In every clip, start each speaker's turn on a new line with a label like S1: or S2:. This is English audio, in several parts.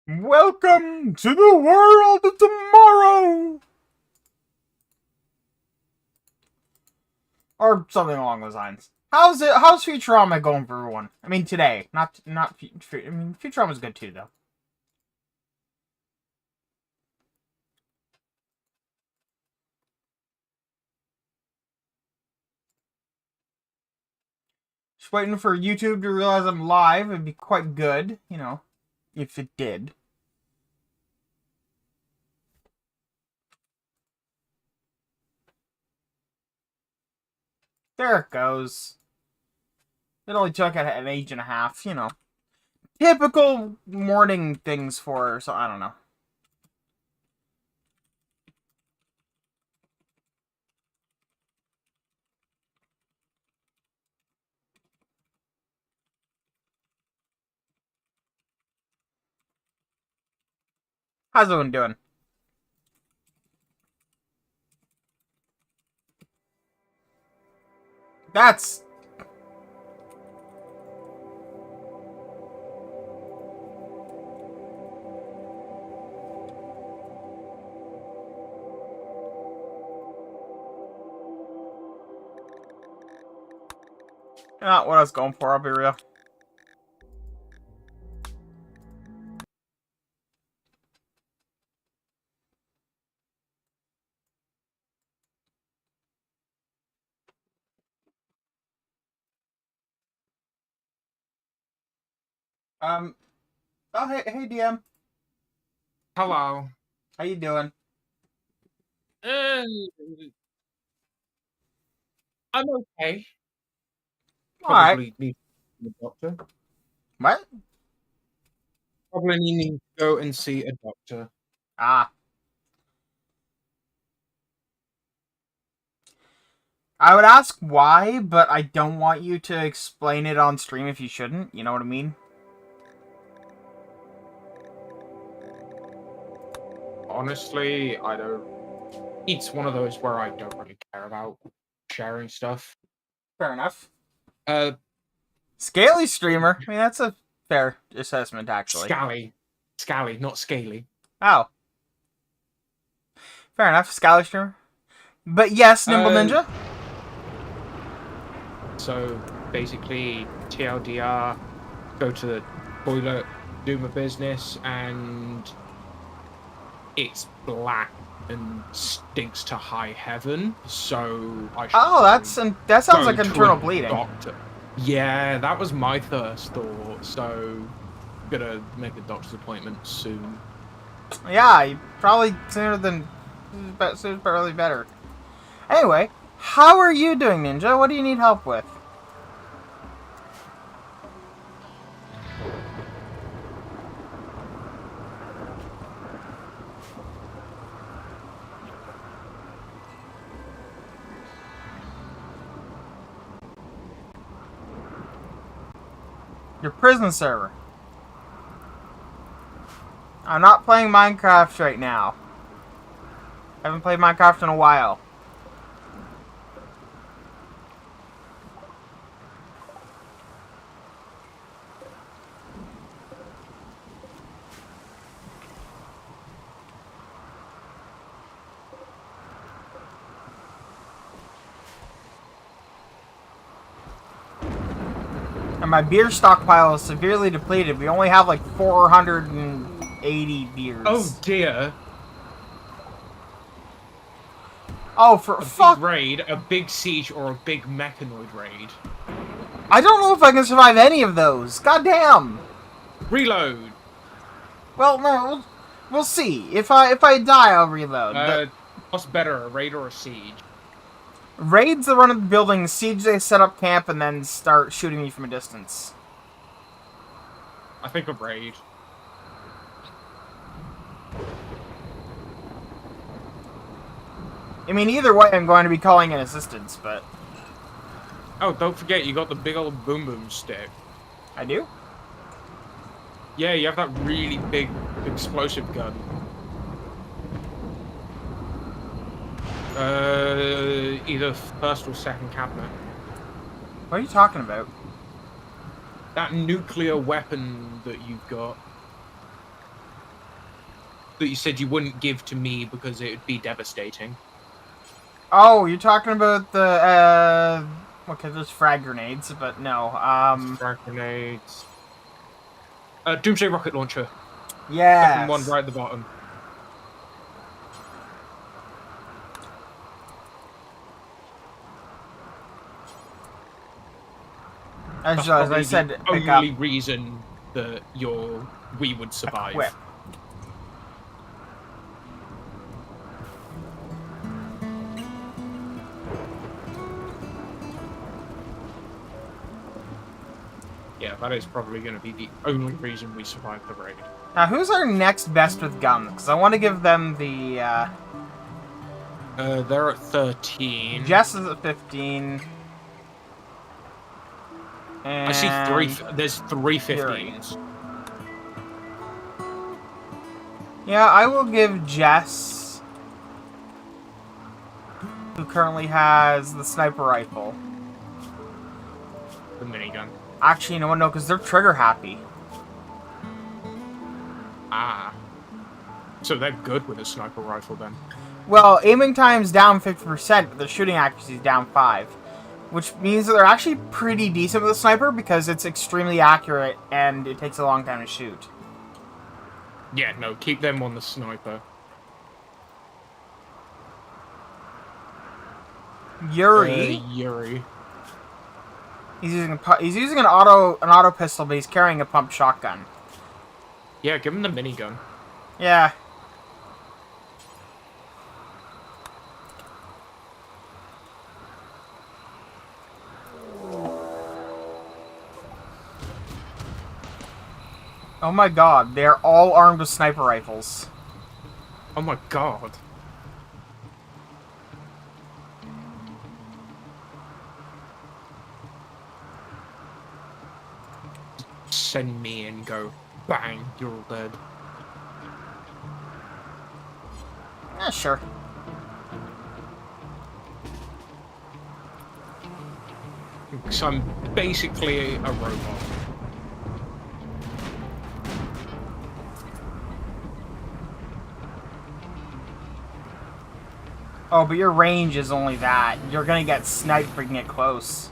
S1: Welcome to the world of tomorrow! Or something along those lines. How's Futurama going for everyone? I mean, today. Futurama's good too, though. Just waiting for YouTube to realize I'm live. It'd be quite good, if it did. There it goes. It only took an age and a half, Typical morning things for her, so I don't know. How's everyone doing? That's... not what I was going for, I'll be real. Oh, hey, DM.
S2: Hello.
S1: How you doing?
S2: I'm okay. Probably need to see a doctor.
S1: What?
S2: Probably needing to go and see a doctor.
S1: Ah. I would ask why, but I don't want you to explain it on stream if you shouldn't. You know what I mean?
S2: Honestly, I don't. It's one of those where I don't really care about sharing stuff.
S1: Fair enough.
S2: Scaly
S1: streamer. I mean, that's a fair assessment, actually.
S2: Scally, not scaly.
S1: Oh. Fair enough. Scally streamer. But yes, Nimble Ninja.
S2: So basically, TLDR, go to the toilet, do my business, and it's black and stinks to high heaven. So I should.
S1: That sounds like internal bleeding.
S2: Doctor. Yeah, that was my first thought. So, gonna make a doctor's appointment soon.
S1: Yeah, probably sooner probably better. Anyway, how are you doing, Ninja? What do you need help with? Your prison server. I'm not playing Minecraft right now. I haven't played Minecraft in a while. And my beer stockpile is severely depleted. We only have like 480 beers.
S2: Oh dear.
S1: Oh, for fuck.
S2: Big raid, a big siege, or a big mechanoid raid.
S1: I don't know if I can survive any of those. Goddamn.
S2: Reload.
S1: Well, no, we'll see. If I die, I'll reload.
S2: What's better, a raid or a siege?
S1: Raid's the run of the building, siege they set up camp and then start shooting me from a distance.
S2: I think a raid.
S1: I mean, either way, I'm going to be calling in assistance, but...
S2: Oh, don't forget, you got the big old boom boom stick.
S1: I do?
S2: Yeah, you have that really big explosive gun. Either first or second cabinet.
S1: What are you talking about?
S2: That nuclear weapon that you've got. that you said you wouldn't give to me because it would be devastating.
S1: Oh, you're talking about the, okay, there's frag grenades, but no,
S2: Frag grenades. Doomsday rocket launcher. Second one
S1: yes.
S2: right at the bottom.
S1: As
S2: That's
S1: I said,
S2: the
S1: pick up.
S2: only reason that we would survive.
S1: Equip.
S2: Yeah, that is probably going to be the only reason we survive the raid.
S1: Now, who's our next best with guns? Because I want to give them the,
S2: They're at 13.
S1: Jess is at 15. And
S2: I see there's three 15s.
S1: Yeah, I will give Jess, who currently has the sniper rifle.
S2: The minigun.
S1: Actually, you know what? No, because they're trigger happy.
S2: Ah. So they're good with a sniper rifle then.
S1: Well, aiming time's down 50%, but the shooting accuracy is down 5. Which means that they're actually pretty decent with a sniper because it's extremely accurate and it takes a long time to shoot.
S2: Yeah, no, keep them on the sniper.
S1: Yuri.
S2: Yuri.
S1: He's using an auto pistol, but he's carrying a pump shotgun.
S2: Yeah, give him the minigun.
S1: Yeah. Oh my god, they're all armed with sniper rifles.
S2: Oh my god. Send me and go, bang, you're all dead.
S1: Yeah, sure.
S2: So I'm basically a robot.
S1: Oh, but your range is only that. You're gonna get sniped if you can get close.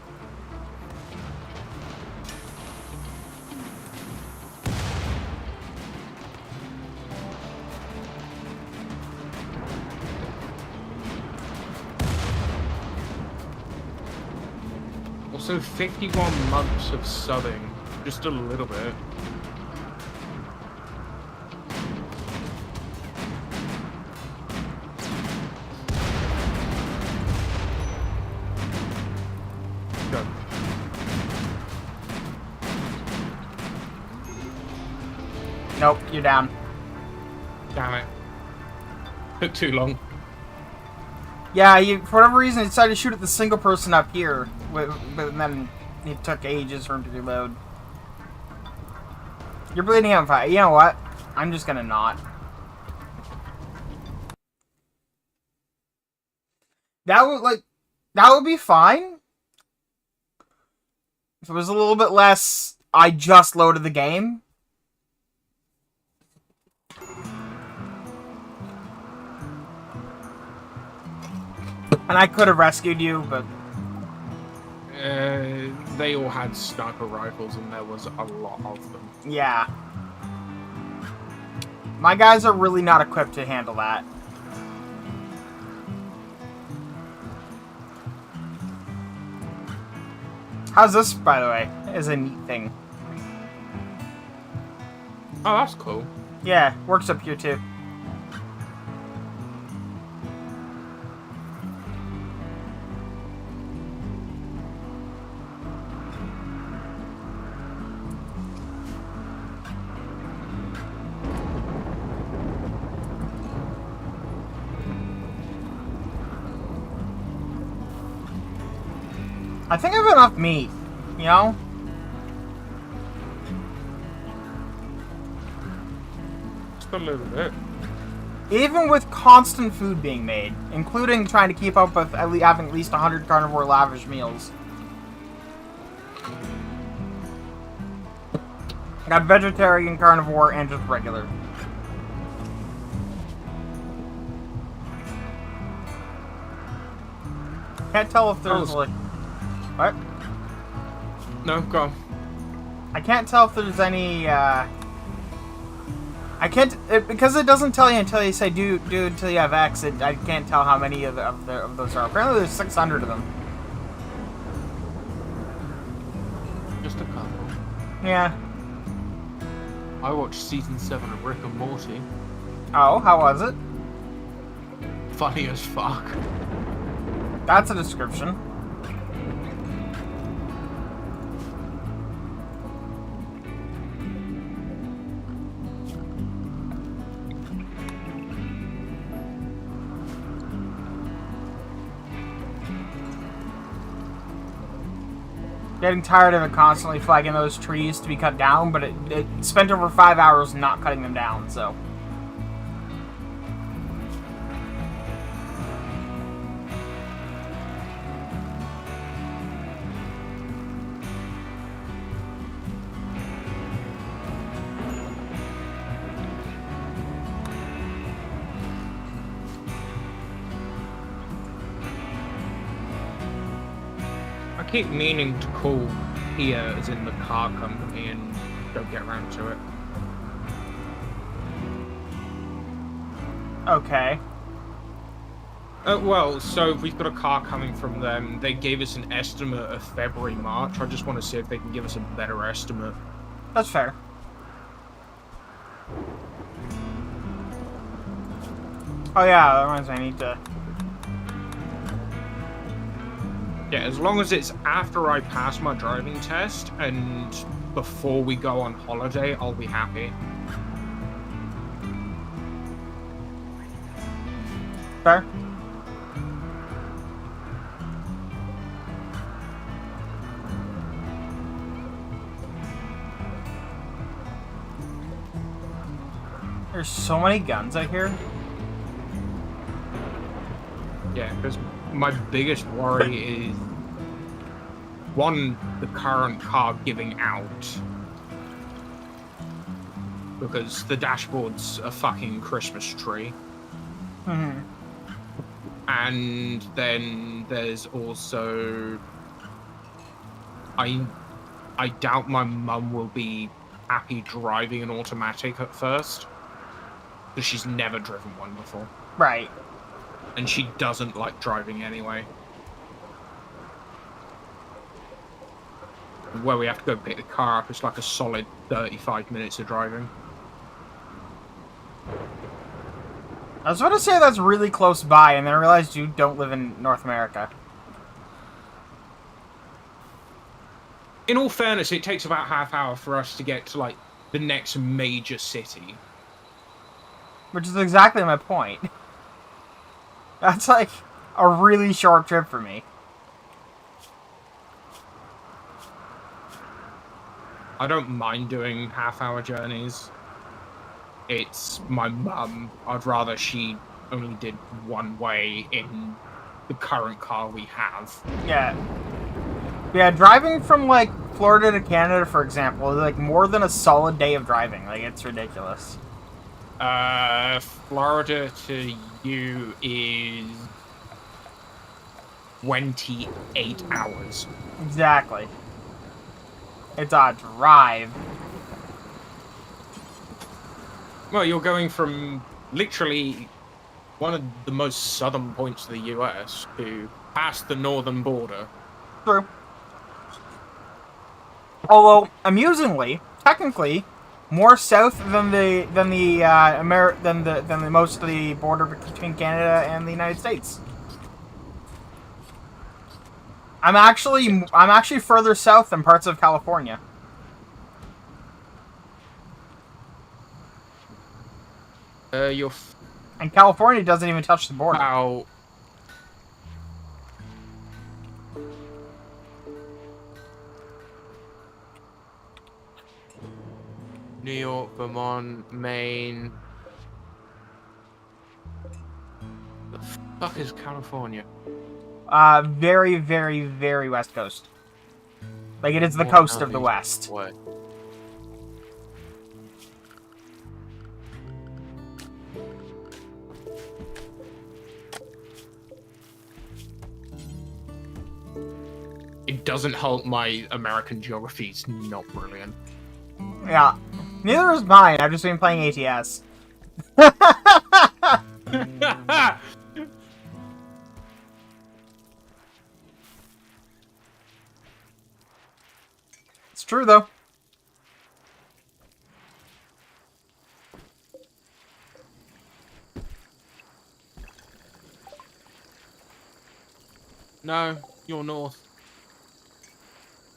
S2: Also, 51 months of subbing. Just a little bit. Go.
S1: Nope, you're down.
S2: Damn it. Took too long.
S1: Yeah, for whatever reason, decided to shoot at the single person up here, but then it took ages for him to reload. You're bleeding out fire. You know what? I'm just gonna not. That would be fine. If it was a little bit less, I just loaded the game. And I could have rescued you, but...
S2: They all had sniper rifles and there was a lot of them.
S1: Yeah. My guys are really not equipped to handle that. How's this, by the way? Is a neat thing.
S2: Oh, that's cool.
S1: Yeah, works up here too. I think I have enough meat, you know?
S2: Just a little bit.
S1: Even with constant food being made, including trying to keep up with having at least 100 carnivore lavish meals. I got vegetarian, carnivore, and just regular. can't tell if there's like... What?
S2: No, go on.
S1: I can't tell if there's any, I can't... because it doesn't tell you until you say do until you have X, I can't tell how many of those are. Apparently there's 600 of them.
S3: Just a couple.
S1: Yeah.
S3: I watched season 7 of Rick and Morty.
S1: Oh, how was it?
S3: Funny as fuck.
S1: That's a description. Getting tired of it constantly flagging those trees to be cut down, but it spent over 5 hours not cutting them down, so...
S2: I keep meaning to call Kia, as in the car company, and don't get around to it.
S1: Okay.
S2: Well, so we've got a car coming from them. They gave us an estimate of February, March. I just want to see if they can give us a better estimate.
S1: That's fair. Oh yeah, that reminds me, I need to...
S2: Yeah, as long as it's after I pass my driving test and before we go on holiday, I'll be happy.
S1: Fair. There's so many guns out here.
S2: Yeah, because my biggest worry is, one, the current car giving out. Because the dashboard's a fucking Christmas tree.
S1: Mm-hmm.
S2: And then there's also... I doubt my mum will be happy driving an automatic at first. Because she's never driven one before.
S1: Right.
S2: And she doesn't like driving anyway. Where we have to go pick the car up, it's like a solid 35 minutes of driving.
S1: I was about to say that's really close by, and then I realized you don't live in North America.
S2: In all fairness, it takes about half hour for us to get to, like, the next major city.
S1: Which is exactly my point. That's like a really short trip for me.
S2: I don't mind doing half-hour journeys. It's my mum. I'd rather she only did one way in the current car we have.
S1: Yeah. Yeah, driving from, like, Florida to Canada, for example, is, like, more than a solid day of driving. Like, it's ridiculous.
S2: Florida to you is 28 hours.
S1: Exactly. It's a drive.
S2: Well, you're going from literally one of the most southern points of the US to past the northern border.
S1: True. Although, amusingly, technically, more south than the most of the border between Canada and the United States. I'm actually further south than parts of California.
S2: You're
S1: And California doesn't even touch the border.
S2: about
S3: New York, Vermont, Maine. The fuck is California?
S1: Very, very, very west coast. Like, it is the
S3: More
S1: coast of the
S3: northeast.
S1: west.
S3: What?
S2: it doesn't help my American geography is not brilliant.
S1: Yeah. Neither is mine. I've just been playing ATS. It's true, though.
S3: No, you're north.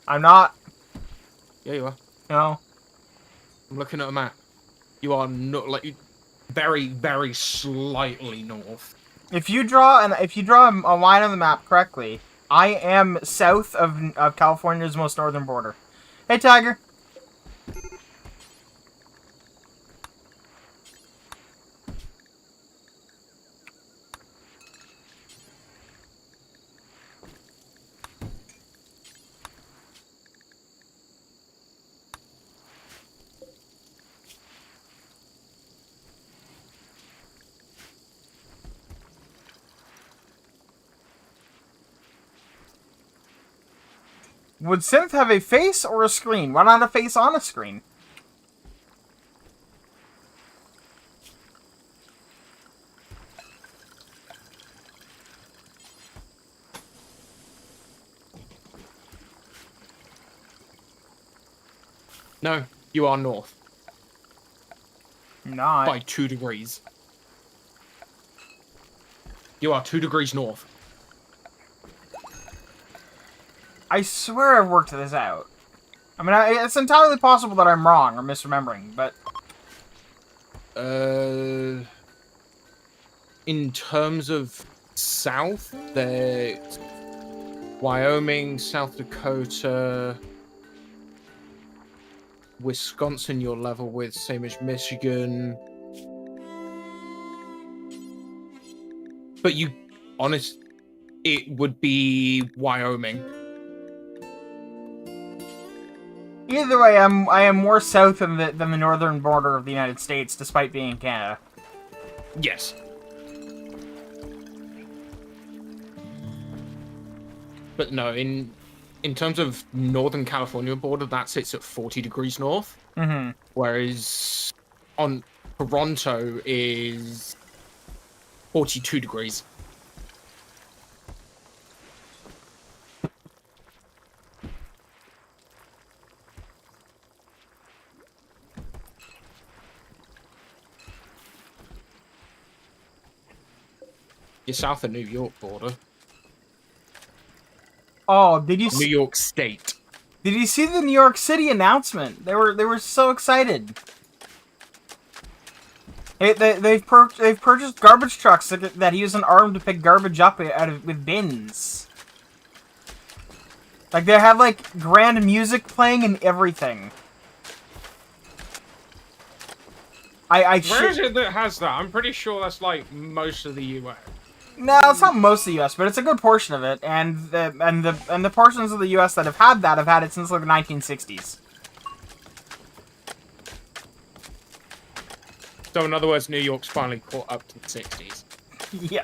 S1: I'm not.
S3: Yeah, you are.
S1: No.
S3: I'm looking at a map. You are not like
S2: Very, very slightly north.
S1: If you draw a line on the map correctly, I am south of California's most northern border. Hey, Tiger. Would synth have a face or a screen? Why not a face on a screen?
S3: no. You are north
S1: Not.
S3: by 2 degrees. You are 2 degrees north.
S1: I swear I've worked this out. I mean, it's entirely possible that I'm wrong or misremembering, but...
S3: In terms of south, there's Wyoming, South Dakota, Wisconsin you're level with, same as Michigan. But it would be Wyoming.
S1: Either way, I am more south than the northern border of the United States, despite being in Canada.
S3: Yes. But no, in terms of Northern California border, that sits at 40 degrees north.
S1: Mm-hmm.
S3: Whereas on Toronto is 42 degrees. You're south of New York border.
S1: Oh, did you
S3: New York State.
S1: Did you see the New York City announcement? They were so excited. They've purchased garbage trucks that use an arm to pick garbage up with bins. Like, they have like grand music playing and everything.
S2: Where is it that has that? I'm pretty sure that's like most of the US.
S1: No, it's not most of the U.S., but it's a good portion of it, and the portions of the U.S. that have had it since like the 1960s.
S3: So in other words, New York's finally caught up to the 60s.
S1: Yeah.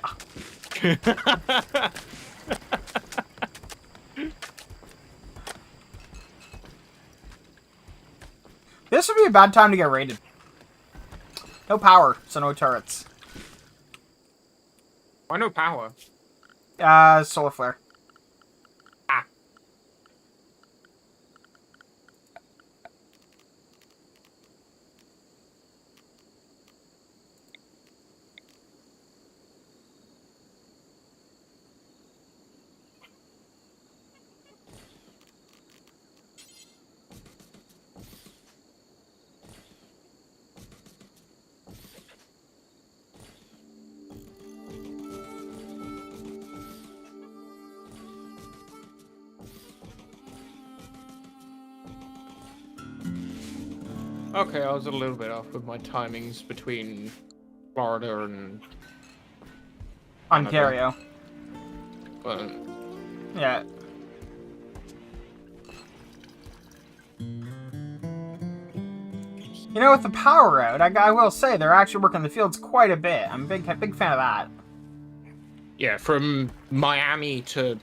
S1: This would be a bad time to get raided. No power, so no turrets.
S2: Why no power?
S1: Solar flare.
S2: Ah.
S3: Okay, I was a little bit off with my timings between Florida and
S1: Ontario.
S3: But
S1: Yeah. You know, with the power out, I will say they're actually working the fields quite a bit. I'm a big fan of that.
S3: yeah, from Miami to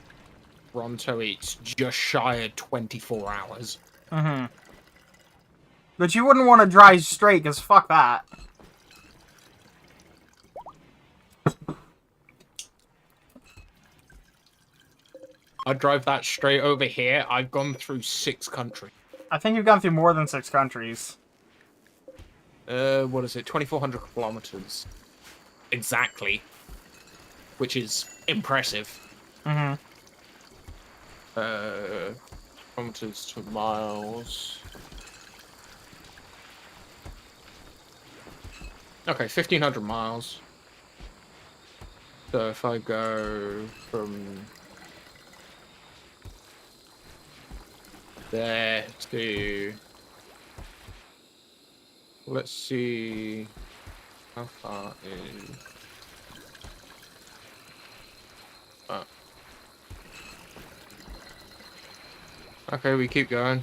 S3: Toronto, it's just shy of 24 hours.
S1: Mm-hmm. But you wouldn't want to drive straight, because fuck that.
S3: I drive that straight over here. I've gone through 6 countries.
S1: I think you've gone through more than 6 countries.
S3: What is it? 2,400 kilometers. Exactly. Which is impressive.
S1: Mm-hmm.
S3: Kilometers to miles. Okay, 1,500 miles. So if I go from there to... Let's see... How far is... Oh. Okay, we keep going.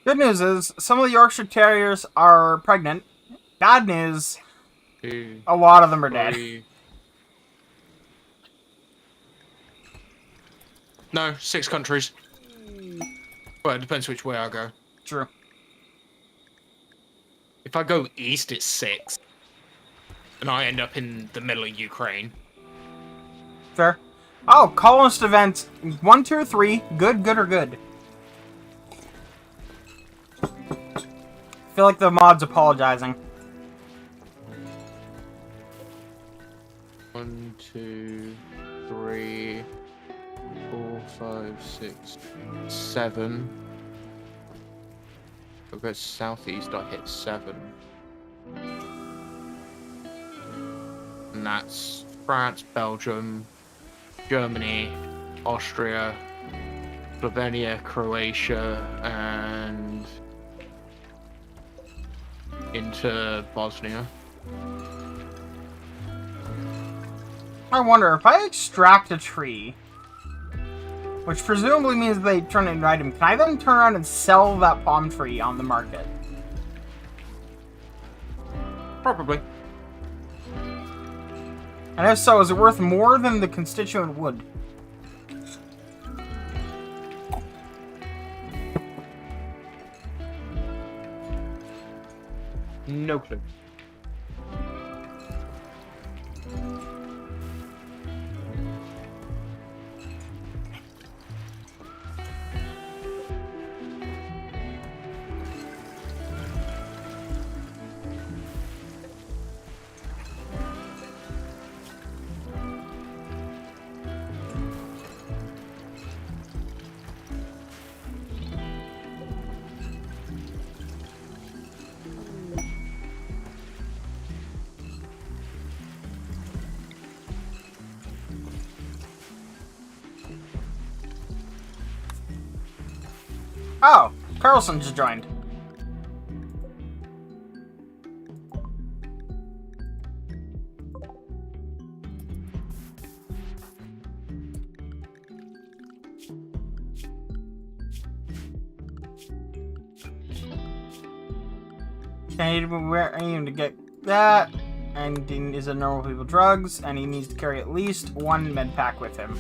S1: Good news is, some of the Yorkshire Terriers are pregnant. Bad news,
S3: 2,
S1: a lot of them are dead.
S3: 3... No, 6 countries. Well, it depends which way I go.
S1: True.
S3: If I go east, it's 6. And I end up in the middle of Ukraine.
S1: Fair. Oh, colonist event 1, 2, or 3. Good, good, or good. I feel like the mod's apologizing.
S3: 1, 2, 3, 4, 5, 6, 7. If I go southeast, I hit 7. And that's France, Belgium, Germany, Austria, Slovenia, Croatia, and into Bosnia.
S1: I wonder, if I extract a tree, which presumably means they turn it into an item, can I then turn around and sell that palm tree on the market?
S3: Probably.
S1: And if so, is it worth more than the constituent wood?
S3: No clue.
S1: Oh, Carlson just joined. I need to get that, and he is a normal people drugs, and he needs to carry at least 1 med pack with him.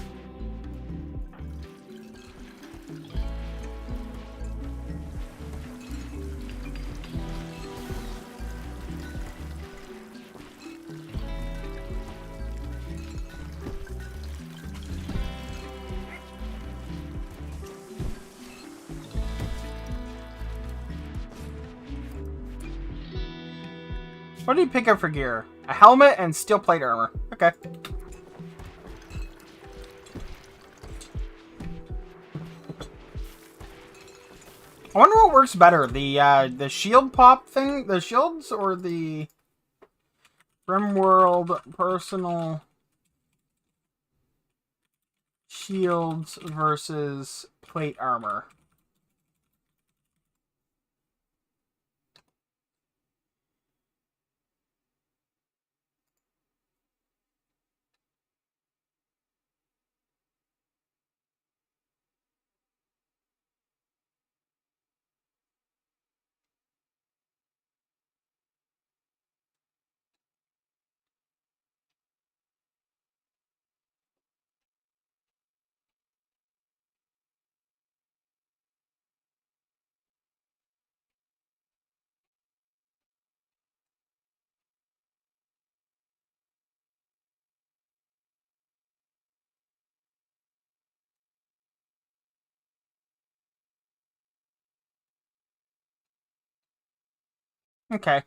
S1: What did he pick up for gear? A helmet and steel plate armor. Okay. I wonder what works better, the shield pop thing, the shields, or the RimWorld personal shields versus plate armor. Okay.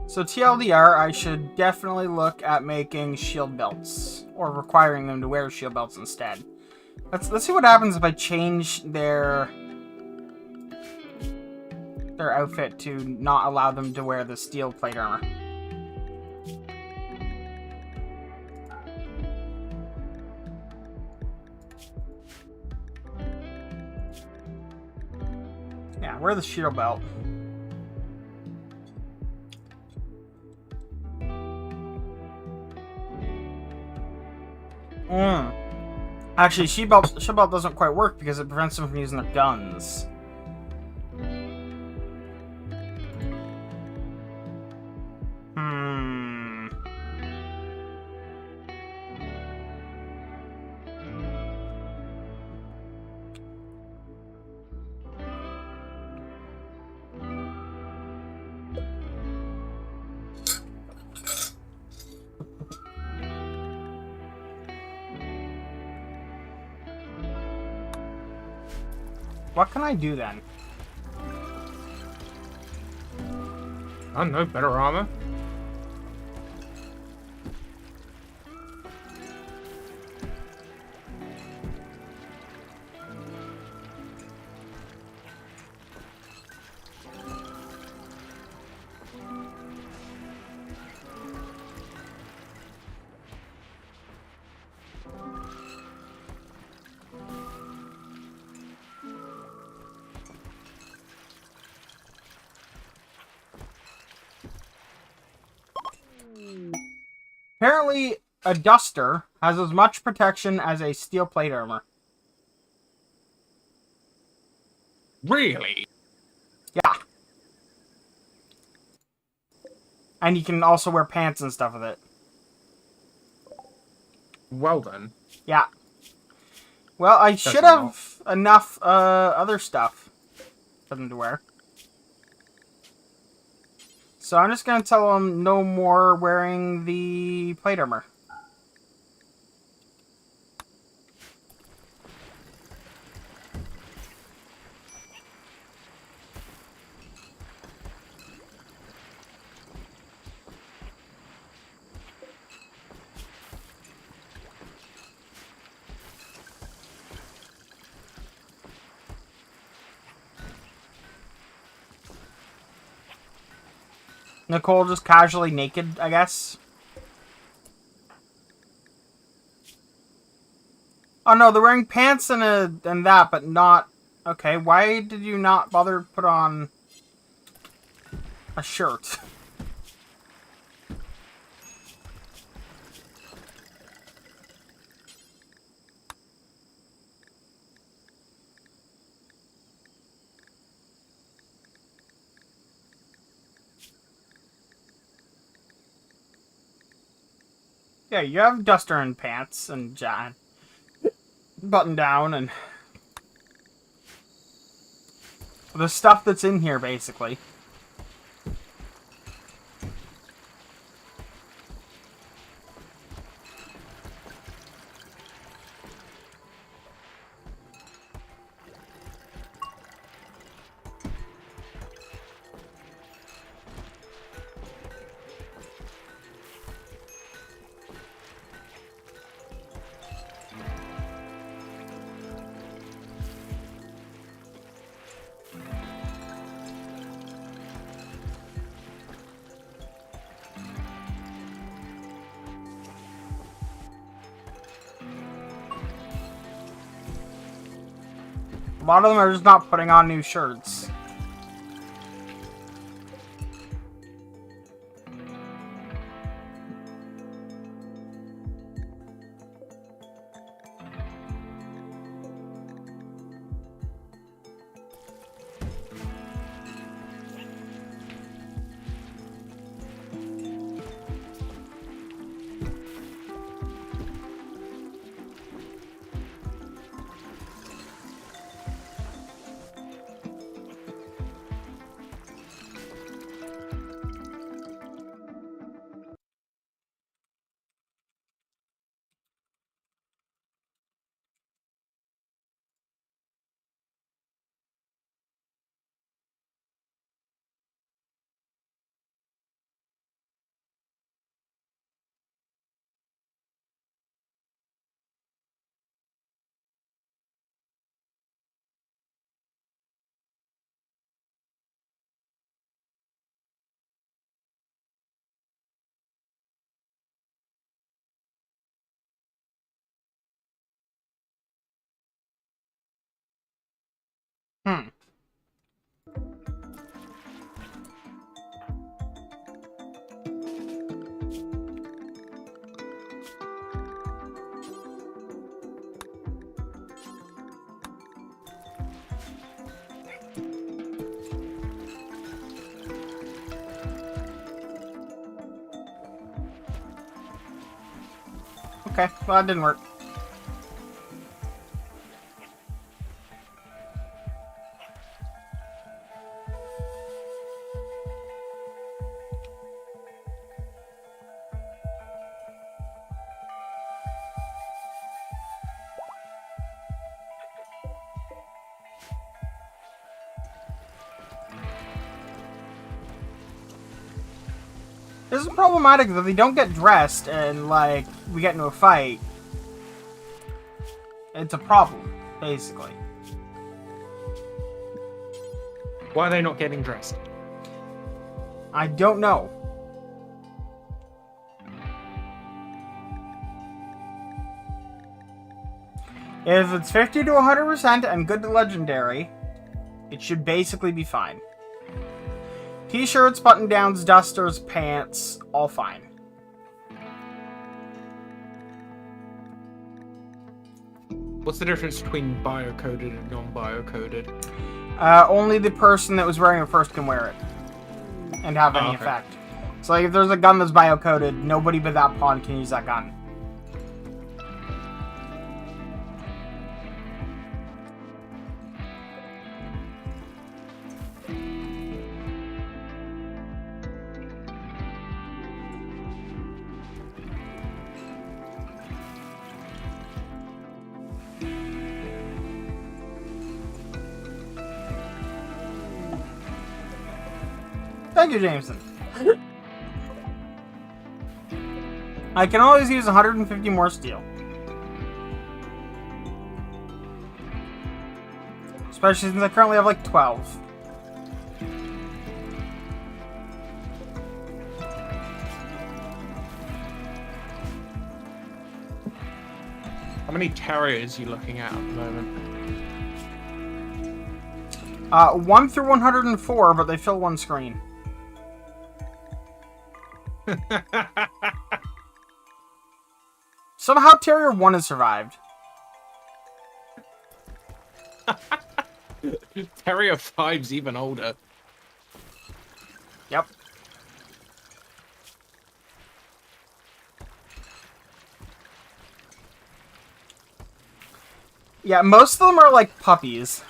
S1: So TLDR, I should definitely look at making shield belts, or requiring them to wear shield belts instead. Let's see what happens if I change their outfit to not allow them to wear the steel plate armor. Yeah, wear the shield belt. Actually, shield belt doesn't quite work because it prevents them from using their guns. What can I do then?
S2: I don't know, better armor.
S1: Apparently, a duster has as much protection as a steel plate armor.
S2: Really?
S1: Yeah. And you can also wear pants and stuff with it.
S2: Well then.
S1: Yeah. Well, I should have enough other stuff for them to wear. So I'm just going to tell them no more wearing the plate armor. Nicole just casually naked, I guess. Oh no, they're wearing pants and that, but not... Okay, why did you not bother to put on a shirt? Yeah, you have duster and pants and button down and the stuff that's in here, basically. A lot of them are just not putting on new shirts. Hmm. Okay, well, that didn't work. This is problematic that they don't get dressed and, like, we get into a fight. It's a problem, basically.
S2: Why are they not getting dressed?
S1: I don't know. If it's 50 to 100% and good to legendary, it should basically be fine. T-shirts, button-downs, dusters, pants, all fine.
S2: What's the difference between biocoded and non-biocoded?
S1: Only the person that was wearing it first can wear it and have any
S2: okay.
S1: effect. So like, if there's a gun that's biocoded, nobody but that pawn can use that gun. Thank you, Jameson. I can always use 150 more steel. Especially since I currently have like 12.
S2: How many terriers are you looking at the moment?
S1: 1 through 104, but they fill one screen. Somehow Terrier 1 has survived.
S2: Terrier 5's even older.
S1: Yep. Yeah, most of them are like puppies.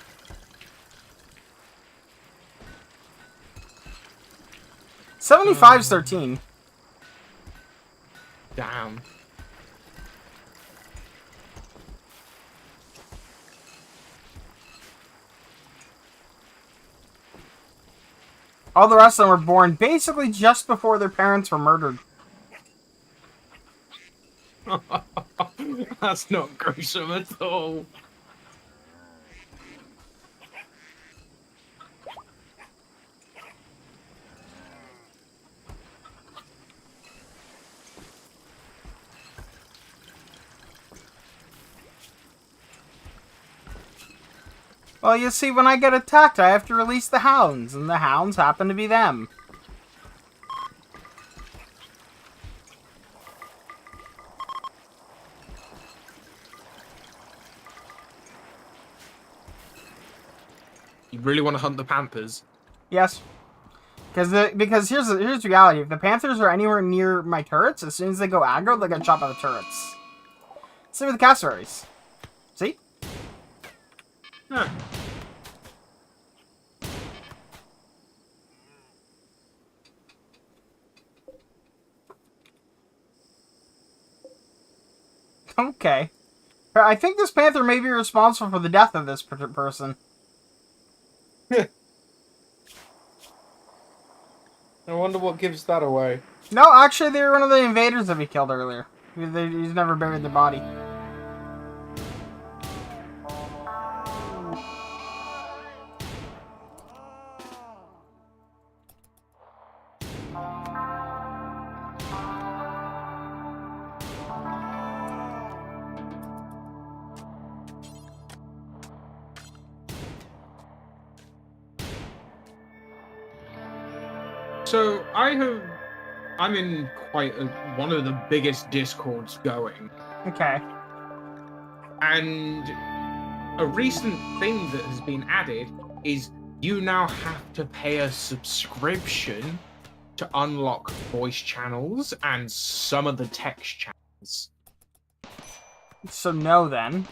S1: $75's 13.
S2: Damn.
S1: All the rest of them were born basically just before their parents were murdered.
S2: That's not gruesome at all.
S1: Well, you see, when I get attacked, I have to release the hounds, and the hounds happen to be them.
S2: You really want to hunt the panthers?
S1: Yes. Because here's reality. If the panthers are anywhere near my turrets, as soon as they go aggro, they get shot by the turrets. Same with the cassowaries. See?
S2: Huh.
S1: Okay. I think this panther may be responsible for the death of this person.
S2: I wonder what gives that away.
S1: No, actually, they were one of the invaders that we killed earlier. He's never buried their body.
S2: So I'm in one of the biggest discords going,
S1: Okay.
S2: and a recent thing that has been added is you now have to pay a subscription to unlock voice channels and some of the text channels.
S1: So no, then.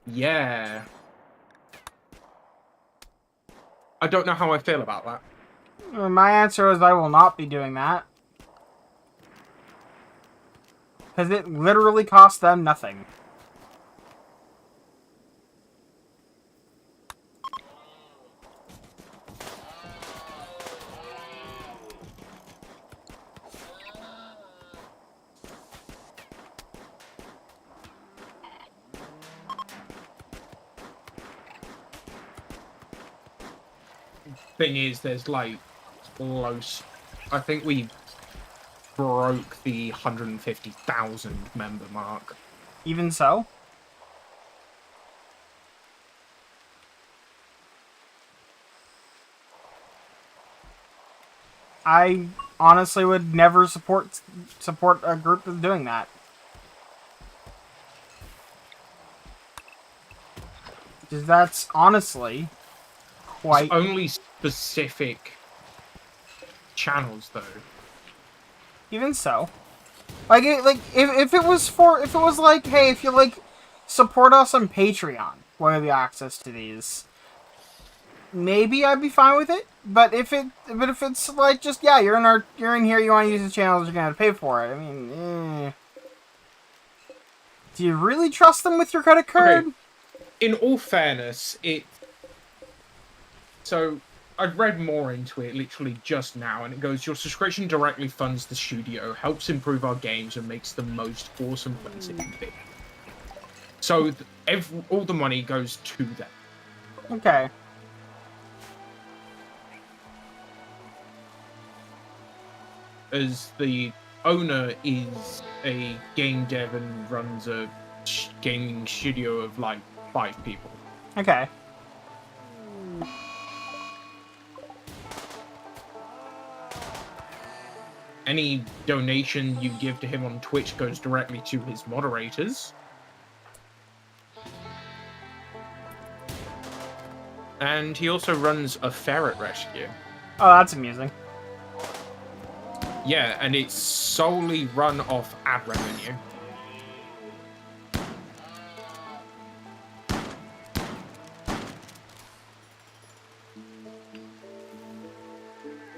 S2: Yeah. I don't know how I feel about that.
S1: My answer is I will not be doing that. Because it literally costs them nothing.
S2: Thing is, there's like close. I think we broke the 150,000 member mark.
S1: Even so? I honestly would never support a group that's doing that. Because that's honestly quite...
S2: It's only specific channels, though.
S1: Even so. Like, if it was like, hey, if you, like, support us on Patreon, we'll have you access to these. Maybe I'd be fine with it. But if it's like, just, yeah, you're in here, you want to use the channels, you're gonna have to pay for it. I mean, Do you really trust them with your credit card?
S2: Okay. In all fairness, So, I've read more into it literally just now, and it goes, your subscription directly funds the studio, helps improve our games, and makes the most awesome place it can be. So, all the money goes to them.
S1: Okay.
S2: As the owner is a game dev and runs a gaming studio of like 5 people.
S1: Okay.
S2: Any donation you give to him on Twitch goes directly to his moderators. And he also runs a ferret rescue.
S1: Oh, that's amusing.
S2: Yeah, and it's solely run off ad revenue.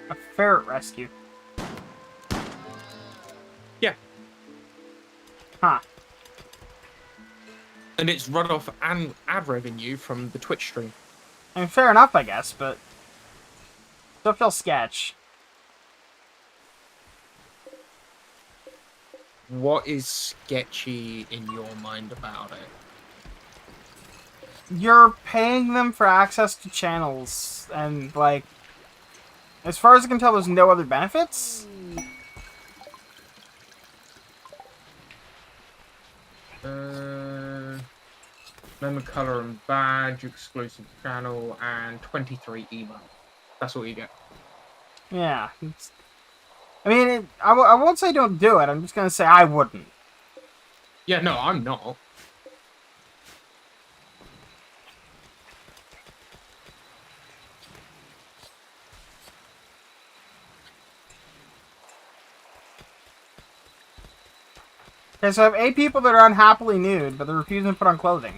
S1: A ferret rescue.
S2: Yeah.
S1: Huh.
S2: And it's run off ad revenue from the Twitch stream.
S1: I mean, fair enough, I guess, but... Still feels sketch.
S3: What is sketchy in your mind about it?
S1: You're paying them for access to channels, and, like... As far as I can tell, there's no other benefits?
S2: Member color and badge, exclusive channel, and 23 email. That's all you get.
S1: Yeah. I mean, I won't say don't do it, I'm just gonna say I wouldn't.
S2: Yeah, no, I'm not.
S1: Okay, so I have 8 people that are unhappily nude, but they're refusing to put on clothing.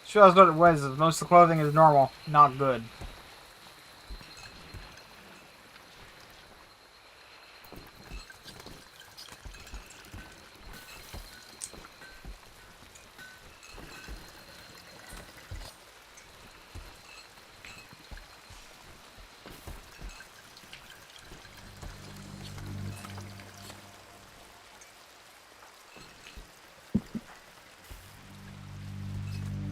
S1: Shows what it was. Most of the clothing is normal, not good.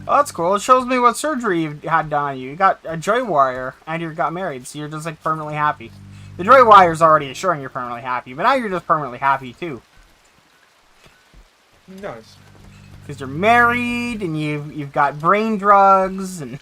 S1: Oh, that's cool. It shows me what surgery you had done on you. You got a joy wire, and you got married, so you're just like permanently happy. The joy wire's already assuring you're permanently happy, but now you're just permanently happy too.
S2: Nice.
S1: Because you're married, and you've got brain drugs, and...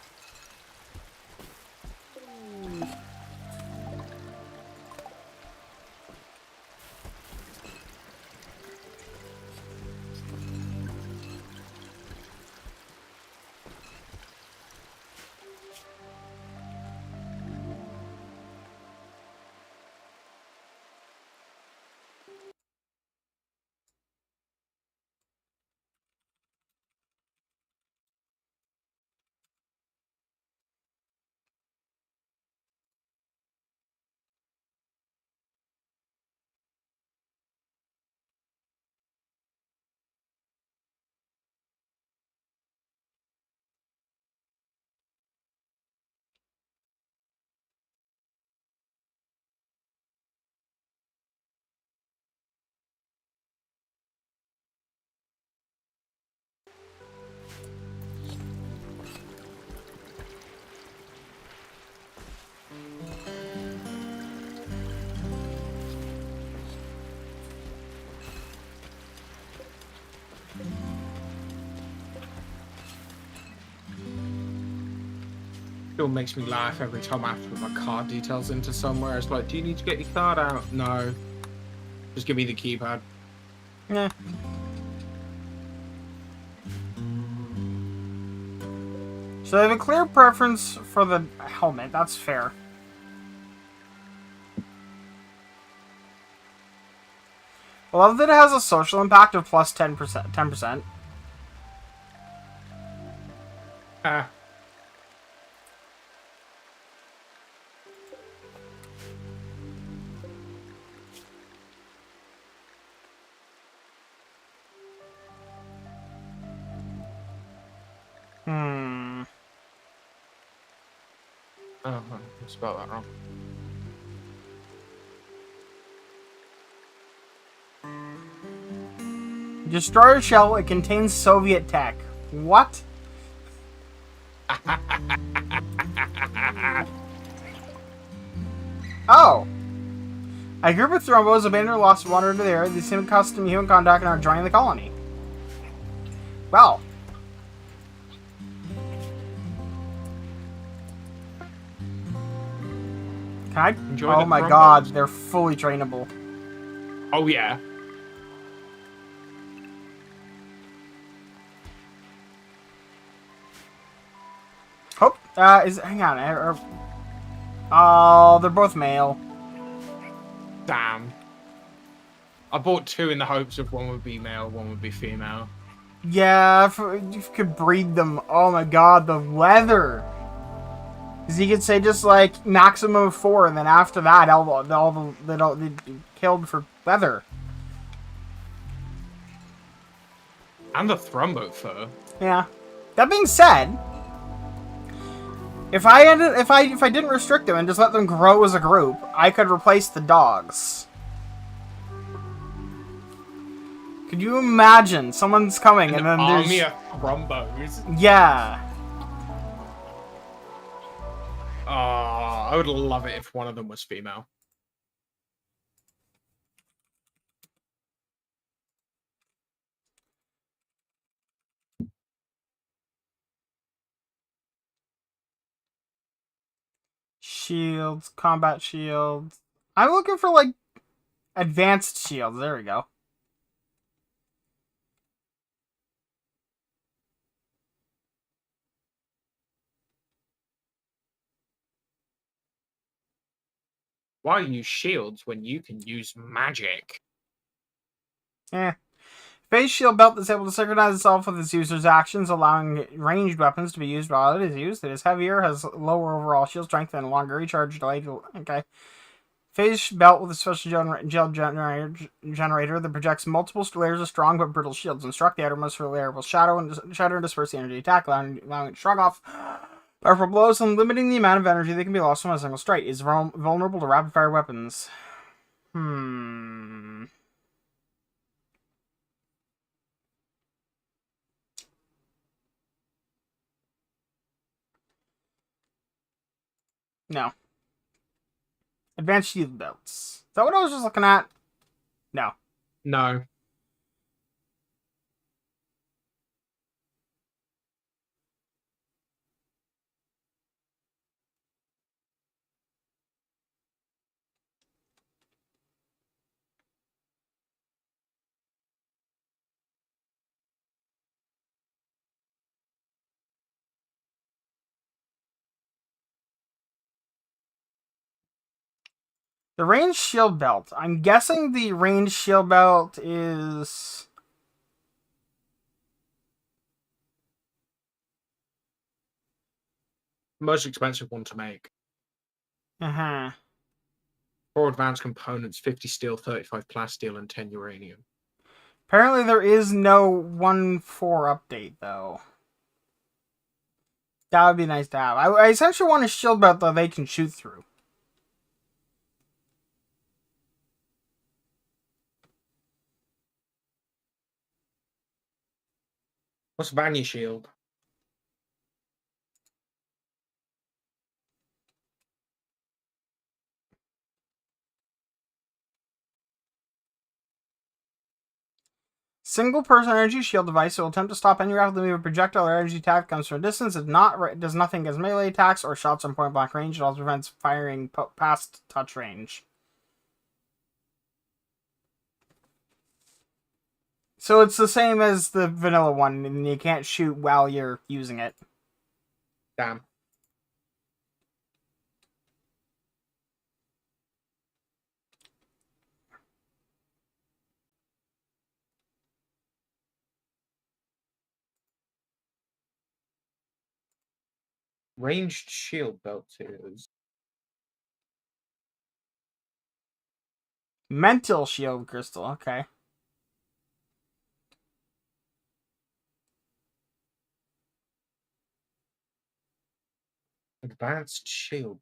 S3: Still makes me laugh every time I have to put my card details into somewhere. It's like, do you need to get your card out? No. Just give me the keypad.
S1: Yeah. So I have a clear preference for the helmet. That's fair. I love that it has a social impact of plus 10%. 10%.
S3: Ah. Oh, I spelled that wrong.
S1: Destroyer shell. It contains Soviet tech. What? Oh. A group of Thrombos abandoned or lost water into the air. They seem accustomed to human contact and are joining the colony. Well. Can I?
S3: Enjoy
S1: Oh
S3: the
S1: my
S3: Thrombos.
S1: god, they're fully trainable.
S3: Oh, yeah.
S1: Hope, hang on. Oh, they're both male.
S3: Damn. I bought two in the hopes of one would be male, one would be female.
S1: Yeah, if you could breed them. Oh my god, the leather. Because you could say just like maximum of 4, and then after that, they'd be killed for leather.
S3: And the Thrumbo fur.
S1: Yeah. That being said, if I didn't restrict them and just let them grow as a group, I could replace the dogs. Could you imagine someone's coming and then there's
S3: army of Thrumbos.
S1: Yeah.
S3: Oh, I would love it if one of them was female.
S1: Shields, combat shields. I'm looking for like advanced shields. There we go.
S3: Why use shields when you can use magic?
S1: Phase shield belt is able to synchronize itself with its user's actions, allowing ranged weapons to be used while it is used. It is heavier, has lower overall shield strength, and longer recharge delay. Okay. Phase belt with a special gel generator that projects multiple layers of strong but brittle shields. Instruct the outermost layer will shatter and disperse the energy attack, allowing it to shrug off powerful blows and limiting the amount of energy that can be lost from a single strike. Is vulnerable to rapid fire weapons. No. Advanced shield belts. Is that what I was just looking at? No.
S3: No.
S1: The ranged shield belt. I'm guessing the ranged shield belt is...
S3: Most expensive one to make.
S1: Uh-huh.
S3: 4 advanced components, 50 steel, 35 plasteel, and 10 uranium.
S1: Apparently there is no 1.4 update, though. That would be nice to have. I essentially want a shield belt that they can shoot through.
S3: What's Vanya shield?
S1: Single-person energy shield device. It will attempt to stop any rapidly moving projectile or energy attack that comes from a distance. It does nothing against melee attacks or shots on point-blank range. It also prevents firing past touch range. So it's the same as the vanilla one, and you can't shoot while you're using it.
S3: Damn. Ranged shield belt is
S1: Mental shield crystal, okay.
S3: advanced shield.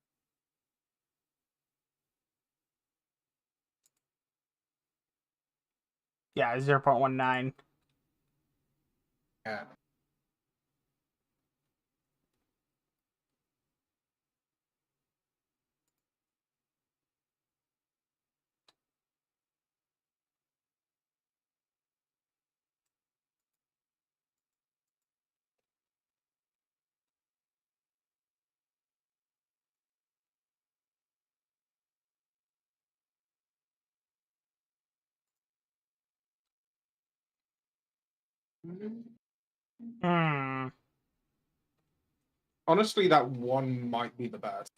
S1: Yeah, 0.19.
S3: Yeah.
S1: Hmm.
S3: Honestly, that one might be the best.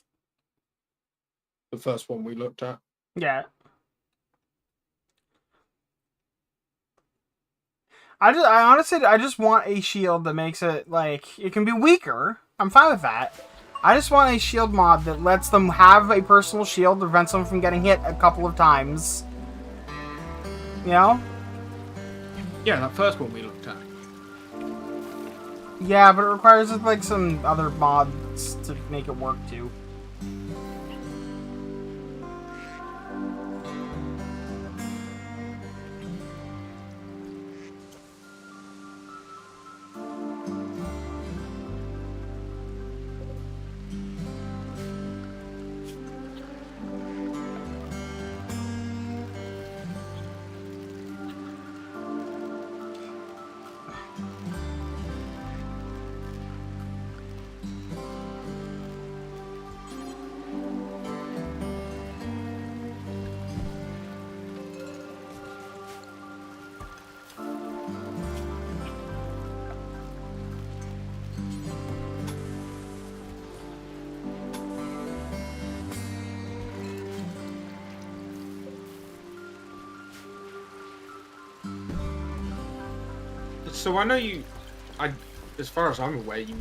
S3: The first one we looked at.
S1: Yeah. I just want a shield that makes it, like, it can be weaker. I'm fine with that. I just want a shield mod that lets them have a personal shield that prevents them from getting hit a couple of times. You know?
S3: Yeah, that first one we looked at.
S1: Yeah, but it requires, like, some other mods to make it work, too.
S3: So I know as far as I'm aware, you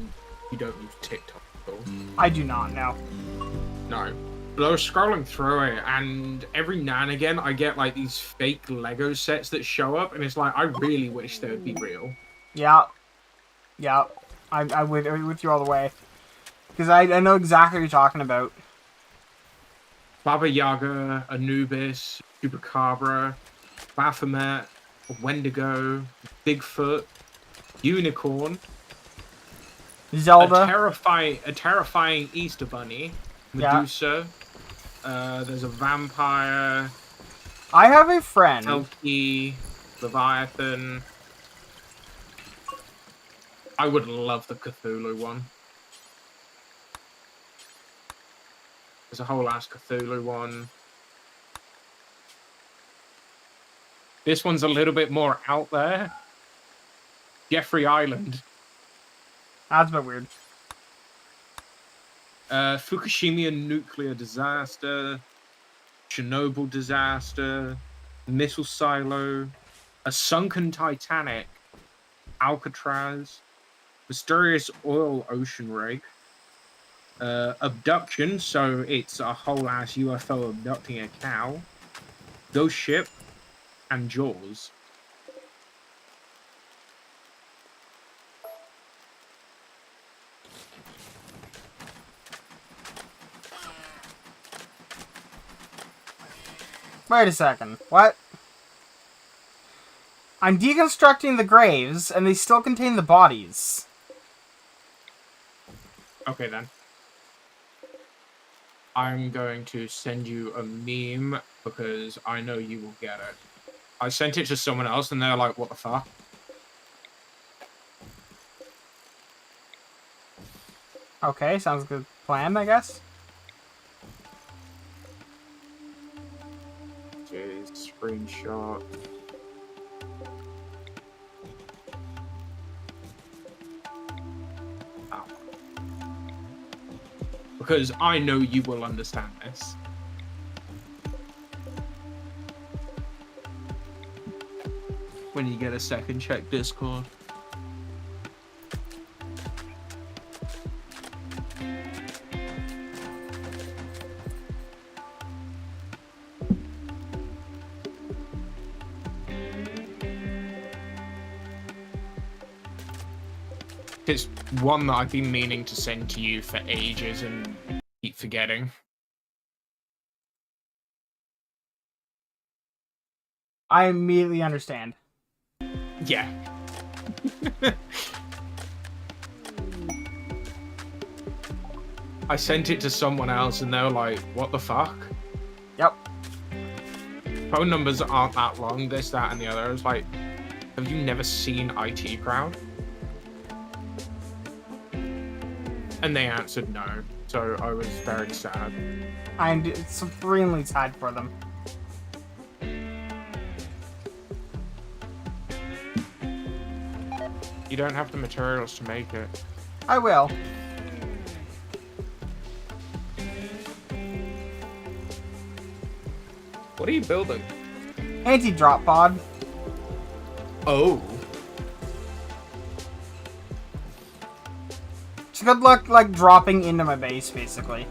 S3: don't use TikTok at all.
S1: I do not, no.
S3: No. But I was scrolling through it, and every now and again, I get like these fake Lego sets that show up, and it's like I really wish they would be real.
S1: Yeah. Yeah. I'm with you all the way. Because I know exactly what you're talking about.
S3: Baba Yaga, Anubis, Chupacabra, Baphomet, Wendigo, Bigfoot, Unicorn,
S1: Zelda.
S3: a terrifying Easter bunny,
S1: Yeah.
S3: Medusa. There's a vampire.
S1: I have a friend.
S3: Elky. Leviathan. I would love the Cthulhu one. There's a whole ass Cthulhu one. This one's a little bit more out there. Jeffrey Island.
S1: That's a bit weird.
S3: Fukushima nuclear disaster. Chernobyl disaster. Missile silo. A sunken Titanic. Alcatraz. Mysterious oil ocean rig. Abduction, so it's a whole ass UFO abducting a cow. Ghost ship. And Jaws.
S1: Wait a second. What? I'm deconstructing the graves, and they still contain the bodies.
S3: Okay, then. I'm going to send you a meme because I know you will get it. I sent it to someone else, and they're like, what the fuck?
S1: Okay, sounds good plan, I guess.
S3: Okay, screenshot. Ow. Because I know you will understand this. When you get a second, check Discord. It's one that I've been meaning to send to you for ages and keep forgetting.
S1: I immediately understand.
S3: Yeah. I sent it to someone else and they were like, what the fuck?
S1: Yep.
S3: Phone numbers aren't that long, this, that, and the other. I was like, have you never seen IT Crowd? And they answered no, so I was very sad.
S1: I'm extremely sad for them.
S3: You don't have the materials to make it.
S1: I will.
S3: What are you building?
S1: Anti-drop pod.
S3: Oh.
S1: It's good luck, like, dropping into my base, basically.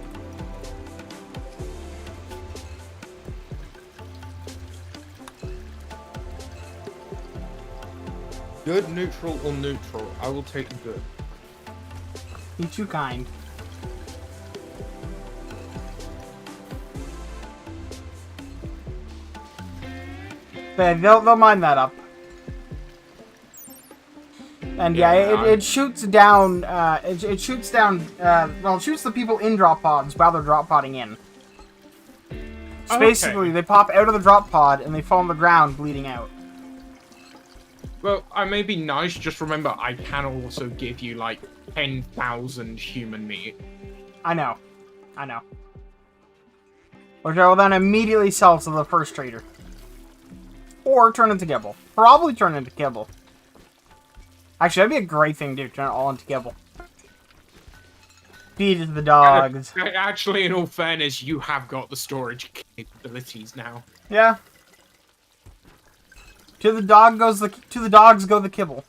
S3: Good, neutral, or neutral? I will take good.
S1: Be too kind. But they'll mine that up. And yeah, it shoots down, it shoots down, well, it shoots the people in drop pods while they're drop podding in. So basically, they pop out of the drop pod and they fall on the ground bleeding out.
S3: Well, I may be nice, just remember I can also give you like 10,000 human meat.
S1: I know. Which I will then immediately sell to the first trader. Or turn into kibble. Probably turn into kibble. Actually, that'd be a great thing to do, turn it all into kibble. Feed it to the dogs.
S3: Actually, in all fairness, you have got the storage capabilities now.
S1: Yeah. To the dogs go the kibble.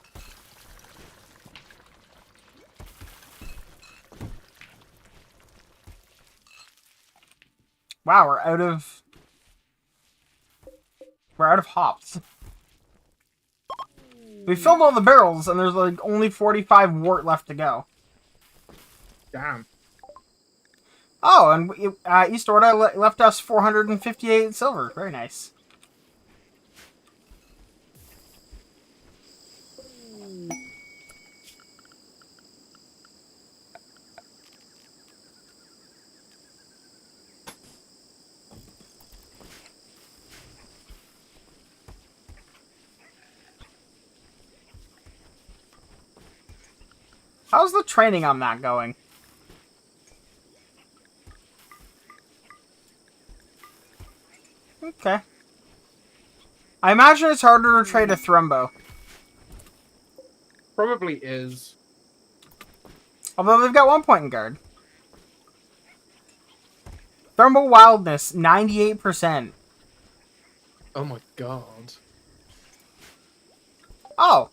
S1: Wow, we're out of hops. We filled all the barrels, and there's like only 45 wort left to go.
S3: Damn.
S1: Oh, and East Orda left us 458 silver. Very nice. How's the training on that going? Okay. I imagine it's harder to trade a Thrumbo.
S2: Probably is.
S1: Although they've got 1 point in guard. Thrumbo Wildness, 98%.
S2: Oh my god.
S1: Oh.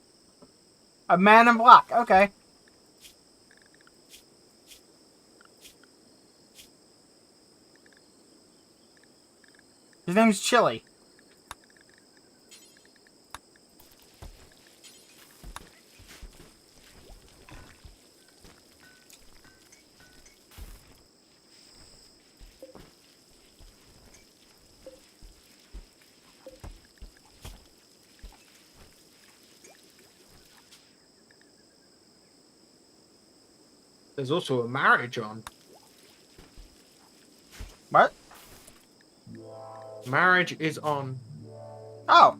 S1: A man in black. Okay. His name's Chili.
S2: There's also a marriage on.
S1: What?
S2: Marriage is on.
S1: Oh.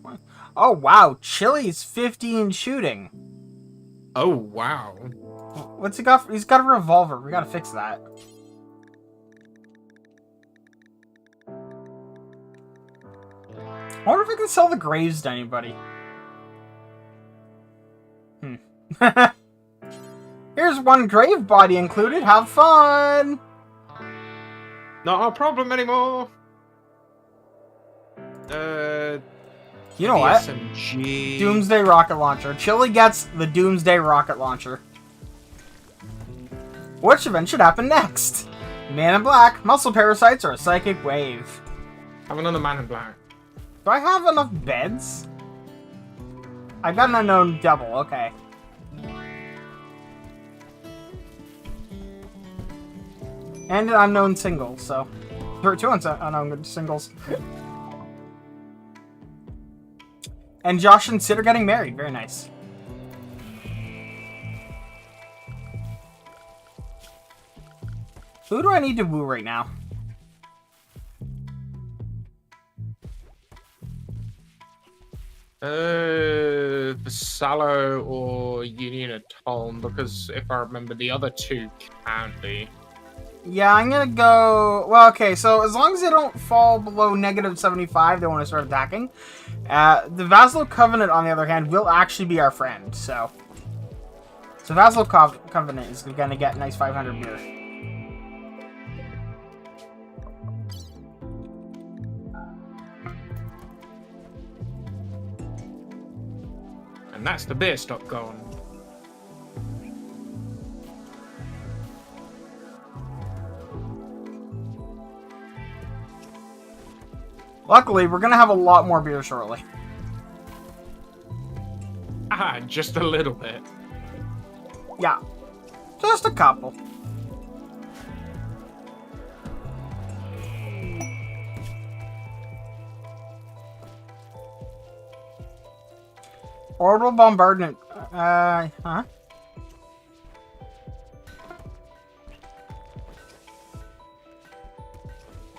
S1: Oh, wow. Chili's 15 shooting.
S2: Oh, wow.
S1: What's he got? He's got a revolver. We gotta fix that. I wonder if I can sell the graves to anybody. Here's 1 grave body included. Have fun!
S2: Not our problem anymore.
S1: You know what?
S2: SMG.
S1: Doomsday rocket launcher. Chili gets the Doomsday rocket launcher. Which event should happen next? Man in Black, muscle parasites, or a psychic wave?
S2: Have another man in black.
S1: Do I have enough beds? I've got an unknown double, okay. And an unknown single, so... There are 2 unknown singles. And Josh and Sid are getting married. Very nice. Who do I need to woo right now?
S2: Sallow or Union at Tolm, because if I remember, the other 2 can be.
S1: Yeah, I'm gonna go... Well, okay, so as long as they don't fall below -75, they want to start attacking. The Vassal Covenant, on the other hand, will actually be our friend, so... So Vassal Covenant is gonna get a nice 500 beer.
S2: And that's the beer stock gone.
S1: Luckily, we're gonna have a lot more beer shortly.
S2: Ah, just a little bit.
S1: Yeah. Just a couple. Orbital bombardment. Huh?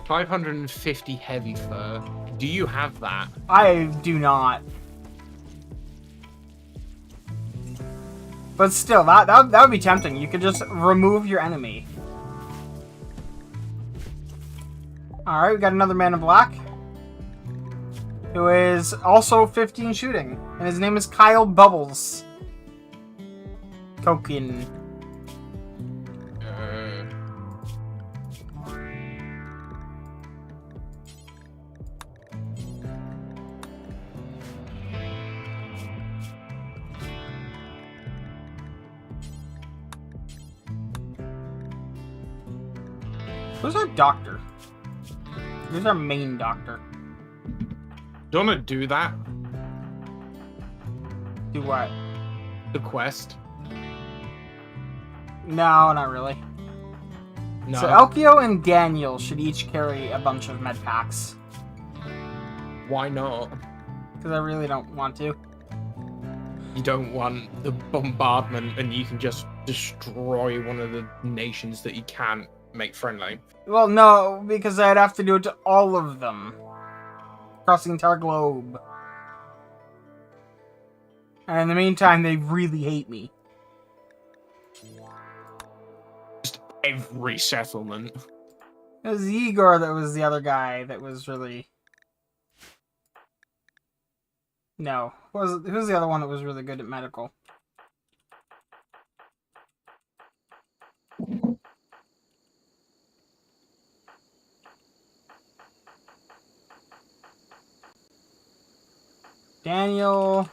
S2: 550 heavy fur. Do you have that?
S1: I do not. But still, that would be tempting. You could just remove your enemy. Alright, we got another man in black. Who is also 15 shooting. And his name is Kyle Bubbles. Kokin. Who's our doctor? Who's our main doctor?
S2: Do you want to do that?
S1: Do what?
S2: The quest?
S1: No, not really.
S2: No.
S1: So Elkio and Daniel should each carry a bunch of med packs.
S2: Why not?
S1: Because I really don't want to.
S2: You don't want the bombardment and you can just destroy one of the nations that you can't make friendly.
S1: Well, no, because I'd have to do it to all of them. Across the entire globe. And in the meantime, they really hate me.
S2: every settlement.
S1: It was Igor that was the other guy that was really... No. Who's the other one that was really good at medical? Daniel...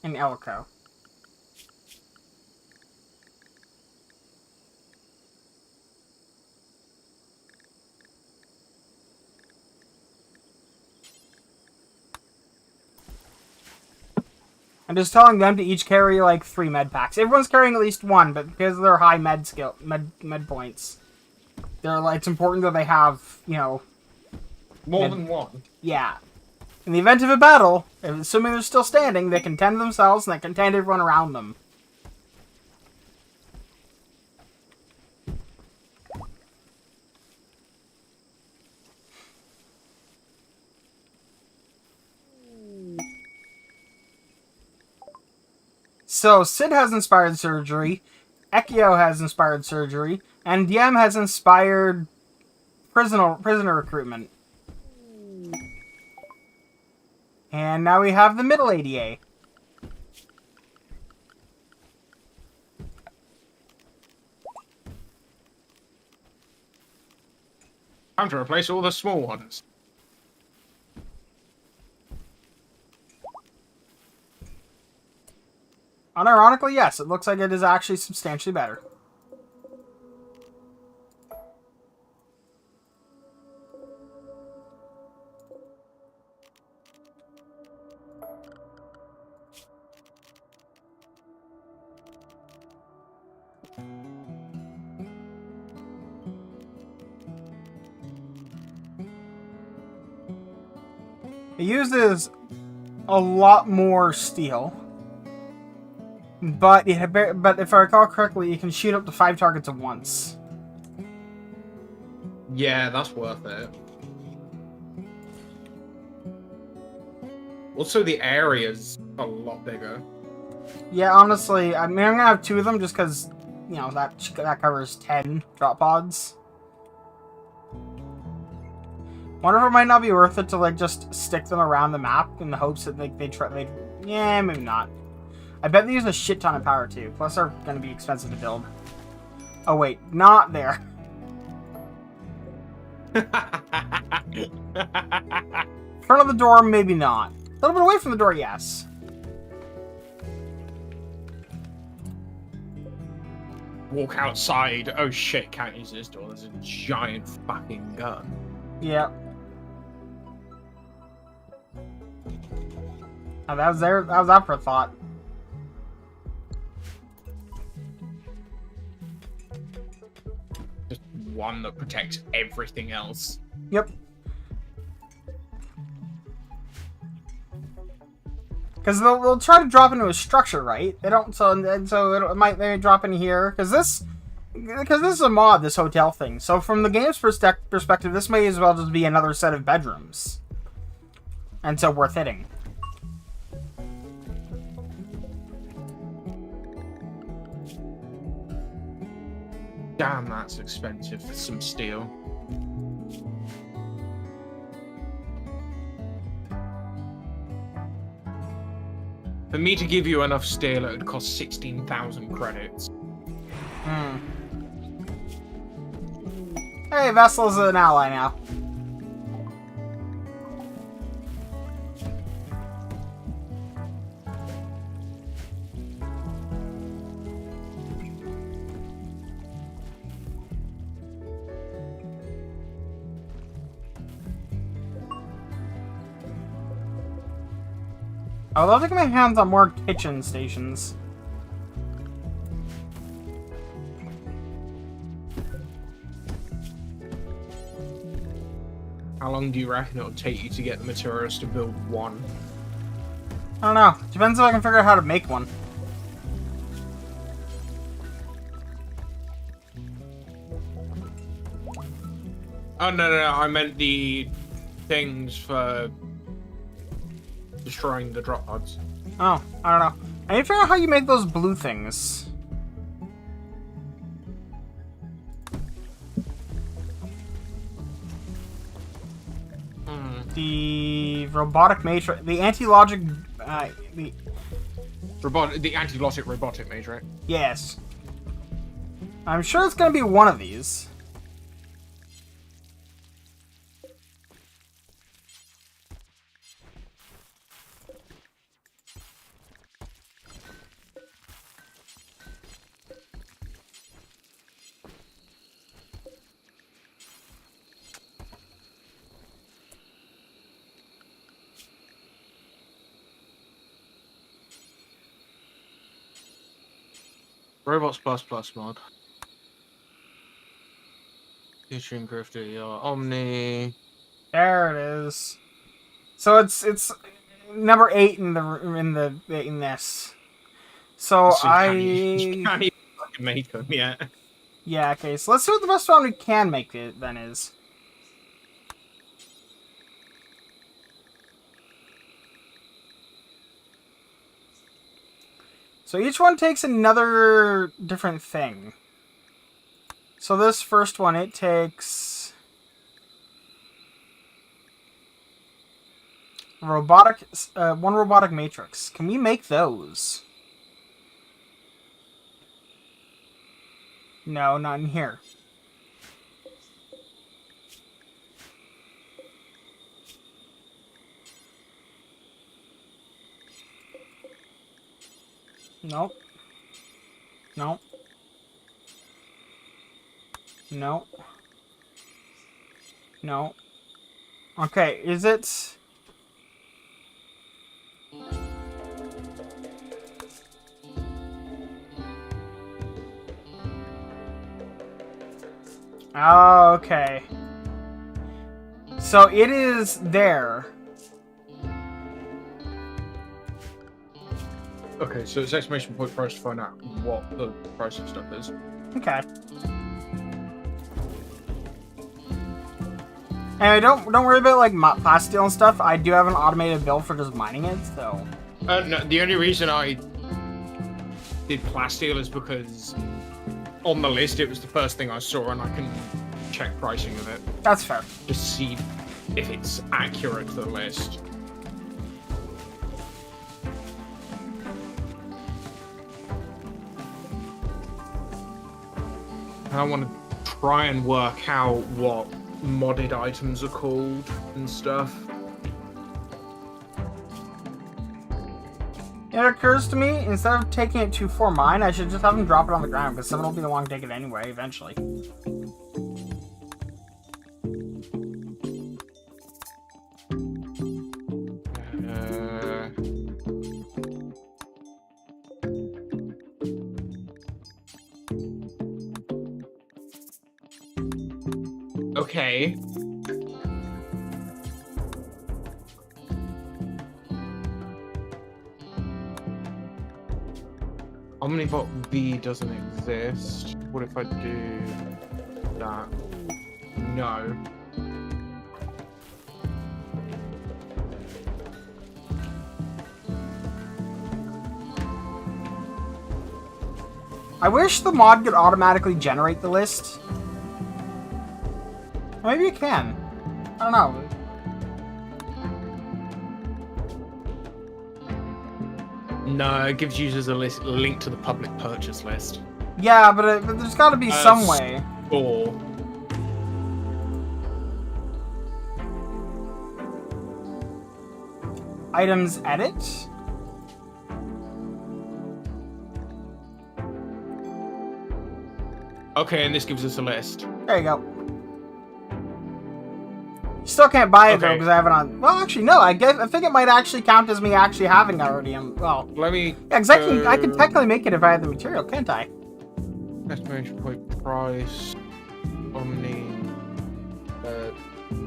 S1: and Elko. I'm just telling them to each carry like 3 med packs. Everyone's carrying at least 1, but because of their high med points, they're like it's important that they have, you know,
S2: More than one.
S1: yeah. In the event of a battle, assuming they're still standing, they can tend themselves and they can tend everyone around them. So, Sid has inspired surgery, Ekio has inspired surgery, and Diem has inspired prisoner recruitment. And now we have the middle ADA.
S2: Time to replace all the small ones.
S1: Unironically, yes, it looks like it is actually substantially better. It uses a lot more steel, but if I recall correctly, you can shoot up to 5 targets at once.
S3: Yeah, that's worth it. Also, the area's a lot bigger.
S1: Yeah, honestly, I mean, I'm gonna have 2 of them just because, you know, that covers 10 drop pods. Wonder if it might not be worth it to like just stick them around the map in the hopes that like they yeah, maybe not. I bet they use a shit ton of power too. Plus they're gonna be expensive to build. Oh wait, not there. Front of the door, maybe not. A little bit away from the door, yes.
S2: Walk outside. Oh shit, can't use this door. There's a giant fucking gun.
S1: Yep. Oh, that was up for thought.
S2: Just one that protects everything else.
S1: Yep. Because they'll try to drop into a structure, right? They don't, so it might maybe drop in here. Because this is a mod, this hotel thing. So from the game's perspective, this may as well just be another set of bedrooms. And so worth hitting.
S2: Damn, that's expensive for some steel. For me to give you enough steel, it would cost 16,000 credits.
S1: Hmm. Hey, Vessel's an ally now. I'd love to get my hands on more kitchen stations.
S2: How long do you reckon it'll take you to get the materials to build one?
S1: I don't know. Depends if I can figure out how to make one.
S2: Oh, no, I meant the things for destroying the drop pods.
S1: Oh, I don't know. I need to figure out how you make those blue things. The robotic matrix, the anti-logic, the
S2: The anti-logic robotic matrix.
S1: yes. I'm sure it's gonna be one of these.
S2: Robots plus mod. Featuring Grifter, Omni.
S1: There it is. So it's number 8 in this. So
S2: You can't even fucking make them yet.
S1: yeah, okay. So let's see what the best one we can make it then is. So each one takes another different thing. So this first one, it takes robotic, one robotic matrix. Can we make those? No, not in here. Nope. Nope. No. No. Okay, is it... Oh, okay. So it is there.
S2: Okay, so it's exclamation point for us to find out what the price of stuff is.
S1: Okay. Anyway, don't worry about like plasteel and stuff. I do have an automated build for just mining it, so.
S2: No, the only reason I did plasteel is because on the list it was the first thing I saw, and I can check pricing of it.
S1: That's fair.
S2: Just see if it's accurate to the list. And I want to try and work out what modded items are called and stuff.
S1: It occurs to me, instead of taking it to for mine, I should just have them drop it on the ground, because someone will be the one to take it anyway, eventually.
S2: Okay. Omnibot V doesn't exist. What if I do that? No.
S1: I wish the mod could automatically generate the list. Maybe it can. I don't know.
S2: No, it gives users a link to the public purchase list.
S1: Yeah, but there's got to be some way.
S2: Or
S1: Items edit?
S2: okay, and this gives us a list.
S1: There you go. You still can't buy it though
S2: Okay.
S1: because I have it on. Well, actually, no. I think it might actually count as me actually having it already. Well,
S2: Let me.
S1: yeah, because I could technically make it if I had the material, can't I?
S2: Exclamation point price. Omni.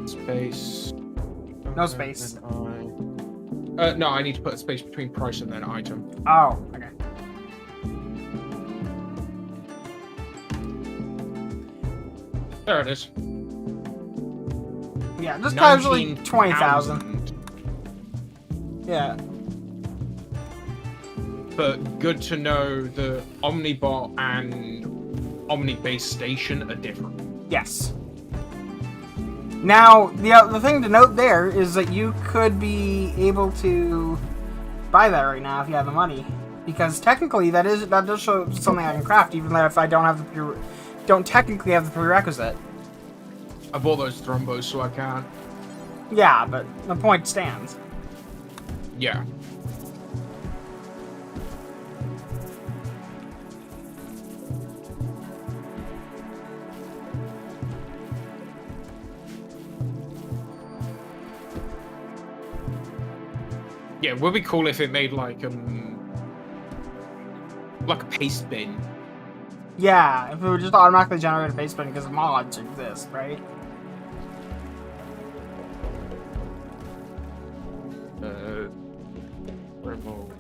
S2: Space.
S1: No space.
S2: No, I need to put a space between price and then item.
S1: Oh, okay.
S2: There it is.
S1: Yeah, just casually 20,000.
S2: 19,000.
S1: Yeah.
S2: but good to know the Omnibot and Omnibase Station are different.
S1: Yes. Now, the thing to note there is that you could be able to buy that right now if you have the money, because technically that does show something I can craft, even though if I don't technically have the prerequisite.
S2: I bought those thrombos, so I can't.
S1: Yeah, but the point stands.
S2: Yeah. Yeah, it would be cool if it made like a paste bin.
S1: Yeah, if it would just automatically generate a paste bin because mods exist, right?
S2: Remote.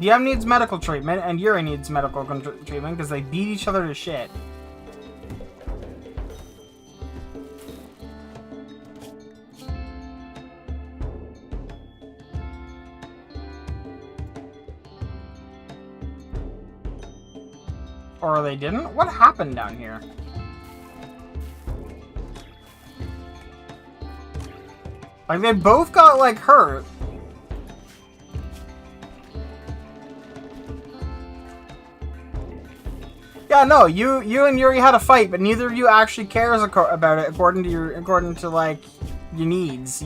S1: DM needs medical treatment, and Yuri needs medical treatment because they beat each other to shit. Or they didn't? What happened down here? Like, they both got, like, hurt. Yeah, no, you and Yuri had a fight, but neither of you actually cares about it according to like your needs.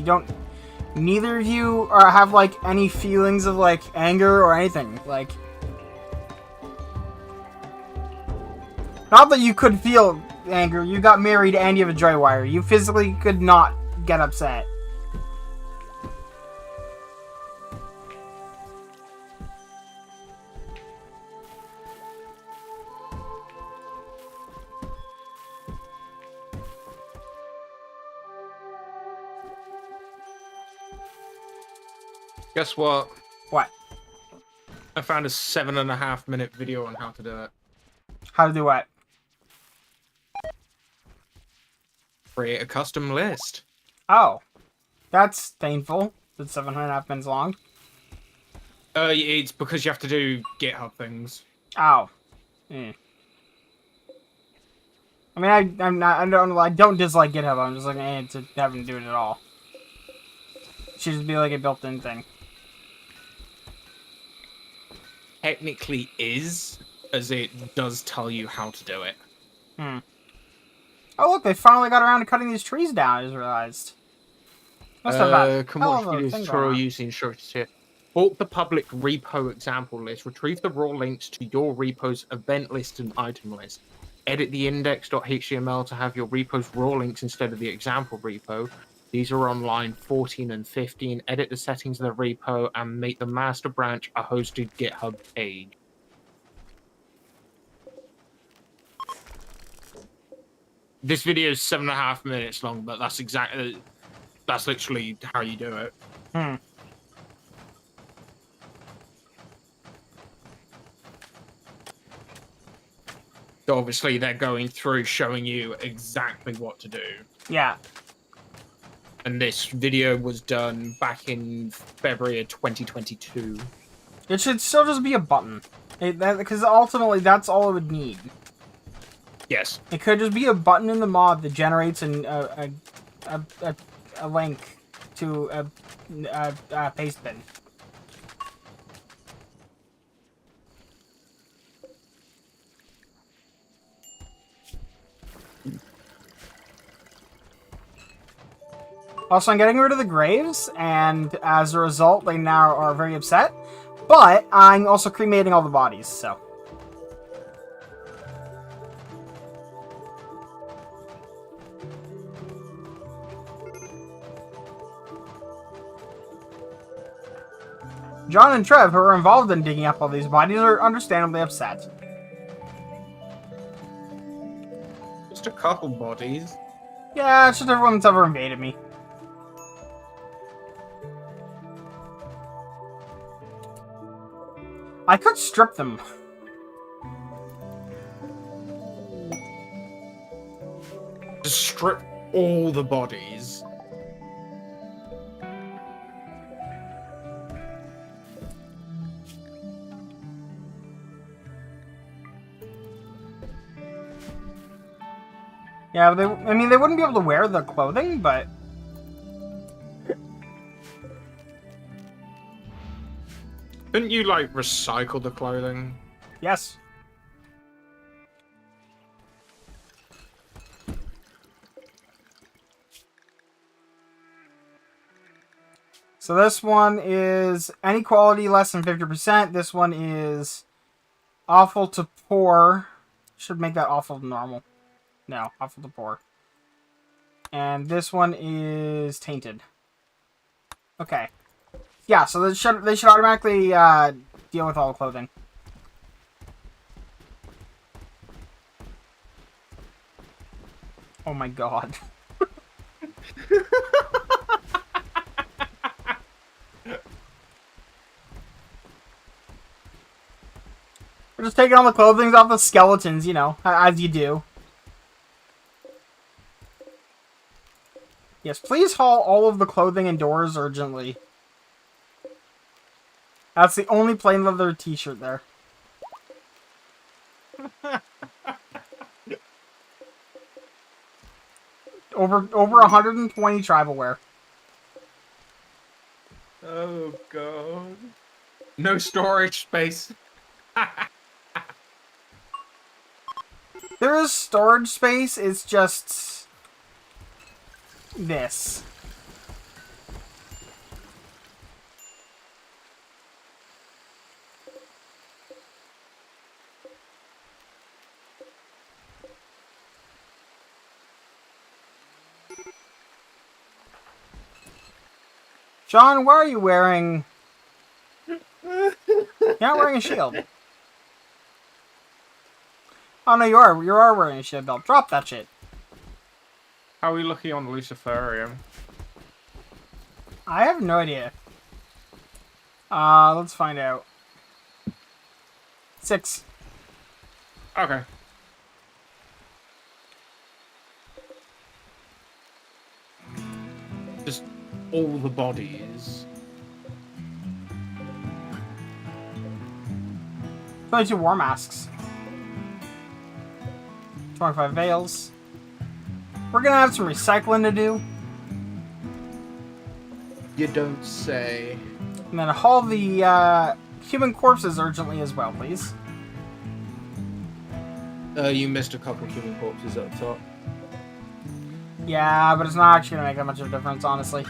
S1: Neither of you have like any feelings of like anger or anything. Like, not that you could feel anger. You got married and you have a dry wire. You physically could not get upset.
S2: Guess what?
S1: What?
S2: I found a 7.5-minute video on how to do it.
S1: How to do what?
S2: Create a custom list.
S1: Oh. That's painful. It's 7.5 minutes long.
S2: It's because you have to do GitHub things.
S1: Oh. I mean, I don't dislike GitHub. I'm just like, to having to do it at all. It should just be like a built-in thing.
S2: Technically is, as it does tell you how to do it.
S1: Oh, look, they finally got around to cutting these trees down, I just realized. Must have that
S2: Come
S1: hell
S2: watch
S1: of a
S2: videos
S1: thing
S2: tutorial
S1: going on.
S2: using shortest here. Bulk the public repo example list. Retrieve the raw links to your repo's event list and item list. Edit the index.html to have your repo's raw links instead of the example repo. These are on line 14 and 15. Edit the settings of the repo and make the master branch a hosted GitHub page. This video is 7.5 minutes long, but that's literally how you do it. So obviously they're going through showing you exactly what to do.
S1: Yeah.
S2: And this video was done back in February of 2022.
S1: It should still just be a button. Because ultimately, that's all it would need.
S2: Yes.
S1: It could just be a button in the mod that generates a link to a paste bin. Also, I'm getting rid of the graves, and as a result, they now are very upset. But I'm also cremating all the bodies, so. John and Trev, who are involved in digging up all these bodies, are understandably upset.
S2: Just a couple bodies.
S1: Yeah, it's just everyone that's ever invaded me. I could strip them.
S2: Just strip all the bodies.
S1: Yeah, I mean, they wouldn't be able to wear the clothing, but...
S2: Couldn't you, like, recycle the clothing?
S1: Yes. So this one is any quality less than 50%. This one is awful to poor. Should make that awful to normal. No, awful to poor. And this one is tainted. Okay. Yeah, so they should automatically deal with all the clothing. Oh my god. We're just taking all the clothing off the skeletons, you know, as you do. Yes, please haul all of the clothing indoors urgently. That's the only plain leather t-shirt there. over 120 tribal wear.
S2: Oh god. No storage space.
S1: There is storage space, it's just this. John, why are you wearing... You're not wearing a shield. Oh no, you are. You are wearing a shield belt. Drop that shit.
S2: How are we looking on Luciferium?
S1: I have no idea. Let's find out. 6.
S2: Okay. Just all the bodies.
S1: 22 war masks. 25 veils. We're gonna have some recycling to do.
S2: You don't say.
S1: And then haul the human corpses urgently as well, please.
S2: You missed a couple human corpses up top.
S1: Yeah, but it's not actually gonna make that much of a difference, honestly.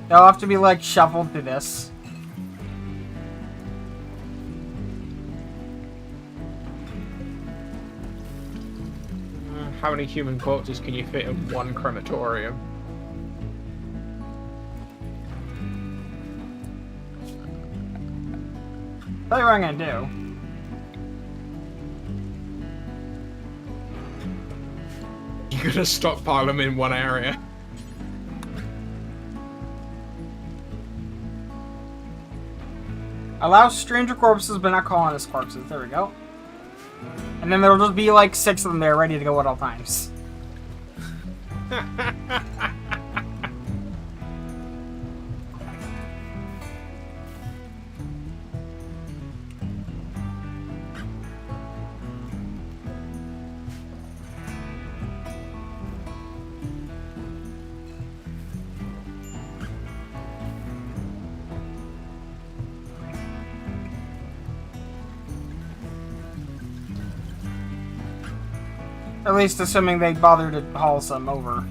S1: They'll have to be, like, shuffled through this.
S2: How many human corpses can you fit in one crematorium?
S1: Tell you what I'm gonna do.
S2: You're gonna stockpile them in one area.
S1: Allow stranger corpses, but not colonist corpses. There we go. And then there'll just be like 6 of them there, ready to go at all times. At least assuming they bother to haul some over.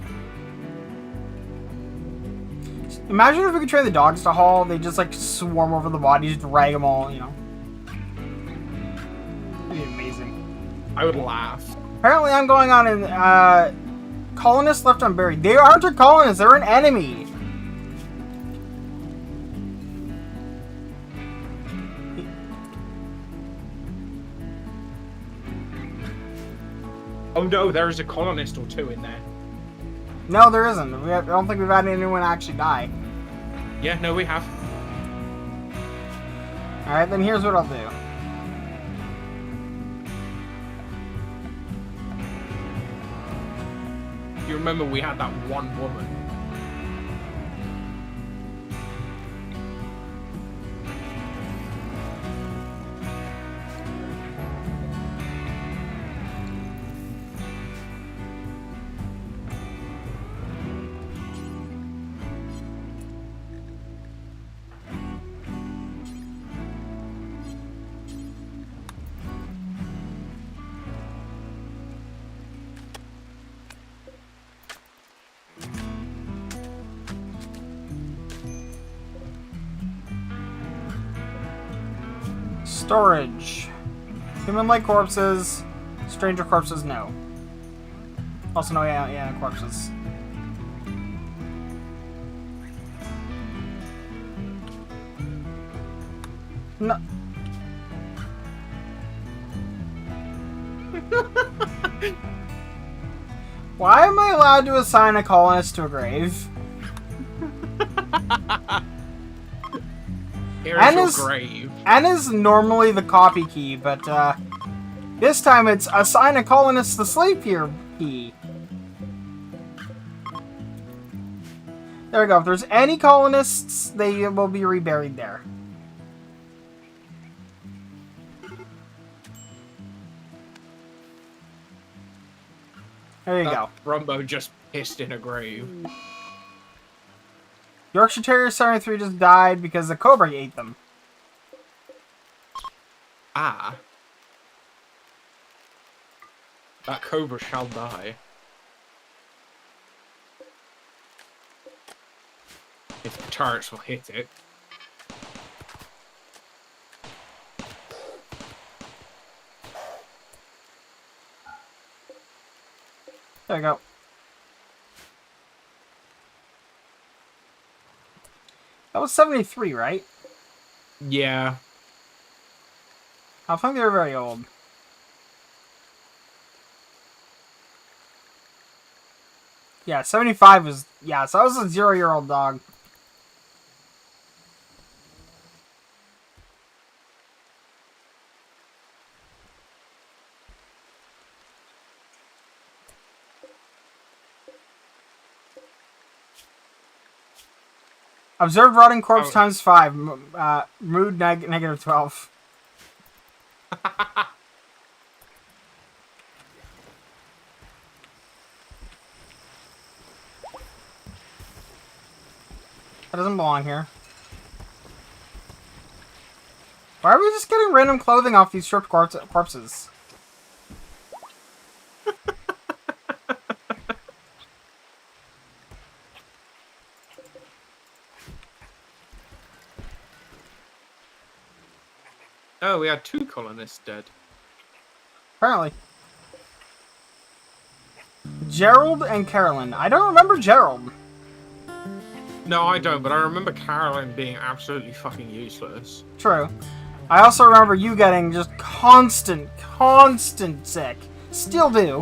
S1: Imagine if we could train the dogs to haul, they just like swarm over the bodies, drag them all, you know. That'd be amazing.
S2: I would laugh.
S1: Apparently I'm going on an, colonists left unburied. They aren't a colonist, they're an enemy!
S2: Oh no, there is a colonist or two in there.
S1: No, there isn't. I don't think we've had anyone actually die.
S2: Yeah, no, we have.
S1: Alright, then here's what I'll do.
S2: You remember we had that one woman.
S1: Storage. Human-like corpses. Stranger corpses, no. Also, no, yeah, corpses. No. Why am I allowed to assign a colonist to a grave?
S2: Here's your grave.
S1: N is normally the copy key, but this time it's assign a colonist to sleep here key. There we go. If there's any colonists, they will be reburied there. There you go.
S2: Rumbo just pissed in a grave.
S1: Yorkshire Terrier 73 just died because the cobra ate them.
S2: Ah. That cobra shall die. If the turrets will hit it.
S1: There we go. That was 73, right?
S2: Yeah.
S1: I don't think they were very old. Yeah, 75 was... Yeah, so that was a 0-year-old dog. Observed rotting corpse times 5. Mood negative 12. That doesn't belong here. Why are we just getting random clothing off these stripped corpses?
S2: Oh, we had 2 colonists dead.
S1: Apparently. Gerald and Carolyn. I don't remember Gerald.
S2: No, I don't, but I remember Carolyn being absolutely fucking useless.
S1: True. I also remember you getting just constant sick. Still do.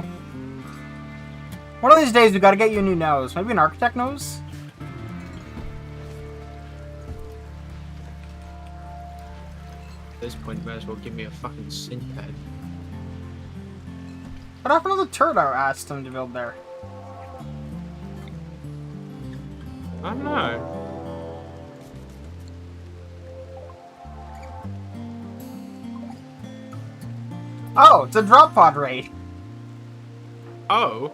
S1: One of these days we gotta get you a new nose. Maybe an architect nose?
S2: At this point, you may as well give me a fucking synth head.
S1: What happened to the turret I asked him to build there?
S2: I don't know.
S1: Oh, it's a drop pod raid.
S2: Oh.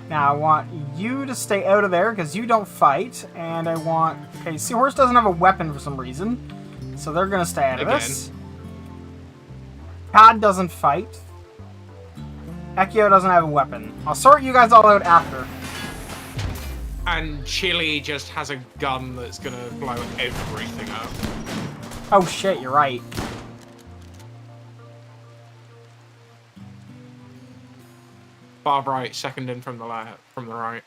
S1: Now I want you to stay out of there because you don't fight, and I want... Okay, Seahorse doesn't have a weapon for some reason, so they're gonna stay out of this. Todd doesn't fight. Ekio doesn't have a weapon. I'll sort you guys all out after.
S2: And Chili just has a gun that's gonna blow everything up.
S1: Oh shit, you're right.
S2: Far right, second in from the left, from the right.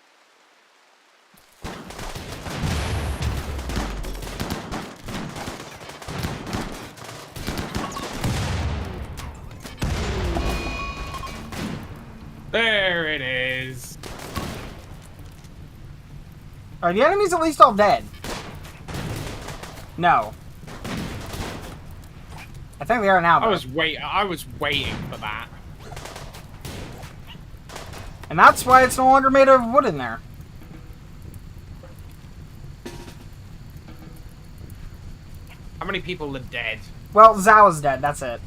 S2: There it is.
S1: Are the enemies at least all dead? No. I think they are now, though.
S2: I was waiting for that.
S1: And that's why it's no longer made of wood in there.
S2: How many people are dead?
S1: Well, Zhao is dead, that's it.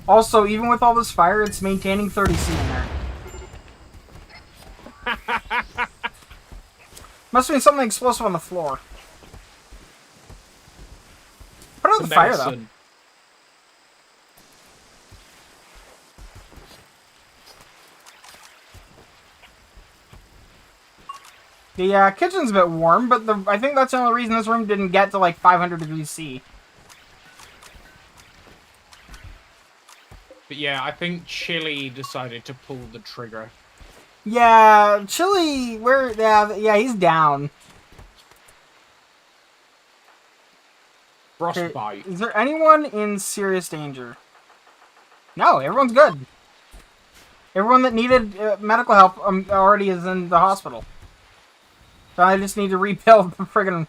S1: Also, even with all this fire, it's maintaining 30C in there. Must have been something explosive on the floor. Put out the fire, though. The kitchen's a bit warm, but I think that's the only reason this room didn't get to like 500 degrees C.
S2: But yeah, I think Chili decided to pull the trigger.
S1: Yeah, Chili, yeah, he's down. Okay,
S2: Frostbite.
S1: is there anyone in serious danger? No, everyone's good. Everyone that needed medical help already is in the hospital. So I just need to rebuild the friggin'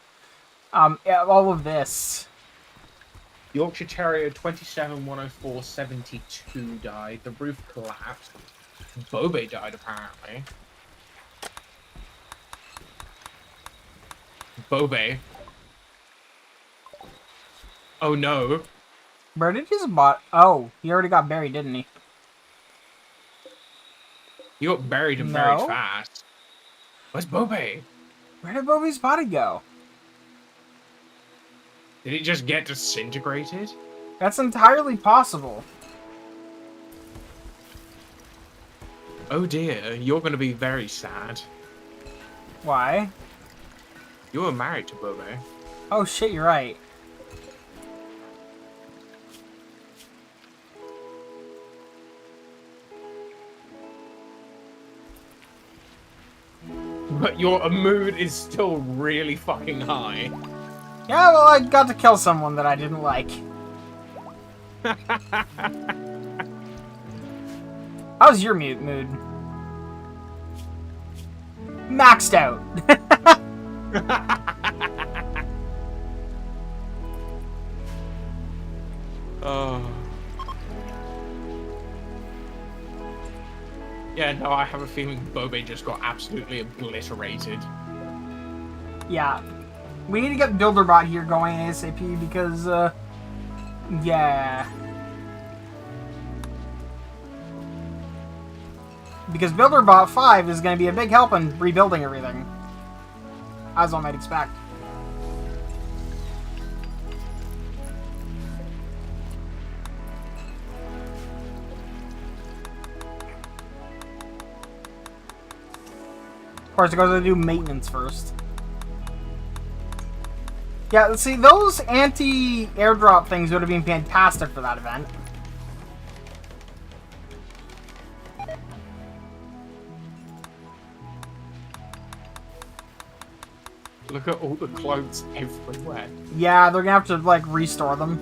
S1: all of this.
S2: Yorkshire Terrier 27-104-72 died. The roof collapsed. Bobe died, apparently. Bobe. Oh no.
S1: Where did his bot? Oh, he already got buried, didn't he?
S2: He got buried and
S1: No.
S2: buried fast. Where's Bobe?
S1: Where did Bobby's body go?
S2: Did it just get disintegrated?
S1: That's entirely possible.
S2: Oh dear, you're going to be very sad.
S1: Why?
S2: You were married to Bobe.
S1: Oh shit, you're right.
S2: But your mood is still really fucking high.
S1: Yeah, well, I got to kill someone that I didn't like. How's your mood? Maxed out.
S2: Oh. Yeah, no, I have a feeling Bobe just got absolutely obliterated.
S1: Yeah. We need to get BuilderBot here going ASAP because, yeah. Because BuilderBot 5 is going to be a big help in rebuilding everything. As one might expect. Of course, it goes to do maintenance first. Yeah, see, those anti-airdrop things would have been fantastic for that event.
S2: Look at all the clothes everywhere.
S1: Yeah, they're gonna have to, like, restore them.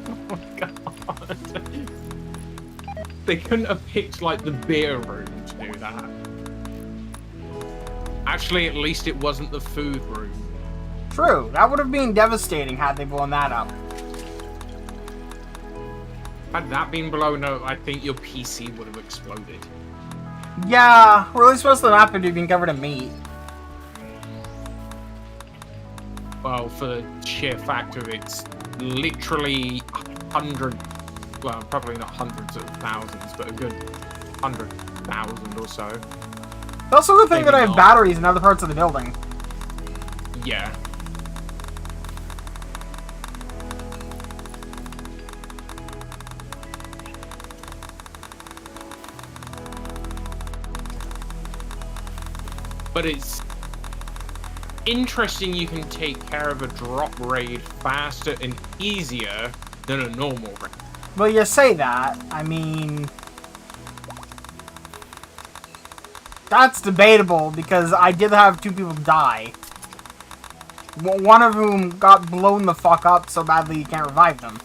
S2: Oh my god. They couldn't have picked, like, the beer room to do that. Actually, at least it wasn't the food room.
S1: True, that would have been devastating had they blown that up.
S2: Had that been blown up, I think your PC would have exploded.
S1: Yeah, we're really supposed to not have been covered in meat.
S2: Well, for the sheer fact of it's literally 100, well, probably not hundreds of thousands, but a good 100,000 or so.
S1: It's also the thing
S2: Maybe
S1: that I have
S2: not.
S1: batteries in other parts of the building.
S2: Yeah. But it's interesting you can take care of a drop raid faster and easier than a normal raid.
S1: Well, you say that. I mean... That's debatable, because I did have 2 people die. One of whom got blown the fuck up so badly you can't revive them.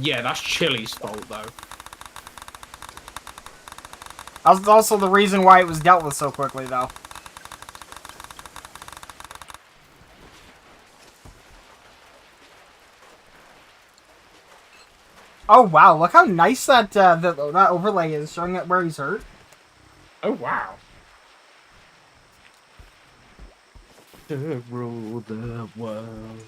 S2: Yeah, that's Chili's fault, though.
S1: That was also the reason why it was dealt with so quickly, though. Oh wow, look how nice that that overlay is, showing it where he's hurt.
S2: Oh, wow. To rule the world.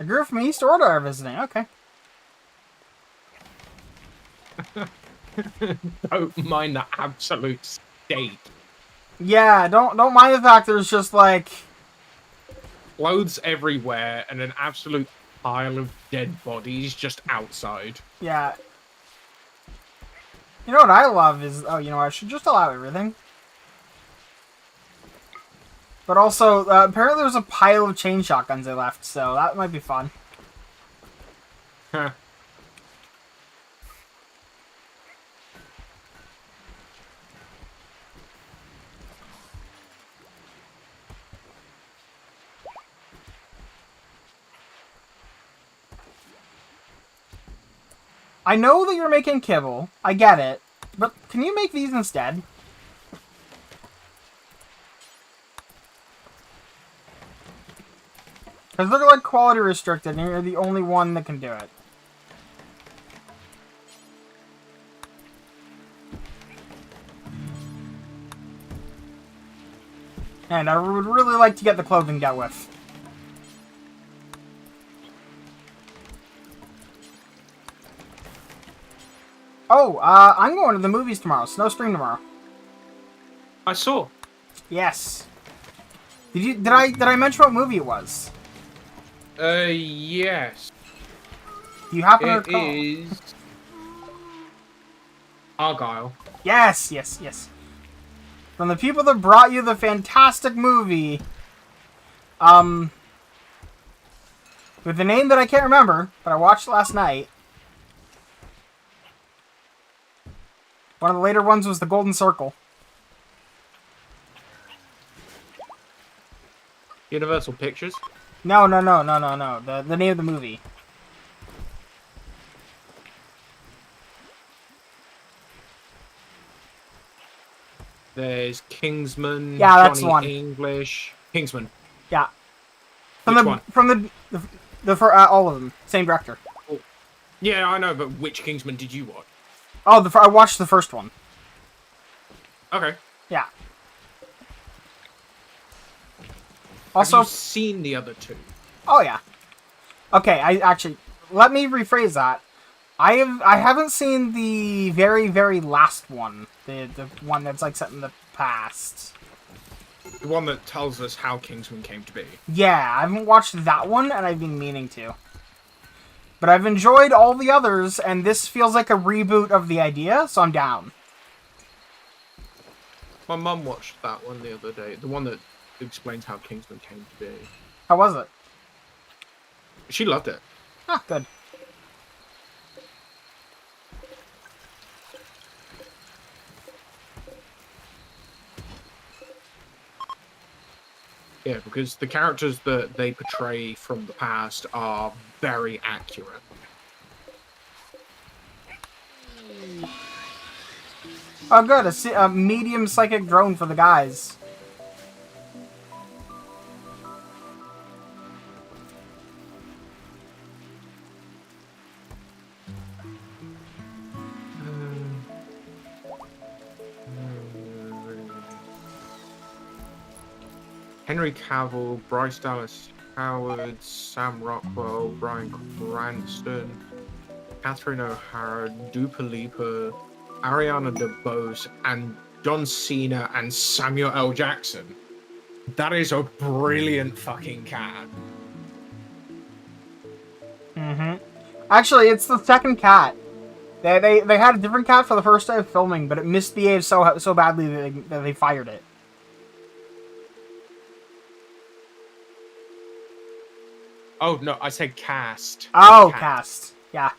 S1: A group from East Order are visiting, okay.
S2: Don't mind the absolute state.
S1: Yeah, don't mind the fact there's just like,
S2: Clothes everywhere and an absolute pile of dead bodies just outside.
S1: yeah. You know what I love is, oh, you know, I should just allow everything. But also, apparently there's a pile of chain shotguns they left, so that might be fun.
S2: Huh.
S1: I know that you're making kibble. I get it. But can you make these instead? Because they're like quality restricted and you're the only one that can do it. And I would really like to get the clothing dealt with. Oh, I'm going to the movies tomorrow. Snowstream tomorrow.
S2: I saw.
S1: Yes. Did I mention what movie it was?
S2: Yes.
S1: Do you happen to
S2: It
S1: recall?
S2: is Argyle.
S1: Yes, yes, yes. From the people that brought you the fantastic movie, with a name that I can't remember, but I watched last night. One of the later ones was The Golden Circle.
S2: Universal Pictures.
S1: No. The name of the movie.
S2: There's Kingsman.
S1: Yeah, that's
S2: Johnny
S1: the one.
S2: English. Kingsman.
S1: Yeah.
S2: Which one?
S1: From for all of them. Same director.
S2: Yeah, I know, but which Kingsman did you watch?
S1: Oh, I watched the first one.
S2: Okay.
S1: Yeah.
S2: Have
S1: Also,
S2: you seen the other two?
S1: oh yeah. Okay, I actually let me rephrase that. I haven't seen the very last one. The one that's like set in the past.
S2: The one that tells us how Kingsman came to be.
S1: Yeah, I haven't watched that one, and I've been meaning to. But I've enjoyed all the others, and this feels like a reboot of the idea, so I'm down.
S2: My mum watched that one the other day. The one that explains how Kingsman came to be.
S1: How was it?
S2: She loved it.
S1: Ah, good.
S2: Yeah, because the characters that they portray from the past are very accurate.
S1: Oh, good. A medium psychic drone for the guys.
S2: Henry Cavill, Bryce Dallas Howard, Sam Rockwell, Bryan Cranston, Catherine O'Hara, Dua Lipa, Ariana DeBose, and John Cena and Samuel L. Jackson. That is a brilliant fucking cast.
S1: Mm-hmm. Actually, it's the second cat. They had a different cat for the first day of filming, but it misbehaved so badly that they fired it.
S2: Oh no, I said cast.
S1: Oh,
S2: Cat.
S1: cast. Yeah.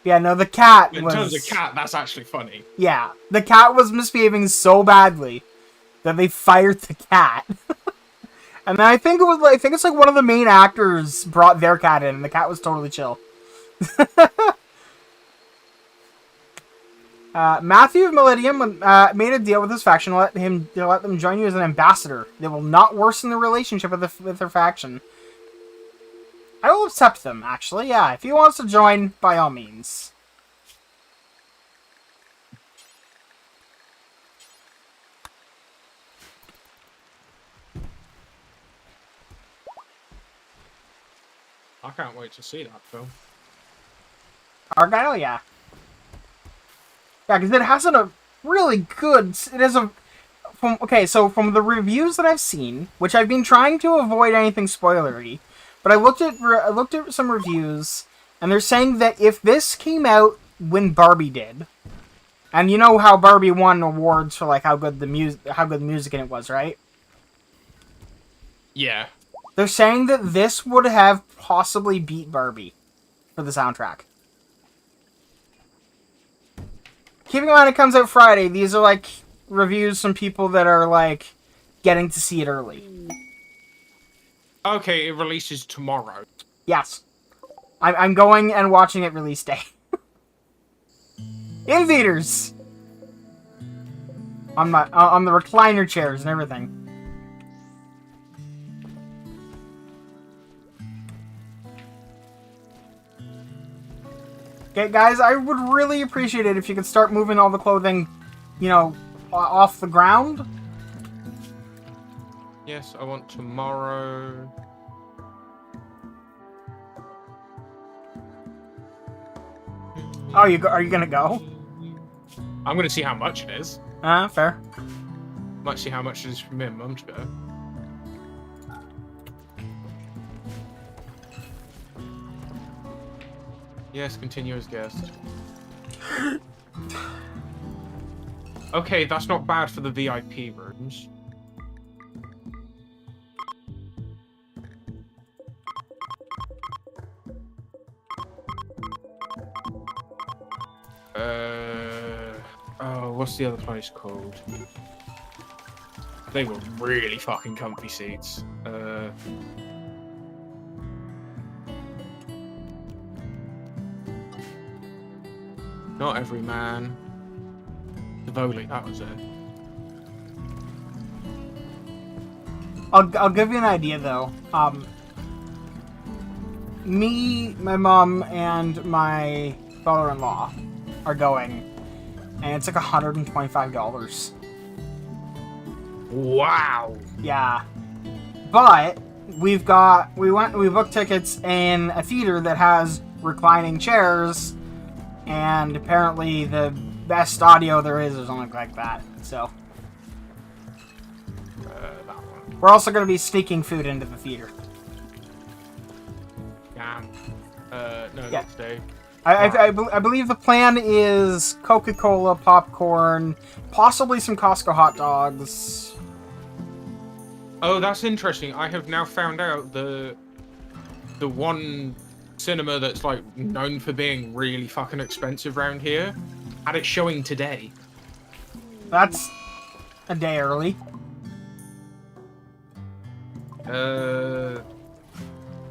S1: Yeah, no, the cat
S2: In
S1: was...
S2: terms of cat, that's actually funny.
S1: Yeah, the cat was misbehaving so badly that they fired the cat. And then I think it's like one of the main actors brought their cat in, and the cat was totally chill. Matthew of Millennium made a deal with his faction to let them join you as an ambassador. They will not worsen the relationship with their faction. I will accept them, actually. Yeah, if he wants to join, by all means.
S2: I can't wait to see that film.
S1: Argyle, yeah. Yeah, because it has a really good. It is a. So from the reviews that I've seen, which I've been trying to avoid anything spoilery, but I looked at some reviews, and they're saying that if this came out when Barbie did, and you know how Barbie won awards for like how good the music in it was, right?
S2: Yeah.
S1: They're saying that this would have possibly beat Barbie for the soundtrack. Keeping in mind it comes out Friday, these are like reviews from people that are like getting to see it early.
S2: Okay, it releases tomorrow.
S1: Yes. I'm going and watching it release day. In theaters! On the recliner chairs and everything. Okay, guys, I would really appreciate it if you could start moving all the clothing, you know, off the ground.
S2: Yes, I want tomorrow.
S1: Oh, are you gonna go?
S2: I'm gonna see how much it is.
S1: Fair.
S2: Might see how much it is for me and Mum to go. Yes, continue as guest. Okay, that's not bad for the VIP rooms. Oh, what's the other place called? They were really fucking comfy seats. Not Every Man. Tivoli, that was it.
S1: I'll give you an idea though. Me, my mom, and my father-in-law are going, and it's like $125.
S2: Wow.
S1: Yeah, but we booked tickets in a theater that has reclining chairs, and apparently the best audio there is or something like that. So
S2: That one.
S1: we're also going to be sneaking food into the theater.
S2: Damn. No,
S1: Yeah.
S2: not today.
S1: I believe the plan is Coca-Cola, popcorn, possibly some Costco hot dogs.
S2: Oh, that's interesting. I have now found out the one cinema that's like known for being really fucking expensive around here had it showing today.
S1: That's a day early.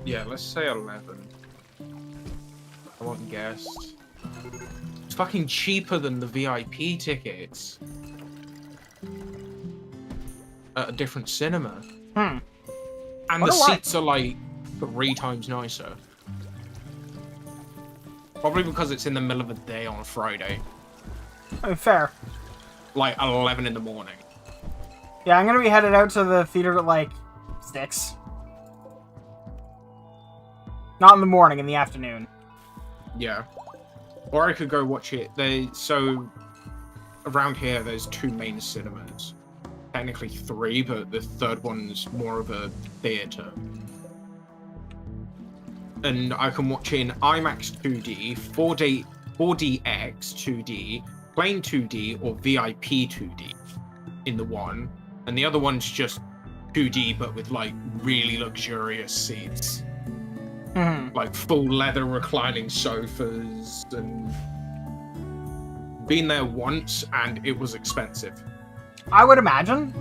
S2: Yeah, let's say 11. I want guests. It's fucking cheaper than the VIP tickets at a different cinema.
S1: Hmm.
S2: And
S1: Wonder
S2: the
S1: why.
S2: seats are like 3 times nicer. Probably because it's in the middle of the day on a Friday.
S1: I mean, fair.
S2: Like 11 in the morning.
S1: Yeah, I'm gonna be headed out to the theater at like 6. Not in the morning, in the afternoon.
S2: Yeah. Or I could go watch it. So around here there's 2 main cinemas. Technically 3, but the third one's more of a theater. And I can watch it in IMAX 2D, 4DX 2D, plain 2D, or VIP 2D in the one. And the other one's just 2D, but with like really luxurious seats.
S1: Mm-hmm.
S2: Like full leather reclining sofas, and been there once and it was expensive.
S1: I would imagine.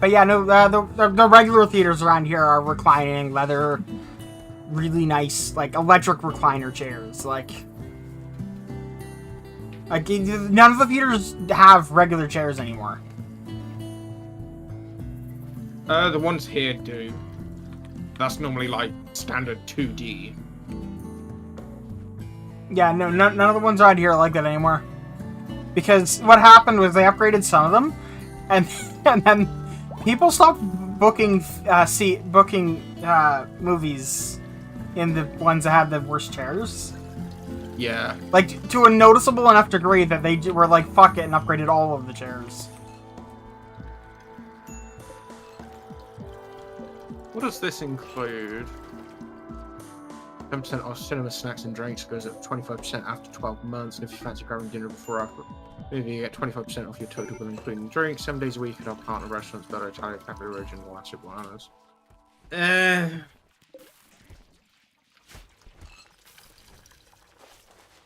S1: But yeah, no, the regular theaters around here are reclining leather, really nice, like electric recliner chairs. Like none of the theaters have regular chairs anymore.
S2: The ones here do. That's normally like standard 2D.
S1: Yeah, no, none of the ones around here are like that anymore. Because what happened was they upgraded some of them, and then people stopped booking movies in the ones that had the worst chairs.
S2: Yeah.
S1: Like, to a noticeable enough degree that they were like, fuck it, and upgraded all of the chairs.
S2: What does this include? 10% off cinema snacks and drinks goes up 25% after 12 months, and if you fancy grabbing dinner before or after, maybe you get 25% off your total bill, including drinks. 7 days a week at our partner restaurants, Better Italian, Cafe Origin, and Classic Bananas.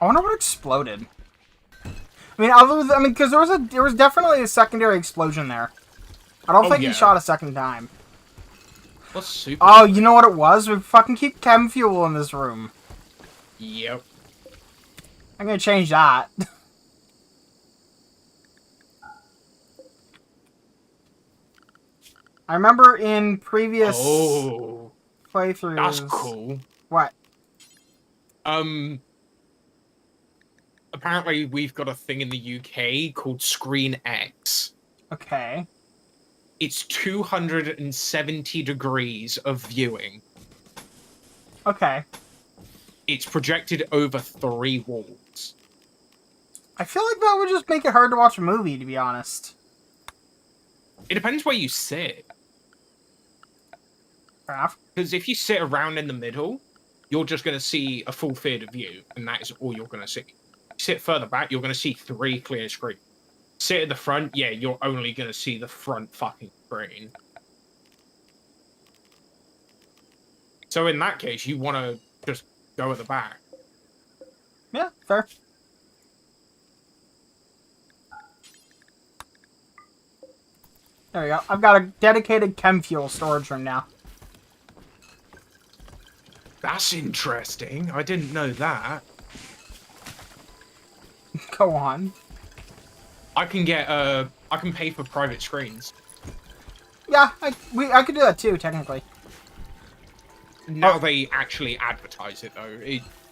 S1: I wonder what exploded. I mean, because there was definitely a secondary explosion there. I don't think he shot a second time.
S2: What's super?
S1: Oh, you know what it was? We fucking keep chem fuel in this room.
S2: Yep.
S1: I'm gonna change that. I remember in previous playthroughs.
S2: That's cool.
S1: What?
S2: Apparently we've got a thing in the UK called Screen X.
S1: Okay.
S2: It's 270 degrees of viewing.
S1: Okay.
S2: It's projected over 3 walls.
S1: I feel like that would just make it hard to watch a movie, to be honest.
S2: It depends where you sit.
S1: Fair enough.
S2: Because if you sit around in the middle, you're just going to see a full field of view, and that is all you're going to see. Sit further back, you're going to see 3 clear screens. Sit at the front, yeah, you're only going to see the front fucking screen. So in that case, you want to just go at the back.
S1: Yeah, fair. There we go. I've got a dedicated chem fuel storage room now.
S2: That's interesting. I didn't know that.
S1: Go on.
S2: I can get I can pay for private screens.
S1: Yeah, I could do that too, technically.
S2: Now they actually advertise it though.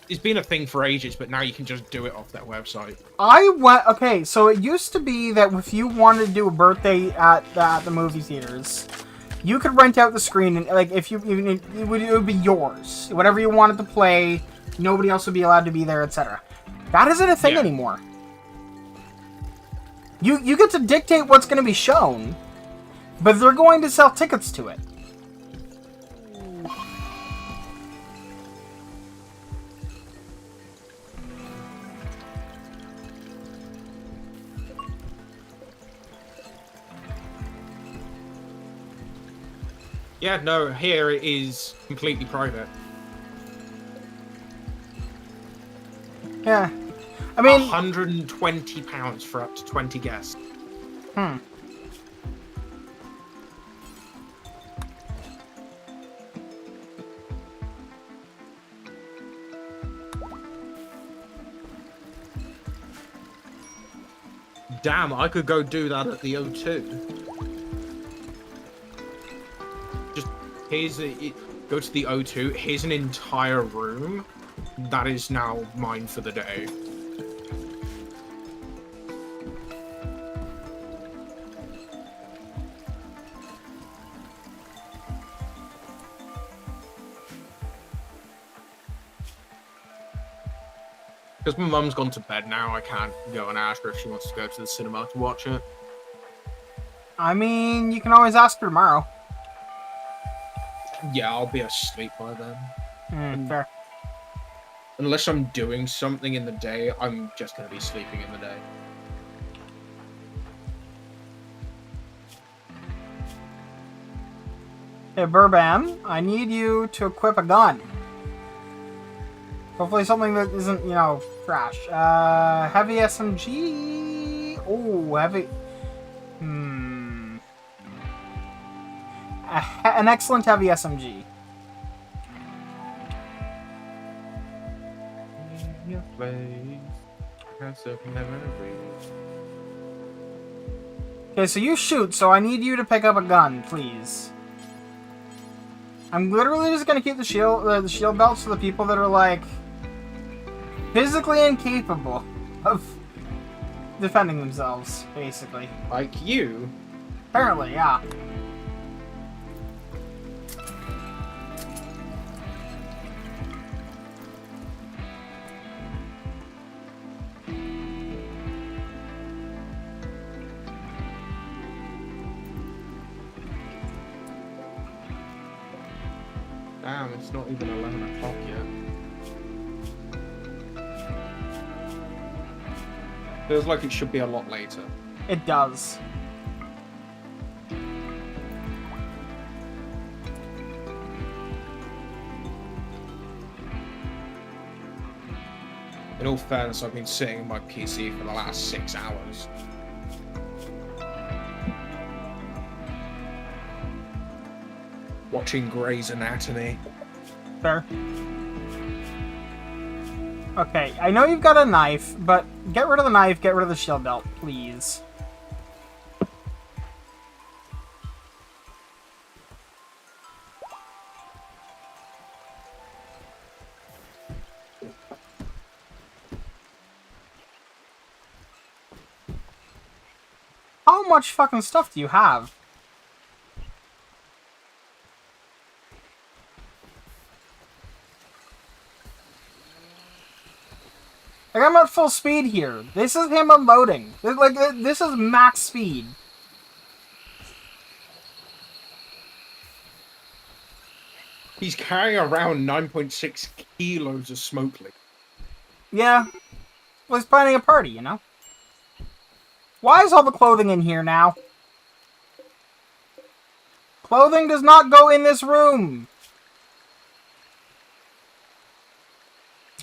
S2: It's been a thing for ages, but now you can just do it off their website.
S1: Okay, so it used to be that if you wanted to do a birthday at the movie theaters, you could rent out the screen, and like if you it would be yours. Whatever you wanted to play, nobody else would be allowed to be there, etc. That isn't a thing anymore. You get to dictate what's going to be shown, but they're going to sell tickets to it.
S2: Yeah, no, here it is completely private.
S1: Yeah. I mean,
S2: £120 for up to 20 guests. Damn, I could go do that at the O2. Go to the O2. Here's an entire room that is now mine for the day. Because my mum's gone to bed now, I can't go and ask her if she wants to go to the cinema to watch it.
S1: I mean, you can always ask her tomorrow.
S2: Yeah, I'll be asleep by then.
S1: Fair.
S2: Unless I'm doing something in the day, I'm just going to be sleeping in the day.
S1: Hey, Burban, I need you to equip a gun. Hopefully something that isn't, you know, trash. Heavy SMG... Oh, heavy... An excellent heavy SMG. Okay, so you shoot, so I need you to pick up a gun, please. I'm literally just gonna keep the shield belts for the people that are, like, physically incapable of defending themselves, basically.
S2: Like you?
S1: Apparently, yeah.
S3: Damn, it's not even 11 o'clock yet. Feels like it should be a lot later.
S1: It does.
S3: In all fairness, I've been sitting on my PC for the last 6 hours. Watching Grey's Anatomy.
S1: Fair. Okay, I know you've got a knife, but get rid of the knife, get rid of the shield belt, please. How much fucking stuff do you have? Like, I'm at full speed here. This is him unloading. This is max speed.
S3: He's carrying around 9.6 kilos of smoke liquid.
S1: Yeah. Well, he's planning a party, you know? Why is all the clothing in here now? Clothing does not go in this room.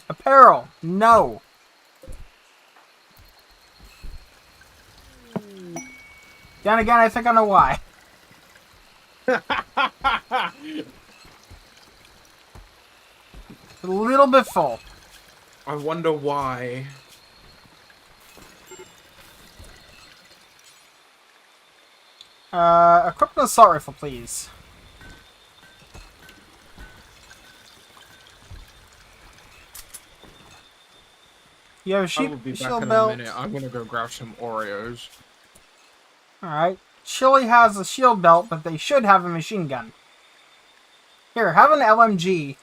S1: Apparel, no. Then again, I think I know why. A little bit full.
S3: I wonder why.
S1: Equip an assault rifle, please. You have a
S3: I
S1: sheep
S3: will be back
S1: shield
S3: in
S1: belt.
S3: a minute. I'm gonna go grab some Oreos.
S1: Alright. Chili has a shield belt, but they should have a machine gun. Here, have an LMG.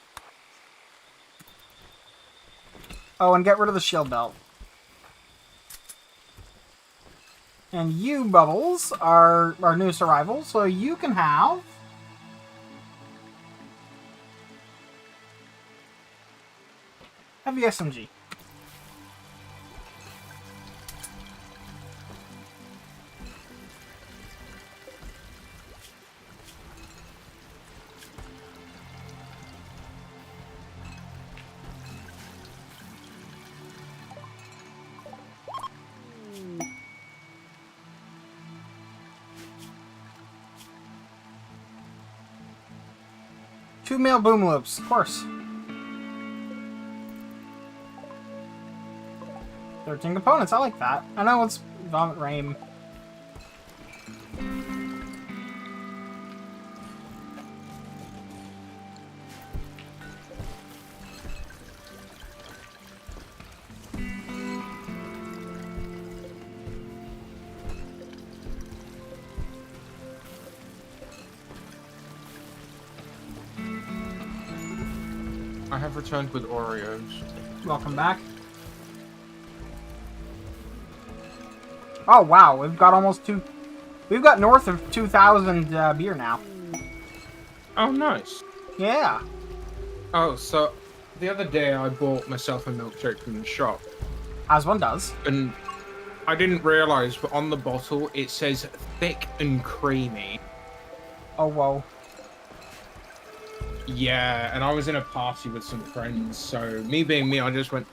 S1: Oh, and get rid of the shield belt. And you, Bubbles, are our newest arrival, so you can have... Heavy SMG. Two male boom loops, of course. 13 components, I like that. I know it's Vomit Rain.
S3: I have returned with Oreos.
S1: Welcome back. Oh wow, we've got almost we've got north of 2,000 beer now.
S3: Oh, nice.
S1: Yeah.
S3: Oh, so the other day I bought myself a milkshake from the shop.
S1: As one does.
S3: And I didn't realize, but on the bottle it says thick and creamy.
S1: Oh whoa.
S3: Yeah, and I was in a party with some friends, so me being me, I just went,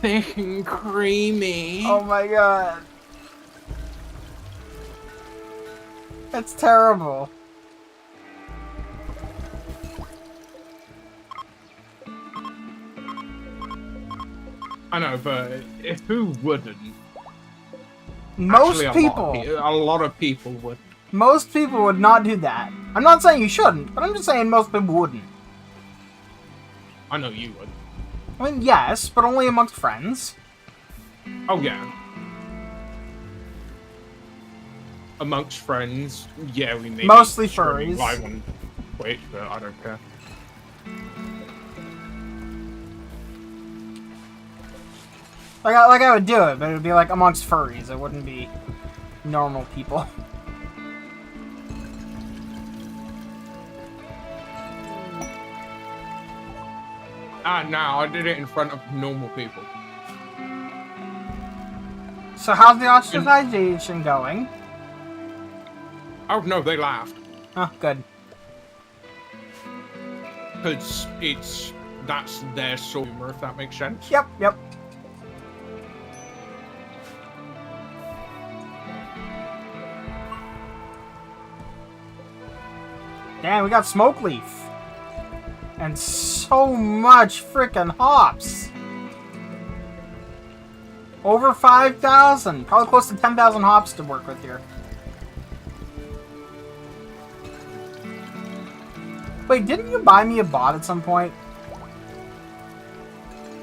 S3: thick and creamy.
S1: Oh my god. It's terrible.
S3: I know, but who wouldn't?
S1: Most
S3: Actually,
S1: people.
S3: A lot of people would.
S1: Most people would not do that. I'm not saying you shouldn't, but I'm just saying most people wouldn't.
S3: I know you would.
S1: I mean, yes, but only amongst friends.
S3: Oh, yeah. Amongst friends, yeah, we maybe
S1: Mostly
S3: stream
S1: furries.
S3: live on Twitch, but I don't care.
S1: Like I would do it, but it would be like amongst furries. It wouldn't be normal people.
S2: No, I did it in front of normal people.
S1: So how's the ostracization going?
S2: Oh no, they laughed.
S1: Oh, good.
S2: Because that's their sort of humor, if that makes sense.
S1: Yep, yep. Damn, we got smoke leaf. And so much freaking hops. Over 5,000. Probably close to 10,000 hops to work with here. Wait, didn't you buy me a bot at some point?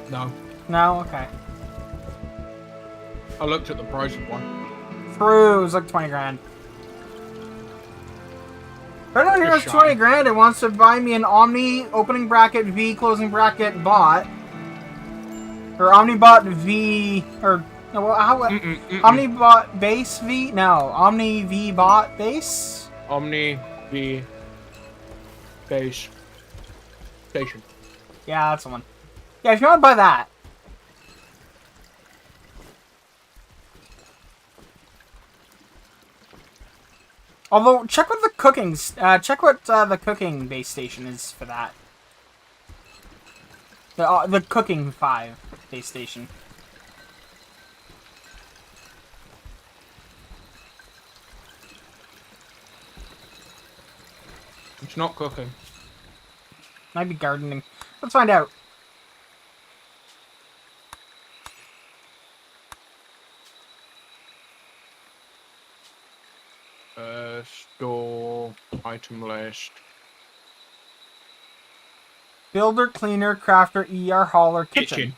S2: No.
S1: No? Okay.
S2: I looked at the price of one.
S1: True, it was like 20 grand. Right on here is 20 grand. It wants to buy me an Omni opening bracket V closing bracket bot. Or Omnibot V. Or. No, well, how. Omnibot base V? No. Omni V bot base?
S2: Omni V base station.
S1: Yeah, that's the one. Yeah, if you want to buy that. Although, check what the the cooking base station is for that. The cooking 5 base station.
S2: It's not cooking.
S1: Might be gardening. Let's find out.
S2: Store item list.
S1: Builder, cleaner, crafter, ER, hauler, kitchen.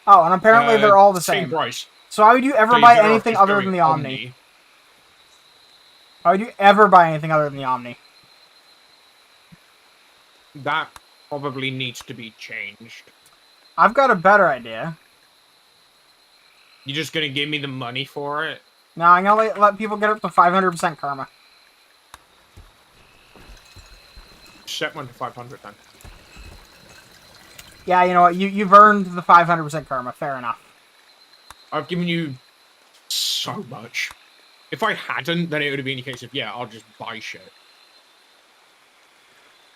S1: Oh, and apparently they're all the same.
S2: Price.
S1: So why would you ever buy anything other than the Omni? Why would you ever buy anything other than the Omni?
S2: That probably needs to be changed.
S1: I've got a better idea.
S2: You're just gonna give me the money for it?
S1: No, I'm gonna let people get up to 500% karma.
S2: Set one to 500 then.
S1: Yeah, you know what? You've earned the 500% karma. Fair enough.
S2: I've given you so much. If I hadn't, then it would have been a case of, yeah, I'll just buy shit.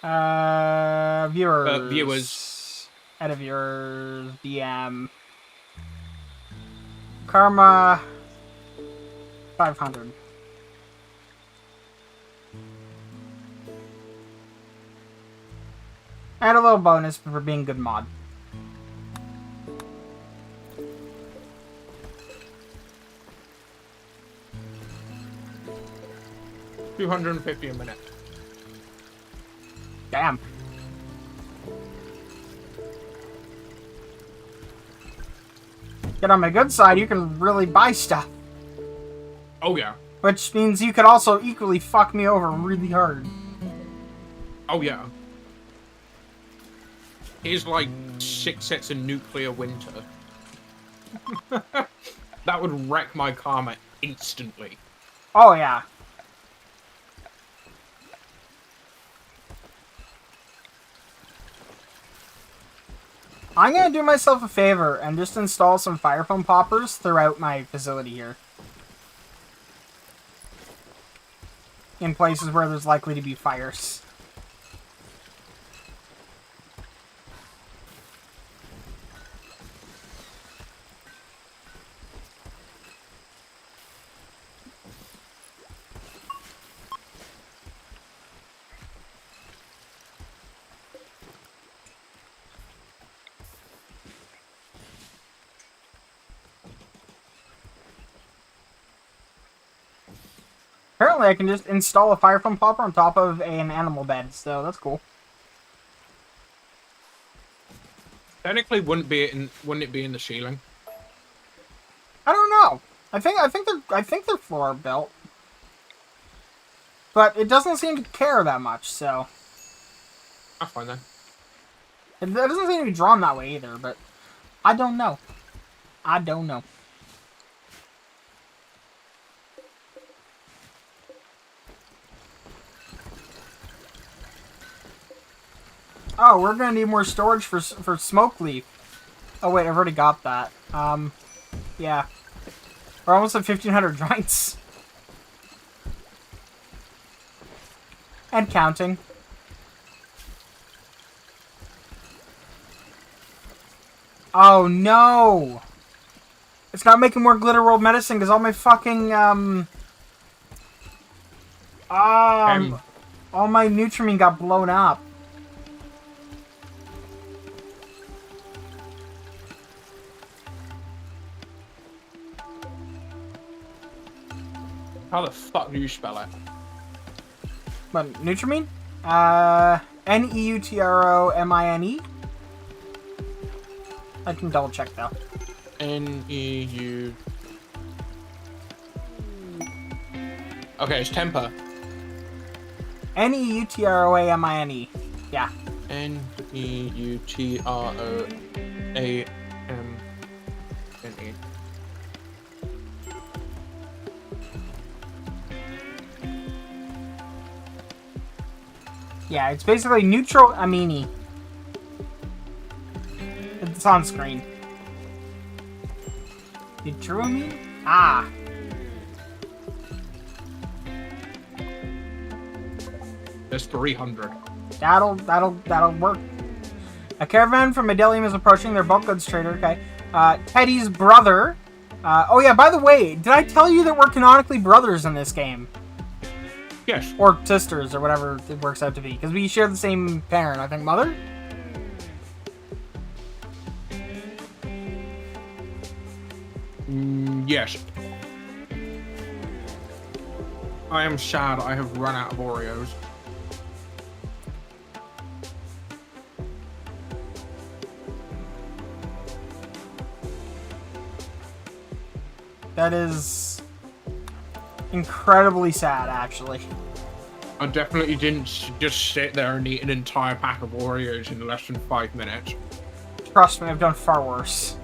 S1: Viewers.
S2: Viewers.
S1: Head of viewers. DM. Karma. 500. And a little bonus for being good mod.
S2: $250 a minute.
S1: Damn. Get on my good side, you can really buy stuff.
S2: Oh yeah.
S1: Which means you could also equally fuck me over really hard.
S2: Oh yeah. Here's like 6 sets of nuclear winter. That would wreck my karma instantly.
S1: Oh yeah. I'm gonna do myself a favor and just install some fire foam poppers throughout my facility here. In places where there's likely to be fires. Apparently I can just install a fire foam popper on top of an animal bed, so that's cool.
S2: Technically, wouldn't it be in the ceiling?
S1: I don't know. I think they're floor built. But it doesn't seem to care that much, so
S2: That's fine then.
S1: it doesn't seem to be drawn that way either, but I don't know. I don't know. Oh, we're gonna need more storage for smoke leaf. Oh wait, I've already got that. Yeah. We're almost at 1,500 joints. And counting. Oh no! It's not making more Glitter World medicine because all my fucking all my Nutrimine got blown up.
S3: How the fuck do you spell it?
S1: But Nutrimine? Neutromine. I can double check though.
S3: Neu. Okay, it's temper.
S1: Neutromine. Yeah.
S3: Neutroamne.
S1: Yeah, it's basically Neutroamine. It's on screen. Neutroamine? Ah.
S3: There's 300.
S1: That'll work. A caravan from Medelium is approaching their bulk goods trader. Okay. Teddy's brother. Oh yeah, by the way, did I tell you that we're canonically brothers in this game?
S3: Yes.
S1: Or sisters, or whatever it works out to be. Because we share the same parent, I think, mother?
S3: Yes. I am sad I have run out of Oreos.
S1: That is incredibly sad, actually.
S3: I definitely didn't just sit there and eat an entire pack of Oreos in less than 5 minutes.
S1: Trust me, I've done far worse.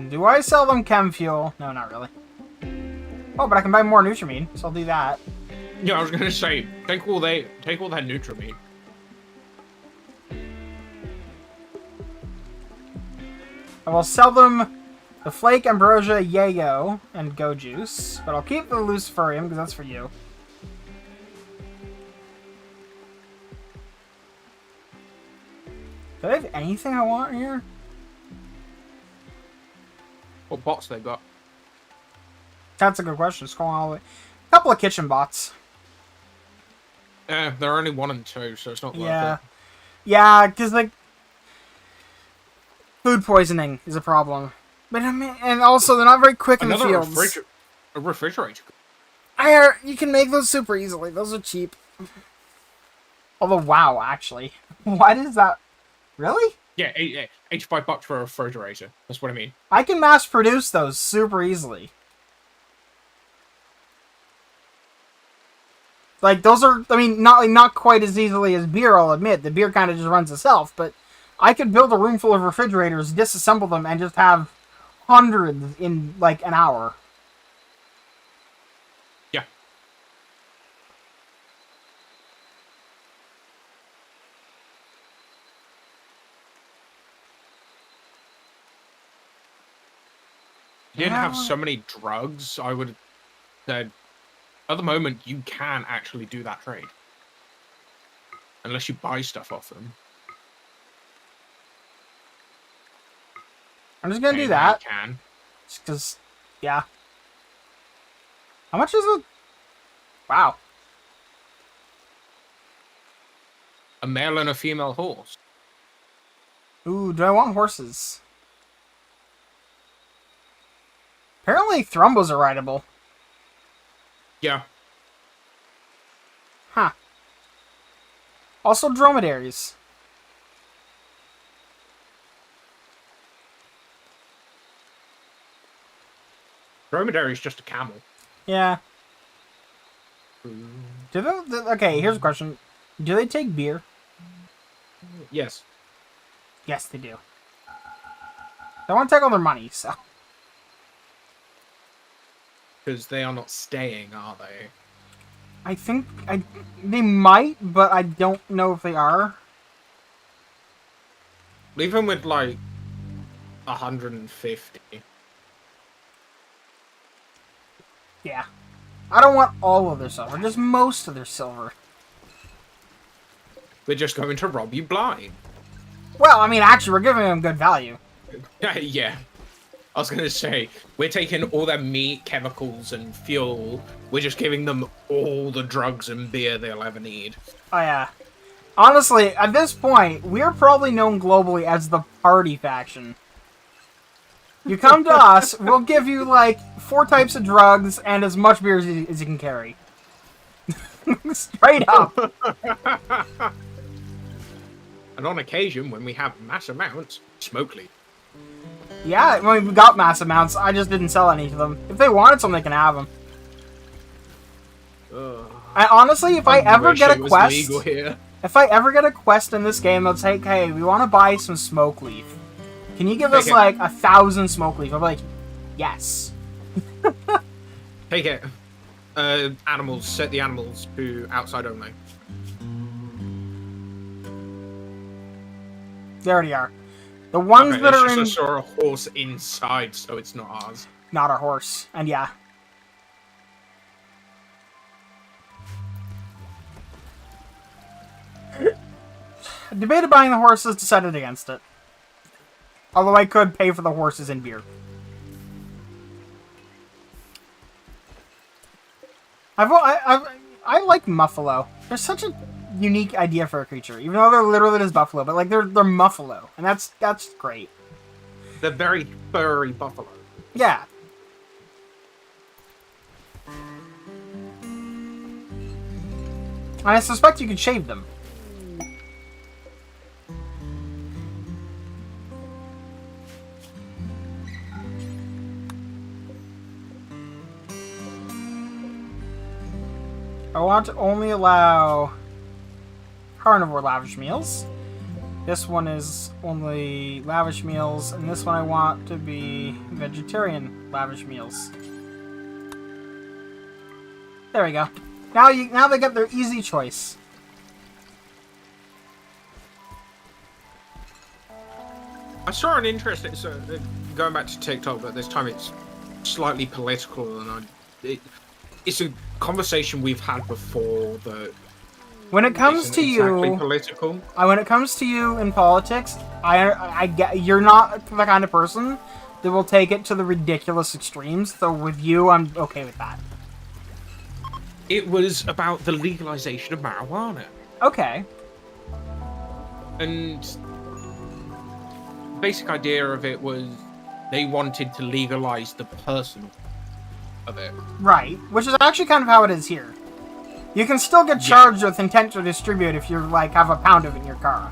S1: Do I sell them chem fuel? No, not really. Oh, but I can buy more Nutrimine, so I'll do that.
S3: Yeah, I was gonna say, take all that Nutrimine.
S1: I will sell them the Flake, Ambrosia, Yayo, and Go Juice, but I'll keep the Luciferium because that's for you. Do I have anything I want here?
S3: What bots they got?
S1: That's a good question. Scroll all the way. A couple of kitchen bots.
S3: They're only 1 and 2, so it's not worth
S1: Yeah.
S3: it.
S1: Yeah, because, like, food poisoning is a problem. But, I mean, and also, they're not very quick in the fields.
S3: A refrigerator.
S1: You can make those super easily. Those are cheap. Although, wow, actually. Why does that... Really?
S3: Yeah, $85 for a refrigerator. That's what I mean.
S1: I can mass produce those super easily. Like, those are, I mean, not quite as easily as beer, I'll admit. The beer kind of just runs itself, but I could build a room full of refrigerators, disassemble them, and just have hundreds in, like, an hour.
S3: Yeah. If you didn't have so many drugs, I would have said, at the moment, you can actually do that trade. Unless you buy stuff off them.
S1: I'm just gonna do that.
S3: You can.
S1: Just because, yeah. How much is it? Wow.
S3: A male and a female horse.
S1: Ooh, do I want horses? Apparently, Thrumbos are rideable.
S3: Yeah.
S1: Huh. Also, dromedaries.
S3: Dromedary is just a camel.
S1: Yeah. Do they, okay, here's a question. Do they take beer?
S3: Yes.
S1: Yes, they do. They want to take all their money, so...
S3: Because they are not staying, are they?
S1: I think they might, but I don't know if they are.
S3: Even with like 150.
S1: Yeah. I don't want all of their silver, just most of their silver.
S3: We're just going to rob you blind.
S1: Well, I mean, actually, we're giving them good value.
S3: Yeah. I was gonna say, we're taking all their meat, chemicals, and fuel. We're just giving them all the drugs and beer they'll ever need.
S1: Oh, yeah. Honestly, at this point, we're probably known globally as the party faction. You come to us, we'll give you, like, 4 types of drugs and as much beer as you can carry. Straight up.
S3: And on occasion, when we have mass amounts, smoke leaf.
S1: Yeah, I mean, we got mass amounts. I just didn't sell any to them. If they wanted some, they can have them. I honestly, if I ever
S3: wish
S1: get
S3: it
S1: a
S3: was
S1: quest,
S3: legal here.
S1: if I ever get a quest in this game that's like, hey, we want to buy some smoke leaf. Can you give us
S3: Okay.
S1: like 1,000 smoke leaf? I'll be like, yes.
S3: Take it. Animals. Set the animals to outside only.
S1: They already are. The ones
S3: Okay,
S1: that
S3: it's
S1: are
S3: just
S1: in,
S3: I saw a horse inside, so it's not ours.
S1: not our horse, and yeah. Debated buying the horses, decided against it. Although I could pay for the horses in beer. I like Muffalo. They're such a unique idea for a creature, even though they're literally just buffalo. But like they're Muffalo, and that's great.
S3: They're very furry buffalo.
S1: Yeah. And I suspect you could shave them. I want to only allow carnivore lavish meals. This one is only lavish meals, and this one I want to be vegetarian lavish meals. There we go. Now they get their easy choice.
S3: I saw an interesting. So going back to TikTok, but this time it's slightly political, and it's a conversation we've had before that.
S1: When it comes
S3: isn't
S1: to
S3: exactly
S1: you,
S3: political.
S1: when it comes to you in politics, I get you're not the kind of person that will take it to the ridiculous extremes. So with you, I'm okay with that.
S3: It was about the legalization of marijuana,
S1: Okay.
S3: and basic idea of it was they wanted to legalize the personal of it.
S1: Right, which is actually kind of how it is here. You can still get charged with intent to distribute if you like have a pound of it in your car.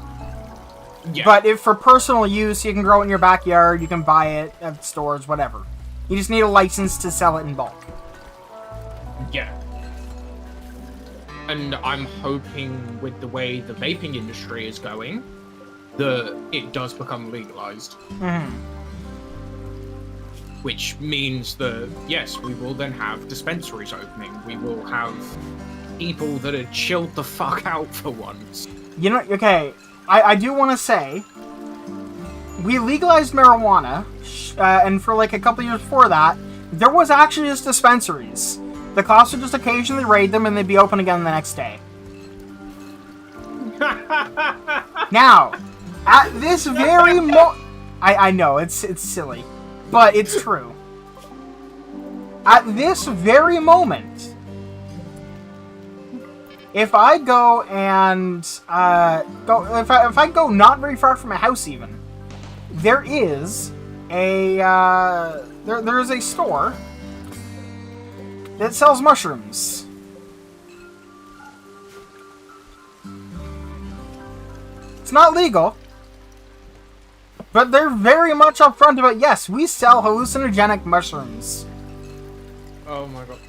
S3: Yeah.
S1: But if for personal use, you can grow it in your backyard, you can buy it at stores, whatever. You just need a license to sell it in bulk.
S3: Yeah. And I'm hoping with the way the vaping industry is going, that it does become legalized.
S1: Mm-hmm.
S3: Which means that, yes, we will then have dispensaries opening. We will have people that are chilled the fuck out for once.
S1: You know, okay, I do want to say, we legalized marijuana, and for like a couple years before that, there was actually just dispensaries. The cops would just occasionally raid them, and they'd be open again the next day. Now, at this very I know, it's silly, but it's true. At this very moment, if I go and if I go not very far from my house, even there is a there is a store that sells mushrooms. It's not legal, but they're very much upfront about, yes, we sell hallucinogenic mushrooms.
S3: Oh my god.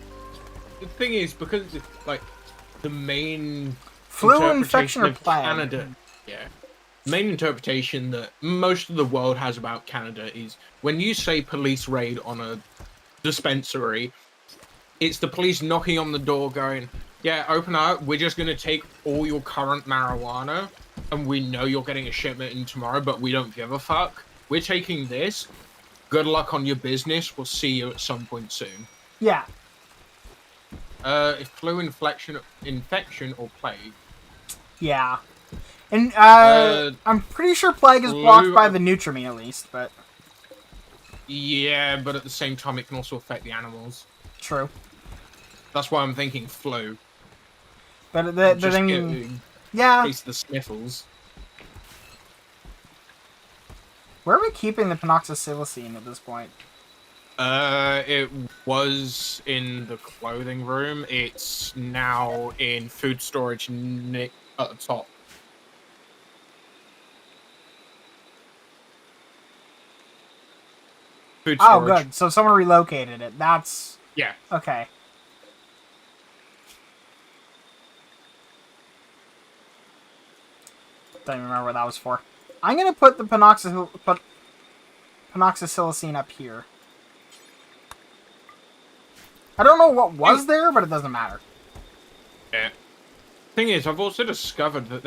S3: The thing is, because like the main
S1: Flu, infection, or
S3: of
S1: plague.
S3: Canada, yeah. Main interpretation that most of the world has about Canada is when you say police raid on a dispensary, it's the police knocking on the door going, Yeah, open up. We're just gonna take all your current marijuana, and we know you're getting a shipment in tomorrow, but we don't give a fuck. We're taking this. Good luck on your business. We'll see you at some point soon.
S1: Yeah.
S3: If flu infection or plague.
S1: Yeah. And,
S3: Uh,
S1: I'm pretty sure plague is
S3: flu-
S1: blocked by the Nutrimine at least, but...
S3: Yeah, but at the same time, it can also affect the animals.
S1: True.
S3: That's why I'm thinking flu.
S1: But the
S3: Just
S1: thing... Yeah.
S3: case the sniffles.
S1: Where are we keeping the panoxysilicine at this point?
S3: It was in the clothing room. It's now in food storage at the top. Food
S1: Oh,
S3: storage.
S1: good. So someone relocated it. That's...
S3: Yeah.
S1: Okay. Don't even remember what that was for. I'm gonna put the panoxysilicine up here. I don't know what was there, but it doesn't matter.
S3: Yeah. Thing is, I've also discovered that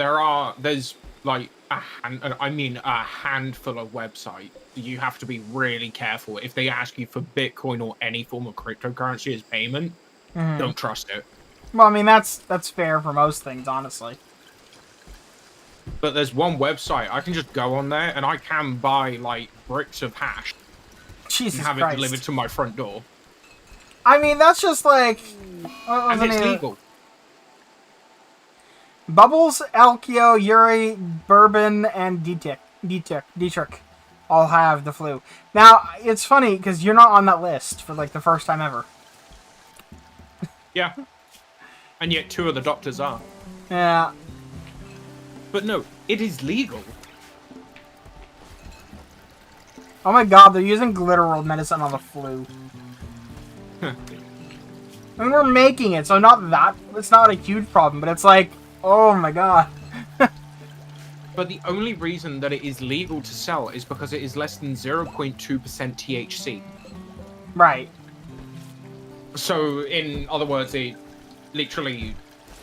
S3: there's like a handful of websites. You have to be really careful. If they ask you for Bitcoin or any form of cryptocurrency as payment, don't trust it.
S1: Well, I mean, that's fair for most things, honestly.
S3: But there's one website, I can just go on there and I can buy like bricks of hash
S1: Jesus
S3: and have
S1: Christ.
S3: it delivered to my front door.
S1: I mean, that's just like...
S3: And it's legal.
S1: Bubbles, Alkio, Yuri, Bourbon, and Dietrich all have the flu. Now, it's funny, because you're not on that list for, like, the first time ever.
S3: Yeah. And yet 2 of the doctors are.
S1: Yeah.
S3: But no, it is legal.
S1: Oh my god, they're using Glitter World medicine on the flu. I mean, we're making it, so it's not a huge problem, but it's like, oh my god.
S3: But the only reason that it is legal to sell is because it is less than 0.2% THC.
S1: Right.
S3: So, in other words, it literally,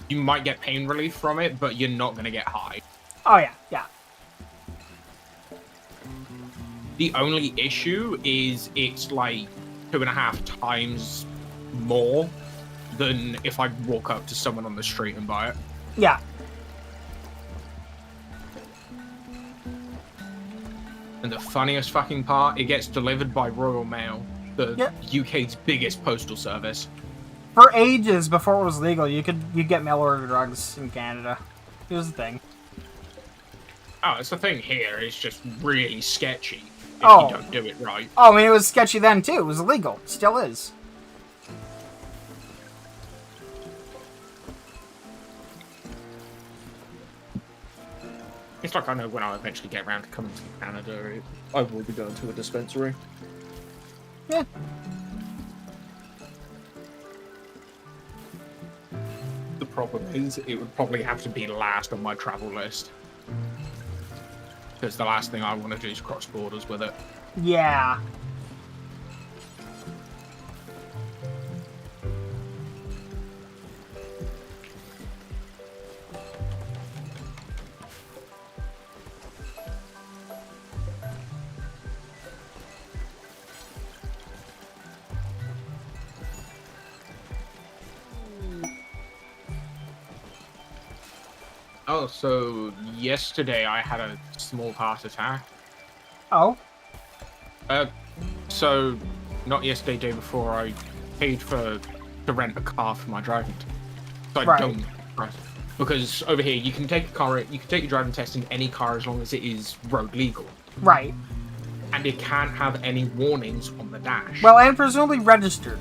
S3: you might get pain relief from it, but you're not going to get high.
S1: Oh yeah, yeah.
S3: The only issue is it's like 2.5 times more than if I walk up to someone on the street and buy it.
S1: Yeah.
S3: And the funniest fucking part, it gets delivered by Royal Mail, the UK's biggest postal service.
S1: For ages before it was legal, you get mail order drugs in Canada. It was the thing.
S3: Oh, it's the thing here. It's just really sketchy if
S1: Oh.
S3: you don't do it right.
S1: Oh, I mean, it was sketchy then too. It was illegal. Still is.
S3: It's like I know when I eventually get around to coming to Canada, I will be going to a dispensary.
S1: Yeah.
S3: The problem is, it would probably have to be last on my travel list. Because the last thing I want to do is cross borders with it.
S1: Yeah.
S3: Oh, so yesterday I had a small heart attack.
S1: Oh.
S3: So not yesterday, day before, I paid to rent a car for my driving test. So I
S1: Right.
S3: don't, because over here you can take you can take your driving test in any car as long as it is road legal,
S1: Right.
S3: and it can't have any warnings on the dash.
S1: Well, and presumably registered.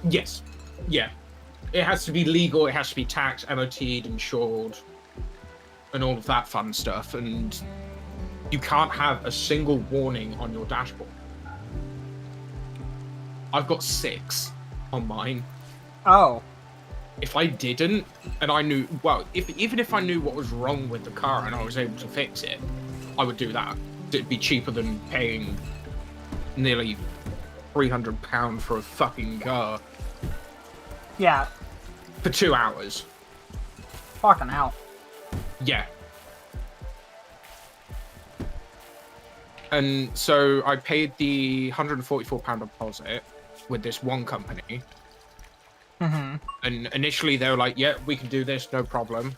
S3: Yes, yeah, it has to be legal. It has to be taxed, MOT'd, insured, and all of that fun stuff. And you can't have a single warning on your dashboard. I've got 6 on mine.
S1: Oh.
S3: If I didn't, and I knew, well, even if I knew what was wrong with the car and I was able to fix it, I would do that. It'd be cheaper than paying nearly £300 for a fucking car.
S1: Yeah.
S3: For 2 hours.
S1: Fucking hell.
S3: Yeah. And so I paid the £144 deposit with this one company.
S1: Mm-hmm.
S3: And initially they were like, yeah, we can do this, no problem.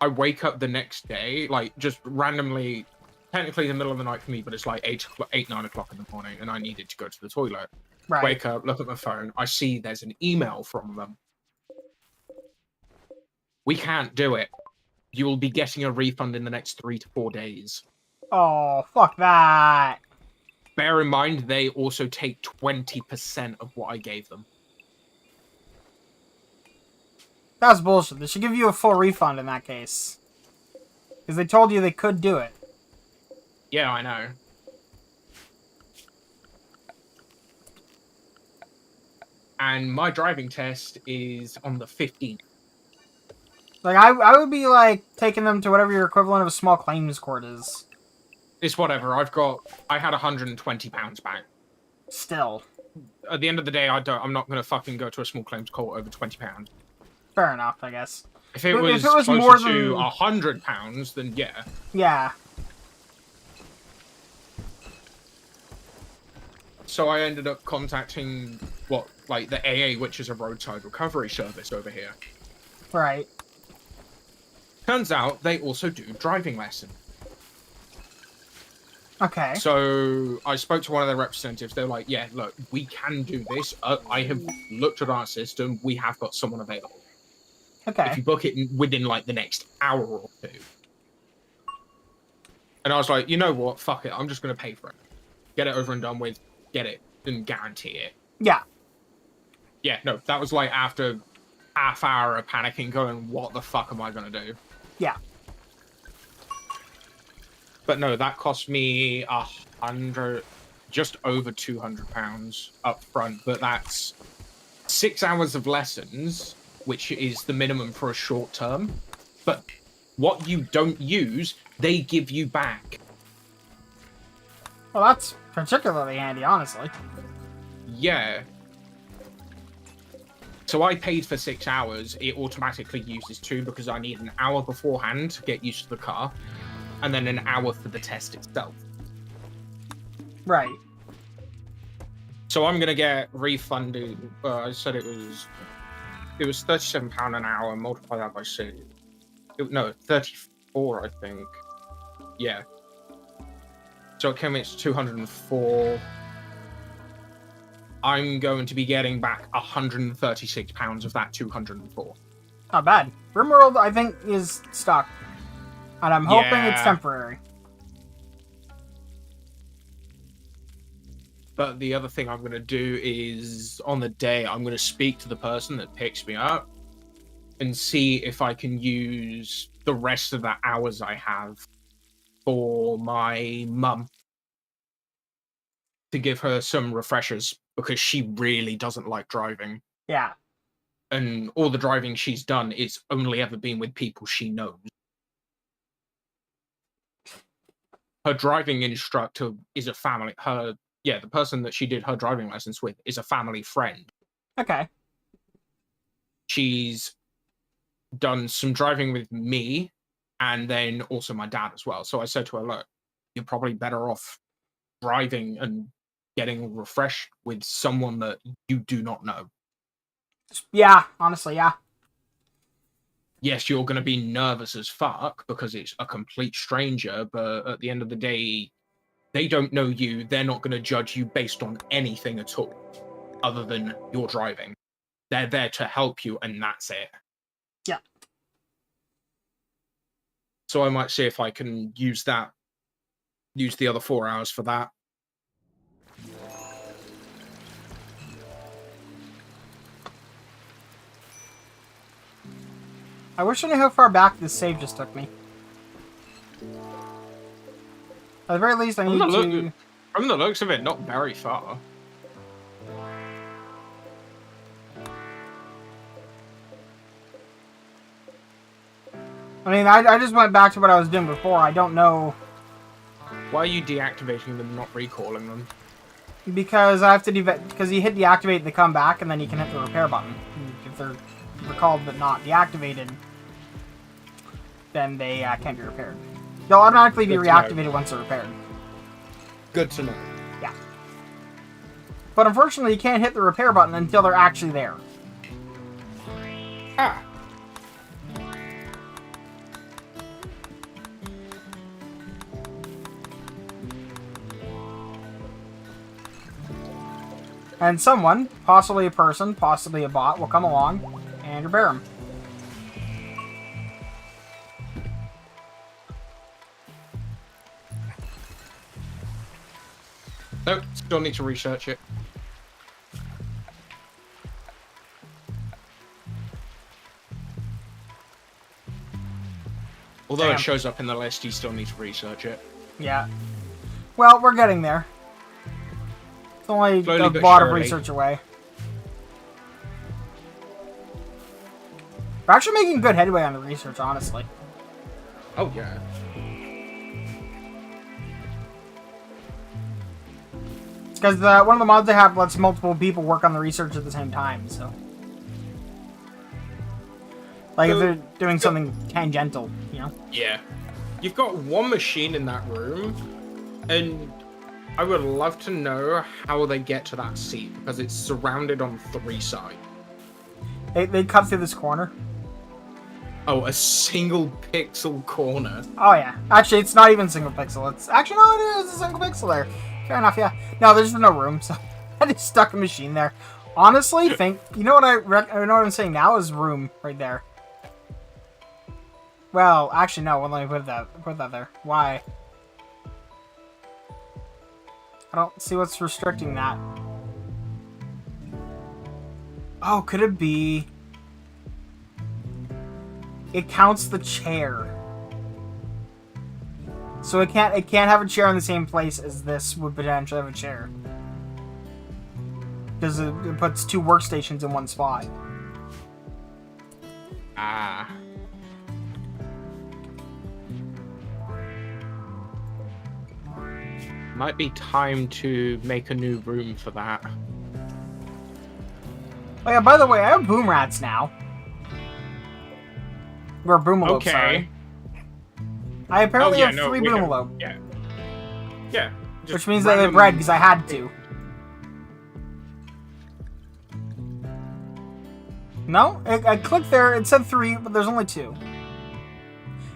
S3: I wake up the next day, like just randomly, technically the middle of the night for me, but it's like 9 o'clock in the morning, and I needed to go to the toilet.
S1: Right.
S3: Wake up, look at my phone, I see there's an email from them. We can't do it. You will be getting a refund in the next 3 to 4 days.
S1: Oh, fuck that.
S3: Bear in mind, they also take 20% of what I gave them.
S1: That's bullshit. They should give you a full refund in that case. Because they told you they could do it.
S3: Yeah, I know. And my driving test is on the 15th.
S1: Like, I would be, like, taking them to whatever your equivalent of a small claims court is.
S3: It's whatever. I had £120 back.
S1: Still.
S3: At the end of the day, I'm not going to fucking go to a small claims court over £20.
S1: Fair enough, I guess.
S3: If it
S1: But
S3: was,
S1: if it was
S3: closer
S1: more
S3: to
S1: than-
S3: £100, then yeah.
S1: Yeah.
S3: So I ended up contacting the AA, which is a roadside recovery service over here.
S1: Right.
S3: Turns out they also do driving lessons.
S1: Okay.
S3: So I spoke to one of their representatives. They're like, yeah, look, we can do this. I have looked at our system. We have got someone available.
S1: Okay.
S3: If you book it within like the next hour or two. And I was like, you know what? Fuck it. I'm just going to pay for it. Get it over and done with. Get it and guarantee it.
S1: Yeah.
S3: Yeah, no, that was like after half hour of panicking going, what the fuck am I going to do?
S1: Yeah.
S3: But no, that cost me just over £200 up front. But that's 6 hours of lessons, which is the minimum for a short term. But what you don't use, they give you back.
S1: Well, that's particularly handy, honestly.
S3: Yeah. So I paid for 6 hours. It automatically uses 2 because I need an hour beforehand to get used to the car. And then an hour for the test itself.
S1: Right.
S3: So I'm gonna get refunded. I said it was £37 an hour. Multiply that by 6. No, 34, I think. Yeah. So it came in to 204. I'm going to be getting back £136 of that 204.
S1: Not bad. RimWorld, I think, is stuck. And I'm hoping it's
S3: Yeah.
S1: temporary.
S3: But the other thing I'm going to do is, on the day, I'm going to speak to the person that picks me up and see if I can use the rest of the hours I have for my mum to give her some refreshers because she really doesn't like driving.
S1: Yeah.
S3: And all the driving she's done is only ever been with people she knows. Her driving instructor is a family. The person that she did her driving lessons with is a family friend.
S1: Okay.
S3: She's done some driving with me and then also my dad as well. So I said to her, look, you're probably better off driving and getting refreshed with someone that you do not know.
S1: Yeah, honestly, yeah.
S3: Yes, you're going to be nervous as fuck because it's a complete stranger, but at the end of the day, they don't know you. They're not going to judge you based on anything at all other than your driving. They're there to help you, and that's it.
S1: Yeah.
S3: So I might see if I can use the other 4 hours for that.
S1: I wish I knew how far back this save just took me. At the very least, I need to...
S3: From the looks of it, not very far.
S1: I mean, I just went back to what I was doing before. I don't know...
S3: Why are you deactivating them, not recalling them?
S1: Because I have to because you hit deactivate, they come back, and then you can hit the repair button if they're recalled but not deactivated, then they can't be repaired. They'll automatically be
S3: Good to know.
S1: reactivated once they're repaired.
S3: Good to know.
S1: Yeah. But unfortunately, you can't hit the repair button until they're actually there.
S3: Ah.
S1: And someone, possibly a person, possibly a bot, will come along and repair them.
S3: Nope, still need to research it. Although
S1: Damn.
S3: it shows up in the list, you still need to research it.
S1: Yeah. Well, we're getting there. It's only
S3: Slowly
S1: a
S3: but
S1: lot of
S3: surely.
S1: research away. We're actually making good headway on the research, honestly.
S3: Oh yeah.
S1: It's because one of the mods they have lets multiple people work on the research at the same time, so... Like, if they're doing something tangential, you know?
S3: Yeah. You've got one machine in that room, and I would love to know how they get to that seat, because it's surrounded on 3 sides.
S1: They cut through this corner.
S3: Oh, a single pixel corner.
S1: Oh, yeah. Actually, it's not even single pixel. It's... Actually, no, it is a single pixel there. Fair enough, yeah. No, there's no room, so I just stuck a machine there. Honestly, you know what I know what I'm saying now is room right there. Well, actually, no. Well, let me put that there. Why? I don't see what's restricting that. Oh, could it be? It counts the chair. So it can't have a chair in the same place as this would potentially have a chair. Because it puts 2 workstations in one spot.
S3: Ah. Might be time to make a new room for that.
S1: Oh yeah, by the way, I have boom rats now. Or boomalope,
S3: Okay.
S1: sorry. I apparently have 3
S3: we don't-
S1: boomalope.
S3: Yeah. Yeah. just
S1: Which means that they
S3: random-
S1: bred because I had to. No? I clicked there, it said 3, but there's only 2.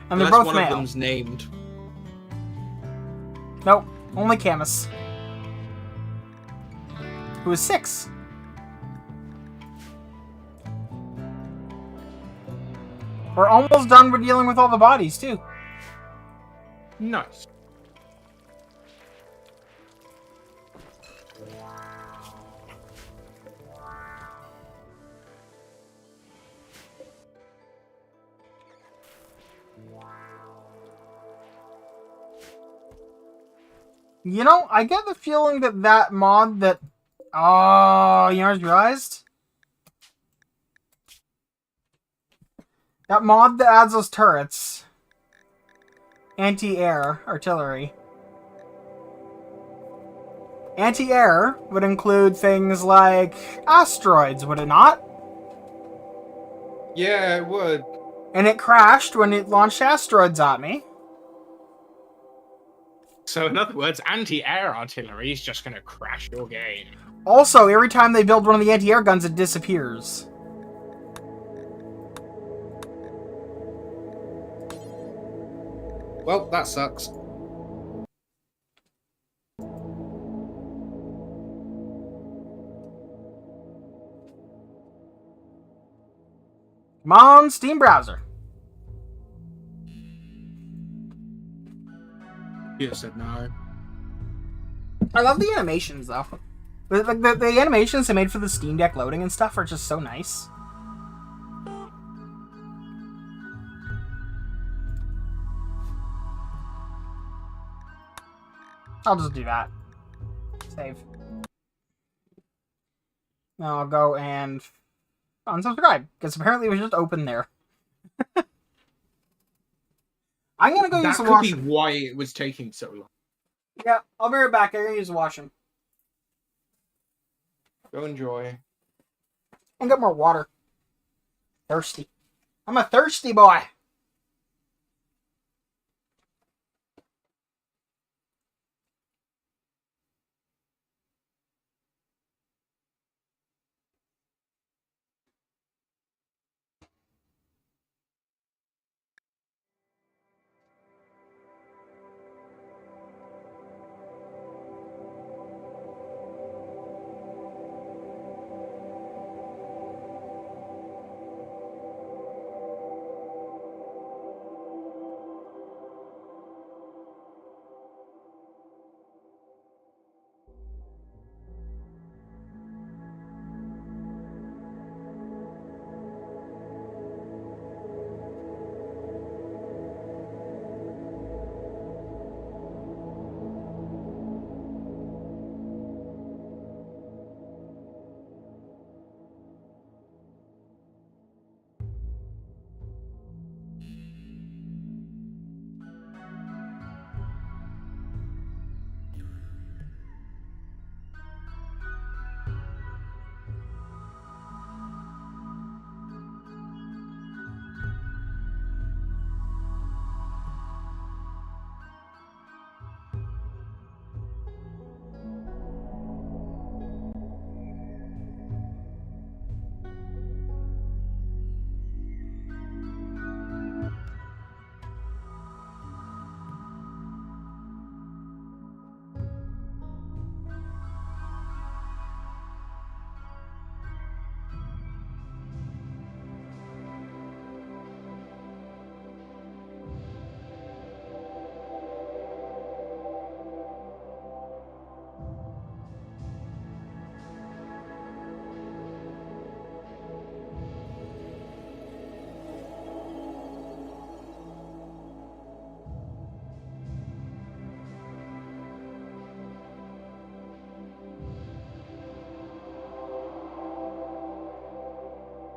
S1: And they're
S3: Unless
S1: both
S3: one
S1: male.
S3: of them's named.
S1: Nope, only Camus. Who is 6. We're almost done with dealing with all the bodies, too.
S3: Nice.
S1: You know, I get the feeling that mod that... Oh, you know what I just realized? That mod that adds those turrets. Anti-air artillery. Anti-air would include things like asteroids, would it not?
S3: Yeah, it would.
S1: And it crashed when it launched asteroids at me.
S3: So in other words, anti-air artillery is just gonna crash your game.
S1: Also, every time they build one of the anti-air guns, it disappears.
S3: Well, that sucks.
S1: Come on, Steam browser.
S3: You said no.
S1: I love the animations, though. The animations they made for the Steam Deck loading and stuff are just so nice. I'll just do that. Save. Now I'll go and unsubscribe, because apparently it was just open there. I'm gonna go use
S3: That
S1: the
S3: could be
S1: washroom.
S3: why it was taking so long.
S1: Yeah, I'll be right back. I'm gonna use the washroom.
S3: Go enjoy.
S1: And get more water. Thirsty. I'm a thirsty boy.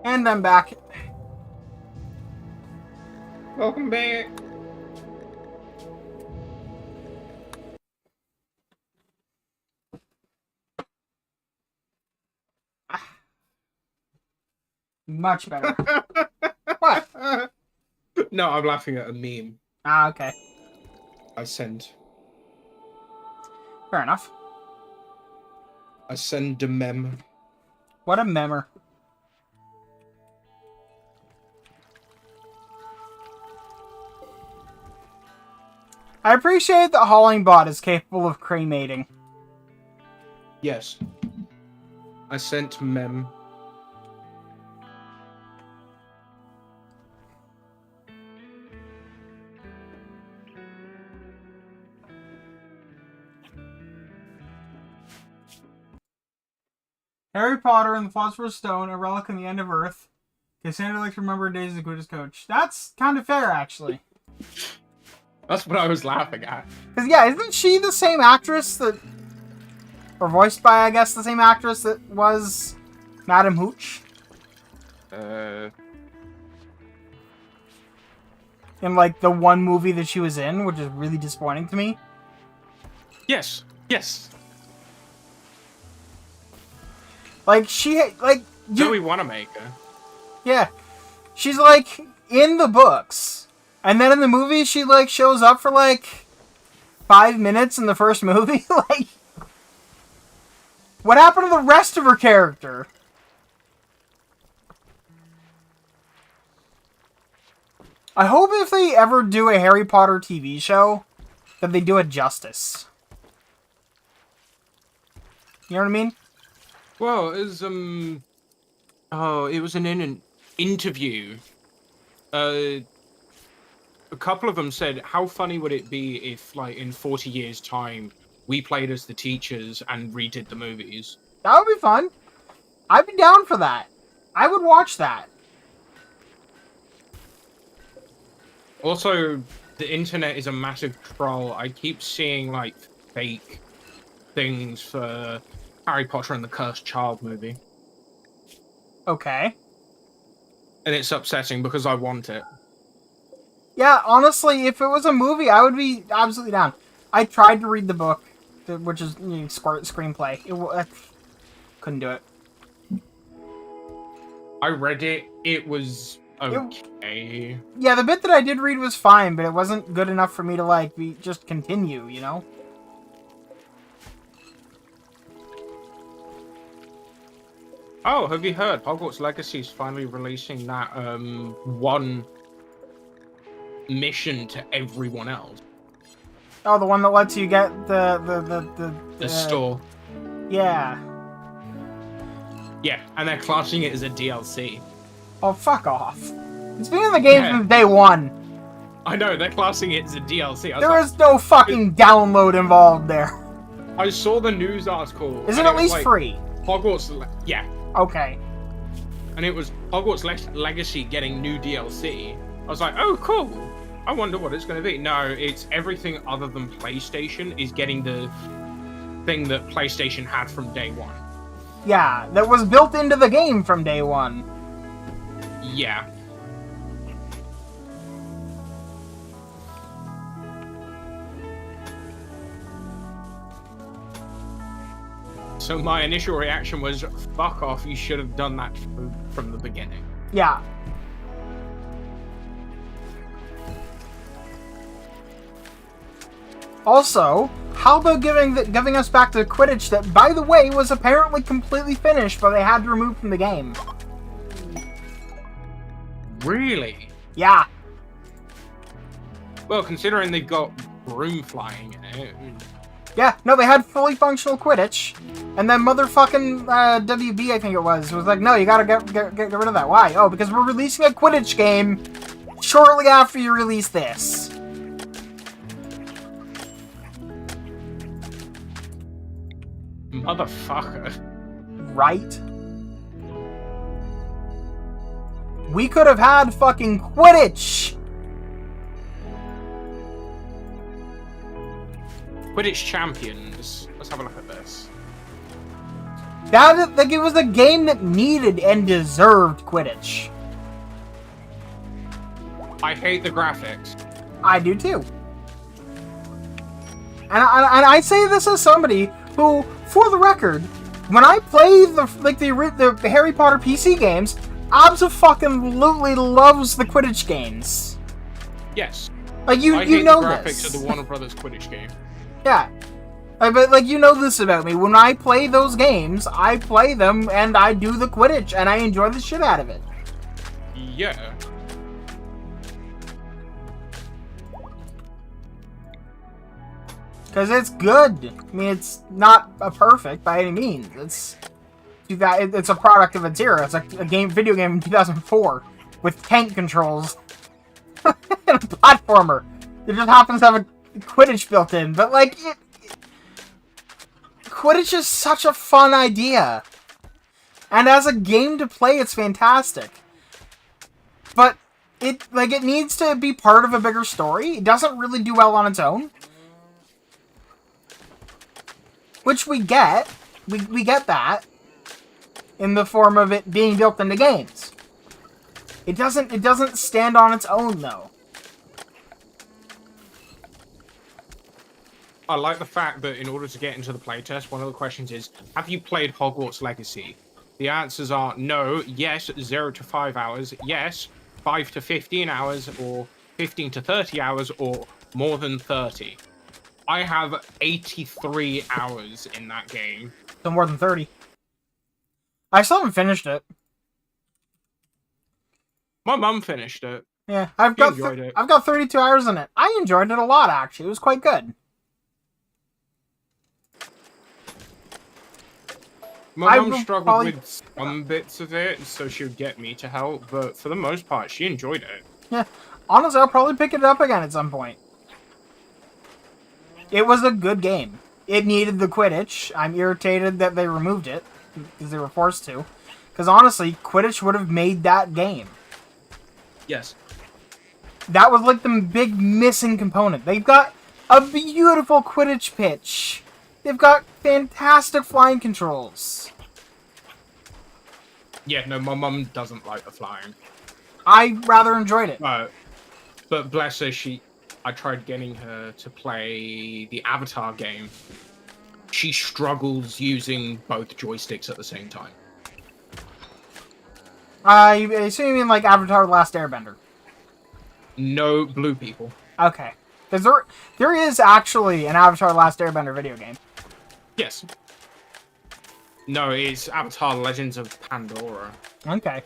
S1: And I'm back.
S3: Welcome back.
S1: Much better. What?
S3: No, I'm laughing at a meme
S1: Ah, okay.
S3: I sent.
S1: Fair enough.
S3: I send a mem.
S1: What a memmer. I appreciate that Hollingbot is capable of cremating.
S3: Yes. I sent mem.
S1: Harry Potter and the Philosopher's Stone, a relic in the end of Earth. Cassandra likes to remember her days as a good as coach. That's kind of fair, actually.
S3: That's what I was laughing at.
S1: Because, yeah, isn't she the same actress that... Or voiced by, I guess, the same actress that was Madam Hooch? In, like, the one movie that she was in, which is really disappointing to me.
S3: Yes. Yes.
S1: Like, she... Like...
S3: Joey Wanamaker.
S1: Yeah. She's, like, in the books. And then in the movie, she, like, shows up for, like, 5 minutes in the first movie. Like... What happened to the rest of her character? I hope if they ever do a Harry Potter TV show, that they do it justice. You know what I mean?
S3: Well, it was oh, it was an interview. A couple of them said, "How funny would it be if, like, in 40 years' time, we played as the teachers and redid the movies?"
S1: That would be fun. I'd be down for that. I would watch that.
S3: Also, the internet is a massive troll. I keep seeing, like, fake things for Harry Potter and the Cursed Child movie.
S1: Okay.
S3: And it's upsetting because I want it.
S1: Yeah, honestly, if it was a movie, I would be absolutely down. I tried to read the book, which is screenplay. Couldn't do it.
S3: I read it. It was okay.
S1: Yeah, the bit that I did read was fine, but it wasn't good enough for me to, like, just continue, you know?
S3: Oh, have you heard? Hogwarts Legacy is finally releasing that one mission to everyone else.
S1: Oh, the one that lets you get the
S3: store.
S1: Yeah.
S3: Yeah, and they're classing it as a DLC.
S1: Oh, fuck off. It's been in the game since day one.
S3: I know, they're classing it as a DLC.
S1: There is no fucking download involved there.
S3: I saw the news article.
S1: Is it at least free?
S3: Hogwarts, yeah.
S1: Okay.
S3: And it was Hogwarts Legacy getting new DLC. I was like, oh, cool. I wonder what it's going to be. No, it's everything other than PlayStation is getting the thing that PlayStation had from day one.
S1: Yeah, that was built into the game from day one.
S3: Yeah. So my initial reaction was, fuck off, you should have done that from the beginning.
S1: Yeah. Also, how about giving us back to Quidditch that, by the way, was apparently completely finished, but they had to remove from the game.
S3: Really?
S1: Yeah.
S3: Well, considering they've got broom flying in it.
S1: Yeah, no, they had fully functional Quidditch, and then motherfucking WB, I think it was like, no, you gotta get rid of that. Why? Oh, because we're releasing a Quidditch game shortly after you release this.
S3: Motherfucker.
S1: Right? We could have had fucking Quidditch!
S3: Quidditch Champions. Let's have a look at this.
S1: Like, it was a game that needed and deserved Quidditch.
S3: I hate the graphics.
S1: I do too. And I say this as somebody who, for the record, when I play the Harry Potter PC games, abso-fucking-lutely loves the Quidditch games.
S3: Yes.
S1: Like, you know this.
S3: I hate the graphics of the Warner Brothers Quidditch game.
S1: Yeah. But, like, you know this about me. When I play those games, I play them, and I do the Quidditch, and I enjoy the shit out of it.
S3: Yeah.
S1: Because it's good. I mean, it's not a perfect by any means. It's a product of its era. It's like a video game in 2004 with tank controls and a platformer. It just happens to have a Quidditch built in, but like, Quidditch is such a fun idea, and as a game to play, it's fantastic. But it needs to be part of a bigger story. It doesn't really do well on its own. Which we get. We get that in the form of it being built into games. It doesn't stand on its own though.
S3: I like the fact that in order to get into the playtest, one of the questions is, have you played Hogwarts Legacy? The answers are no, yes, 0 to 5 hours, yes, 5 to 15 hours, or 15 to 30 hours, or more than 30. I have 83 hours in that game.
S1: So more than 30. I still haven't finished it.
S3: My mum finished it.
S1: Yeah, I've got 32 hours in it. I enjoyed it a lot, actually. It was quite good.
S3: My mum struggled with some bits of it, so she would get me to help, but for the most part, she enjoyed it.
S1: Yeah, honestly, I'll probably pick it up again at some point. It was a good game. It needed the Quidditch. I'm irritated that they removed it, because they were forced to. Because honestly, Quidditch would have made that game.
S3: Yes.
S1: That was like the big missing component. They've got a beautiful Quidditch pitch. They've got fantastic flying controls.
S3: Yeah, no, my mum doesn't like the flying.
S1: I rather enjoyed it.
S3: But bless her, I tried getting her to play the Avatar game. She struggles using both joysticks at the same time.
S1: I assume you mean like Avatar: The Last Airbender.
S3: No blue people.
S1: Okay. Because there is actually an Avatar: The Last Airbender video game.
S3: Yes. No, it's Avatar: Legends of Pandora.
S1: Okay.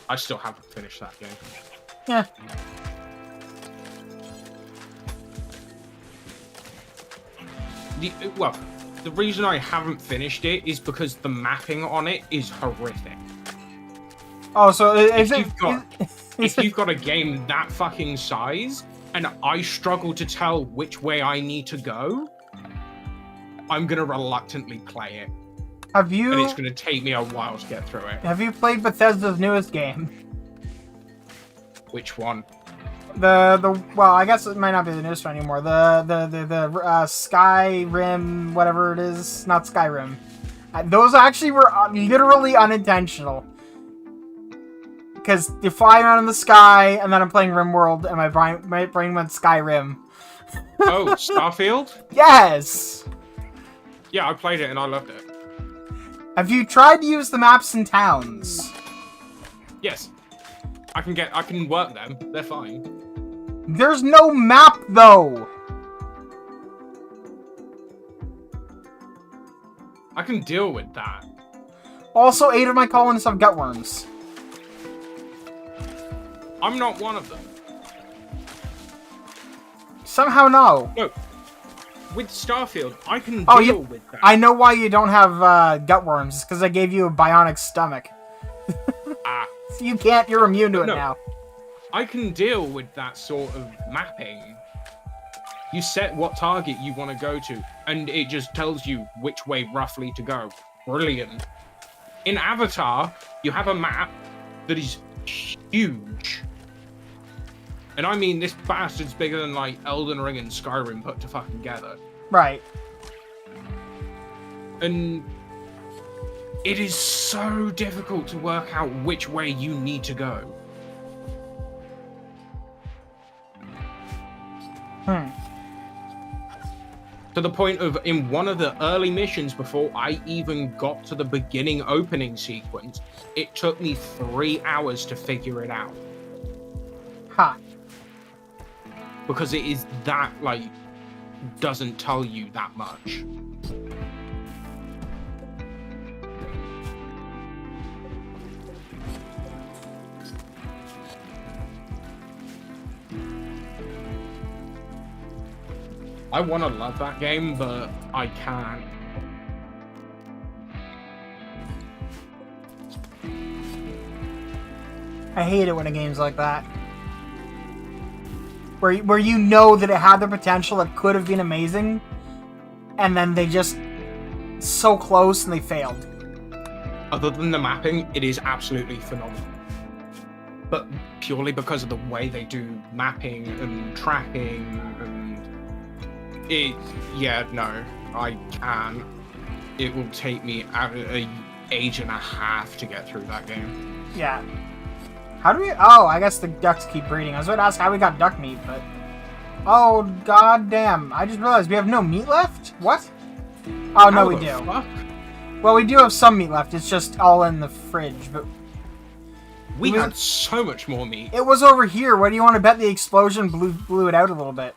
S3: I still haven't finished that game.
S1: Yeah.
S3: The reason I haven't finished it is because the mapping on it is horrific.
S1: Oh, so is
S3: If
S1: it...
S3: you've got, if you've got a game that fucking size, and I struggle to tell which way I need to go, I'm gonna reluctantly play it.
S1: Have you...
S3: And it's gonna take me a while to get through it.
S1: Have you played Bethesda's newest game?
S3: Which one?
S1: Well, I guess it might not be the newest one anymore. The Skyrim, whatever it is, not Skyrim. Those actually were literally unintentional. Because you fly around in the sky, and then I'm playing RimWorld, and my brain went Skyrim.
S3: Oh, Starfield?
S1: Yes!
S3: Yeah, I played it and I loved it.
S1: Have you tried to use the maps in towns?
S3: Yes. I can work them. They're fine.
S1: There's no map, though!
S3: I can deal with that.
S1: Also, 8 of my colonists have gutworms.
S3: I'm not one of them.
S1: Somehow no.
S3: No. With Starfield, I can
S1: Oh,
S3: deal with that.
S1: I know why you don't have gutworms. It's because I gave you a bionic stomach. You're immune to it now.
S3: I can deal with that sort of mapping. You set what target you want to go to, and it just tells you which way roughly to go. Brilliant. In Avatar, you have a map that is huge. And I mean, this bastard's bigger than, like, Elden Ring and Skyrim put to fucking together.
S1: Right.
S3: And it is so difficult to work out which way you need to go. To the point of, in one of the early missions before I even got to the beginning opening sequence, it took me 3 hours to figure it out.
S1: Ha.
S3: Because it is that, like, doesn't tell you that much. I want to love that game, but I can't.
S1: I hate it when a game's like that. Where you know that it had the potential, it could have been amazing, and then they just so close and they failed.
S3: Other than the mapping, it is absolutely phenomenal. But purely because of the way they do mapping and tracking and I can. It will take me an age and a half to get through that game.
S1: Yeah. How do we... Oh, I guess the ducks keep breeding. I was going to ask how we got duck meat, but... Oh, goddamn. I just realized we have no meat left? What? Oh, no, we do.
S3: Fuck?
S1: Well, we do have some meat left. It's just all in the fridge, but...
S3: We had so much more meat.
S1: It was over here. What do you want to bet the explosion blew it out a little bit?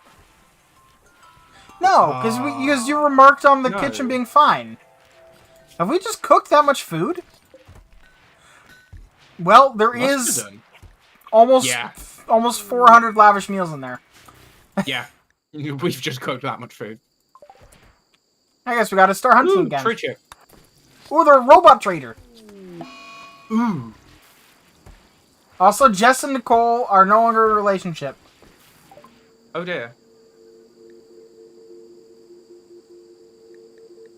S1: No, because you remarked on the kitchen being fine. Have we just cooked that much food? Well, there is almost 400 lavish meals in there.
S3: Yeah, we've just cooked that much food.
S1: I guess we gotta start hunting again.
S3: Tree chip.
S1: Ooh, they're a robot trader.
S3: Ooh.
S1: Also, Jess and Nicole are no longer in a relationship.
S3: Oh dear.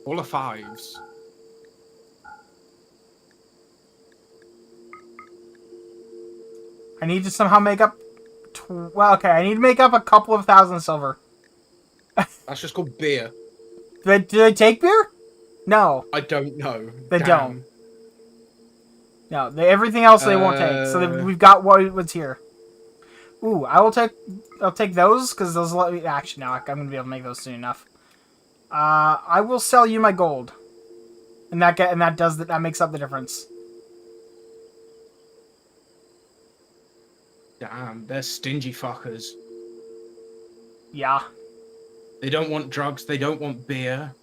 S3: All are 5s.
S1: I need to somehow make up... Well, okay, I need to make up a couple of thousand silver.
S3: That's just called beer.
S1: Do they take beer? No.
S3: I don't know.
S1: They don't. No, everything else they won't take. So we've got what's here. Ooh, I'll take those, because those... Actually, no, I'm going to be able to make those soon enough. I will sell you my gold. and that makes up the difference.
S3: Damn, they're stingy fuckers.
S1: Yeah.
S3: They don't want drugs. They don't want beer.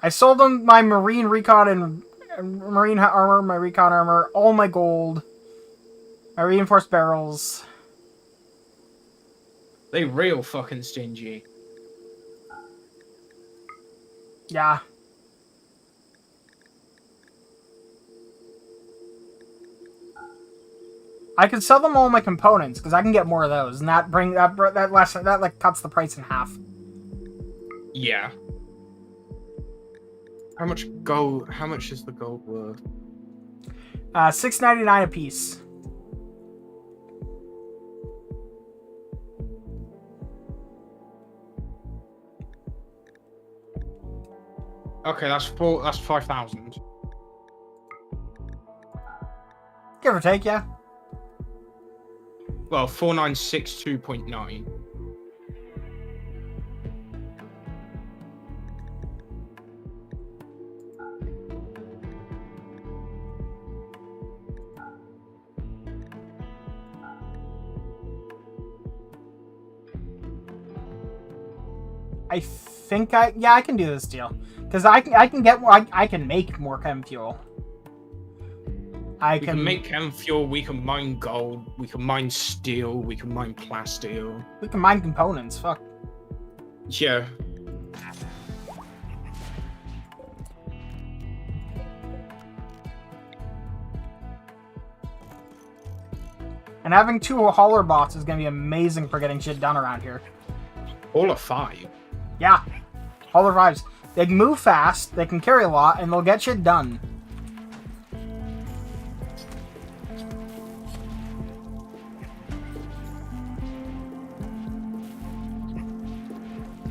S1: I sold them my marine recon and marine armor, my recon armor, all my gold, my reinforced barrels.
S3: They real fucking stingy.
S1: Yeah. I could sell them all my components because I can get more of those, and that cuts the price in half.
S3: Yeah. How much gold? How much is the gold worth?
S1: $6.99 a piece.
S3: Okay, that's 5,000.
S1: Give or take, yeah.
S3: Well, 4962.9.
S1: I think I can do this deal because I can get more. I can make more chem fuel.
S3: We can make chem fuel. We can mine gold. We can mine steel. We can mine plasteel.
S1: We can mine components. Fuck.
S3: Yeah.
S1: And having 2 hauler bots is gonna be amazing for getting shit done around here.
S3: All of 5.
S1: Yeah, hauler 5s. They can move fast. They can carry a lot, and they'll get shit done.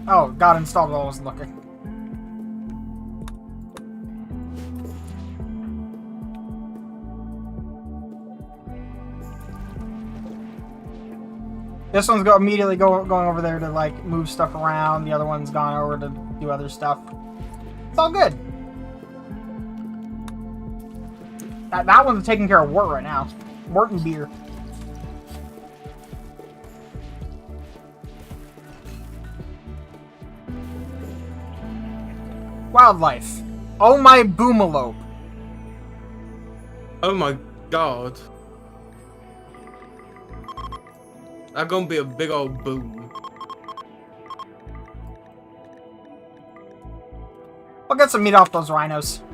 S1: Oh, got installed while I wasn't looking. This one's immediately going over there to like move stuff around. The other one's gone over to do other stuff. It's all good. That one's taking care of Wort right now. Wort and beer. Wildlife. Oh my boomalope.
S3: Oh my god. That's gonna be a big old boom.
S1: I'll get some meat off those rhinos.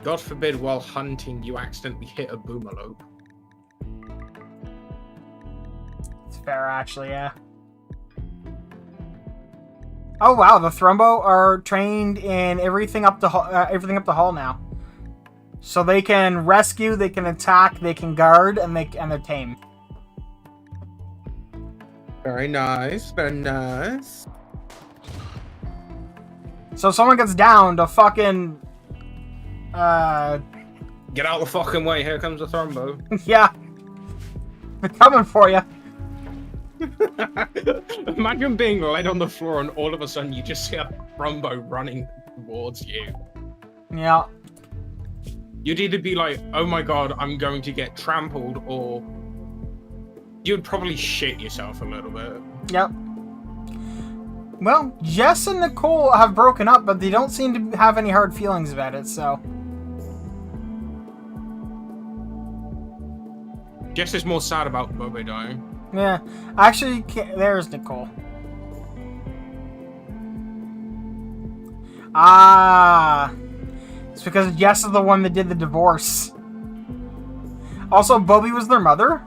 S3: God forbid while hunting you accidentally hit a boomalope.
S1: It's fair, actually, yeah. Oh wow, the Thrumbo are trained in everything up the hall now. So they can rescue, they can attack, they can guard, and they're tame.
S3: Very nice, very nice.
S1: So if someone gets downed, a fucking
S3: Get out the fucking way, here comes the Thrumbo.
S1: yeah. They're coming for you.
S3: Imagine being laid on the floor and all of a sudden you just see a Thrumbo running towards you.
S1: Yeah.
S3: You'd either be like, oh my god, I'm going to get trampled, or you'd probably shit yourself a little bit.
S1: Yep. Well, Jess and Nicole have broken up, but they don't seem to have any hard feelings about it, so...
S3: Jess is more sad about Bobo dying.
S1: Yeah. Actually, there's Nicole. Ah... It's because Jess is the one that did the divorce. Also, Bobby was their mother.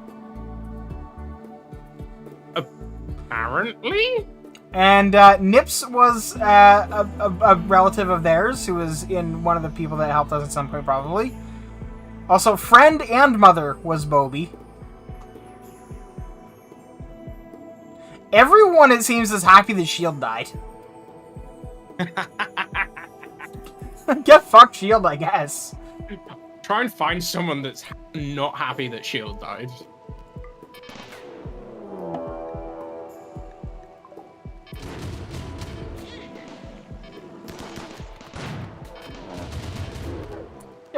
S3: Apparently?
S1: And Nips was a relative of theirs who was in one of the people that helped us at some point, probably. Also, friend and mother was Bobby. Everyone, it seems, is happy that S.H.I.E.L.D. died. Get fucked, S.H.I.E.L.D., I guess.
S3: Try and find someone that's not happy that S.H.I.E.L.D. died.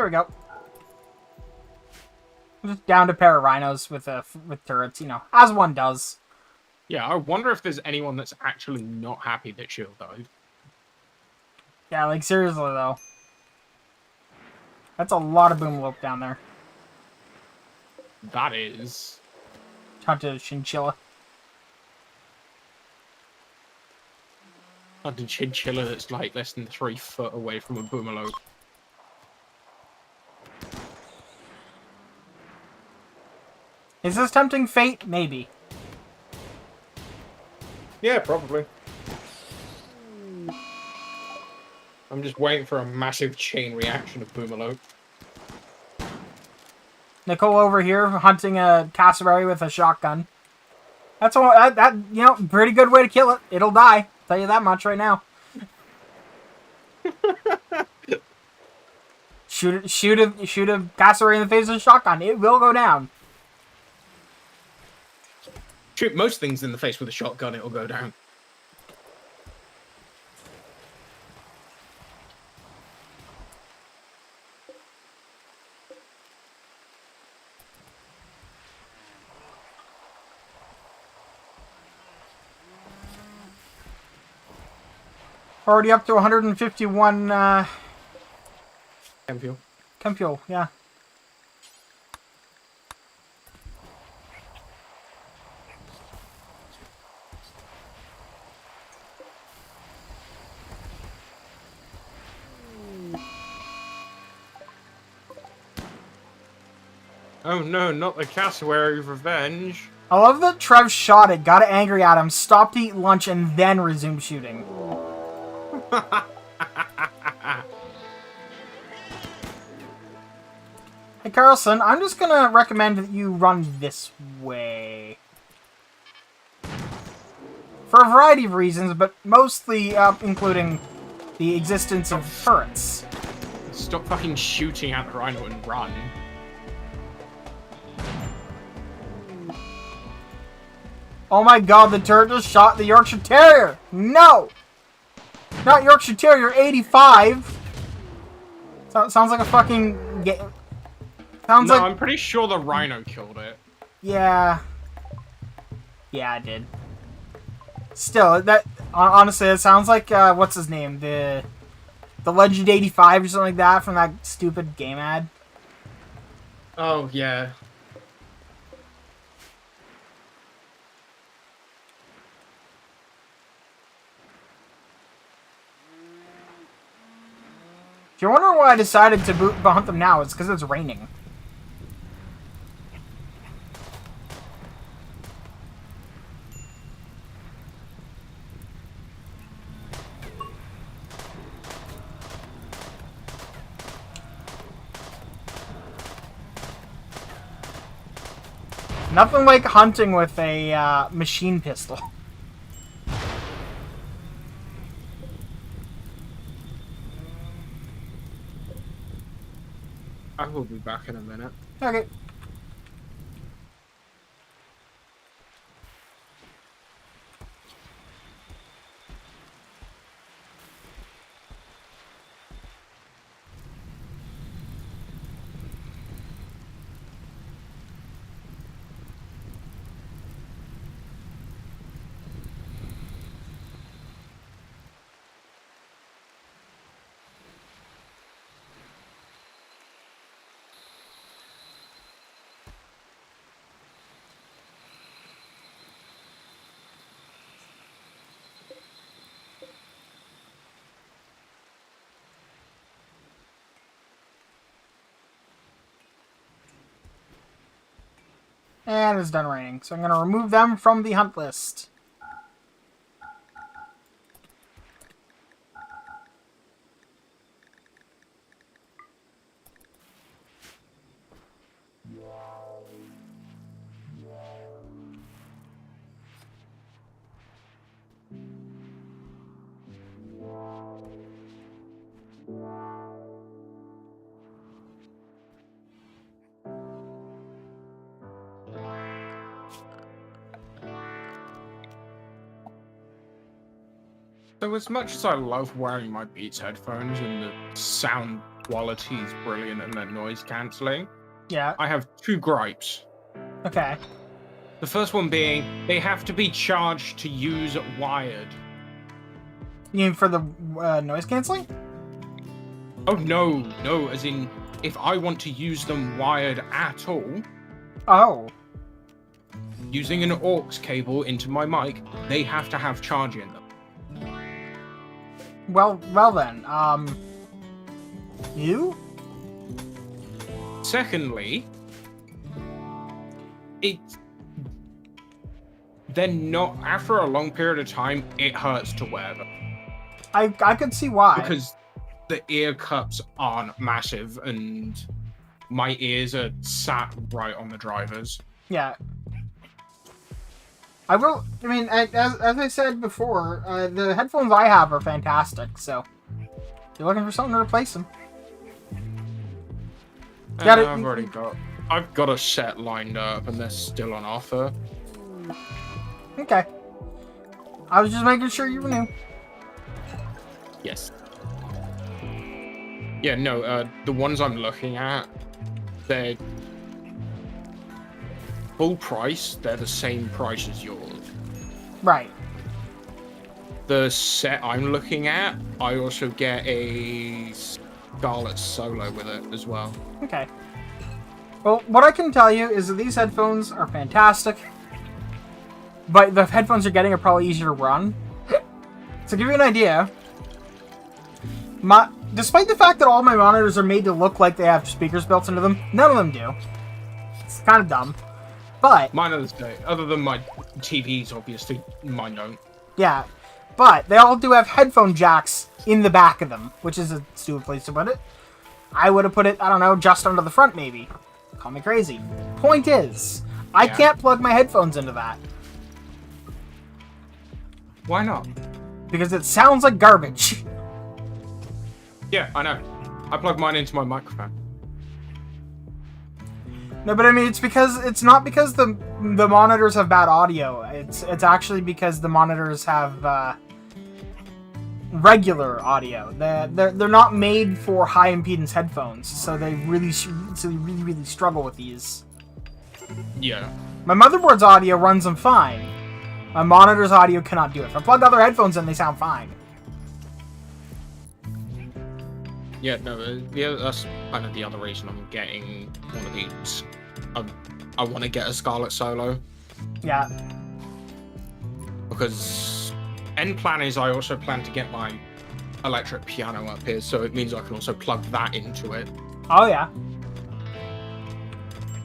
S1: There we go. Just downed a pair of rhinos with turrets, you know, as one does.
S3: Yeah, I wonder if there's anyone that's actually not happy that Shield died.
S1: Yeah, like seriously though. That's a lot of boomlope down there.
S3: That is.
S1: Hunted a chinchilla.
S3: Hunted chinchilla that's like less than 3 foot away from a boomerlope.
S1: Is this tempting fate? Maybe.
S3: Yeah, probably. I'm just waiting for a massive chain reaction of boomerlope.
S1: Nicole over here hunting a cassowary with a shotgun. That's all. That you know, pretty good way to kill it. It'll die. Tell you that much right now. Shoot a cassowary in the face with a shotgun. It will go down.
S3: Shoot most things in the face with a shotgun, it'll go down.
S1: Already up to 151
S3: Chem fuel.
S1: chem fuel, yeah.
S3: Oh no, not the cassowary revenge.
S1: I love that Trev shot it, got angry at him, stopped to eat lunch, and then resumed shooting. Hey Carlson, I'm just gonna recommend that you run this way. For a variety of reasons, but mostly including the existence of turrets.
S3: Stop fucking shooting at the rhino and run.
S1: Oh my god, the turret just shot the Yorkshire Terrier! No! Not Yorkshire Terrier 85! Sounds like a fucking... Sounds
S3: No,
S1: like...
S3: I'm pretty sure the rhino killed it.
S1: Yeah. Yeah, I did. Still, that... Honestly, it sounds like, what's his name? The Legend 85 or something like that from that stupid game ad.
S3: Oh, yeah.
S1: If you're wondering why I decided to hunt them now, it's because it's raining. Nothing like hunting with a machine pistol.
S3: I will be back in a minute.
S1: Okay. And it's done raining, so I'm going to remove them from the hunt list.
S3: So as much as I love wearing my Beats headphones and the sound quality is brilliant and their noise cancelling.
S1: Yeah.
S3: I have 2 gripes.
S1: Okay.
S3: The first one being, they have to be charged to use wired.
S1: You mean for the noise canceling?
S3: Oh, no, as in, if I want to use them wired at all,
S1: Oh.
S3: using an aux cable into my mic, they have to have charge in them.
S1: Well then. You?
S3: Secondly, they're not, after a long period of time, it hurts to wear them.
S1: I could see why.
S3: Because the ear cups aren't massive and my ears are sat right on the drivers.
S1: Yeah. I mean, as I said before, the headphones I have are fantastic, so if you're looking for something to replace them.
S3: I've got a set lined up and they're still on offer.
S1: Okay. I was just making sure you knew.
S3: Yes. Yeah, no, the ones I'm looking at, they're full price, they're the same price as yours.
S1: Right.
S3: The set I'm looking at, I also get a Scarlett Solo with it as well.
S1: Okay. Well, what I can tell you is that these headphones are fantastic, but the headphones you're getting are probably easier to run. To give you an idea, despite the fact that all my monitors are made to look like they have speakers built into them, none of them do. It's kind of dumb. But
S3: Mine are the same. Other than my TVs, obviously, mine don't.
S1: yeah, but they all do have headphone jacks in the back of them, which is a stupid place to put it. I would have put it, I don't know, just under the front maybe. Call me crazy. Point is, I can't plug my headphones into that.
S3: Why not?
S1: Because it sounds like garbage.
S3: Yeah, I know. I plug mine into my microphone.
S1: No, but I mean, it's not because the monitors have bad audio. It's actually because the monitors have regular audio. They're not made for high impedance headphones, so they really struggle with these.
S3: Yeah.
S1: My motherboard's audio runs them fine. My monitor's audio cannot do it. If I plug other headphones in, they sound fine.
S3: Yeah, no, that's kind of the other reason I'm getting one of these. I want to get a Scarlett Solo.
S1: Yeah.
S3: Because end plan is I also plan to get my electric piano up here, so it means I can also plug that into it.
S1: Oh, yeah.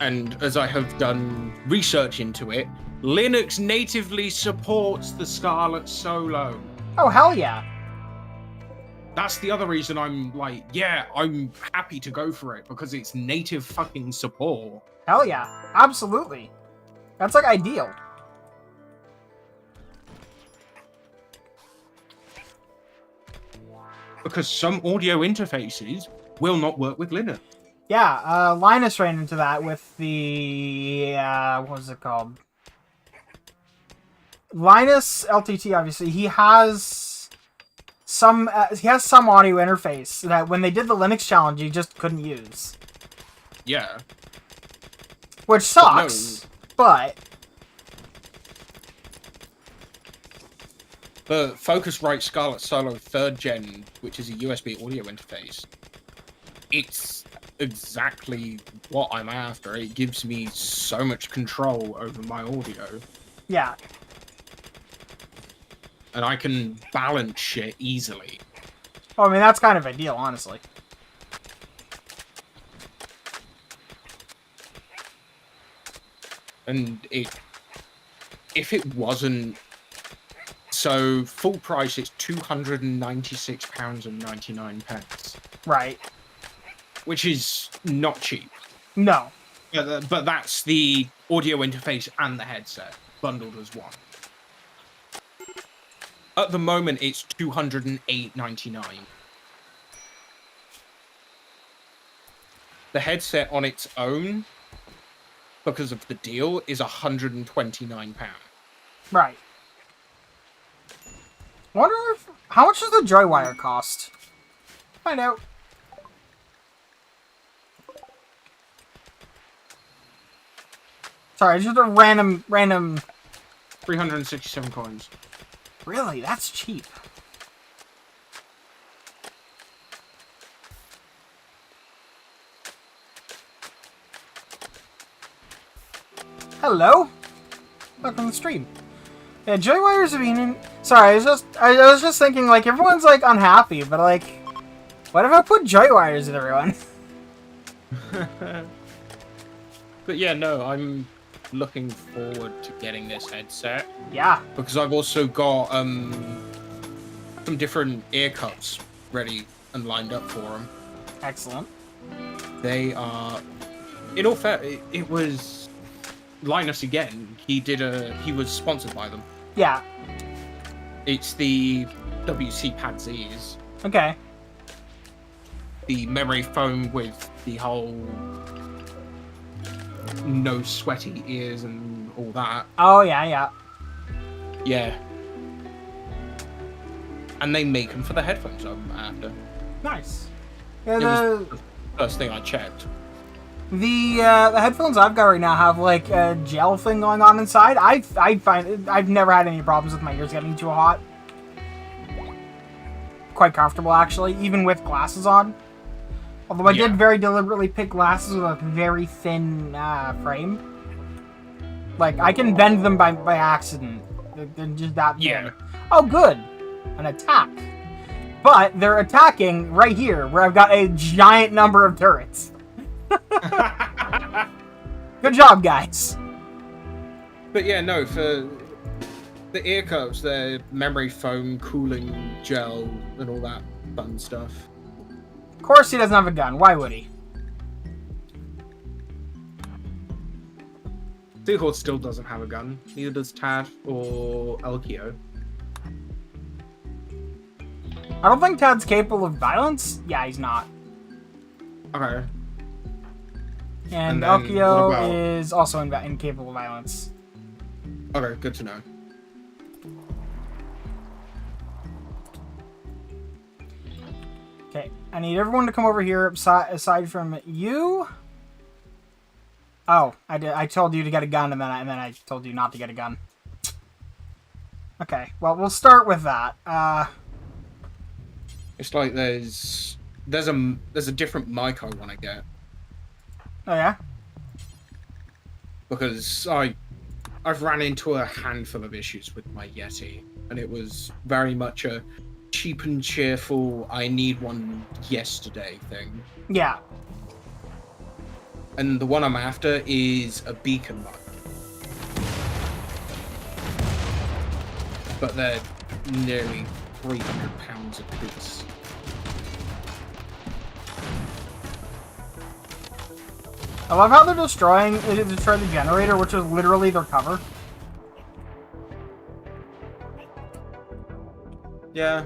S3: And as I have done research into it, Linux natively supports the Scarlett Solo.
S1: Oh, hell yeah.
S3: That's the other reason I'm like, yeah, I'm happy to go for it, because it's native fucking support.
S1: Hell yeah. Absolutely. That's like ideal.
S3: Because some audio interfaces will not work with Linux.
S1: Yeah, Linus ran into that with the, what was it called? Linus LTT, obviously, he has some audio interface that when they did the Linux challenge, he just couldn't use.
S3: Yeah.
S1: Which sucks, but...
S3: The Focusrite Scarlett Solo 3rd Gen, which is a USB audio interface, it's exactly what I'm after. It gives me so much control over my audio.
S1: Yeah.
S3: And I can balance shit easily.
S1: Well, I mean, that's kind of ideal, honestly.
S3: And if it wasn't... So, full price, it's £296.99.
S1: Right.
S3: Which is not cheap.
S1: No.
S3: But that's the audio interface and the headset, bundled as one. At the moment, it's $208.99. The headset on its own, because of the deal, is £129.
S1: Right. Wonder how much does the Joywire cost? Find out. Sorry, just a random.
S3: 367 coins.
S1: Really, that's cheap. Hello. Welcome to the stream. Yeah, joy wires have been in. Sorry, I was just thinking like everyone's like unhappy, but like, what if I put joy wires in everyone?
S3: But yeah, no, I'm looking forward to getting this headset
S1: Yeah.
S3: because I've also got some different ear cups ready and lined up for them.
S1: Excellent.
S3: They are, in all fair, it was Linus again. He was sponsored by them.
S1: Yeah.
S3: It's the WC Pad Z's,
S1: Okay.
S3: the memory foam with the whole no sweaty ears and all that.
S1: Oh yeah, yeah.
S3: Yeah. And they make them for the headphones I'm after.
S1: Nice. Yeah,
S3: It was the first thing I checked.
S1: the headphones I've got right now have like a gel thing going on inside. I find I've never had any problems with my ears getting too hot. Quite comfortable actually, even with glasses on. Although I did very deliberately pick glasses with a very thin frame. Like I can bend them by accident. They're just that thin.
S3: Yeah.
S1: Oh, good. An attack. But they're attacking right here, where I've got a giant number of turrets. Good job, guys.
S3: But yeah, no, for the ear cups, they're memory foam, cooling gel, and all that fun stuff.
S1: Of course he doesn't have a gun. Why would he?
S3: Seahorse still doesn't have a gun. Neither does Tad or Elkio.
S1: I don't think Tad's capable of violence. Yeah, he's not.
S3: Okay.
S1: And
S3: then what
S1: Elkio
S3: about-
S1: is also incapable of violence.
S3: Okay, good to know.
S1: Okay, I need everyone to come over here aside from you. Oh, I told you to get a gun, and then I told you not to get a gun. Okay, well, we'll start with that.
S3: It's like there's a different mic I want to get
S1: Oh yeah?
S3: because I've ran into a handful of issues with my Yeti, and it was very much a cheap and cheerful I need one yesterday thing.
S1: Yeah.
S3: And the one I'm after is a beacon mic. But they're nearly 300 pounds a piece.
S1: I love how they're destroying the generator, which is literally their cover.
S3: Yeah.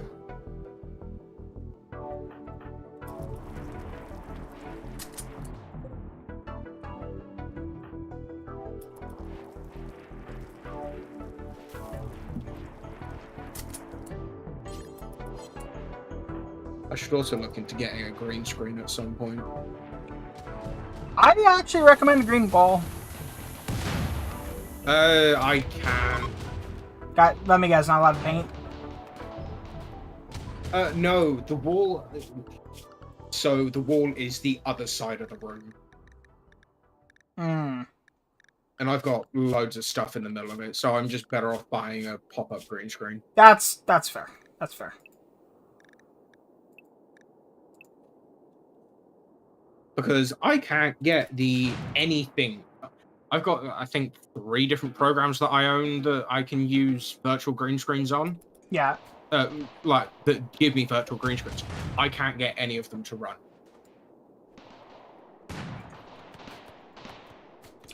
S3: I should also look into getting a green screen at some point.
S1: I actually recommend green ball.
S3: I can.
S1: Let me guess, not allowed to paint.
S3: No, the wall. So the wall is the other side of the room,
S1: Hmm.
S3: and I've got loads of stuff in the middle of it. So I'm just better off buying a pop-up green screen.
S1: That's fair. That's fair.
S3: Because I can't get anything. I've got, I think, 3 different programs that I own that I can use virtual green screens on.
S1: Yeah.
S3: Like, that give me virtual green screens. I can't get any of them to run.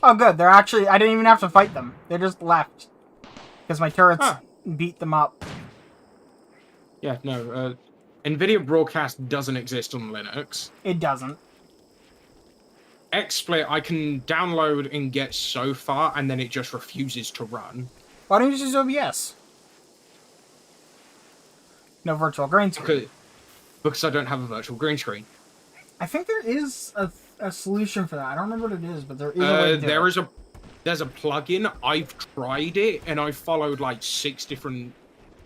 S1: Oh, good. They're actually... I didn't even have to fight them. They just left. Because my turrets beat them up.
S3: Yeah, no. NVIDIA Broadcast doesn't exist on Linux.
S1: It doesn't.
S3: XSplit I can download and get so far, and then it just refuses to run.
S1: Why don't you just use OBS? No virtual green screen.
S3: Because I don't have a virtual green screen.
S1: I think there is a solution for that. I don't remember what it is, but there is a way to do it.
S3: there's a plugin. I've tried it, and I followed like 6 different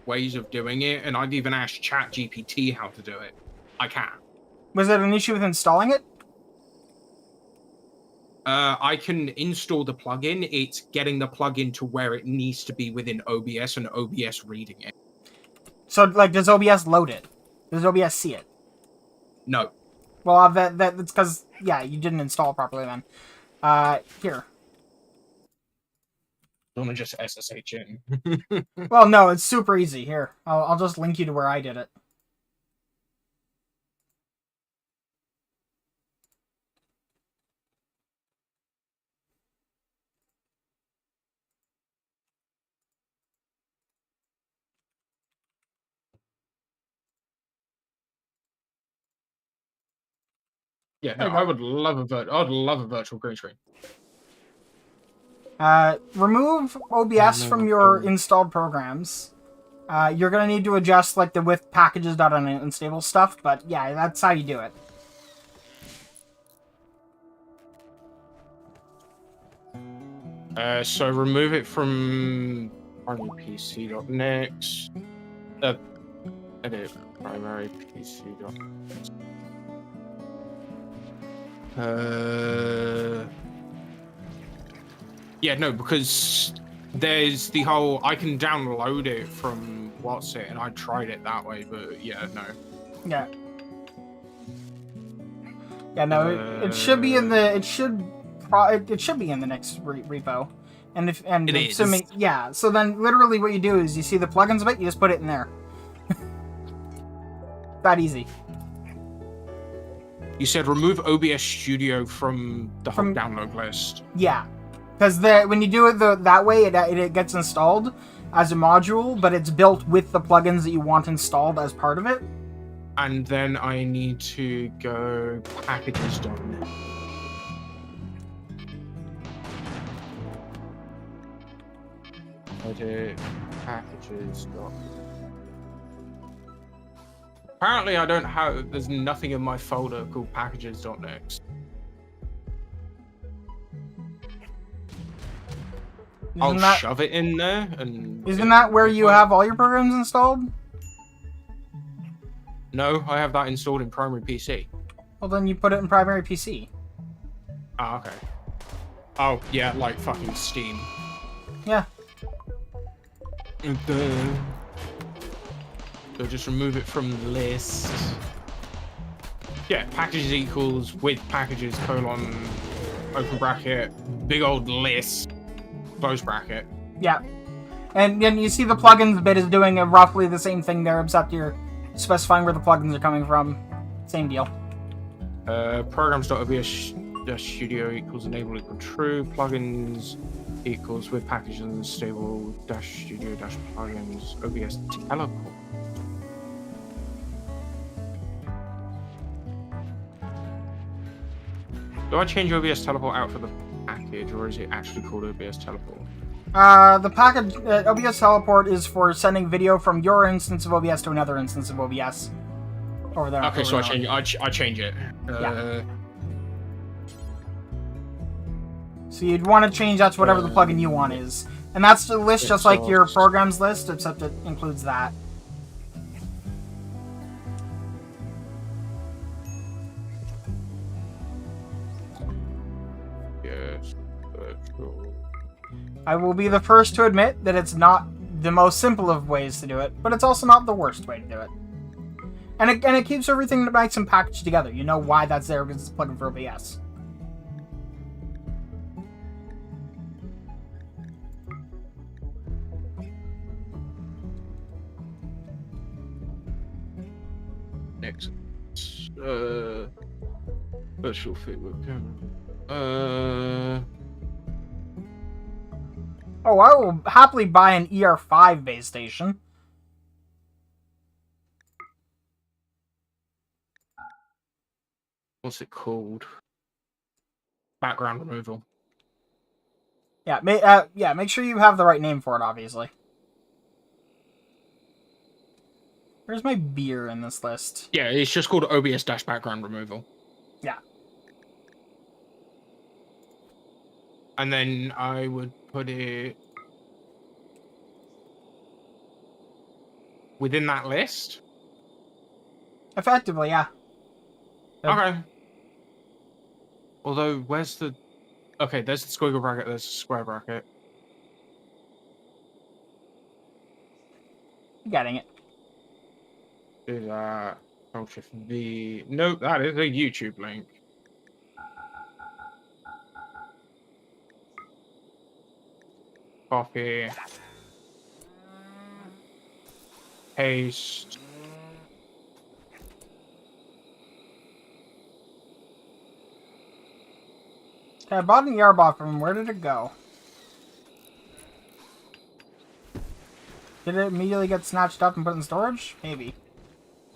S3: ways of doing it, and I've even asked ChatGPT how to do it. I can't.
S1: Was it an issue with installing it?
S3: I can install the plugin. It's getting the plugin to where it needs to be within OBS and OBS reading it.
S1: So, like, does OBS load it? Does OBS see it?
S3: No.
S1: Well, that's because, yeah, you didn't install it properly then. Here.
S3: I'm gonna just SSH in.
S1: Well, no, it's super easy. Here, I'll just link you to where I did it.
S3: Yeah, no, I would love a virtual green screen.
S1: Remove OBS from your installed programs. You're gonna need to adjust like the with packages.unstable stuff, but yeah, that's how you do it.
S3: So remove it from primarypc.next. Edit primarypc.next. Yeah, no, because there's the whole I can download it from what's it, and I tried it that way, but yeah, no.
S1: Yeah. Yeah, no, it should be in the it should be in the next repo, and assuming yeah. So then, literally, what you do is you see the plugins bit, you just put it in there. That easy.
S3: You said remove OBS Studio from the whole download list.
S1: Yeah, because when you do it that way, it gets installed as a module, but it's built with the plugins that you want installed as part of it.
S3: And then I need to go packages.net. Edit packages.net. Apparently I don't have, there's nothing in my folder called packages.next. I'll shove it in there and...
S1: Isn't that where you have all your programs installed?
S3: No, I have that installed in Primary PC.
S1: Well, then you put it in Primary PC.
S3: Ah, okay. Oh, yeah, like fucking Steam.
S1: Yeah.
S3: So just remove it from the list. Yeah, packages equals with packages colon open bracket big old list close bracket.
S1: Yeah, and then you see the plugins bit is doing roughly the same thing there, except you're specifying where the plugins are coming from. Same deal.
S3: Programs.obs-studio equals enable equal true plugins equals with packages and stable dash studio dash plugins OBS teleport. Do I change OBS Teleport out for the package, or is it actually called OBS Teleport?
S1: The package OBS Teleport is for sending video from your instance of OBS to another instance of OBS. Over there.
S3: Okay, so I change it.
S1: Yeah. So you'd want to change that to whatever the plugin you want is, and that's the list just like your programs list, except it includes that. I will be the first to admit that it's not the most simple of ways to do it, but it's also not the worst way to do it. And it keeps everything nice and packaged together. You know why that's there because it's a plugin for OBS.
S3: Next. Virtual fit webcam.
S1: Oh, I will happily buy an ER5 base station.
S3: What's it called? Background removal.
S1: Yeah, make sure you have the right name for it, obviously. Where's my beer in this list?
S3: Yeah, it's just called OBS-background removal.
S1: Yeah.
S3: And then I would put it within that list.
S1: Effectively, yeah. Yep.
S3: Okay. Although, where's the... Okay, there's the squiggle bracket, there's the square bracket.
S1: Getting it.
S3: Do that. Control Shift V. Nope, that is a YouTube link. Copy. Paste.
S1: Okay, I bought an Yarbot from him. Where did it go? Did it immediately get snatched up and put in storage? Maybe.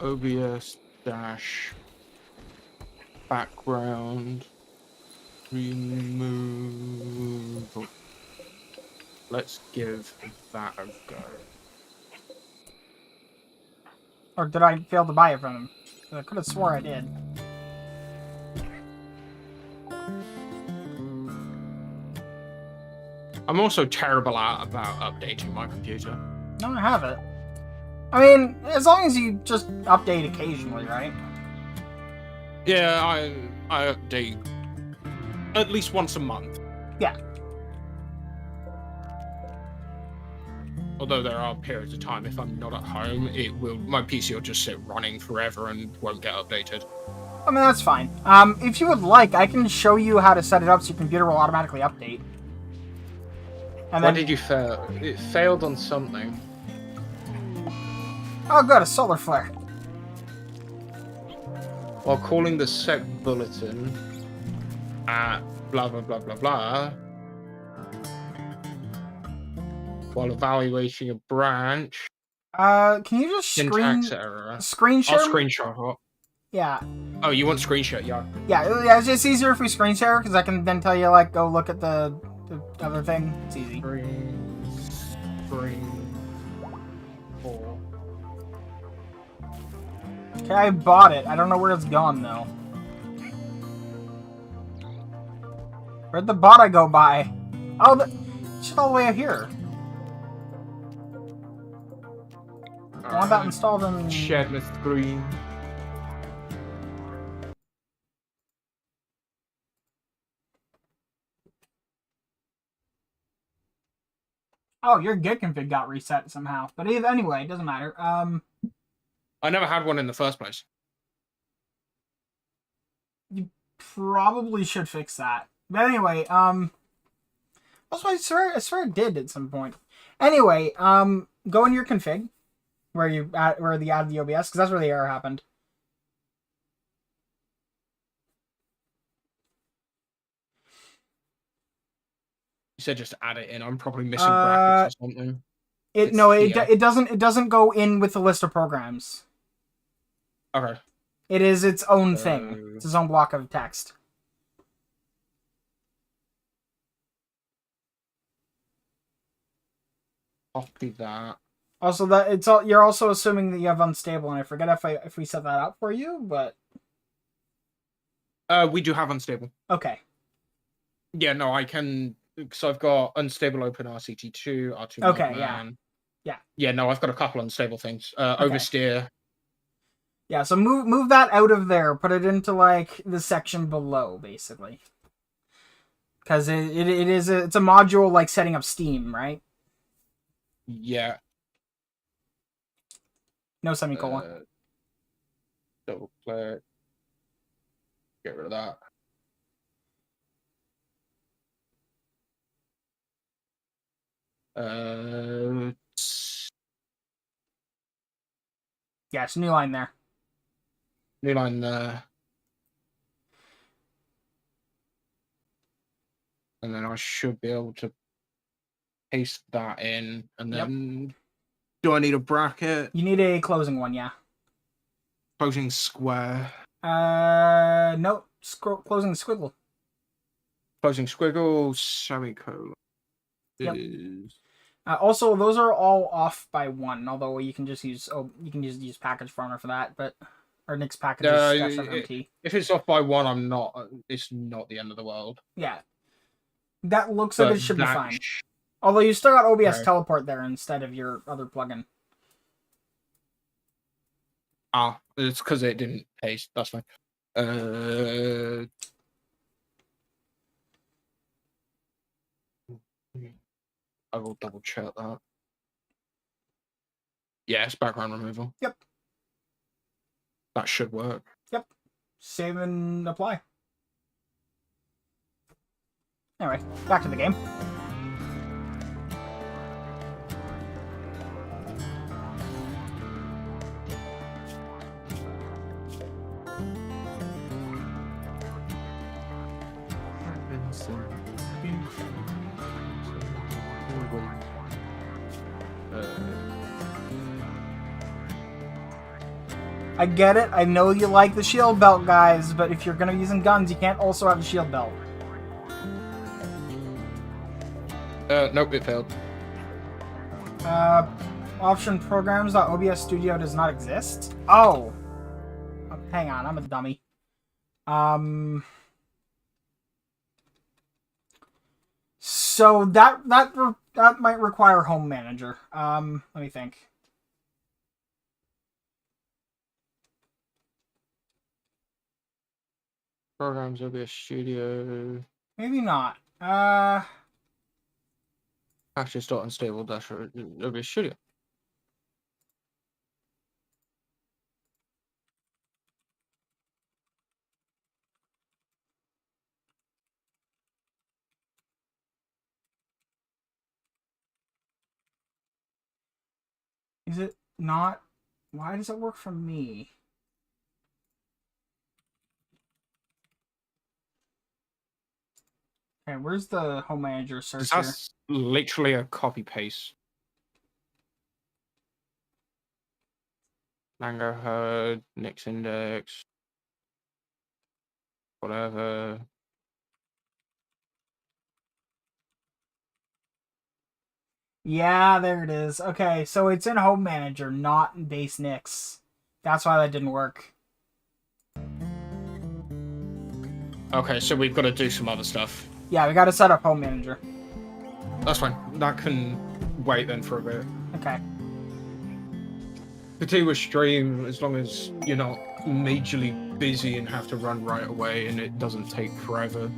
S3: OBS dash background remove. Let's give that a go.
S1: Or did I fail to buy it from him? 'Cause I could have swore I did.
S3: I'm also terrible about updating my computer.
S1: No, I have it. I mean, as long as you just update occasionally, right?
S3: Yeah, I update at least once a month.
S1: Yeah.
S3: Although there are periods of time if I'm not at home, my PC will just sit running forever and won't get updated.
S1: I mean, that's fine. If you would like, I can show you how to set it up so your computer will automatically update. And
S3: Why
S1: then...
S3: did you fail? It failed on something.
S1: Oh, good, a solar flare.
S3: While calling the sec bulletin at blah blah blah blah blah. While evaluating a branch.
S1: Can you just
S3: Syntax error.
S1: screen share?
S3: I'll screenshot what?
S1: Yeah.
S3: Oh, you want screenshot? Yeah.
S1: Yeah, it's just easier if we screen share, because I can then tell you, like, go look at the other thing. It's easy.
S3: Screen 4.
S1: Okay, I bought it. I don't know where it's gone, though. Where'd the bot I go by? Oh, it's all the way up here. I want that installed in...
S3: Share the screen.
S1: Oh, your Git config got reset somehow. But anyway, it doesn't matter.
S3: I never had one in the first place.
S1: You probably should fix that. But anyway, also I swear it did at some point. Anyway, go in your config where you where the add the OBS, because that's where the error happened.
S3: You said just add it in. I'm probably missing brackets or something.
S1: It doesn't go in with the list of programs.
S3: Okay.
S1: It is its own thing. It's its own block of text.
S3: Copy that.
S1: Also, you're also assuming that you have unstable, and I forget if we set that up for you, but
S3: We do have unstable.
S1: okay.
S3: Yeah, no, I can, because I've got unstable open RCT2, R2.
S1: Okay,
S3: Milkman.
S1: Yeah.
S3: Yeah, no, I've got a couple unstable things.
S1: Okay.
S3: Oversteer.
S1: Yeah, so move that out of there. Put it into, like, the section below, basically. Because it's a module like setting up Steam, right?
S3: Yeah.
S1: No semicolon.
S3: Double click. Get rid of that.
S1: Yes, new line there.
S3: New line there. And then I should be able to paste that in. And then do I need a bracket?
S1: You need a closing one, yeah.
S3: Closing square.
S1: No. Closing squiggle.
S3: Closing squiggle, semicolon.
S1: Yep.
S3: Is...
S1: Also, those are all off by 1. Although you can just use use package farmer for that, but or Nick's package is FMT.
S3: If it's off by 1, I'm not. It's not the end of the world.
S1: Yeah. That looks like
S3: But
S1: it should be
S3: that
S1: fine. Although you still got OBS
S3: Right.
S1: teleport there instead of your other plugin.
S3: It's because it didn't paste. That's fine. I will double check that. Yes, background removal.
S1: Yep.
S3: That should work.
S1: Yep. Save and apply. Anyway, back to the game. I get it. I know you like the shield belt, guys, but if you're gonna be using guns, you can't also have the shield belt.
S3: Nope, it failed.
S1: Option programs.obs Studio does not exist. Oh, hang on, I'm a dummy. So that might require Home Manager. Let me think.
S3: Programs OBS Studio.
S1: Maybe not.
S3: Packages dot unstable dash OBS Studio.
S1: Is it not? Why does it work for me? Okay, where's the Home Manager search here?
S3: That's literally a copy paste. Mango Herd, Nix Index, whatever.
S1: Yeah, there it is. Okay, so it's in Home Manager, not in Base Nix. That's why that didn't work.
S3: Okay, so we've got to do some other stuff.
S1: Yeah, we gotta set up Home Manager.
S3: That's fine. That can wait then for a bit.
S1: Okay.
S3: Continue with stream as long as you're not majorly busy and have to run right away and it doesn't take forever.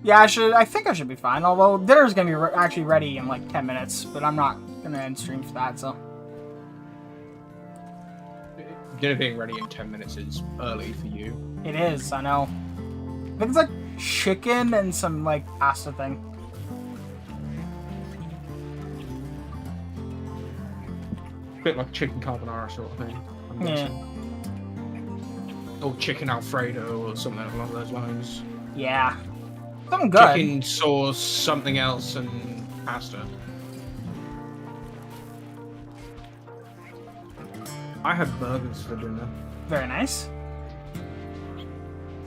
S1: Yeah, I think I should be fine. Although dinner's gonna be actually ready in like 10 minutes, but I'm not gonna end stream for that, so.
S3: Dinner being ready in 10 minutes is early for you.
S1: It is, I know. I think it's like chicken and some like pasta thing.
S3: Bit like chicken carbonara sort of thing. I'm guessing. Or chicken Alfredo or something along those lines.
S1: Yeah. Something good.
S3: Chicken sauce, something else, and pasta. I had burgers for dinner.
S1: Very nice.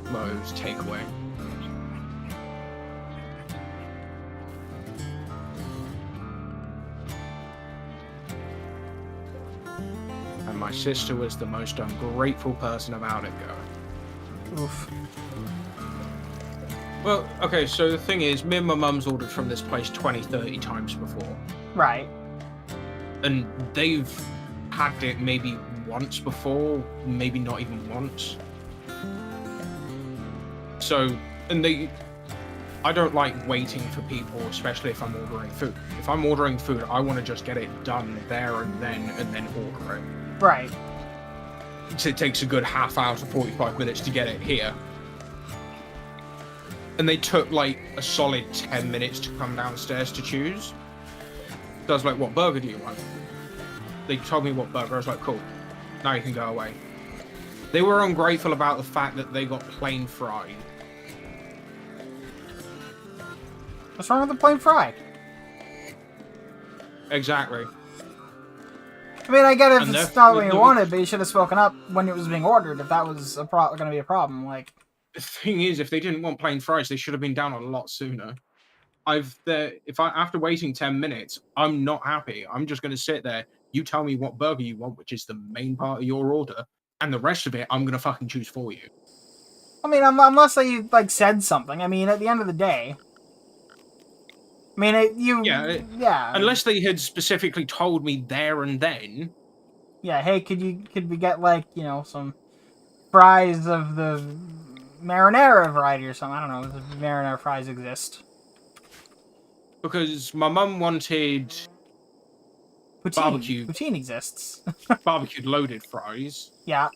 S3: Well, it was takeaway. And my sister was the most ungrateful person about it going.
S1: Oof.
S3: Well, okay, so the thing is, me and my mum's ordered from this place 20, 30 times before.
S1: Right.
S3: And they've had it maybe once before, maybe not even once. So, and I don't like waiting for people, especially if I'm ordering food. If I'm ordering food, I want to just get it done there and then order it.
S1: Right.
S3: So it takes a good half hour to 45 minutes to get it here. And they took like a solid 10 minutes to come downstairs to choose. So I was like, what burger do you want? They told me what burger. I was like, cool. Now you can go away. They were ungrateful about the fact that they got plain fried.
S1: What's wrong with the plain fry?
S3: Exactly.
S1: I mean, I get it if
S3: And
S1: it's not what you
S3: the-
S1: wanted, but you should have spoken up when it was being ordered if that was going to be a problem. Like,
S3: The thing is, if they didn't want plain fries, they should have been down a lot sooner. After waiting 10 minutes, I'm not happy. I'm just going to sit there. You tell me what burger you want, which is the main part of your order, and the rest of it, I'm going to fucking choose for you.
S1: I mean, unless they like said something. I mean, at the end of the day, I mean,
S2: Yeah,
S1: yeah.
S2: Unless they had specifically told me there and then.
S1: Yeah, hey, could we get, like, you know, some fries of the marinara variety or something? I don't know if marinara fries exist.
S2: Because my mum wanted
S1: Poutine.
S2: barbecue,
S1: Poutine exists.
S2: barbecued loaded fries.
S1: Yeah.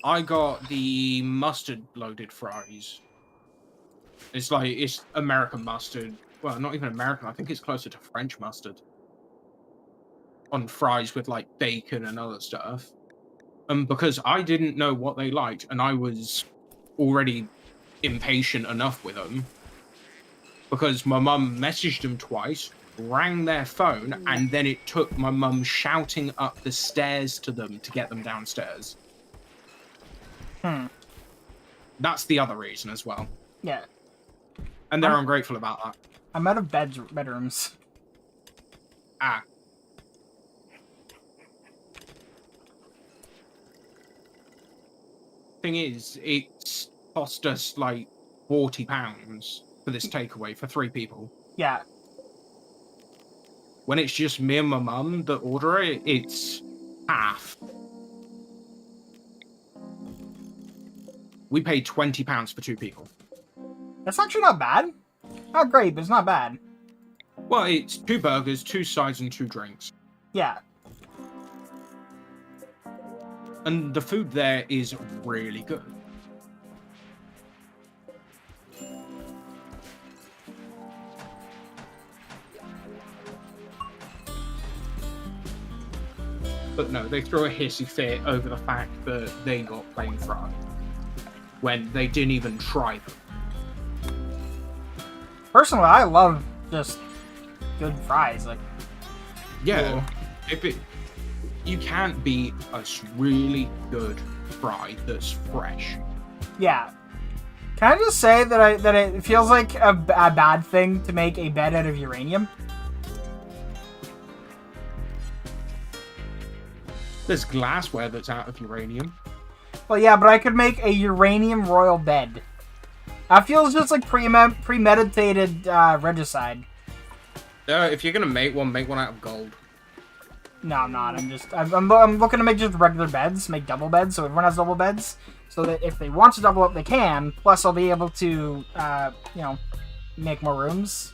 S2: I got the mustard loaded fries. It's American mustard. Well, not even American. I think it's closer to French mustard on fries with like bacon and other stuff. Because I didn't know what they liked, and I was already impatient enough with them. Because my mum messaged them twice, rang their phone, and then it took my mum shouting up the stairs to them to get them downstairs. That's the other reason as well.
S1: Yeah.
S2: And they're ungrateful about that.
S1: I'm out of bedrooms.
S2: Ah. Thing is, it's cost us like £40 for this takeaway for 3 people.
S1: Yeah.
S2: When it's just me and my mum that order it, it's half. We paid £20 for 2 people.
S1: That's actually not bad. Not great, but it's not bad.
S2: Well, it's 2 burgers, 2 sides, and 2 drinks.
S1: Yeah.
S2: And the food there is really good. But no, they throw a hissy fit over the fact that they got plain fries when they didn't even try them.
S1: Personally, I love just good fries. Like,
S2: Yeah, you can't beat a really good fry that's fresh.
S1: yeah. Can I just say that it feels like a bad thing to make a bed out of uranium?
S2: There's glassware that's out of uranium.
S1: Well, yeah, but I could make a uranium royal bed. That feels just like premeditated regicide.
S2: If you're gonna make one out of gold.
S1: No, I'm not. I'm looking to make just regular beds, make double beds, so everyone has double beds, so that if they want to double up, they can. Plus, I'll be able to, you know, make more rooms.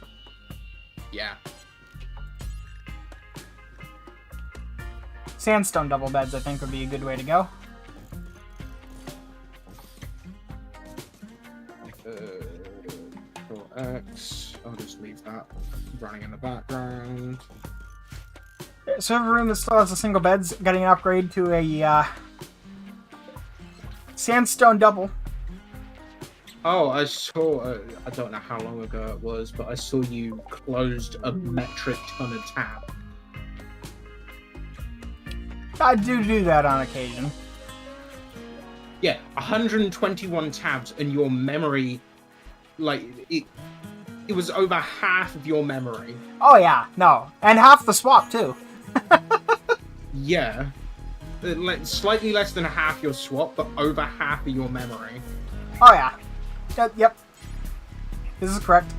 S2: Yeah.
S1: Sandstone double beds, I think, would be a good way to go.
S2: X. I'll just leave that running in the background.
S1: So every room that still has a single bed's getting an upgrade to a sandstone double.
S2: Oh, I saw. I don't know how long ago it was, but I saw you closed a metric ton of tab.
S1: I do that on occasion.
S2: Yeah, 121 tabs, and your memory, like it was over half of your memory.
S1: Oh yeah, no, and half the swap too.
S2: Yeah, slightly less than half your swap, but over half of your memory.
S1: Oh yeah. Yep. This is correct.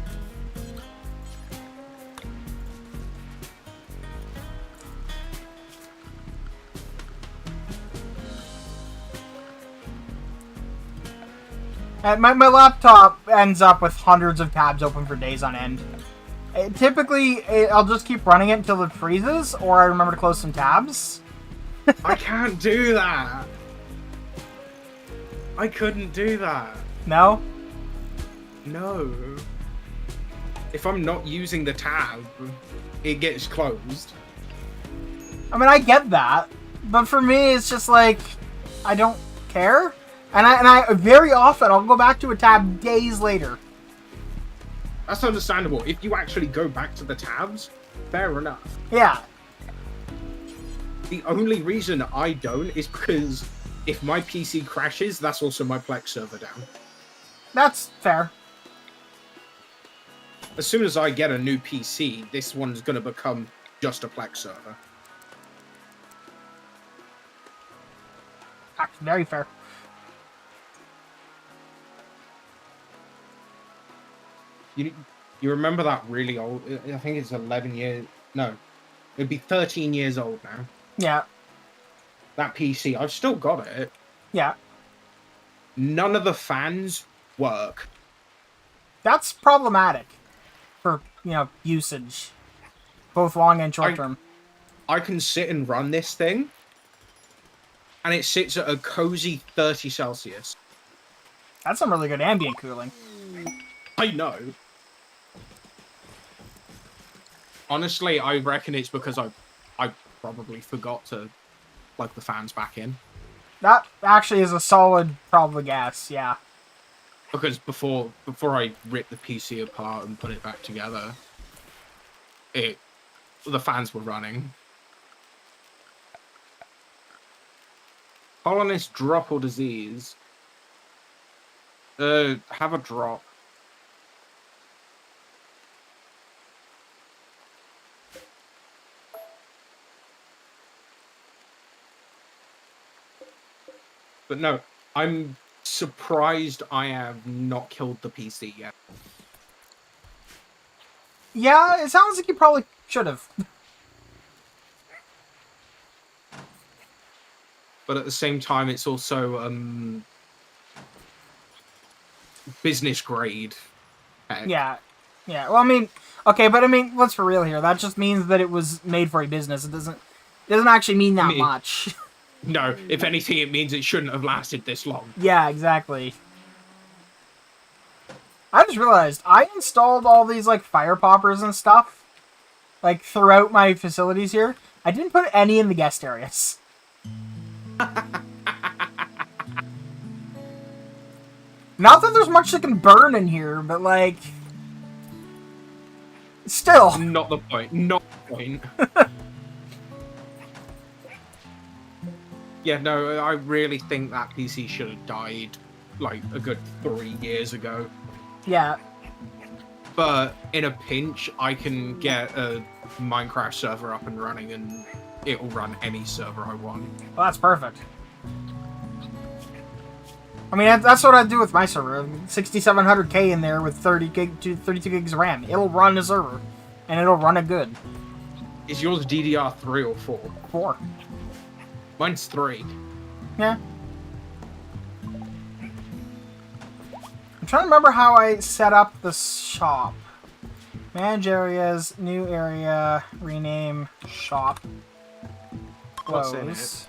S1: And my laptop ends up with hundreds of tabs open for days on end. Typically, I'll just keep running it until it freezes, or I remember to close some tabs.
S2: I can't do that. I couldn't do that.
S1: No?
S2: No. If I'm not using the tab, it gets closed.
S1: I mean, I get that, but for me, it's just like, I don't care. And I very often, I'll go back to a tab days later.
S2: That's understandable. If you actually go back to the tabs, fair enough.
S1: Yeah.
S2: The only reason I don't is because if my PC crashes, that's also my Plex server down.
S1: That's fair.
S2: As soon as I get a new PC, this one's going to become just a Plex server.
S1: Very fair.
S3: You remember that really old? I think it's 11 years. No, it'd be 13 years old now.
S1: Yeah,
S3: That PC, I've still got it.
S1: yeah.
S3: None of the fans work.
S1: That's problematic for, usage. Both long and short term.
S3: I can sit and run this thing, and it sits at a cozy 30 Celsius.
S1: That's some really good ambient cooling.
S3: I know. Honestly, I reckon it's because I probably forgot to plug the fans back in.
S1: That actually is a solid probably guess, yeah.
S3: Because before I ripped the PC apart and put it back together, the fans were running. Colonist drop or disease? Have a drop. But no, I'm surprised I have not killed the PC yet.
S1: Yeah, it sounds like you probably should have.
S3: But at the same time, it's also business grade.
S1: Yeah. Yeah. Well, I mean, okay, but I mean, let's be real here. That just means that it was made for a business. It doesn't actually mean that much.
S3: No, if anything, it means it shouldn't have lasted this long.
S1: Yeah, exactly. I just realized I installed all these like fire poppers and stuff like throughout my facilities here. I didn't put any in the guest areas. Not that there's much that can burn in here, but like still.
S3: Not the point. Not the point. Yeah, no, I really think that PC should have died like a good 3 years ago.
S1: Yeah.
S3: But in a pinch, I can get a Minecraft server up and running and it'll run any server I want.
S1: Well, that's perfect. I mean, that's what I do with my server. 6700K in there with 32 gigs of RAM. It'll run a server, and it'll run it good.
S3: Is yours DDR3 or 4?
S1: 4.
S3: Mine's 3.
S1: Yeah. I'm trying to remember how I set up the shop. Manage areas, new area, rename, shop.
S3: What's in
S1: Close.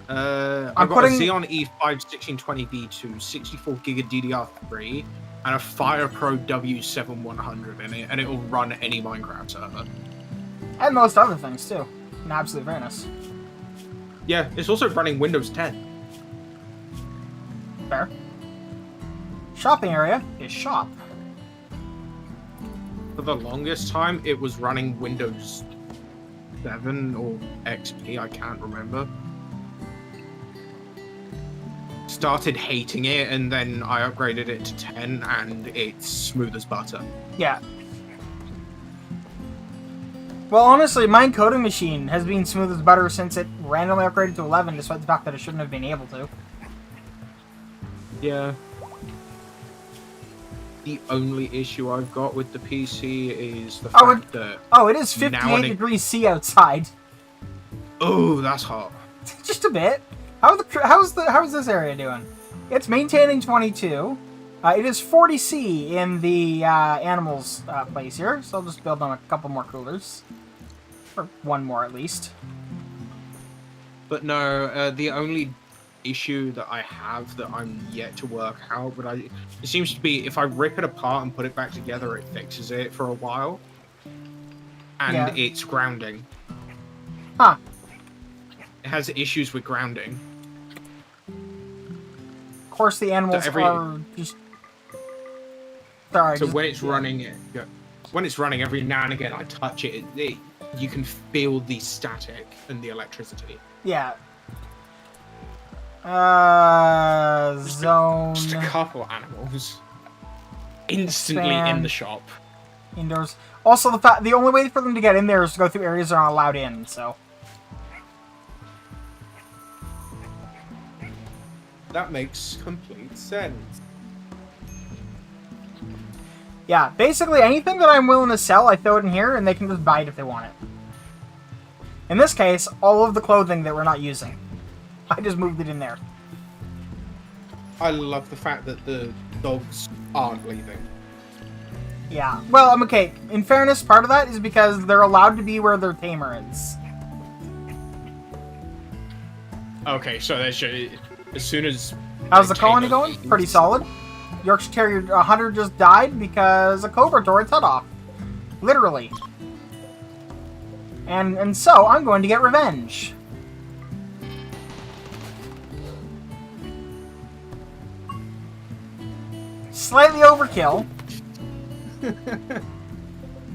S3: I've got a Xeon E5 1620V2, 64 gig of DDR3, and a FirePro W7100 in it, and it'll run any Minecraft server.
S1: And most other things, too. In absolute fairness.
S3: Yeah, it's also running Windows 10.
S1: Fair. Shopping area is shop.
S3: For the longest time, it was running Windows 7 or XP, I can't remember. Started hating it, and then I upgraded it to 10, and it's smooth as butter.
S1: Yeah. Well, honestly, my coding machine has been smooth as butter since it randomly upgraded to 11, despite the fact that it shouldn't have been able to.
S3: Yeah. The only issue I've got with the PC is the fact that...
S1: Oh, it is 58 degrees C outside.
S3: Oh, that's hot.
S1: Just a bit. How's this area doing? It's maintaining 22. It is 40 C in the animals place here, so I'll just build on a couple more coolers. Or one more at least.
S3: But no, the only issue that I have that I'm yet to work out, but it seems to be if I rip it apart and put it back together, it fixes it for a while. And it's grounding.
S1: Huh.
S3: It has issues with grounding.
S1: Of course, the animals are just... Sorry.
S3: So when it's running, every now and again I touch it, you can feel the static and the electricity.
S1: Yeah. Zone.
S3: Just a couple animals. Instantly in the shop.
S1: Indoors. Also, the only way for them to get in there is to go through areas they're not allowed in, so...
S3: That makes complete sense.
S1: Yeah, basically anything that I'm willing to sell, I throw it in here, and they can just buy it if they want it. In this case, all of the clothing that we're not using. I just moved it in there.
S3: I love the fact that the dogs aren't leaving.
S1: Yeah. Well, I'm okay. In fairness, part of that is because they're allowed to be where their tamer is.
S3: Okay, so they should, as soon as...
S1: How's the colony going? Pretty solid. Yorkshire Terrier 100 just died because a cobra tore its head off. Literally. And so, I'm going to get revenge. Slightly overkill.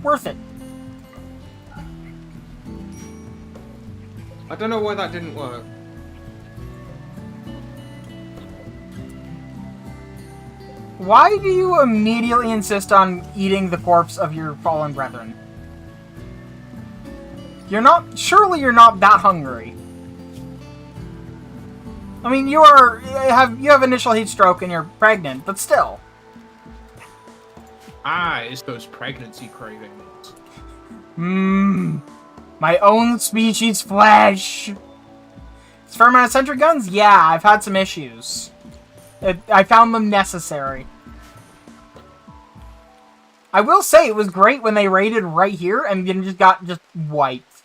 S1: Worth it.
S3: I don't know why that didn't work.
S1: Why do you immediately insist on eating the corpse of your fallen brethren? Surely you're not that hungry. I mean, you have initial heat stroke and you're pregnant, but still.
S3: Ah, it's those pregnancy cravings.
S1: Mmm. My own species' flesh. Experimental sentry guns? Yeah, I've had some issues. I found them necessary. I will say it was great when they raided right here and then just got wiped.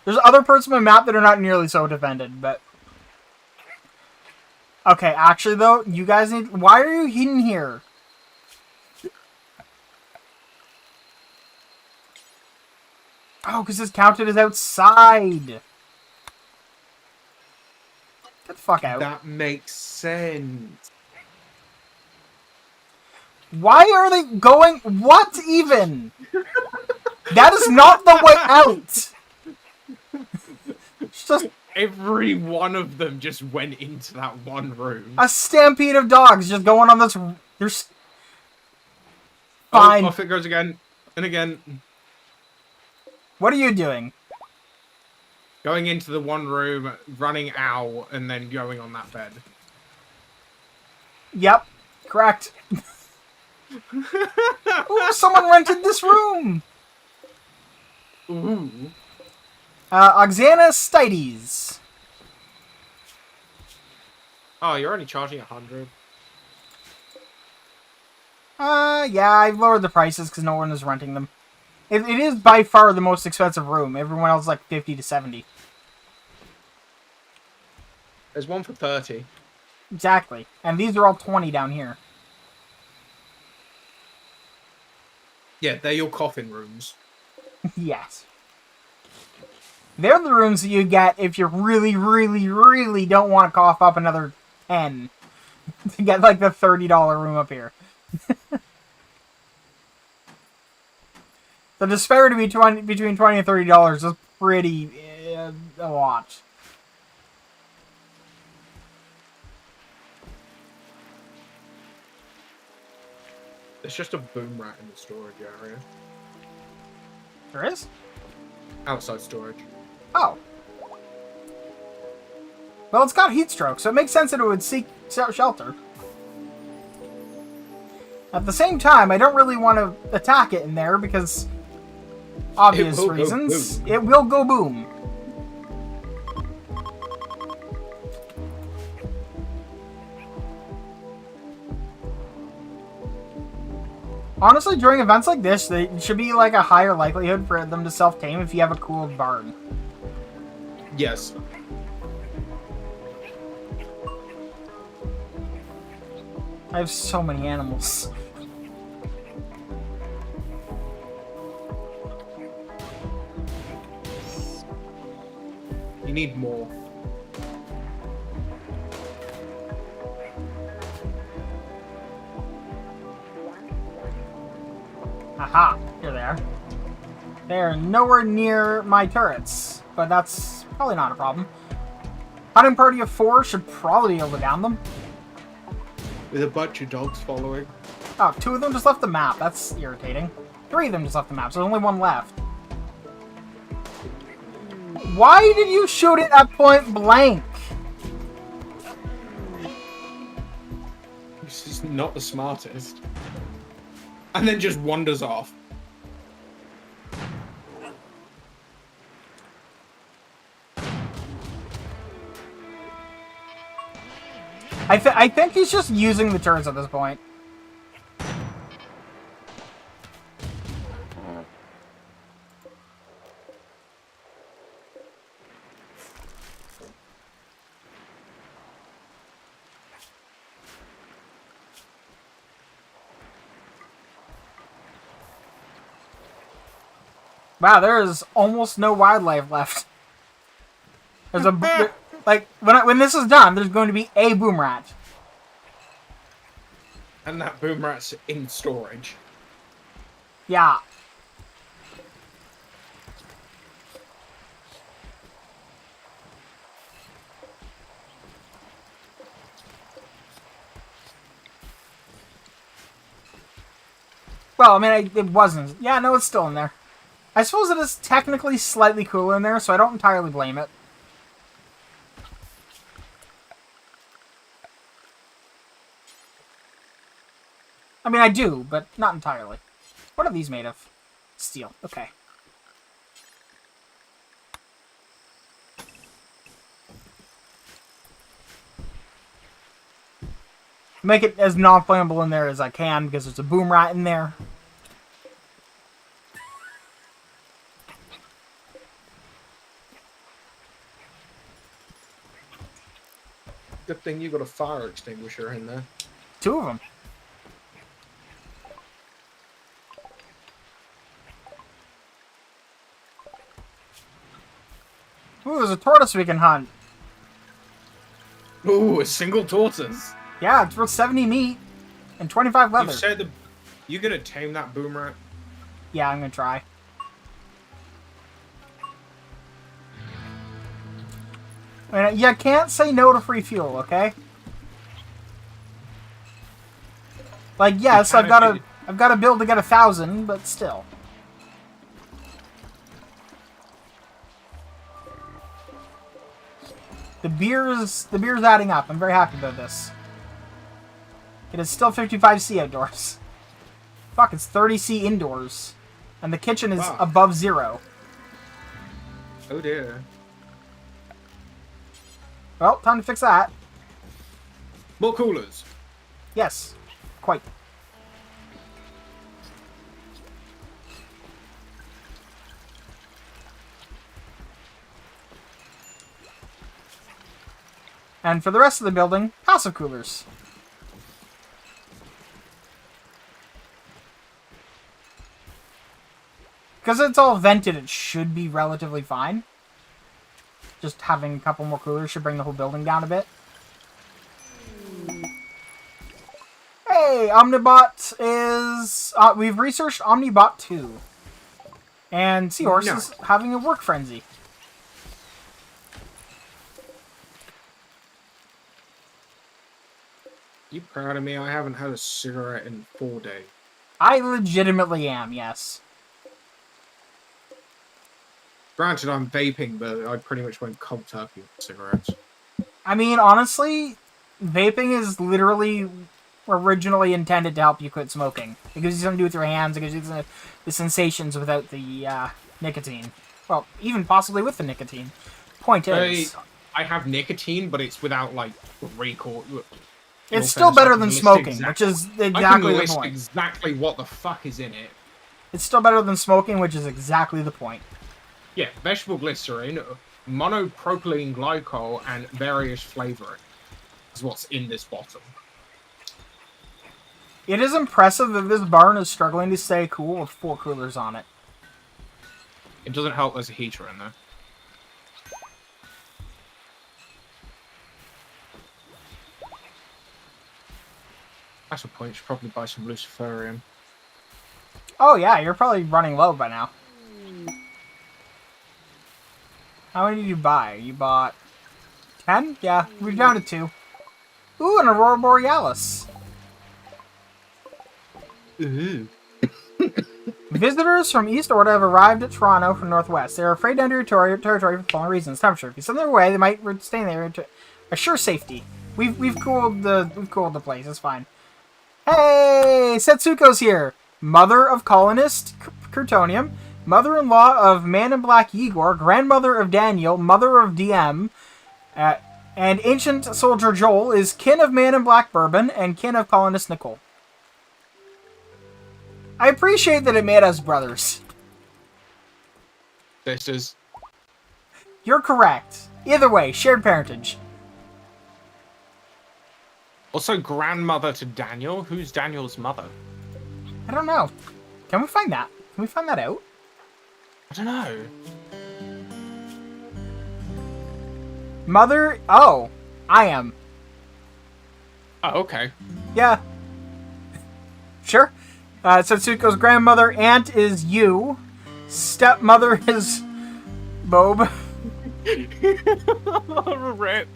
S1: There's other parts of my map that are not nearly so defended, but... Okay, actually though, you guys need... Why are you hidden here? Oh, because it's counted as outside. Get the fuck out.
S3: That makes sense.
S1: Why are they going... What even? That is not the way out. It's just...
S3: Every one of them just went into that one room.
S1: A stampede of dogs just going on this... There's... Fine.
S3: Oh, off it goes again. And again.
S1: What are you doing?
S3: Going into the one room, running out, and then going on that bed.
S1: Yep. Correct. Ooh, someone rented this room!
S3: Ooh.
S1: Oxana Stites.
S3: Oh, you're only charging 100.
S1: Yeah, I've lowered the prices because no one is renting them. It is by far the most expensive room. Everyone else is like 50 to 70.
S3: There's one for 30.
S1: Exactly. And these are all 20 down here.
S3: Yeah, they're your coffin rooms.
S1: Yes. They're the rooms that you get if you really, really, really don't want to cough up another 10 to get like the $30 room up here. The disparity between $20 and $30 is pretty a lot.
S3: There's just a boom rat in the storage area.
S1: There is?
S3: Outside storage.
S1: Oh. Well, it's got heat stroke, so it makes sense that it would seek shelter. At the same time, I don't really want to attack it in there because... obvious reasons. It will go boom. Honestly, during events like this, there should be like a higher likelihood for them to self-tame if you have a cooled barn.
S3: Yes.
S1: I have so many animals.
S3: You need more.
S1: Aha! Here they are. They're nowhere near my turrets, but that's probably not a problem. Hunting party of 4 should probably be able to down them.
S3: With a bunch of dogs following.
S1: Oh, 2 of them just left the map. That's irritating. 3 of them just left the map, so there's only 1 left. Why did you shoot it at point blank?
S3: This is It's not the smartest. And then just wanders off.
S1: I think he's just using the turrets at this point. Wow, there is almost no wildlife left. There's a like when this is done, there's going to be a boom rat.
S3: And that boom rat's in storage.
S1: Yeah. Well, I mean, it wasn't. Yeah, no, it's still in there. I suppose it is technically slightly cooler in there, so I don't entirely blame it. I mean, I do, but not entirely. What are these made of? Steel. Okay. Make it as non-flammable in there as I can, because there's a boom rat in there.
S3: Good thing you got a fire extinguisher in there.
S1: 2 of them. Ooh, there's a tortoise we can hunt.
S3: Ooh, a single tortoise.
S1: Yeah, it's worth 70 meat and 25 leather.
S3: You said you gonna tame that boom rat?
S1: Yeah, I'm gonna try. I mean, you can't say no to free fuel, okay? Like, yes, I've got to build to get 1,000, but still. The beer's adding up. I'm very happy about this. It is still 55C outdoors. Fuck, it's 30C indoors. And the kitchen is above 0.
S3: Oh dear.
S1: Well, time to fix that.
S3: More coolers.
S1: Yes, quite. And for the rest of the building, passive coolers. Because it's all vented, it should be relatively fine. Just having a couple more coolers should bring the whole building down a bit. Hey, Omnibot is... we've researched Omnibot 2. And Seahorse is having a work frenzy.
S3: You proud of me? I haven't had a cigarette in 4 days.
S1: I legitimately am, yes.
S3: Granted, I'm vaping, but I pretty much went cold turkey with cigarettes.
S1: I mean, honestly, vaping is literally originally intended to help you quit smoking. It gives you something to do with your hands, it gives you the sensations without the nicotine. Well, even possibly with the nicotine. Point is...
S3: I have nicotine, but it's without, like, recall.
S1: It's still better than smoking, which is exactly the point.
S3: Exactly what the fuck is in it.
S1: It's still better than smoking, which is exactly the point.
S3: Yeah, vegetable glycerin, monopropylene glycol, and various flavoring is what's in this bottle.
S1: It is impressive that this barn is struggling to stay cool with 4 coolers on it.
S3: It doesn't help there's a heater in there. That's a point. You should probably buy some luciferium.
S1: Oh yeah, you're probably running low by now. How many did you buy? You bought 10? Yeah, we're down to 2. Ooh, an Aurora Borealis.
S3: Ooh.
S1: Visitors from East Orta have arrived at Toronto from Northwest. They are afraid to enter your territory for the following reasons. Temperature. If you send them away, they might stay there to assure safety. We've cooled the place. It's fine. Hey, Setsuko's here. Mother of colonist Curtonium, mother-in-law of Man in Black Igor, grandmother of Daniel, mother of DM, and ancient soldier Joel is kin of Man in Black Bourbon and kin of colonist Nicole. I appreciate that it made us brothers.
S3: This is...
S1: You're correct. Either way, shared parentage.
S3: Also, grandmother to Daniel. Who's Daniel's mother?
S1: I don't know. Can we find that? Can we find that out?
S3: I don't know.
S1: Mother... Oh, I am.
S3: Oh, okay.
S1: Yeah. Sure. Setsuko's grandmother, aunt is you. Stepmother is Bob.
S3: Rip.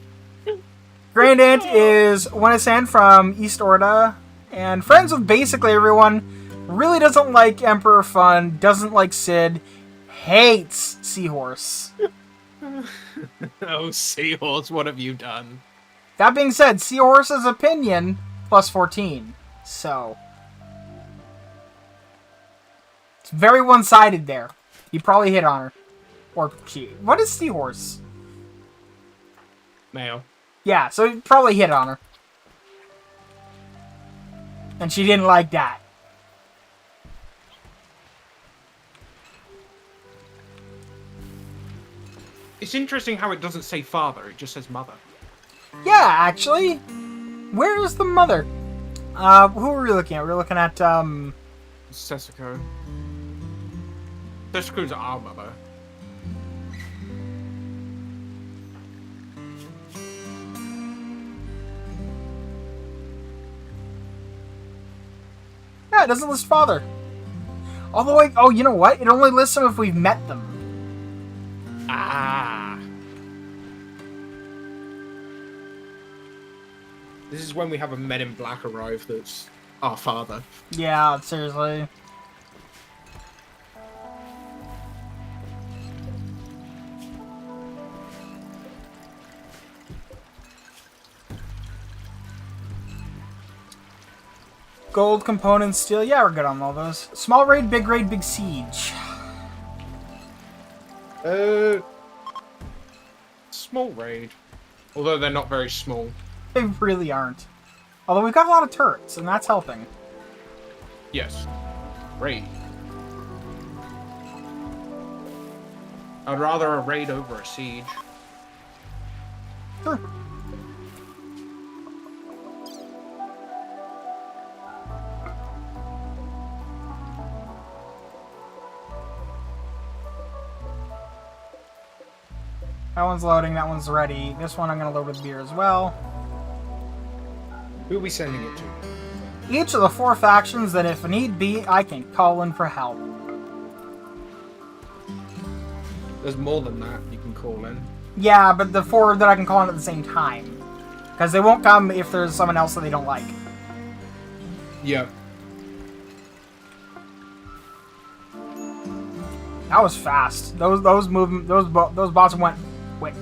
S1: Grand aunt is Wenisan from East Orda. And friends with basically everyone. Really doesn't like Emperor Fun. Doesn't like Sid. Hates Seahorse.
S3: Oh, Seahorse, what have you done?
S1: That being said, Seahorse's opinion, plus 14. So... it's very one-sided there. He probably hit on her. Or she. What is Seahorse?
S3: Male.
S1: Yeah, so he probably hit on her. And she didn't like that.
S3: It's interesting how it doesn't say father, it just says mother.
S1: Yeah, actually. Where is the mother? Who are we looking at? We're looking at,
S3: Setsuko. Setsuko's our mother.
S1: yeah, it doesn't list father. Although, oh, you know what? It only lists them if we've met them.
S3: Ah. This is when we have a Men in Black arrive that's our father.
S1: Yeah, seriously. Gold components, steel. Yeah, we're good on all those. Small raid, big siege.
S3: Small raid. Although they're not very small.
S1: They really aren't. Although we've got a lot of turrets, and that's helping.
S3: Yes. Raid. I'd rather a raid over a siege.
S1: Sure. That one's loading, that one's ready. This one I'm going to load with beer as well.
S3: Who are we sending it to?
S1: Each of the 4 factions that if need be, I can call in for help.
S3: There's more than that you can call in.
S1: Yeah, but the 4 that I can call in at the same time. Because they won't come if there's someone else that they don't like.
S3: Yep.
S1: That was fast. Those bots went quick.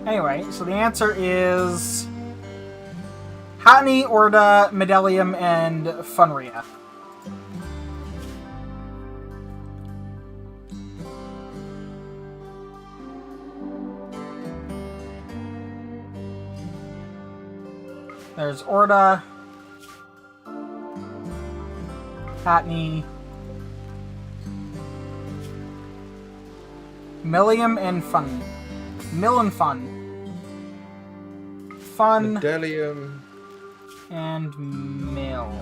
S1: Anyway, so the answer is Hatni, Orda, Medelium, and Funria. There's Orda, Hatni, Millium, and Fun. Mill and Fun. Fun
S3: Medelium.
S1: and Mill.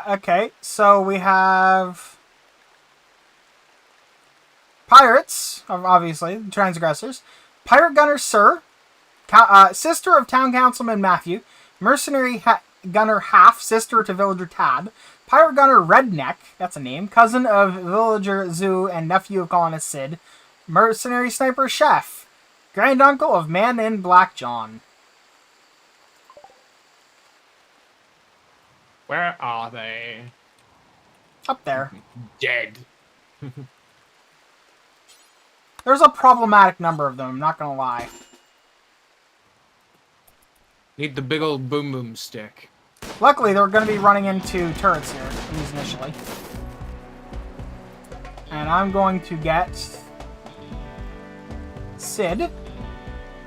S1: Okay, so we have pirates, obviously, transgressors. Pirate gunner Sir, sister of town councilman Matthew. Mercenary gunner Half, sister to villager Tad. Pirate Gunner Redneck, that's a name, cousin of Villager Zoo and nephew of colonist Sid, mercenary sniper Chef, grand uncle of Man in Black John.
S3: Where are they?
S1: Up there.
S3: Dead.
S1: There's a problematic number of them, I'm not gonna lie.
S3: Need the big old boom boom stick.
S1: Luckily, they're going to be running into turrets here, at least initially. And I'm going to get Sid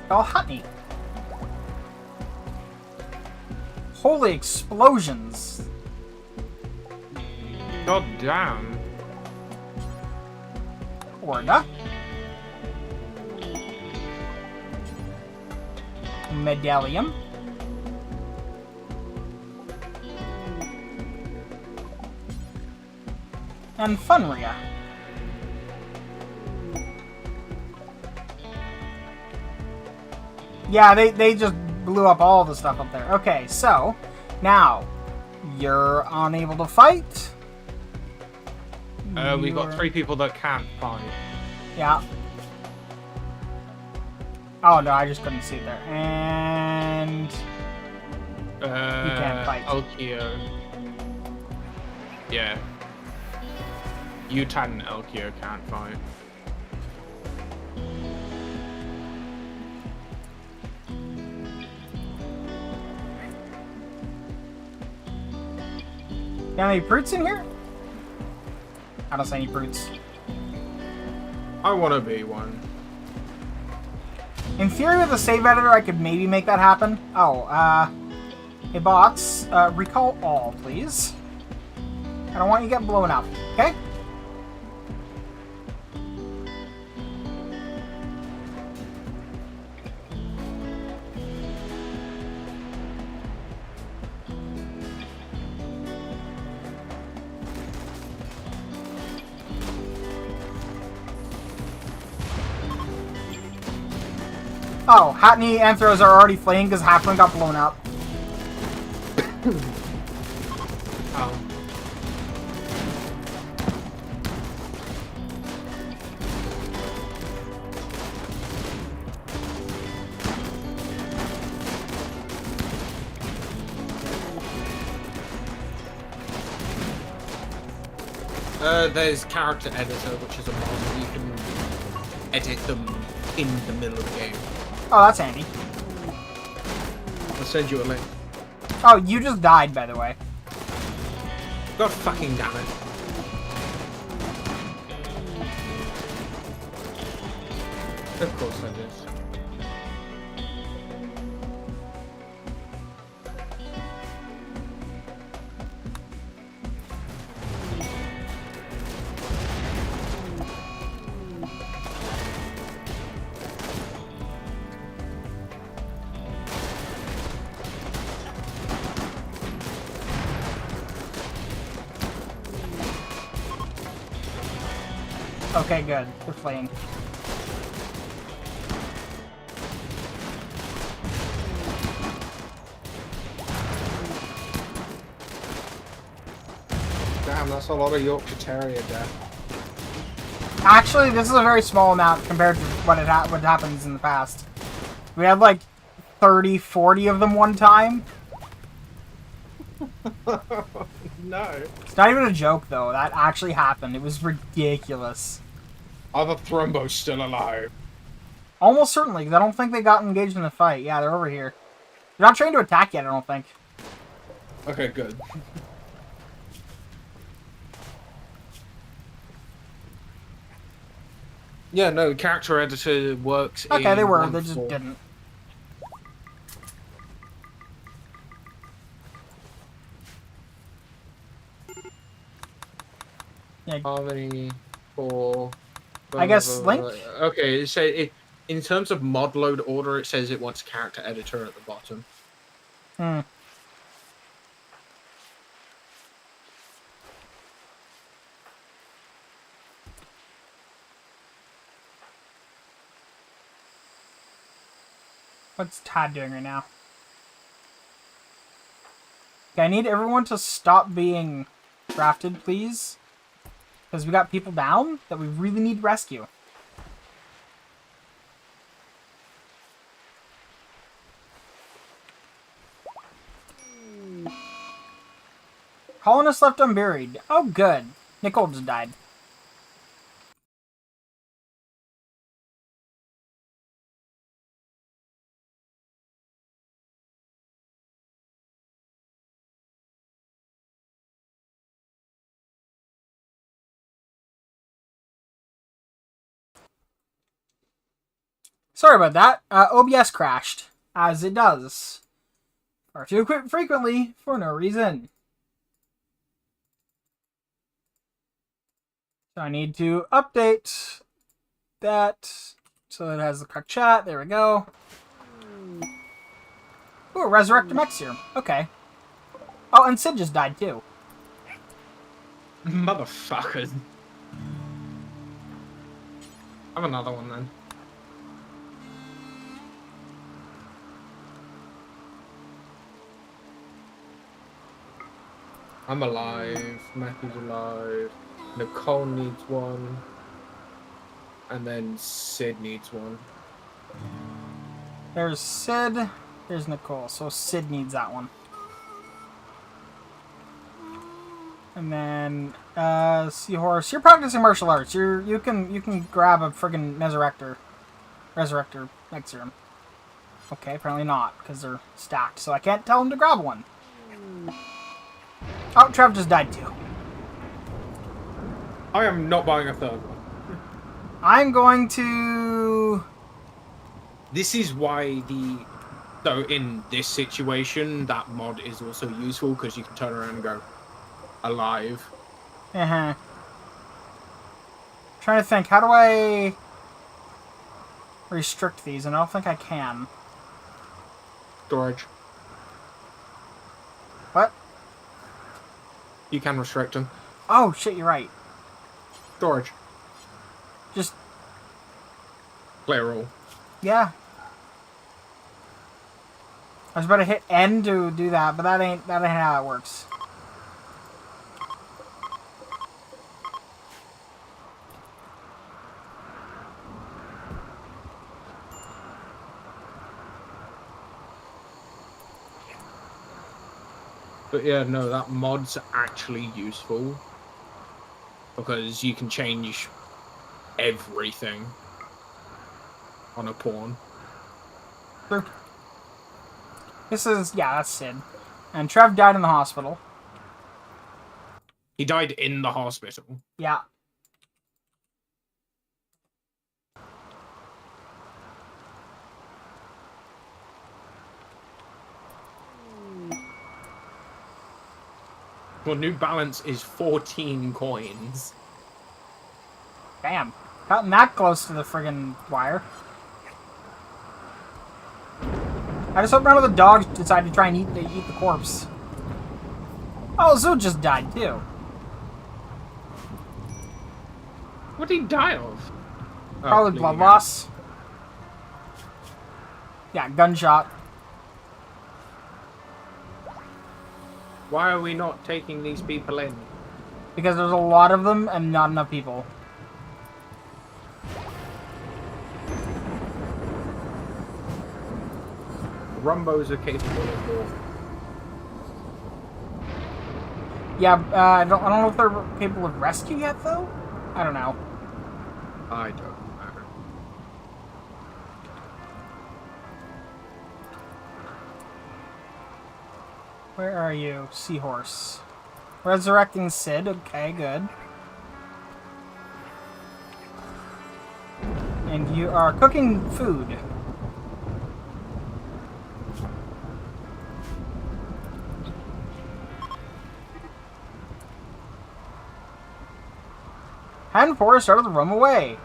S1: Hutney. Holy explosions.
S3: God damn.
S1: Orda. Medallion. And Funria. Yeah, they just blew up all the stuff up there. Okay, so, now, you're unable to fight.
S3: We got
S1: You're-
S3: 3 people that can't fight.
S1: Yeah. Oh, no, I just couldn't see it there. And... can't fight.
S3: Elkio. Yeah. Utan and Elkio can't fight.
S1: Got any brutes in here? I don't see any brutes.
S3: I want to be one.
S1: In theory, with a save editor, I could maybe make that happen. Oh, hey bots, recall all, please. I don't want you to get blown up, okay? Oh, Hackney Anthros are already fleeing because half of them got blown up.
S3: Oh. There's character editor, which is a mod where you can edit them in the middle of the game.
S1: Oh, that's handy.
S3: I'll send you a link.
S1: Oh, you just died, by the way.
S3: God fucking damn it. Of course I did.
S1: Okay, good. They're fleeing.
S3: Damn, that's a lot of Yorkshire Terrier death.
S1: Actually, this is a very small amount compared to what what happens in the past. We had like 30, 40 of them one time.
S3: No.
S1: It's not even a joke, though. That actually happened. It was ridiculous.
S3: Are the Thrombos still alive?
S1: Almost certainly, because I don't think they got engaged in a fight. Yeah, they're over here. They're not trained to attack yet, I don't think.
S3: Okay, good. Yeah, no, character editor works
S1: Okay,
S3: in
S1: they were.
S3: one
S1: They just
S3: form.
S1: didn't. Yeah,
S3: Harmony for...
S1: I guess Link?
S3: Okay, so in terms of mod load order, it says it wants character editor at the bottom.
S1: hmm. What's Tad doing right now? Okay, I need everyone to stop being drafted, please. Because we got people down that we really need rescue. Colonists left unburied. Oh, good. Nicole just died. Sorry about that. OBS crashed, as it does. Far too frequently, for no reason. So I need to update that so it has the correct chat. There we go. Ooh, Resurrect Mech Serum. Okay. Oh, and Sid just died too.
S3: Motherfuckers. Have another one then. I'm alive. Matthew's alive. Nicole needs one. And then Sid needs one.
S1: There's Sid. There's Nicole. So Sid needs that one. And then Seahorse. You're practicing martial arts. You can grab a friggin' Resurrector Mech Serum. Okay, apparently not, because they're stacked. So I can't tell him to grab one. Oh, Trev just died too.
S3: I am not buying a third one.
S1: I'm going to...
S3: This is why So in this situation, that mod is also useful because you can turn around and go, alive.
S1: Uh-huh. Trying to think, how do I restrict these? And I don't think I can.
S3: Storage.
S1: What?
S3: You can restrict them.
S1: Oh, shit, you're right.
S3: Storage.
S1: Just...
S3: Clear all.
S1: Yeah. I was about to hit N to do that, but that ain't how it works.
S3: But yeah, no, that mod's actually useful because you can change everything on a pawn.
S1: True. This is, yeah, that's Sid. And Trev died in the hospital.
S3: He died in the hospital.
S1: Yeah.
S3: Well, new balance is 14 coins.
S1: Damn. Gotten that close to the friggin' wire. I just hope none of the dogs decide to try and eat the corpse. Oh, Zoo just died too.
S3: What did he die of?
S1: Probably blood loss. Yeah, gunshot.
S3: Why are we not taking these people in?
S1: Because there's a lot of them and not enough people.
S3: Rumbos are capable of more.
S1: Yeah, I don't know if they're capable of rescue yet, though. I don't know.
S3: I don't know.
S1: Where are you? Seahorse. Resurrecting Sid. Okay, good. And you are cooking food. And Forrest started to roam away.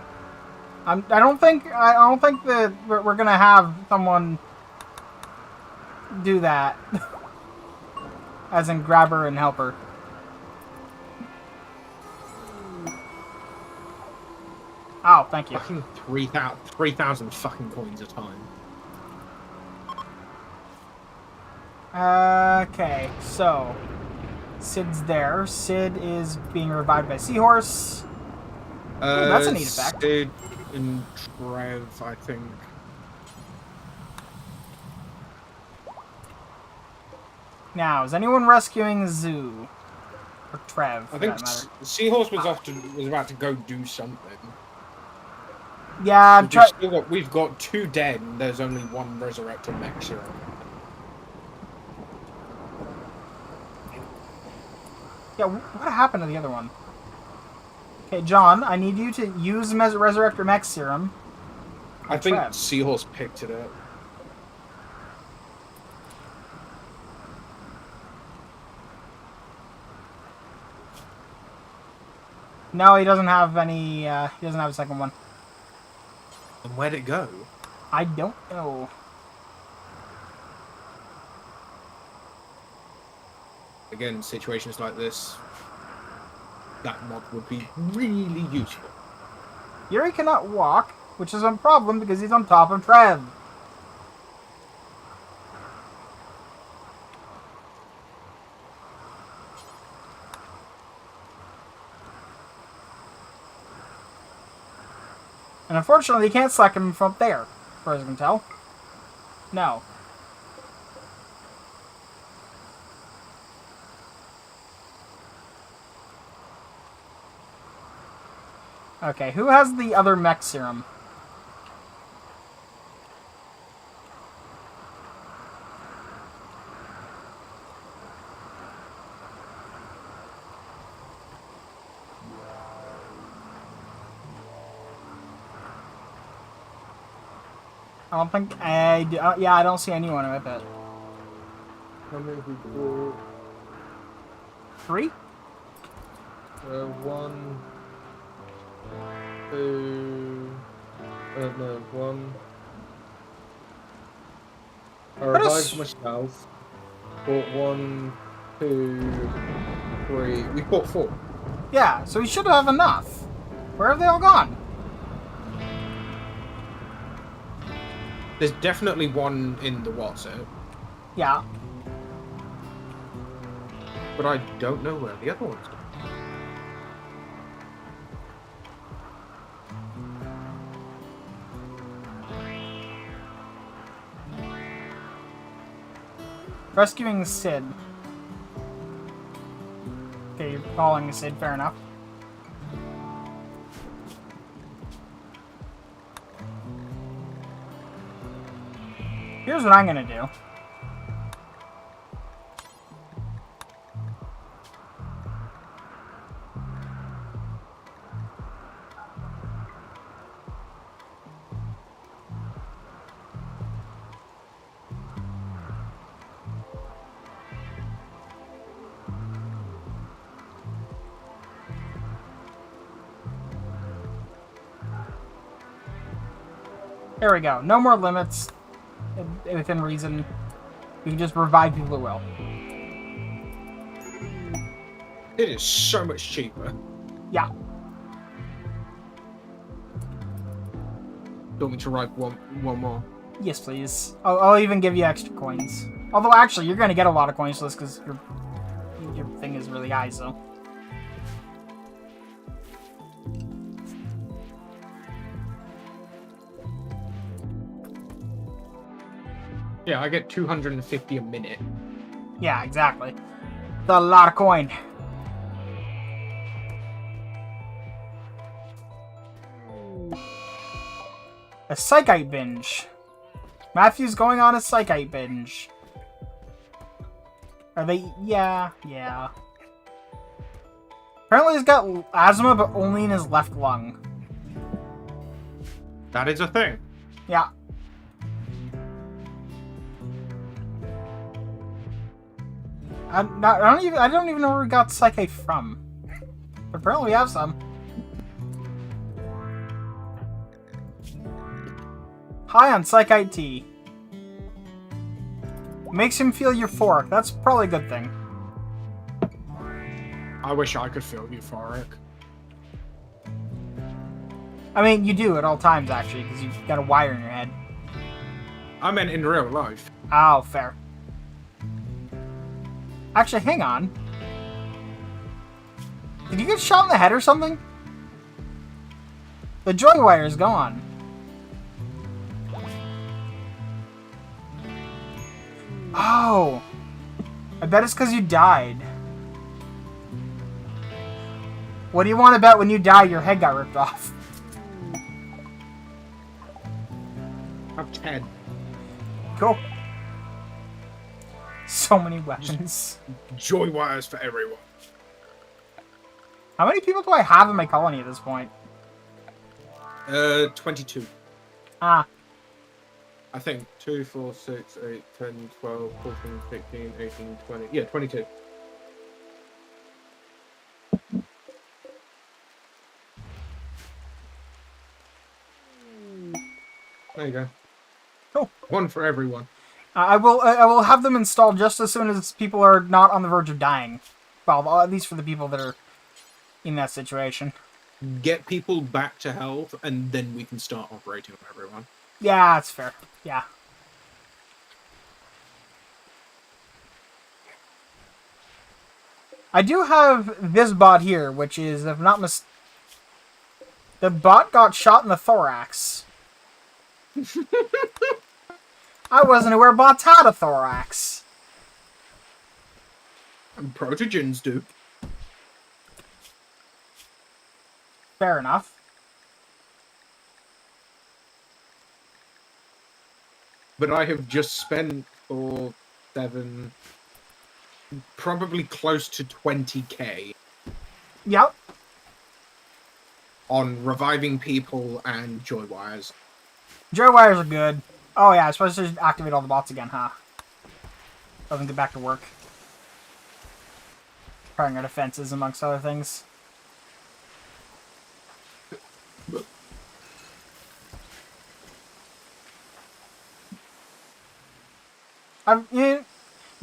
S1: I don't think that we're gonna have someone do that. As in grab her and help her. Oh, thank you.
S3: Fucking 3,000 fucking coins a time.
S1: Okay, so Sid's there. Sid is being revived by Seahorse. Ooh, that's a neat effect.
S2: Sid and Trev, I think.
S1: Now, is anyone rescuing Zoo? Or Trev, for
S2: I think
S1: that matter.
S2: Seahorse was about to go do something.
S1: Yeah, I'm trying.
S2: We've got 2 dead, and there's only 1 resurrected mech serum.
S1: Yeah, what happened to the other one? Okay, John, I need you to use Resurrector Mech Serum.
S2: I think
S1: Trev.
S2: Seahorse picked it up.
S1: No, he doesn't have any. He doesn't have a second one.
S2: And where'd it go?
S1: I don't know.
S2: Again, situations like this, that mod would be really useful.
S1: Yuri cannot walk, which is a problem because he's on top of Trev. And unfortunately, you can't select him from up there, as far as I can tell. No. Okay, who has the other mech serum? I don't think yeah, I don't see anyone with it.
S2: How many people?
S1: 3?
S2: 1, 2. No, 1. I revived myself. Bought 1, 2, 3. We bought 4.
S1: Yeah, so we should have enough. Where have they all gone?
S2: There's definitely 1 in the WhatsApp,
S1: Yeah.
S2: but I don't know where the other one's gone.
S1: Rescuing Sid. Okay, you're calling Sid, fair enough. Here's what I'm gonna do. There we go. No more limits. Within reason. We can just revive people who will.
S2: It is so much cheaper.
S1: Yeah.
S2: Do you want me to write one more?
S1: Yes, please. I'll even give you extra coins. Although, actually, you're going to get a lot of coins for this because your thing is really high, so.
S2: Yeah, I get 250 a minute.
S1: Yeah, exactly. That's a lot of coin. A Psychite binge. Matthew's going on a Psychite binge. Are they? Yeah. Apparently he's got asthma, but only in his left lung.
S2: That is a thing.
S1: Yeah. I don't even know where we got Psychite from. But apparently we have some. High on Psychite Tea. Makes him feel euphoric. That's probably a good thing.
S2: I wish I could feel euphoric.
S1: I mean, you do at all times, actually, because you've got a wire in your head.
S2: I meant in real life.
S1: Oh, fair. Actually, hang on. Did you get shot in the head or something? The joy wire is gone. Oh. I bet it's because you died. What do you want to bet when you die your head got ripped off?
S3: Have 10.
S1: Cool. So many weapons.
S3: Joy wires for everyone.
S1: How many people do I have in my colony at this point?
S3: 22.
S1: Ah.
S3: I think 2, 4, 6, 8, 10, 12, 14, 15, 18, 20. Yeah, 22. There you go.
S1: Cool.
S3: One for everyone.
S1: I will have them installed just as soon as people are not on the verge of dying. Well, at least for the people that are in that situation.
S3: Get people back to health, and then we can start operating on everyone.
S1: Yeah, that's fair. Yeah. I do have this bot here, which is, if not the bot got shot in the thorax. I wasn't aware bots had a thorax.
S3: And protogens do.
S1: Fair enough.
S3: But I have just spent 4, 7, probably close to 20k
S1: Yep.
S3: on reviving people and joy wires.
S1: Joy wires are good. Oh yeah, I suppose I should activate all the bots again, huh? So I can get back to work. Repairing our defenses, amongst other things.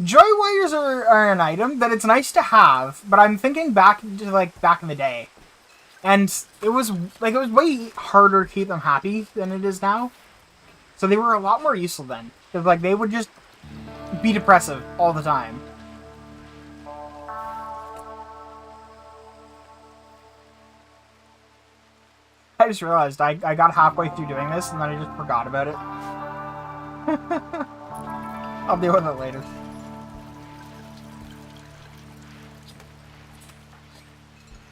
S1: Joy wires are an item that it's nice to have, but I'm thinking back to back in the day, and it was way harder to keep them happy than it is now. So they were a lot more useful then, because they would just be depressive all the time. I just realized I got halfway through doing this and then I just forgot about it. I'll deal with it later.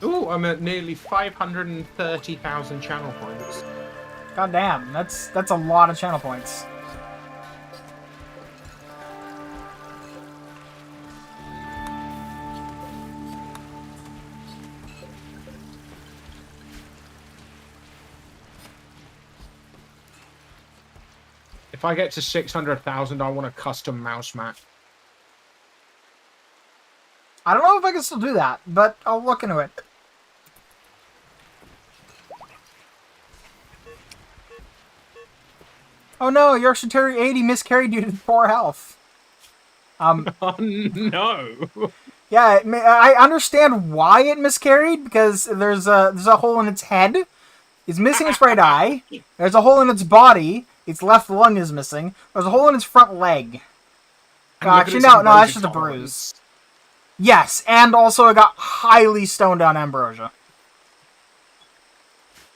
S3: Ooh, I'm at nearly 530,000 channel points.
S1: God damn, that's a lot of channel points.
S3: If I get to 600,000, I want a custom mouse mat.
S1: I don't know if I can still do that, but I'll look into it. Oh no, Yorkshire Terrier 80 miscarried due to poor health.
S3: Oh no!
S1: Yeah, I understand why it miscarried, because there's a hole in its head. It's missing its right eye. There's a hole in its body. Its left lung is missing. There's a hole in its front leg. Actually, no, that's just a bruise. Yes, and also it got highly stoned on ambrosia.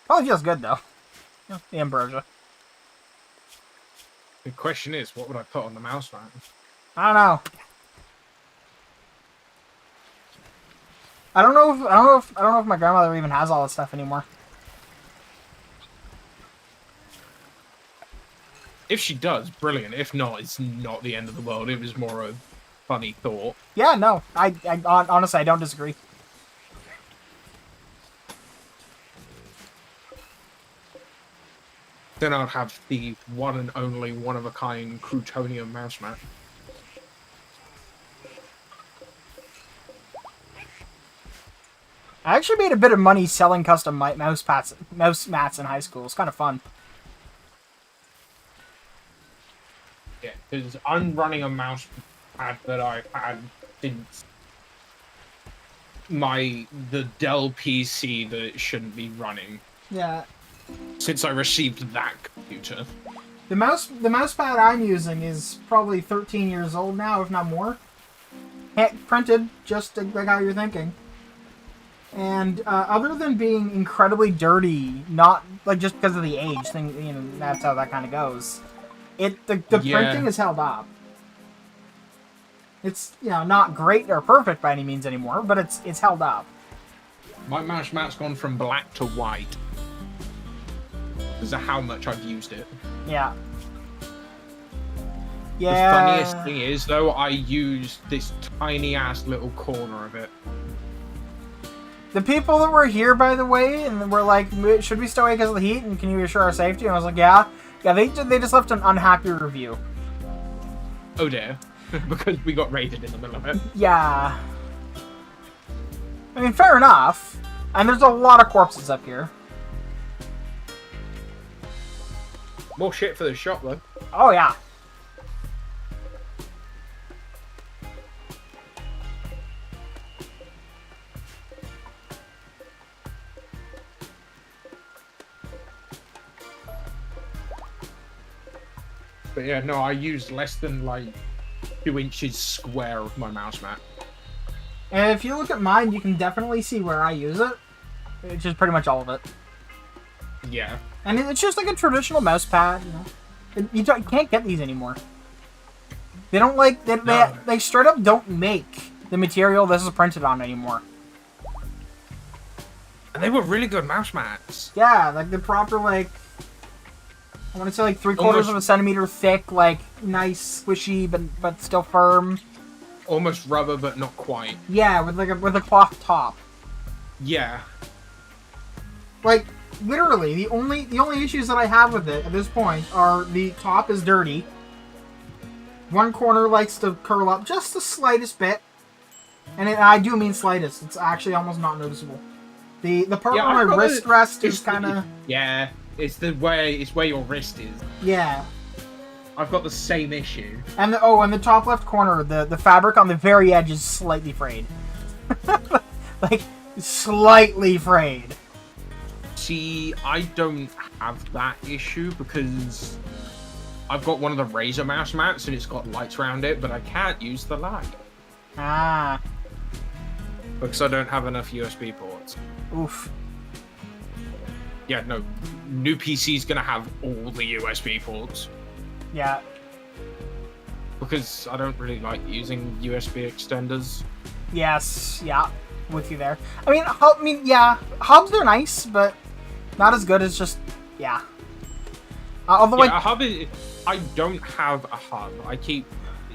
S1: Probably feels good, though. The ambrosia.
S3: The question is, what would I put on the mouse mat?
S1: I don't know. I don't know if my grandmother even has all that stuff anymore.
S3: If she does, brilliant. If not, it's not the end of the world. It was more a funny thought.
S1: Yeah, no. I honestly, I don't disagree.
S3: Then I'd have the one and only one-of-a-kind Croutonium mouse mat.
S1: I actually made a bit of money selling custom mouse mats in high school. It's kind of fun.
S3: Yeah, because I'm running a mouse pad that I've had since the Dell PC that it shouldn't be running.
S1: Yeah.
S3: Since I received that computer.
S1: The mouse pad I'm using is probably 13 years old now, if not more. Hand printed, just like how you're thinking. And other than being incredibly dirty, not like just because of the age thing, you know, that's how that kind of goes. The
S3: Yeah.
S1: printing is held up. It's, you know, not great or perfect by any means anymore, but it's held up.
S3: My mouse mat's gone from black to white. Because of how much I've used it.
S1: Yeah.
S3: The
S1: Yeah.
S3: funniest thing is, though, I used this tiny ass little corner of it.
S1: The people that were here, by the way, and were like, should we stay away because of the heat, and can you assure our safety? And I was like, yeah. Yeah, they just left an unhappy review.
S3: Oh dear. Because we got raided in the middle of it.
S1: Yeah. I mean, fair enough. And there's a lot of corpses up here.
S3: More shit for the shop, though.
S1: Oh, yeah.
S3: But yeah, no, I used less than, like, 2 inches square of my mouse mat.
S1: And if you look at mine, you can definitely see where I use it. Which is pretty much all of it.
S3: Yeah.
S1: And it's just like a traditional mouse pad, you know. You can't get these anymore. They don't like... They straight up don't make the material this is printed on anymore.
S3: And they were really good mouse mats.
S1: Yeah, like the proper, like... I want to say like 3/4 of a centimeter thick, like nice, squishy, but still firm.
S3: Almost rubber, but not quite.
S1: Yeah, with a cloth top.
S3: Yeah.
S1: Like literally, the only issues that I have with it at this point are the top is dirty. One corner likes to curl up just the slightest bit, and I do mean slightest. It's actually almost not noticeable. The part where my wrist rest is kind of
S3: It's where your wrist is.
S1: yeah.
S3: I've got the same issue.
S1: And the top left corner, the fabric on the very edge is slightly frayed. Like slightly frayed.
S3: See, I don't have that issue because I've got one of the Razer mouse mats and it's got lights around it, but I can't use the light
S1: Ah.
S3: because I don't have enough USB ports.
S1: Oof.
S3: Yeah, no, new PC's gonna have all the USB ports
S1: Yeah.
S3: because I don't really like using USB extenders.
S1: Yes. Yeah. With you there. Yeah. Hubs are nice, but not as good as just yeah. Although
S3: Yeah, a hub is. I don't have a hub. I keep.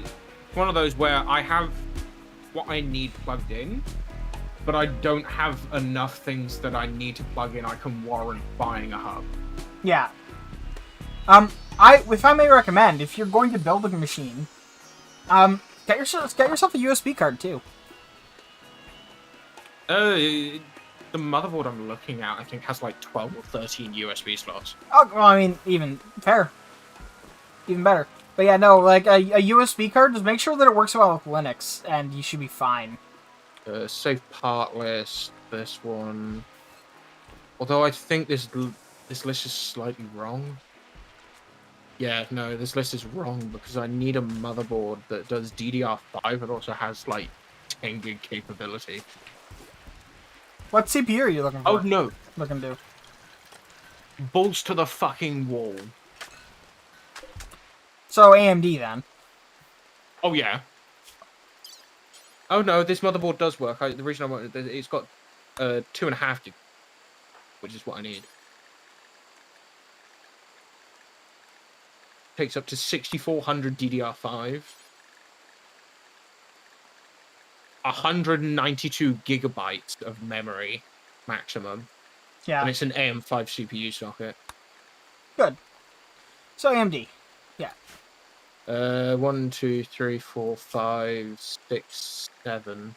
S3: It's one of those where I have what I need plugged in, but I don't have enough things that I need to plug in. I can warrant buying a hub.
S1: yeah. If I may recommend, if you're going to build a machine, get yourself a USB card too.
S3: The motherboard I'm looking at, I think, has like 12 or 13 USB slots.
S1: Oh, well, I mean, even fair. Even better. But yeah, no, like, a USB card, just make sure that it works well with Linux, and you should be fine.
S3: Save part list. This one. Although I think this list is slightly wrong. Yeah, no, this list is wrong because I need a motherboard that does DDR5 and also has like 10 gig capability.
S1: What CPU are you looking for?
S3: Oh no,
S1: Looking to.
S3: balls to the fucking wall.
S1: So AMD then.
S3: Oh yeah. Oh no, this motherboard does work. The reason I want it, it's got 2.5 gig, which is what I need. Takes up to 6400 DDR5. 192 gigabytes of memory maximum.
S1: Yeah.
S3: And it's an AM5 CPU socket.
S1: Good. So AMD. Yeah.
S3: 1, 2, 3, 4, 5, 6, 7.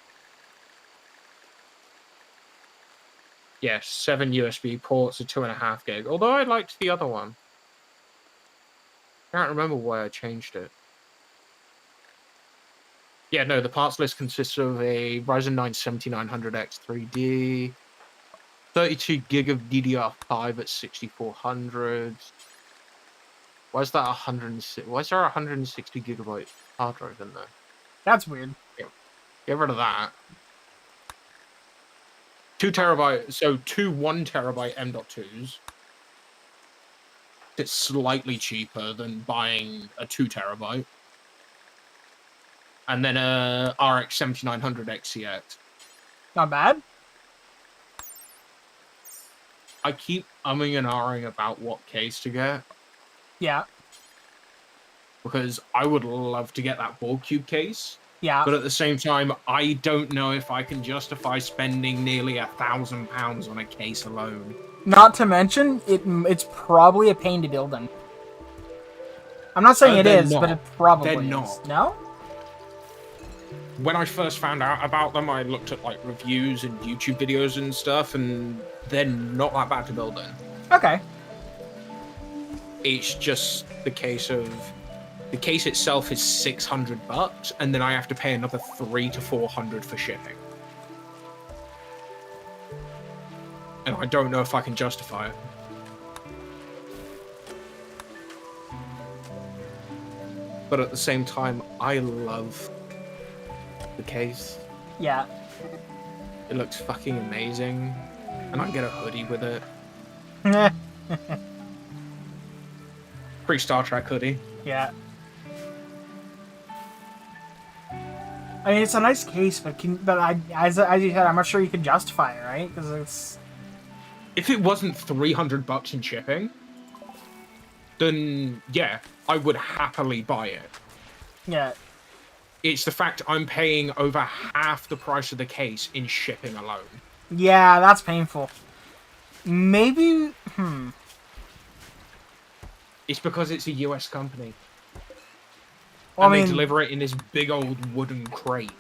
S3: Yeah, 7 USB ports, a 2.5 gig. Although I liked the other one. I can't remember why I changed it. Yeah, no, the parts list consists of a Ryzen 9 7900X 3D, 32 gig of DDR5 at 6400. Why is that 106? Why is there a 160 gigabyte hard drive in there?
S1: That's weird.
S3: Get rid of that.
S2: 2 terabyte, so 2 1 terabyte M.2s. It's slightly cheaper than buying a 2 terabyte. And then a RX 7900 XCX.
S1: Not bad.
S2: I keep umming and ahhing about what case to get.
S1: Yeah.
S2: Because I would love to get that Borg Cube case.
S1: Yeah.
S2: But at the same time, I don't know if I can justify spending nearly £1,000 on a case alone.
S1: Not to mention, it's probably a pain to build in. I'm not saying it is, but it probably
S2: They're
S1: is.
S2: not.
S1: No?
S2: When I first found out about them, I looked at like reviews and YouTube videos and stuff, and they're not that bad to build in.
S1: Okay.
S2: It's just the case of the case itself is $600, and then I have to pay another $300 to $400 for shipping. And I don't know if I can justify it. But at the same time, I love the case.
S1: Yeah.
S2: It looks fucking amazing. And I can get a hoodie with it. Free Star Trek hoodie.
S1: Yeah. I mean, it's a nice case, but as you said, I'm not sure you can justify it, right? Because it's...
S2: If it wasn't $300 in shipping, then yeah, I would happily buy it.
S1: Yeah.
S2: It's the fact I'm paying over half the price of the case in shipping alone.
S1: Yeah, that's painful. Maybe...
S2: It's because it's a US company.
S1: Well,
S2: and
S1: I mean,
S2: they deliver it in this big old wooden crate.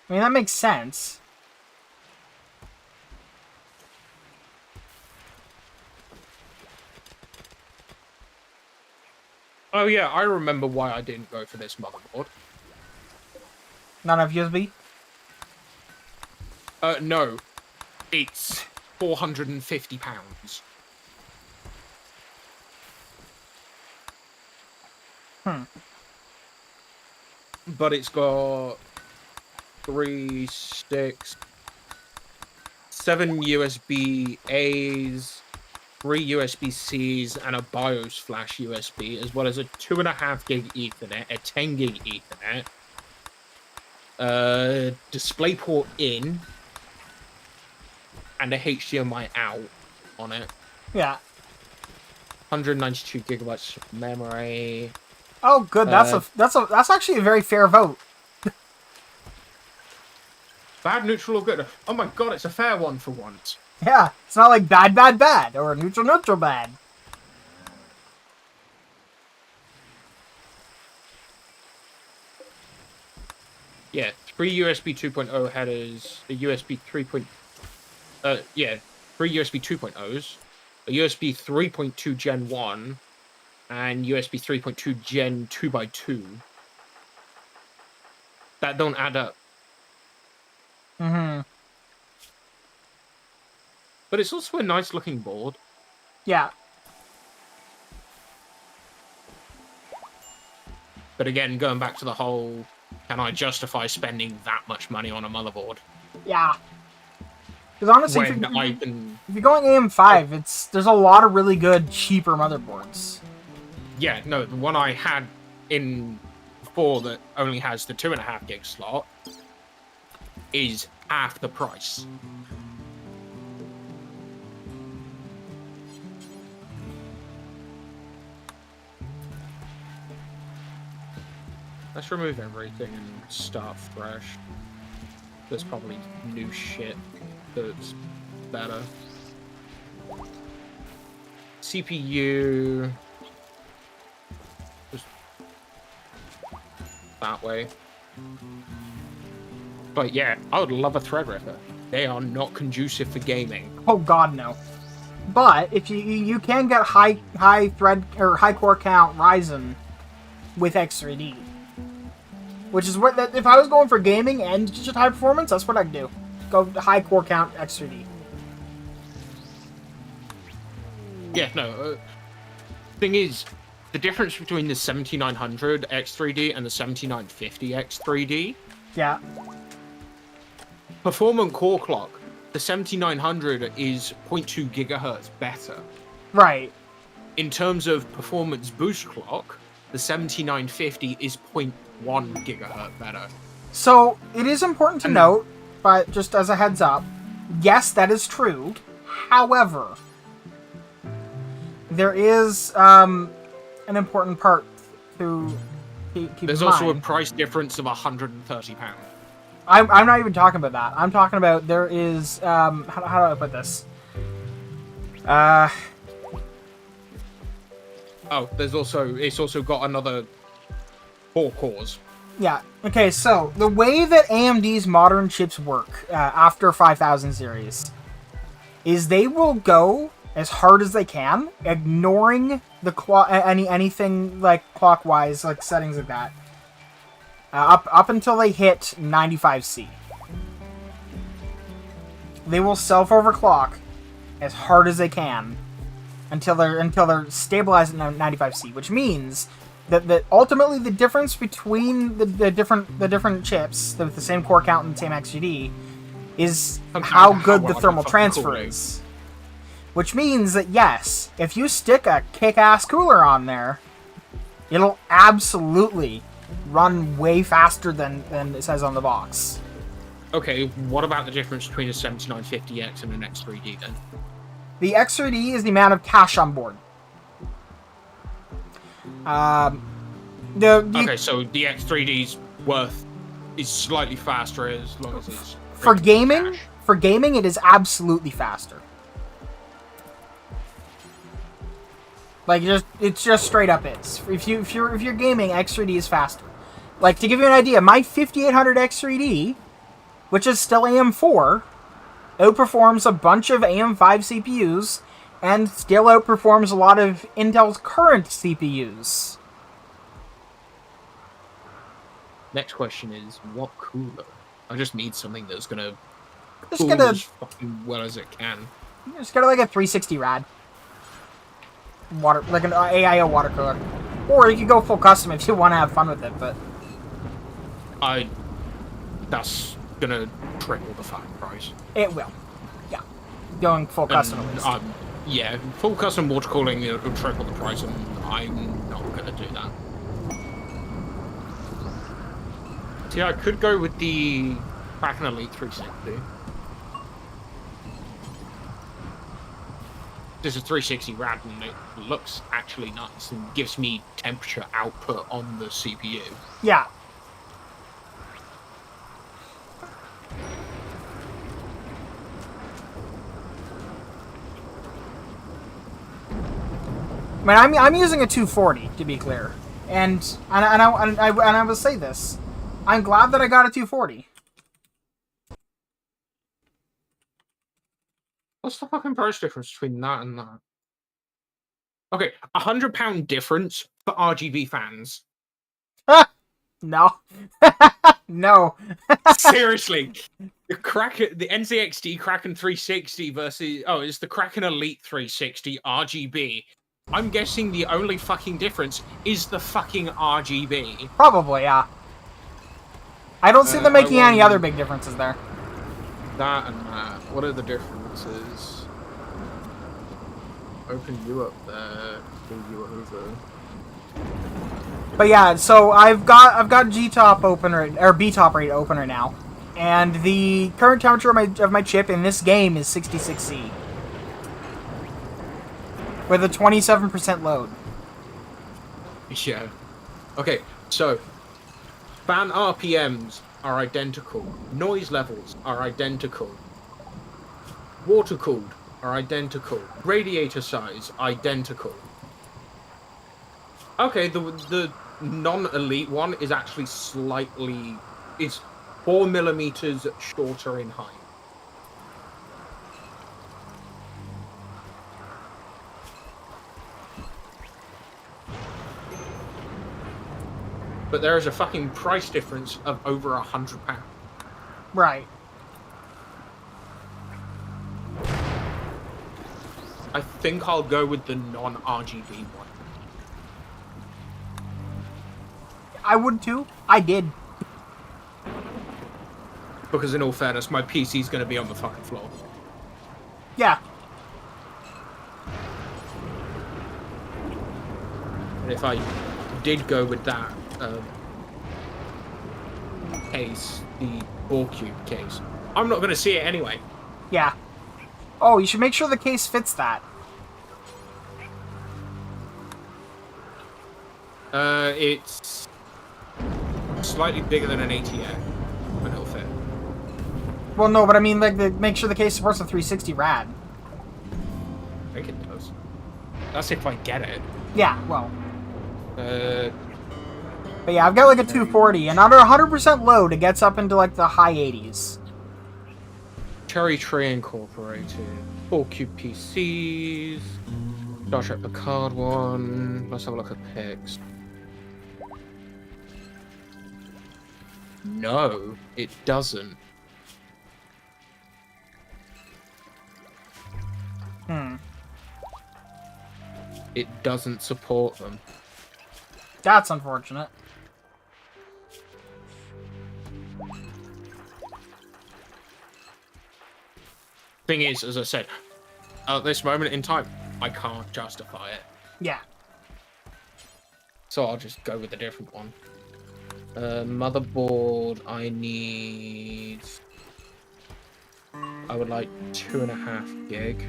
S1: I mean, that makes sense.
S2: Oh yeah, I remember why I didn't go for this motherboard.
S1: Not enough USB?
S2: No. It's £450. But it's got 3, 6, 7 USB A's, 3 USB C's, and a BIOS flash USB, as well as a 2.5 gig Ethernet, a 10 gig Ethernet, DisplayPort in, and a HDMI out on it.
S1: Yeah.
S2: 192 gigabytes of memory.
S1: Oh, good. That's actually a very fair vote.
S2: Bad, neutral, or good? Oh my god, it's a fair one for once.
S1: Yeah, it's not like bad, bad, bad, or neutral, neutral, bad.
S2: Yeah, 3 USB 2.0 headers, a USB 3. 3 USB 2.0s, a USB 3.2 Gen 1, and USB 3.2 Gen 2x2. That don't add up. But it's also a nice looking board.
S1: Yeah.
S2: But again, going back to the whole, can I justify spending that much money on a motherboard?
S1: Yeah. Because honestly,
S2: When
S1: if you're going AM5, there's a lot of really good, cheaper motherboards.
S2: Yeah, no, the one I had in before that only has the 2.5 gig slot is half the price. Let's remove everything and start fresh. There's probably new shit that's better. CPU. Just that way. But yeah, I would love a Threadripper. They are not conducive for gaming.
S1: Oh god, no. But if you can get high thread or high core count Ryzen with X3D, which is what if I was going for gaming and just high performance, that's what I'd do. Go high core count X3D.
S2: Yeah, no. Thing is,
S3: the difference between the 7900 X3D and the 7950 X3D.
S1: Yeah.
S3: Performant core clock. The 7900 is 0.2 gigahertz better.
S1: Right.
S3: In terms of performance boost clock, the 7950 is 0.1 gigahertz better.
S1: So, it is important to note, but just as a heads up, yes, that is true. However, there is an important part to keep in mind.
S3: There's also a price difference of £130.
S1: I'm not even talking about that. I'm talking about there is how do I put this?
S3: Oh, it's also got another 4 cores.
S1: Yeah. Okay. So the way that AMD's modern chips work after 5000 series is they will go as hard as they can, ignoring the anything like clockwise, like settings like that, up until they hit 95C. They will self-overclock as hard as they can until they're stabilized at 95C, which means that ultimately the difference between the different chips with the same core count and the same XGD is how good the thermal transfer is. Which means that yes, if you stick a kick-ass cooler on there, it'll absolutely run way faster than it says on the box.
S3: Okay, what about the difference between a 7950X and an X3D then?
S1: The X3D is the amount of cache on board.
S3: Okay, so the X3D's worth is slightly faster as long as it's
S1: for gaming.
S3: cache.
S1: For gaming, it is absolutely faster. Like it's just straight up is. If you're gaming, X3D is faster. Like to give you an idea, my 5800 X3D, which is still AM4, outperforms a bunch of AM5 CPUs and still outperforms a lot of Intel's current CPUs.
S3: Next question is, what cooler? I just need something that's gonna
S1: Just
S3: cool
S1: get a
S3: as fucking well as it can.
S1: like a 360 rad water, like an AIO water cooler, or you can go full custom if you want to have fun with it. But
S3: that's gonna triple the fucking price.
S1: it will, yeah. Going full custom at least.
S3: Yeah, full custom water cooling will triple the price, and I'm not gonna do that. See, I could go with the Kraken Elite 360. There's a 360 rad, and it looks actually nice and gives me temperature output on the CPU.
S1: Yeah. I mean, I'm using a 240 to be clear, and I will say this: I'm glad that I got a 240.
S3: What's the fucking price difference between that and that? Okay, £100 difference for RGB fans.
S1: No, no.
S3: Seriously, the NZXT Kraken 360 versus it's the Kraken Elite 360 RGB. I'm guessing the only fucking difference is the fucking RGB.
S1: Probably, yeah. I don't see them making any other big differences there.
S3: That and that. What are the differences? Open you up there. Move you over.
S1: But yeah, so I've got GTOP open or BTOP rate open right now, and the current temperature of my chip in this game is 66C with a 27% load.
S3: Yeah. Okay, so fan RPMs are identical. Noise levels are identical. Water cooled are identical. Radiator size identical. Okay, the non-elite one is actually it's 4 millimeters shorter in height. But there is a fucking price difference of over £100.
S1: Right.
S3: I think I'll go with the non-RGB one.
S1: I would too. I did.
S2: Because in all fairness, my PC's going to be on the fucking floor.
S1: Yeah.
S2: And if I did go with that case, the Borg Cube case, I'm not going to see it anyway.
S1: Yeah. Oh, you should make sure the case fits that.
S2: It's slightly bigger than an ATM, but it'll fit.
S1: Well, no, but I mean, like, make sure the case supports a 360 rad.
S2: I think it does. That's if I get it.
S1: Yeah, well.
S2: But
S1: yeah, I've got like a 240, and under 100% load, it gets up into like the high 80s.
S2: Cherry Tree Incorporated. 4 Cube PCs. Star Trek Picard one. Let's have a look at pics. No, it doesn't. It doesn't support them.
S1: That's unfortunate.
S2: Thing is, as I said, at this moment in time, I can't justify it.
S1: Yeah.
S2: So I'll just go with a different one. Motherboard, I would like 2.5 gig.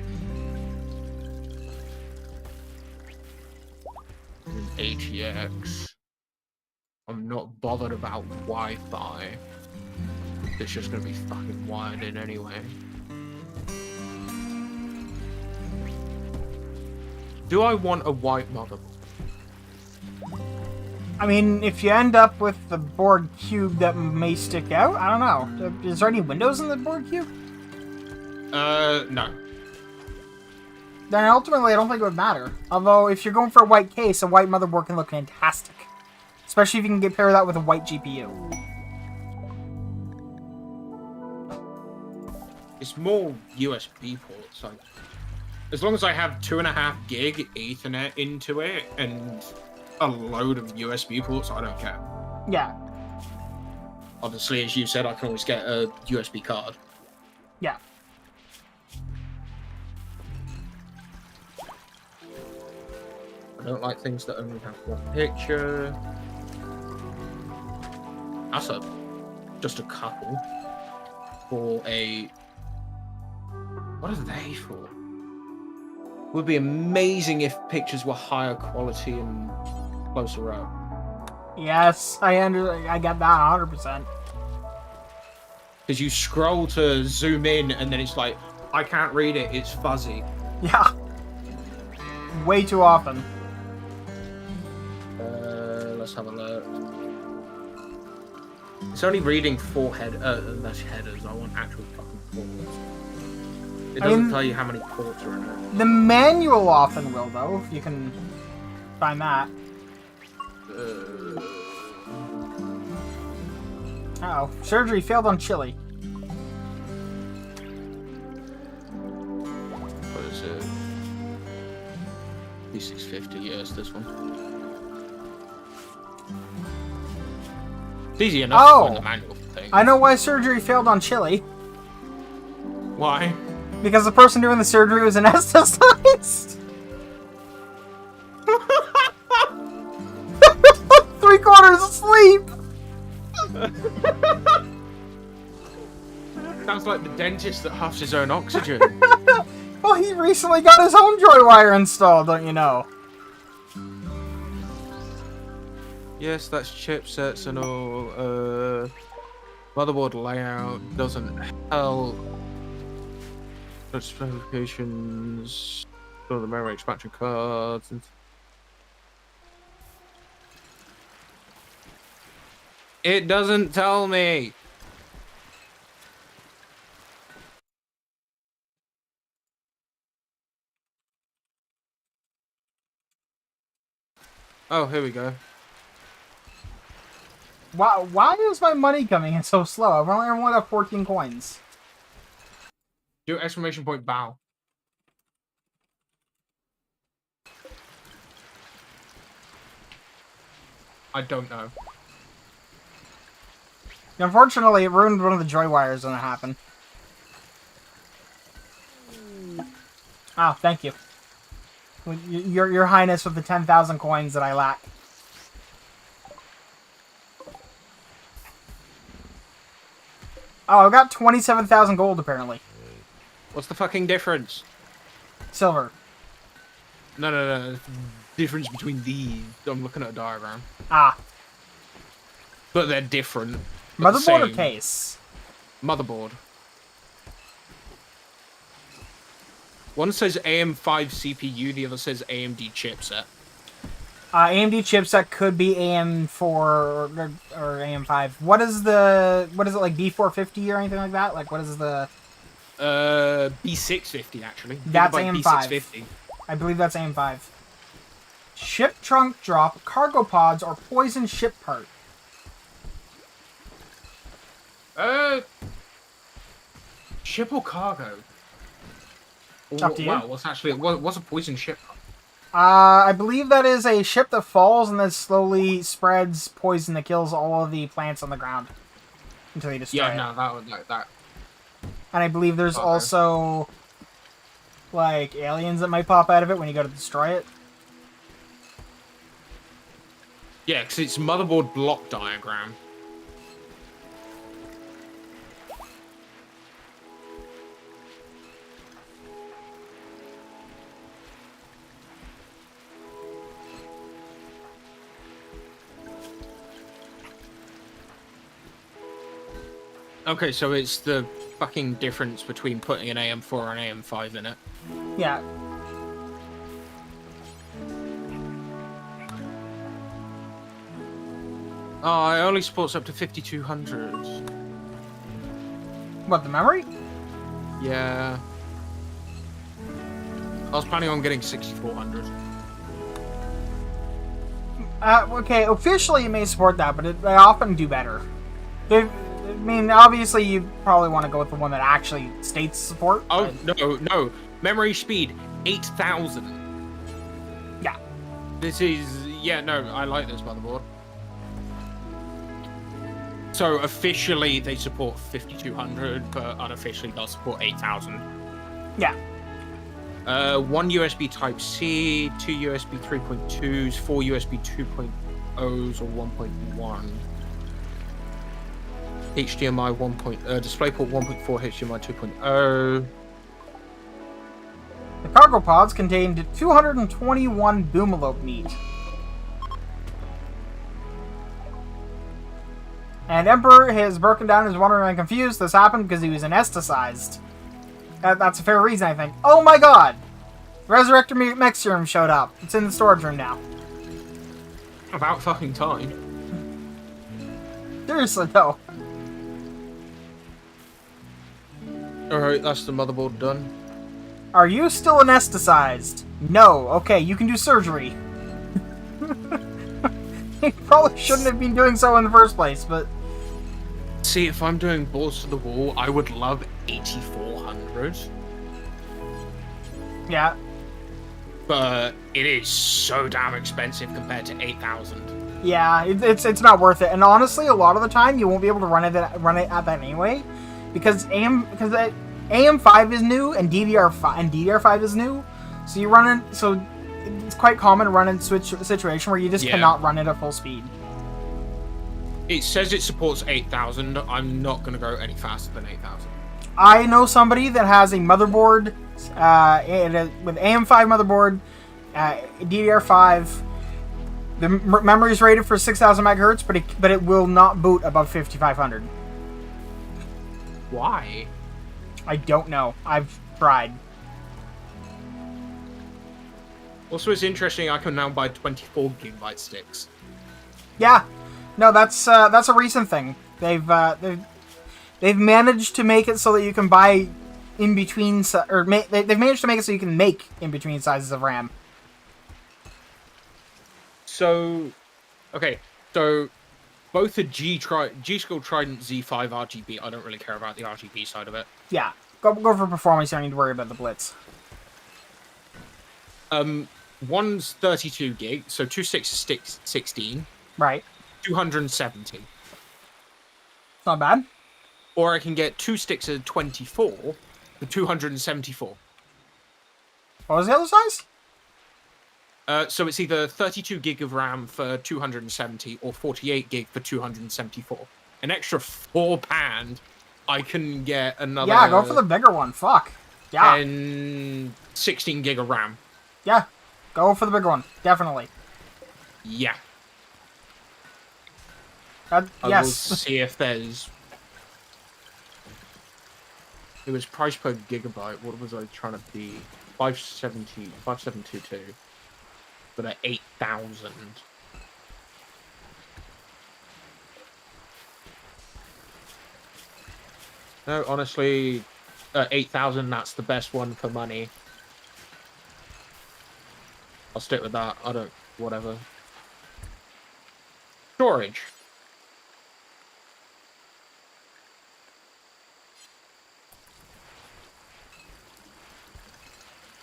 S2: An ATX. I'm not bothered about Wi-Fi. It's just gonna be fucking wired in anyway. Do I want a white motherboard?
S1: I mean, if you end up with the Borg Cube that may stick out, I don't know. Is there any windows in the Borg Cube?
S2: No.
S1: Then ultimately, I don't think it would matter. Although, if you're going for a white case, a white motherboard can look fantastic. Especially if you can pair that with a white GPU.
S2: It's more USB ports. Like, as long as I have 2.5 gig Ethernet into it and a load of USB ports, I don't care.
S1: Yeah.
S2: Obviously, as you said, I can always get a USB card.
S1: Yeah.
S2: I don't like things that only have one picture. That's just a couple for a... What are they for? Would be amazing if pictures were higher quality and closer up.
S1: Yes, I get that 100%.
S2: Because you scroll to zoom in and then it's like, I can't read it, it's fuzzy.
S1: Yeah. Way too often.
S2: Let's have a look. It's only reading 4 headers. I want actual fucking ports. It doesn't tell you how many ports are in it.
S1: The manual often will, though, if you can find that. Uh-oh. Surgery failed on Chili.
S2: What is it? P650, yes, this one. It's easy enough to find the manual thing.
S1: I know why surgery failed on Chili.
S2: Why?
S1: Because the person doing the surgery was anesthetized. 3/4 asleep.
S2: Sounds like the dentist that huffs his own oxygen.
S1: Well, he recently got his own joy wire installed, don't you know?
S2: Yes, that's chipsets and all. Motherboard layout doesn't help. Specifications. All the memory expansion cards. And... It doesn't tell me. Oh, here we go.
S1: Why is my money coming in so slow? I've only got 14 coins.
S2: Do exclamation point bow. I don't know.
S1: Unfortunately, it ruined one of the joy wires when it happened. Oh, thank you. Your Highness with the 10,000 coins that I lack. Oh, I've got 27,000 gold, apparently.
S3: What's the fucking difference?
S1: Silver.
S3: No. Difference between these. I'm looking at a diagram.
S1: Ah.
S3: But they're different. But the
S1: Motherboard or
S3: same.
S1: case?
S3: Motherboard. One says AM5 CPU, the other says AMD chipset.
S1: AMD chipset could be AM4 or AM5. What is it, like B450 or anything like that? Like, what is the...
S3: B650, actually.
S1: That's
S3: Gigabyte
S1: AM5.
S3: B650.
S1: I believe that's AM5. Ship trunk drop, cargo pods, or poison ship part.
S3: Ship or cargo?
S1: Up to you.
S3: Wow, what's a poison ship?
S1: I believe that is a ship that falls and then slowly spreads poison that kills all of the plants on the ground until they destroy it.
S3: Yeah, no, that would like that.
S1: And I believe there's
S3: Okay.
S1: also like aliens that might pop out of it when you go to destroy it.
S3: Yeah, because it's motherboard block diagram. Okay, so it's the fucking difference between putting an AM4 and AM5 in it.
S1: Yeah.
S3: Oh, it only supports up to 5200.
S1: What, the memory?
S3: Yeah. I was planning on getting 6400.
S1: Okay, officially it may support that, but they often do better. I mean, obviously you probably want to go with the one that actually states support.
S3: Oh,
S1: but...
S3: no. Memory speed, 8000.
S1: Yeah.
S3: This is... Yeah, no, I like this motherboard. So, officially, they support 5200, but unofficially, they'll support 8000.
S1: Yeah.
S3: One USB Type-C, two USB 3.2s, four USB 2.0s or 1.1. HDMI 1. DisplayPort 1.4, HDMI 2.0.
S1: The cargo pods contained 221 boomalope meat. And Emperor is broken down, is wondering and confused. This happened because he was anesthetized. That's a fair reason, I think. Oh my god! Resurrector Mexium showed up. It's in the storage room now.
S3: About fucking time.
S1: Seriously, though.
S3: Alright, that's the motherboard done.
S1: Are you still anesthetized? No. Okay, you can do surgery. You probably shouldn't have been doing so in the first place, but...
S3: See, if I'm doing balls to the wall, I would love 8400.
S1: Yeah.
S3: But it is so damn expensive compared to 8000.
S1: Yeah, it's not worth it. And honestly, a lot of the time, you won't be able to run it at that anyway. Because AM5 is new, and DDR5 is new. So you run it... So it's quite common to run in a situation where you just cannot run it at full speed.
S3: It says it supports 8000. I'm not going to go any faster than 8000.
S1: I know somebody that has a motherboard with AM5 motherboard, DDR5. The memory is rated for 6,000 megahertz, but it will not boot above 5500.
S3: Why?
S1: I don't know. I've tried.
S3: Also, it's interesting. I can now buy 24 gigabyte sticks.
S1: Yeah, no, that's a recent thing. They've managed to make it so that you can buy in between, they've managed to make it so you can make in between sizes of RAM.
S3: So, okay, so both the G-Skill Trident Z5 RGB. I don't really care about the RGB side of it.
S1: Yeah, go for performance. You don't need to worry about the blitz.
S3: One's 32 gig, so 256 16.
S1: Right.
S3: 270.
S1: Not bad.
S2: Or I can get 2 sticks of 24 for 274.
S1: What was the other size?
S2: So it's either 32 gig of RAM for 270 or 48 gig for 274. An extra £4, I can get another.
S1: Yeah, go for the bigger one. Fuck. Yeah.
S2: And 16 gig of RAM.
S1: Yeah. Go for the bigger one. Definitely.
S2: Yeah.
S1: I will
S2: Yes. See if there's. It was price per gigabyte. What was I trying to be? 5722. But at 8,000. No, honestly, 8,000. That's the best one for money. I'll stick with that. I don't. Whatever. Storage.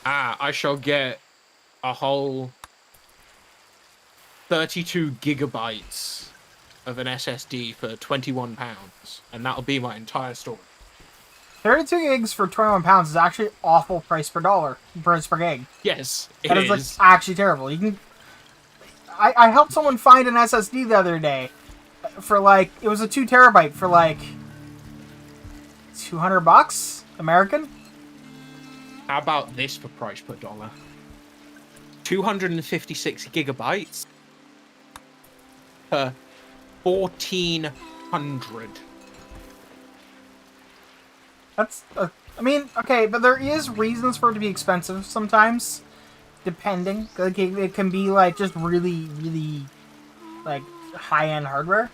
S2: I shall get a whole 32 gigabytes of an SSD for £21, and that'll be my entire storage.
S1: 32 gigs for £21 is actually awful price per gig.
S2: Yes,
S1: That is like actually terrible. You can. I helped someone find an SSD the other day for like it was a 2 terabyte for like $200 American.
S2: How about this for price per dollar? 256 gigabytes for 1,400.
S1: That's. I mean, okay, but there is reasons for it to be expensive sometimes, depending. Like it can be like just really, really, like high-end hardware.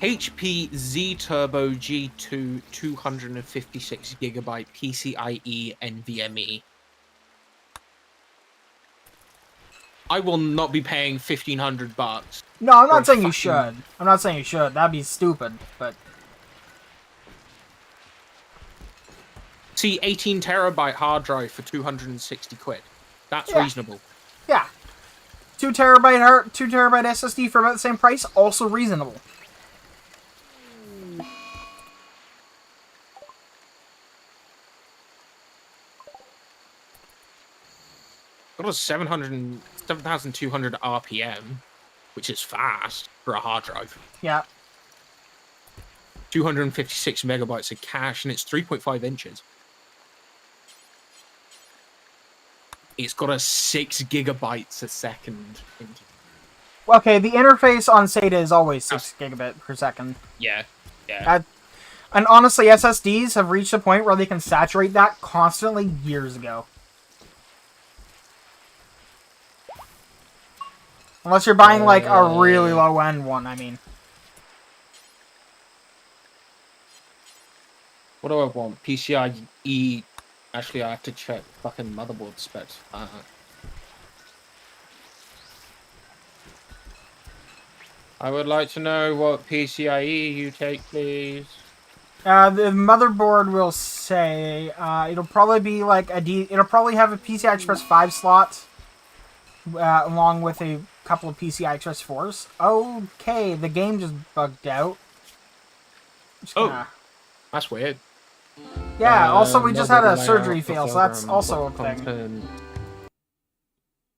S2: HP Z Turbo G2 256 gigabyte PCIe NVMe. I will not be paying $1,500.
S1: No, I'm not saying you should. I'm not saying you should. That'd be stupid, but.
S2: See, 18 terabyte hard drive for 260 quid. That's reasonable.
S1: Yeah. 2 terabyte SSD for about the same price, also reasonable.
S2: Got a 7,200 RPM, which is fast for a hard drive.
S1: Yeah.
S2: 256 megabytes of cache, and it's 3.5 inches. It's got a 6 gigabytes a second.
S1: Okay, the interface on SATA is always 6 gigabit per second.
S2: Yeah, yeah.
S1: And honestly, SSDs have reached a point where they can saturate that constantly years ago. Unless you're buying, like, a really low-end one, I mean.
S2: What do I want? PCIe. Actually, I have to check fucking motherboard specs. I would like to know what PCIe you take, please.
S1: The motherboard will say, it'll probably be like it'll probably have a PCI Express 5 slot, along with a couple of PCI Express 4s. Okay, the game just bugged out.
S2: That's weird.
S1: Yeah, also we just had a surgery fail, so that's also a thing.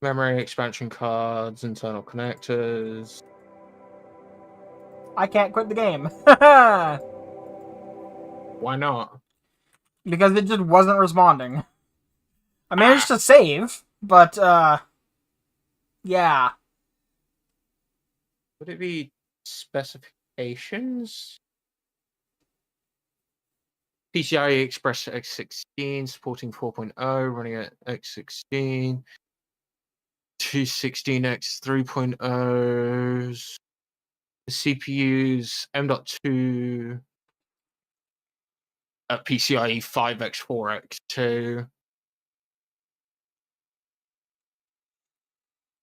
S2: Memory expansion cards, internal connectors.
S1: I can't quit the game.
S2: Why not?
S1: Because it just wasn't responding. I managed to save, but, yeah.
S2: Would it be specifications? PCI Express X16, supporting 4.0, running at X16. 216X 3.0s. The CPU's M.2 at PCIe 5X 4X2.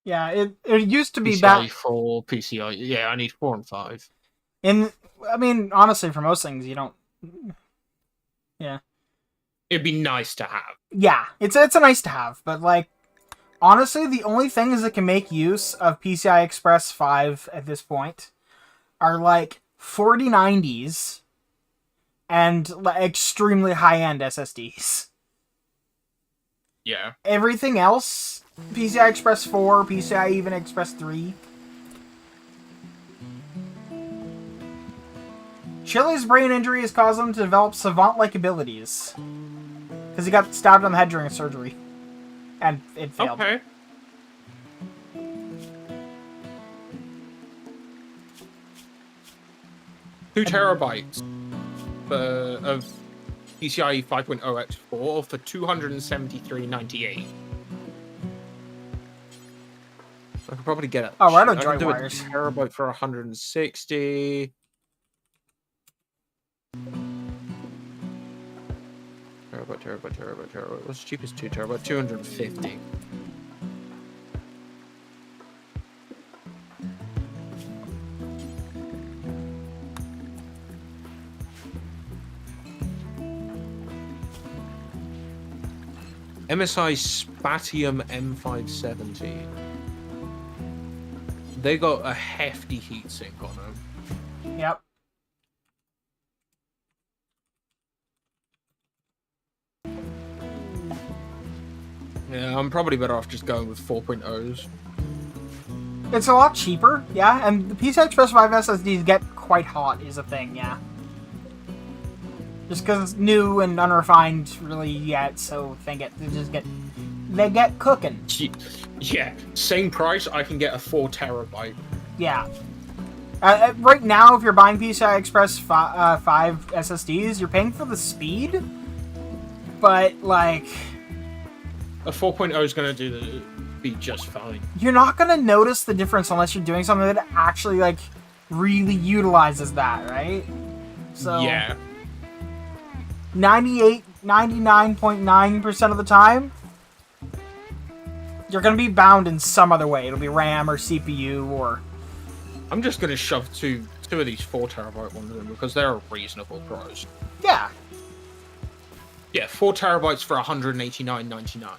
S1: Yeah, it used to be
S2: PCIe 4, PCIe. Yeah, I need 4 and 5.
S1: I mean, honestly, for most things, you don't. Yeah.
S2: It'd be nice to have.
S1: Yeah, it's a nice to have, but like, honestly, the only things that can make use of PCI Express 5 at this point are like 4090s, and extremely high-end SSDs.
S3: Yeah.
S1: Everything else, PCI Express 4, PCI even Express 3. Chili's brain injury has caused him to develop savant-like abilities. Because he got stabbed on the head during surgery. And it failed.
S3: Okay. Two terabytes of PCIe 5.0 X4 for $273.98. I could probably get it.
S1: Oh, right on
S3: I can
S1: joint
S3: do
S1: wires.
S3: a terabyte for 160. Terabyte. What's the cheapest 2 terabyte? 250. MSI Spatium M570. They got a hefty heatsink on them.
S1: Yep.
S3: Yeah, I'm probably better off just going with 4.0s.
S1: It's a lot cheaper, yeah, and the PCI Express 5 SSDs get quite hot, is a thing, yeah. Just because it's new and unrefined really yet, so they get cooking.
S3: Yeah, same price, I can get a 4 terabyte.
S1: Yeah. Right now, if you're buying PCI Express 5 SSDs, you're paying for the speed, but, like...
S3: A 4.0 is going to be just fine.
S1: You're not going to notice the difference unless you're doing something that actually, like, really utilizes that, right? So...
S3: Yeah.
S1: 99.9% of the time, you're going to be bound in some other way. It'll be RAM or CPU or...
S3: I'm just going to shove two of these 4 terabyte ones in because they're a reasonable price.
S1: Yeah.
S3: Yeah, 4 terabytes for $189.99.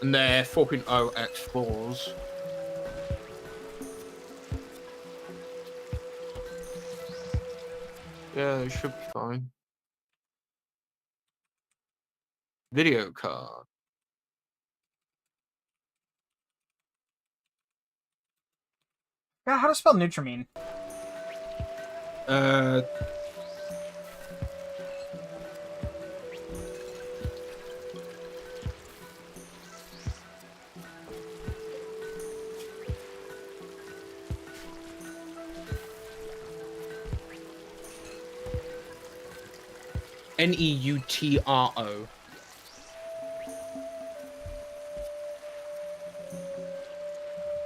S3: And they're 4.0 X4s. Yeah, they should be fine. Video card.
S1: Yeah, how to spell Nutramine?
S3: Neutro.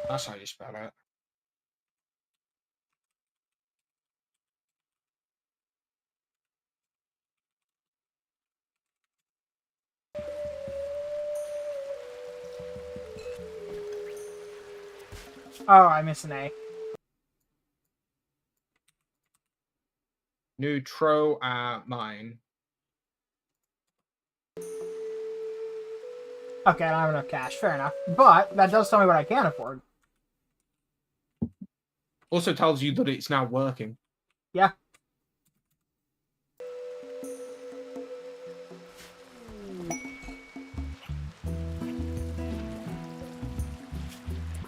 S3: That's how you spell it.
S1: Oh, I missed an A.
S3: Neutro mine.
S1: Okay, I don't have enough cash. Fair enough. But that does tell me what I can afford.
S3: Also tells you that it's now working.
S1: Yeah.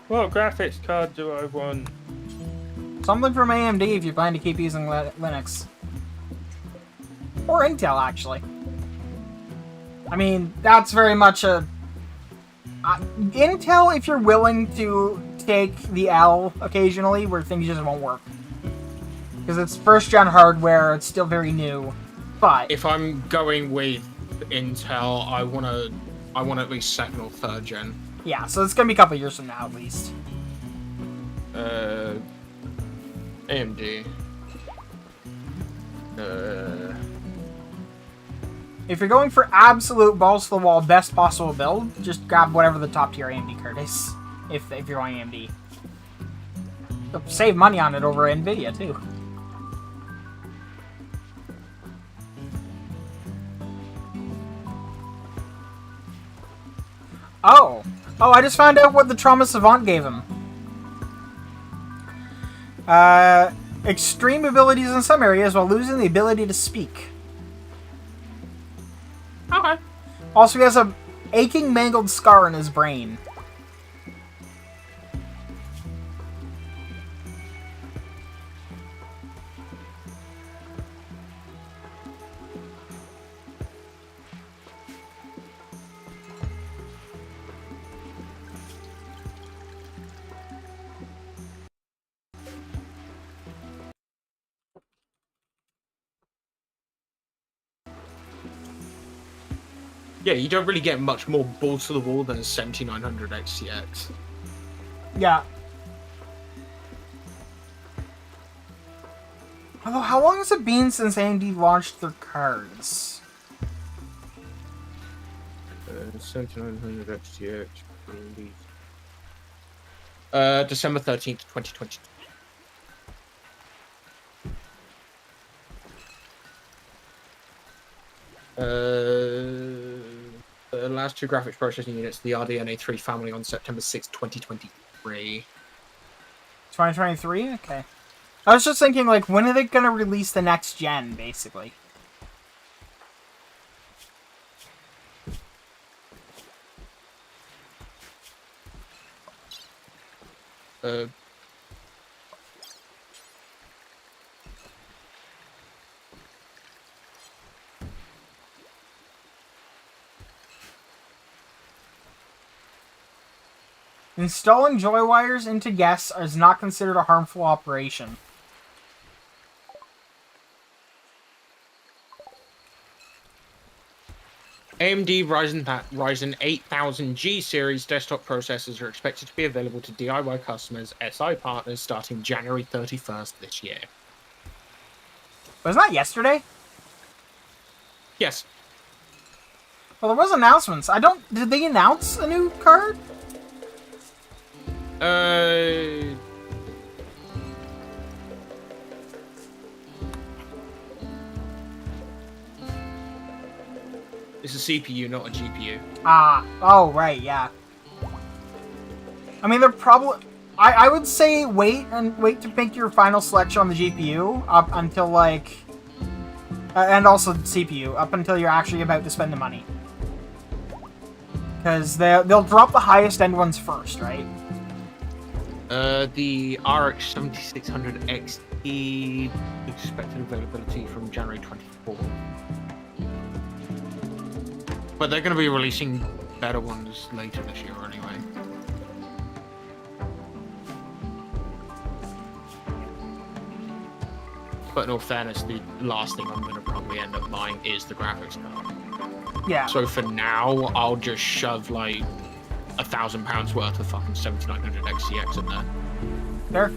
S4: What graphics card do I want?
S1: Something from AMD if you plan to keep using Linux. Or Intel, actually. I mean, that's very much a... Intel, if you're willing to take the L occasionally, where things just won't work. Because it's first-gen hardware, it's still very new, but...
S3: If I'm going with Intel, I want at least second or third gen.
S1: Yeah, so it's gonna be a couple years from now, at least.
S3: AMD.
S1: If you're going for absolute balls-to-the-wall, best possible build, just grab whatever the top-tier AMD card is, if you're going AMD. You'll save money on it over NVIDIA, too. Oh, I just found out what the Trauma Savant gave him. Extreme abilities in some areas while losing the ability to speak.
S3: Okay.
S1: Also, he has a aching, mangled scar in his brain.
S3: Yeah, you don't really get much more balls to the wall than a 7900 XTX.
S1: Yeah. Although, how long has it been since AMD launched their cards?
S3: 7900 XTX. December 13th, 2022. The last two graphics processing units, the RDNA 3 family, on September 6th, 2023.
S1: 2023? Okay. I was just thinking, like, when are they gonna release the next gen, basically? Installing joy wires into guests is not considered a harmful operation.
S3: AMD Ryzen 8000G series desktop processors are expected to be available to DIY customers, SI partners, starting January 31st this year.
S1: Wasn't that yesterday?
S3: Yes.
S1: Well, there was announcements. Did they announce a new card?
S3: It's a CPU, not a GPU.
S1: Oh, right, yeah. I mean, they're probably... I would say wait to make your final selection on the GPU up until, like... and also the CPU, up until you're actually about to spend the money. Because they'll drop the highest end ones first, right?
S3: The RX 7600 XE expected availability from January 24th. But they're going to be releasing better ones later this year anyway. But in all fairness, the last thing I'm going to probably end up buying is the graphics card.
S1: Yeah.
S3: So for now, I'll just shove like £1,000 worth of fucking 7900 XTX in there.
S1: There.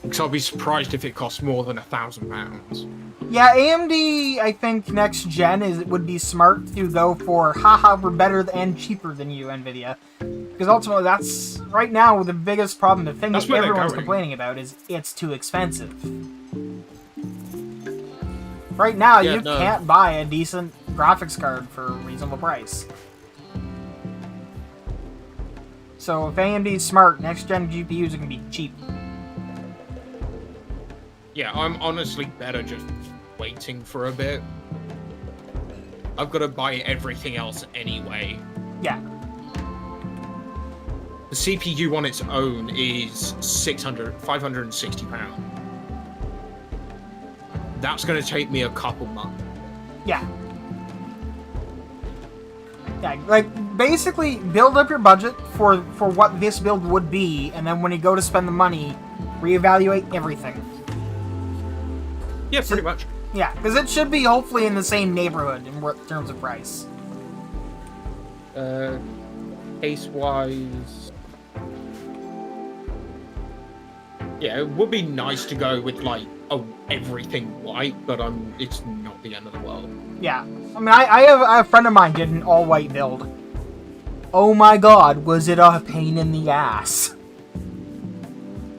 S3: Because I'll be surprised if it costs more than £1,000.
S1: Yeah, AMD, I think next gen would be smart to go for, haha, we're better and cheaper than you, NVIDIA. Because ultimately, that's, right now, the biggest problem, the thing that everyone's complaining about is it's too expensive. Right now, you can't buy a decent graphics card for a reasonable price. So if AMD's smart, next-gen GPUs are going to be cheap.
S3: Yeah, I'm honestly better just waiting for a bit. I've got to buy everything else anyway.
S1: Yeah.
S3: The CPU on its own is £560. That's going to take me a couple months.
S1: Yeah. Yeah, like, basically, build up your budget for what this build would be, and then when you go to spend the money, reevaluate everything.
S3: Yeah, pretty much.
S1: Yeah, because it should be hopefully in the same neighborhood in terms of price.
S3: Case-wise... Yeah, it would be nice to go with, like, everything white, but it's not the end of the world.
S1: Yeah. I mean, I have a friend of mine did an all-white build. Oh my god, was it a pain in the ass.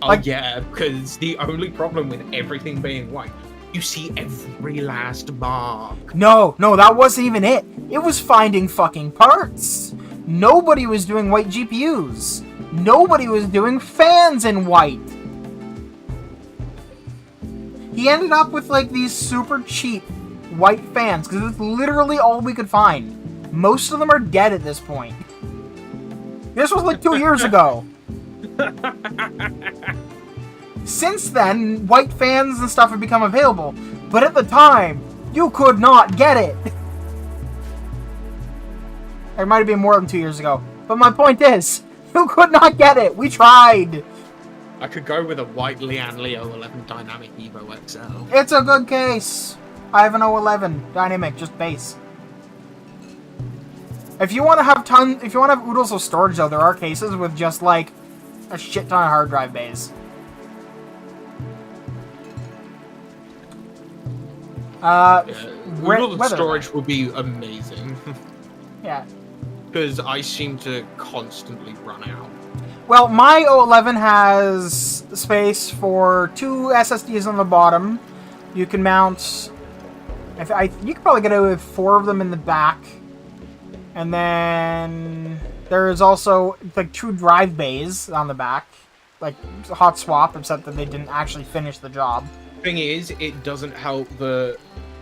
S3: Oh, like, yeah, because the only problem with everything being white, you see every last mark.
S1: No, that wasn't even it. It was finding fucking parts. Nobody was doing white GPUs. Nobody was doing fans in white. He ended up with like these super cheap white fans because it's literally all we could find. Most of them are dead at this point. This was like 2 years ago. Since then, white fans and stuff have become available, but at the time, you could not get it. It might have been more than 2 years ago, but my point is, you could not get it. We tried.
S3: I could go with a white Lian Leo 11 Dynamic Evo XL.
S1: It's a good case. I have an 011 Dynamic, just base. If you want to have oodles of storage, though, there are cases with just like a shit ton of hard drive bays.
S3: Oodles of storage would be amazing.
S1: Yeah.
S3: Because I seem to constantly run out.
S1: Well, my 011 has space for 2 SSDs on the bottom. You can mount... you could probably get away with 4 of them in the back. And then... there's also, like, 2 drive bays on the back. Like, hot swap, except that they didn't actually finish the job.
S3: Thing is, it doesn't help the...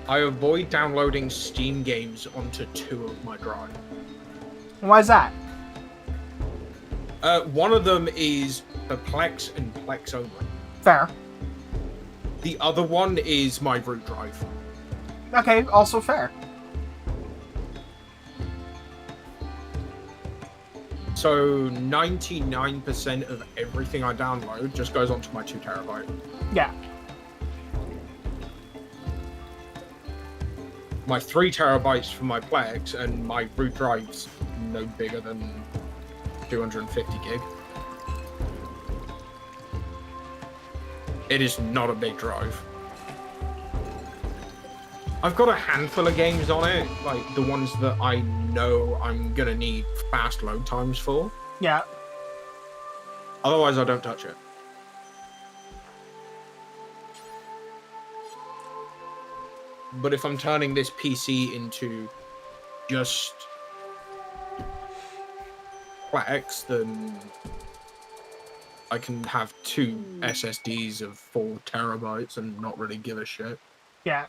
S3: I avoid downloading Steam games onto 2 of my drive.
S1: Why is that?
S3: One of them is Plex and Plex only.
S1: Fair.
S3: The other one is my root drive.
S1: Okay, also fair.
S3: So 99% of everything I download just goes onto my 2 terabyte.
S1: Yeah.
S3: My 3 terabytes for my Plex and my root drive's no bigger than 250 gig. It is not a big drive. I've got a handful of games on it, like the ones that I know I'm gonna need fast load times for.
S1: Yeah.
S3: Otherwise, I don't touch it. But if I'm turning this PC into just Plex, then I can have 2 SSDs of 4 terabytes and not really give a shit.
S1: Yeah.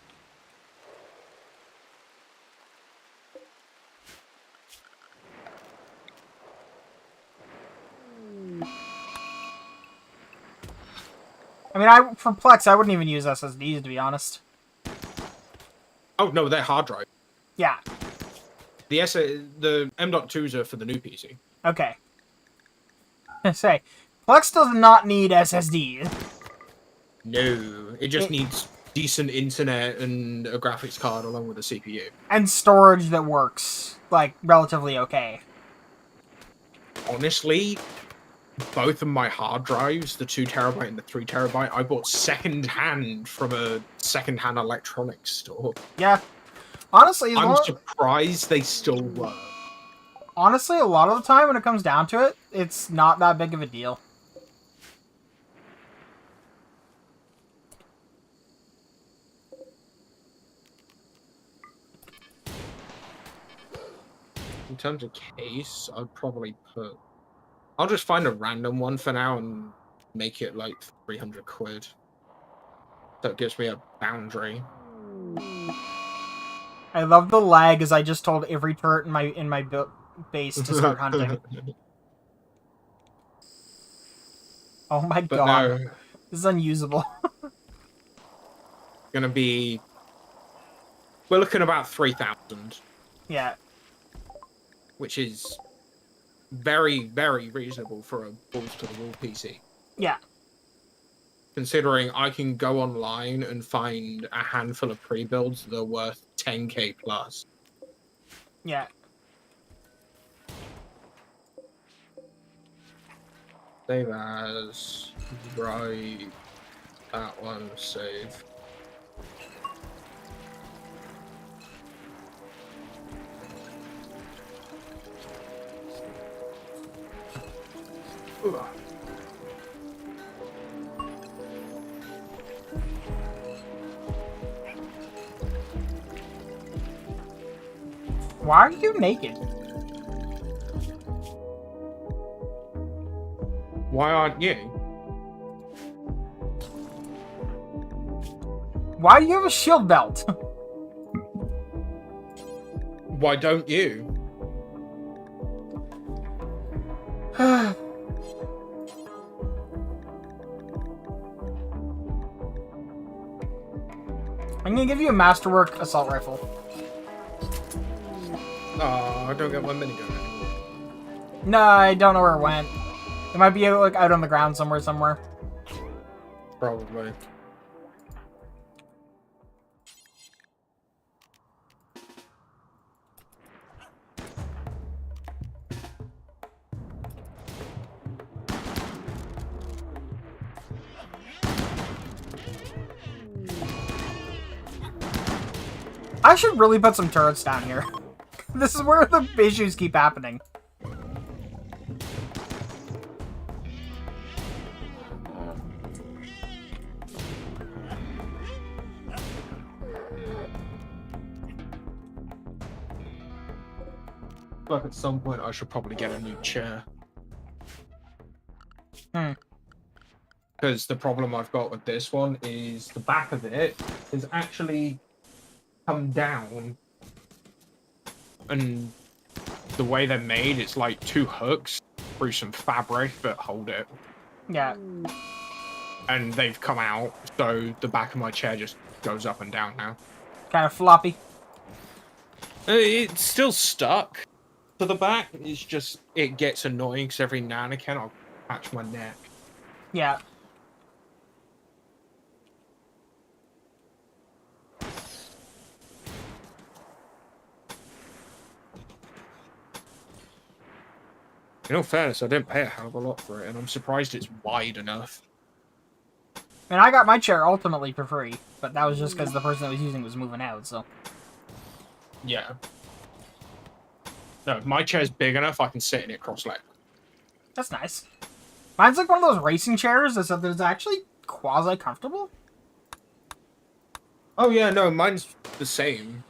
S1: I mean, for Plex, I wouldn't even use SSDs, to be honest.
S3: Oh, no, they're hard drive.
S1: Yeah.
S3: The M.2s are for the new PC.
S1: Okay. I say, Plex does not need SSD.
S3: No, it just needs decent internet and a graphics card along with a CPU.
S1: And storage that works, like, relatively okay.
S3: Honestly, both of my hard drives, the 2 terabyte and the 3 terabyte, I bought second-hand from a second-hand electronics store.
S1: Yeah. Honestly,
S3: I'm surprised they still work.
S1: Honestly, a lot of the time when it comes down to it, it's not that big of a deal.
S3: In terms of case, I'd probably put... I'll just find a random one for now and make it like 300 quid. That gives me a boundary.
S1: I love the lag as I just told every turret in my base to start hunting. Oh my god.
S3: No,
S1: This is unusable.
S3: gonna be... We're looking about 3,000.
S1: Yeah.
S3: Which is very, very reasonable for a balls-to-the-wall PC.
S1: Yeah.
S3: Considering I can go online and find a handful of pre-builds that are worth 10k plus.
S1: Yeah.
S3: Save as... Right... That one, save. Ugh.
S1: Why are you naked?
S3: Why aren't you?
S1: Why do you have a shield belt?
S3: Why don't you?
S1: I'm gonna give you a masterwork assault rifle.
S3: Oh, I don't get my minigun anymore.
S1: No, I don't know where it went. It might be like out on the ground somewhere.
S3: Probably.
S1: I should really put some turrets down here. This is where the issues keep happening.
S3: But at some point I should probably get a new chair. Because the problem I've got with this one is the back of it is actually come down, and the way they're made, it's like two hooks through some fabric that hold it,
S1: Yeah.
S3: and they've come out, so the back of my chair just goes up and down now.
S1: Kind of floppy.
S3: It's still stuck to the back. It's just, it gets annoying because every now and again I'll catch my neck.
S1: Yeah.
S3: In all fairness, I didn't pay a hell of a lot for it, and I'm surprised it's wide enough.
S1: And I got my chair ultimately for free, but that was just because the person that was using was moving out, so.
S3: Yeah. No, my chair's big enough, I can sit in it cross-legged.
S1: That's nice. Mine's like one of those racing chairs that is actually quasi-comfortable.
S3: Oh yeah, no, mine's the same.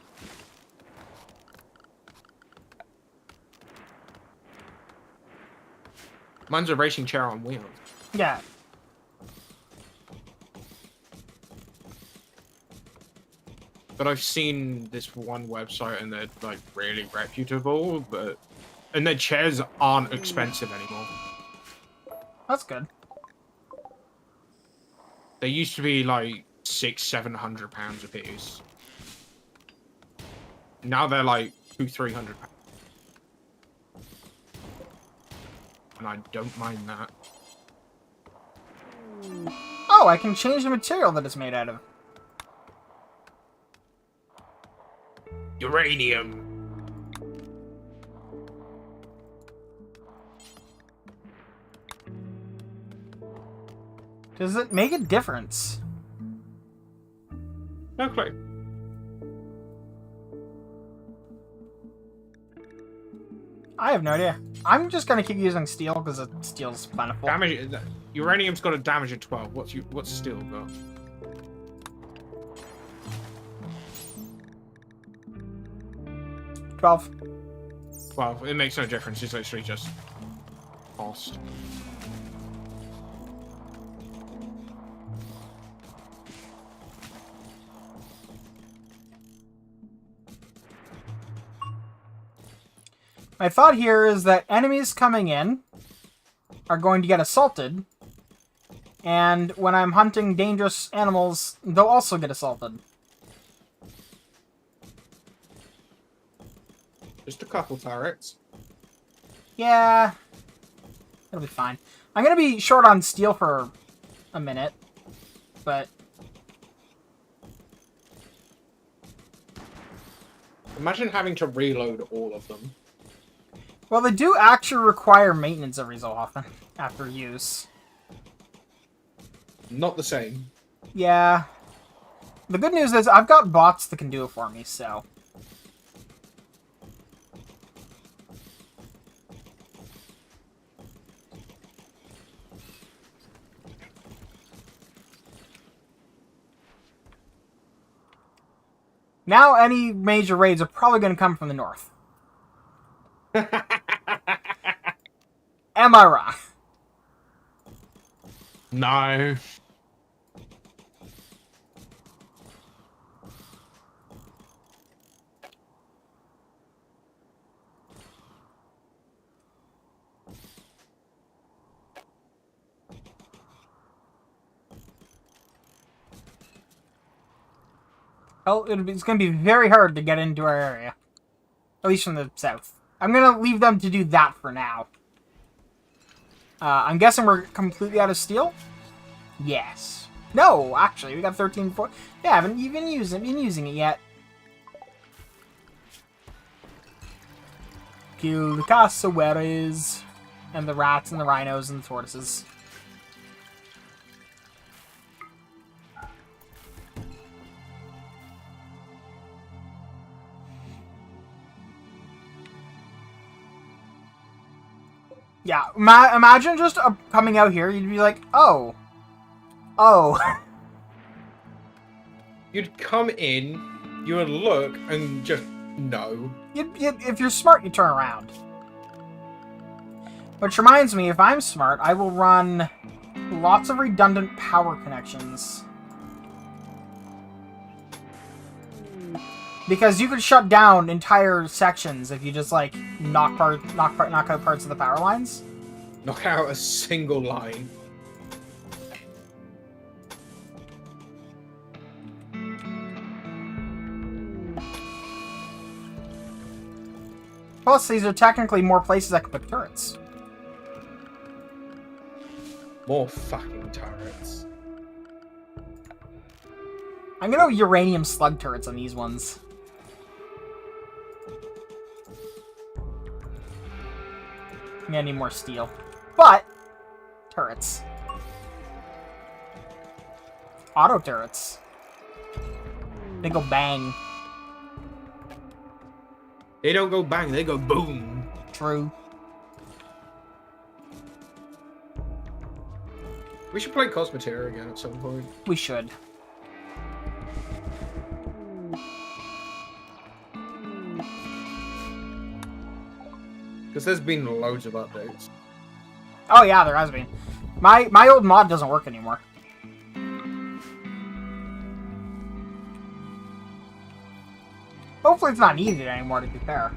S3: Mine's a racing chair on wheels.
S1: Yeah.
S3: But I've seen this one website and they're like really reputable, and their chairs aren't expensive anymore.
S1: That's good.
S3: They used to be like £600-700 a piece. Now they're like £200-300. And I don't mind that.
S1: Oh, I can change the material that it's made out of.
S3: Uranium.
S1: Does it make a difference?
S3: No clue.
S1: I have no idea. I'm just gonna keep using steel because steel's plentiful.
S3: Damage. Uranium's got a damage of 12. What's steel got?
S1: $12.
S3: Well, it makes no difference. It's literally just cost.
S1: My thought here is that enemies coming in are going to get assaulted, and when I'm hunting dangerous animals, they'll also get assaulted.
S3: Just a couple turrets.
S1: Yeah, it'll be fine. I'm gonna be short on steel for a minute, but
S3: Imagine having to reload all of them.
S1: well, they do actually require maintenance every so often after use.
S3: Not the same.
S1: Yeah. The good news is I've got bots that can do it for me, so. Now any major raids are probably going to come from the north. Am I wrong?
S3: No.
S1: Well, it's going to be very hard to get into our area. At least from the south. I'm going to leave them to do that for now. I'm guessing we're completely out of steel? Yes. No, actually, we got 13... Yeah, I haven't even been using it yet. Kill the cassowaries. And the rats and the rhinos and the tortoises. Yeah, imagine just coming out here, you'd be like, oh. Oh.
S3: You'd come in, you would look, and just no.
S1: If you're smart, you turn around. Which reminds me, if I'm smart, I will run lots of redundant power connections. Because you could shut down entire sections if you just, like, knock out parts of the power lines.
S3: Knock out a single line.
S1: Plus, these are technically more places I can put turrets.
S3: More fucking turrets.
S1: I'm gonna go uranium slug turrets on these ones. I'm gonna need more steel. But, turrets. Auto turrets. They go bang.
S3: They don't go bang, they go boom.
S1: True.
S3: We should play Cosmeteer again at some point.
S1: We should.
S3: Because there's been loads of updates.
S1: Oh yeah, there has been. My old mod doesn't work anymore. Hopefully it's not needed anymore, to be fair.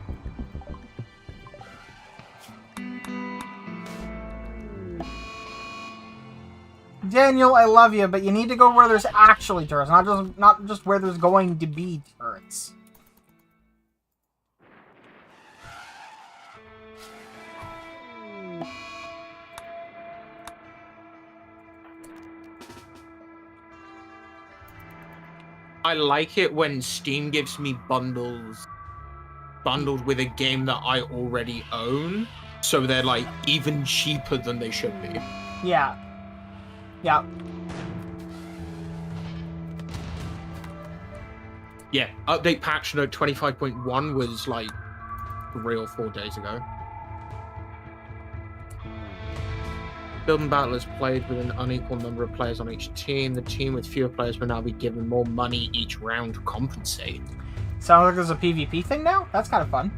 S1: Daniel, I love you, but you need to go where there's actually turrets, not just where there's going to be turrets.
S3: I like it when Steam gives me bundles bundled with a game that I already own, so they're like even cheaper than they should be.
S1: Yeah. Yeah.
S3: Yeah, update patch note 25.1 was like 3 or 4 days ago. Build and Battle is played with an unequal number of players on each team. The team with fewer players will now be given more money each round to compensate.
S1: Sounds like there's a PvP thing now? That's kind of fun.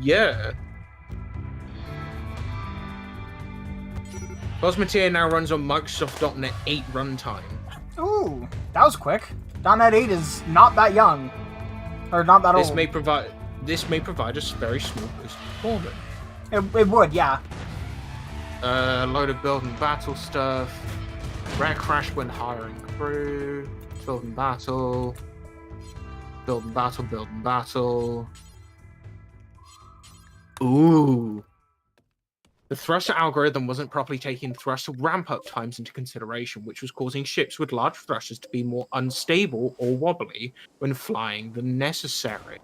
S3: Yeah. Cosmeteer now runs on Microsoft.NET 8 runtime.
S1: Ooh, that was quick. .NET 8 is not that young. Or not that
S3: This
S1: old.
S3: may provide us very small boost of performance.
S1: It would, yeah.
S3: A load of build and battle stuff. Rare crash when hiring crew. Build and battle. Build and battle, build and battle. Ooh. The thruster algorithm wasn't properly taking thruster ramp-up times into consideration, which was causing ships with large thrusters to be more unstable or wobbly when flying than necessary.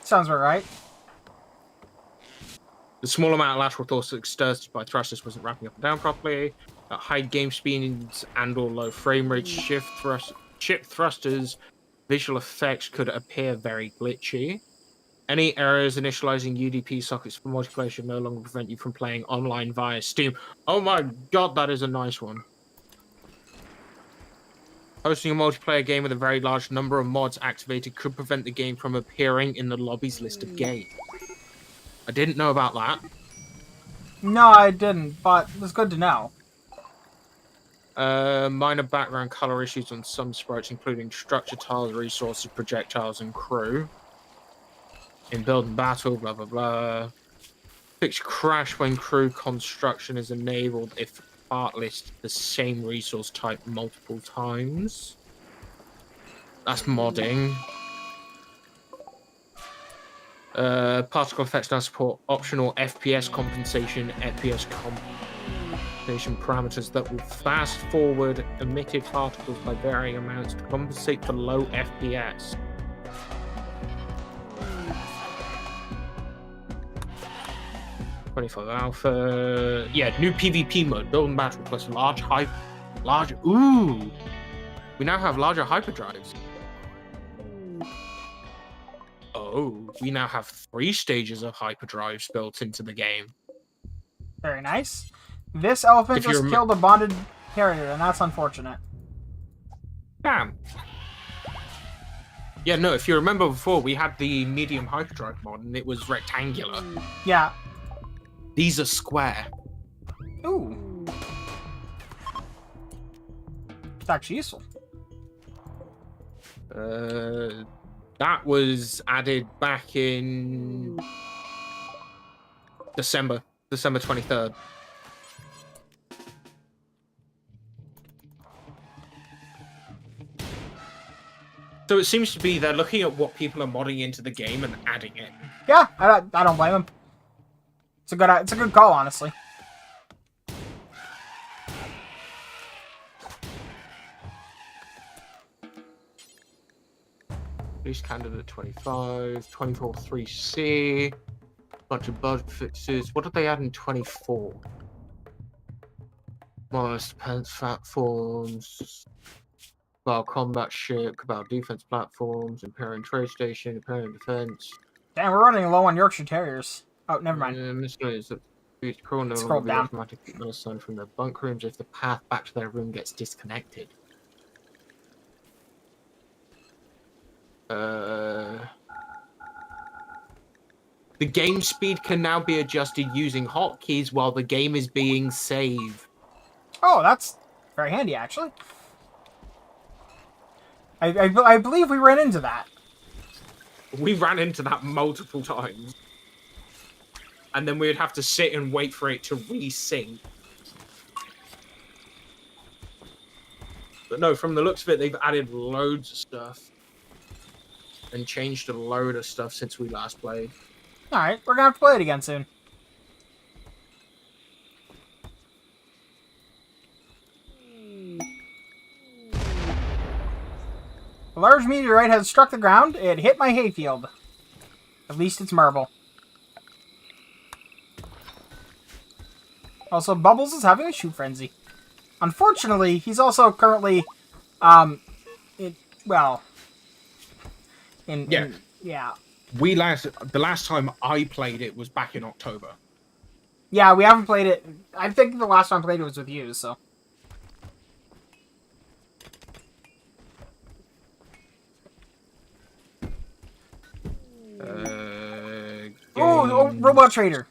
S1: Sounds about right.
S3: The small amount of lateral force exerted by thrusters wasn't ramping up and down properly. At high game speeds and or low frame rates, ship thrusters visual effects could appear very glitchy. Any errors initializing UDP sockets for multiplayer should no longer prevent you from playing online via Steam. Oh my god, that is a nice one. Hosting a multiplayer game with a very large number of mods activated could prevent the game from appearing in the lobby's list of games.
S2: I didn't know about that.
S1: No, I didn't, but it's good to know.
S2: Minor background color issues on some sprites, including structure tiles, resources, projectiles, and crew. In build and battle, blah blah blah. Fix crash when crew construction is enabled if part lists the same resource type multiple times. That's modding. Particle effects now support optional FPS compensation, FPS compensation parameters that will fast forward emitted particles by varying amounts to compensate for low FPS. '25 alpha. Yeah, new PvP mode, build and battle plus large. Ooh, we now have larger hyperdrives. Oh, we now have 3 stages of hyperdrives built into the game.
S1: Very nice. This elephant
S2: If you
S1: just killed a bonded carrier, and that's unfortunate.
S2: Damn. Yeah, no, if you remember before, we had the medium hyperdrive mod, and it was rectangular.
S1: Yeah.
S2: These are square.
S1: Ooh. It's actually useful.
S2: That was added back in December 23rd. So it seems to be they're looking at what people are modding into the game and adding it.
S1: Yeah, I don't blame him. It's a good call, honestly.
S2: Police candidate 25, 24 3C, bunch of bug fixes. What did they add in 24? Modest defense platforms, Cabal combat ship, Cabal defense platforms, Imperial trade station, Imperial defense.
S1: Damn, we're running low on Yorkshire Terriers. Oh, never mind.
S2: Miscellaneous that boost crew no
S1: Scroll
S2: longer be
S1: down.
S2: automatically unassigned from their bunk rooms if the path back to their room gets disconnected. The game speed can now be adjusted using hotkeys while the game is being saved.
S1: Oh, that's very handy, actually. I believe we ran into that.
S2: We ran into that multiple times. And then we would have to sit and wait for it to resync. But no, from the looks of it, they've added loads of stuff. And changed a load of stuff since we last played.
S1: Alright, we're gonna have to play it again soon. A large meteorite has struck the ground. It hit my hayfield. At least it's marble. Also, Bubbles is having a shoot frenzy. Unfortunately, he's also currently, yeah.
S2: The last time I played it was back in October.
S1: Yeah, we haven't played it. I think the last time I played it was with you, so. Oh, Robot Trader.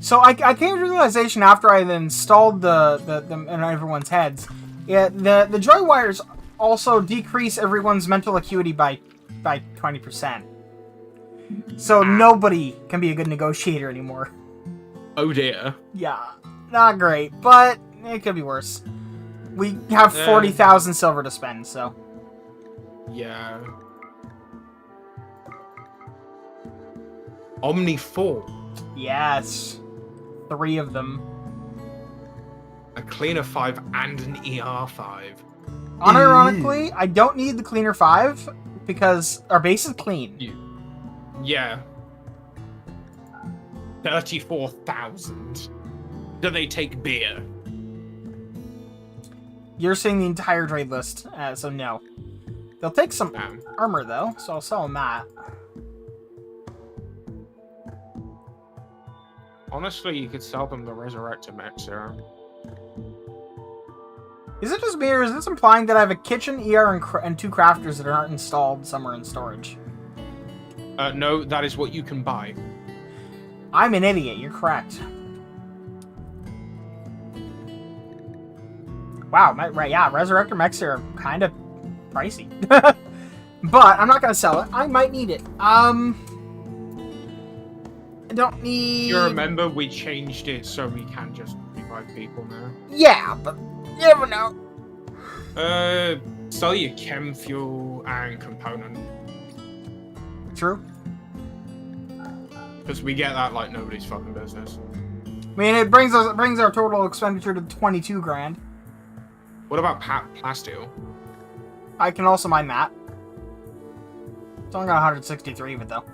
S1: So I came to the realization after I installed the in everyone's heads. Yeah, the joy wires also decrease everyone's mental acuity by 20%. So nobody can be a good negotiator anymore.
S2: Oh dear.
S1: Yeah, not great, but it could be worse. We have 40,000 silver to spend, so.
S2: Yeah. Omni 4.
S1: Yes. 3 of them.
S2: A Cleaner 5 and an ER 5.
S1: Unironically, I don't need the Cleaner 5 because our base is clean.
S2: Yeah. 34,000. Do they take beer?
S1: You're seeing the entire trade list, so no. They'll take some armor, though, so I'll sell them that.
S2: Honestly, you could sell them the Resurrector Mech Serum.
S1: Is it just me, or is this implying that I have a kitchen, ER, and 2 crafters that aren't installed somewhere in storage?
S3: No, that is what you can buy.
S1: I'm an idiot. You're correct. Wow, right, yeah, Resurrector mechs are kind of pricey. But I'm not gonna sell it. I might need it. I don't need...
S3: You remember we changed it so we can just revive people now?
S1: Yeah, but you never know.
S3: Sell your chem fuel and component.
S1: True.
S3: Because we get that like nobody's fucking business.
S1: I mean, it brings our total expenditure to 22 grand.
S3: What about plasteel?
S1: I can also mine that. It's only got 163 of it, though.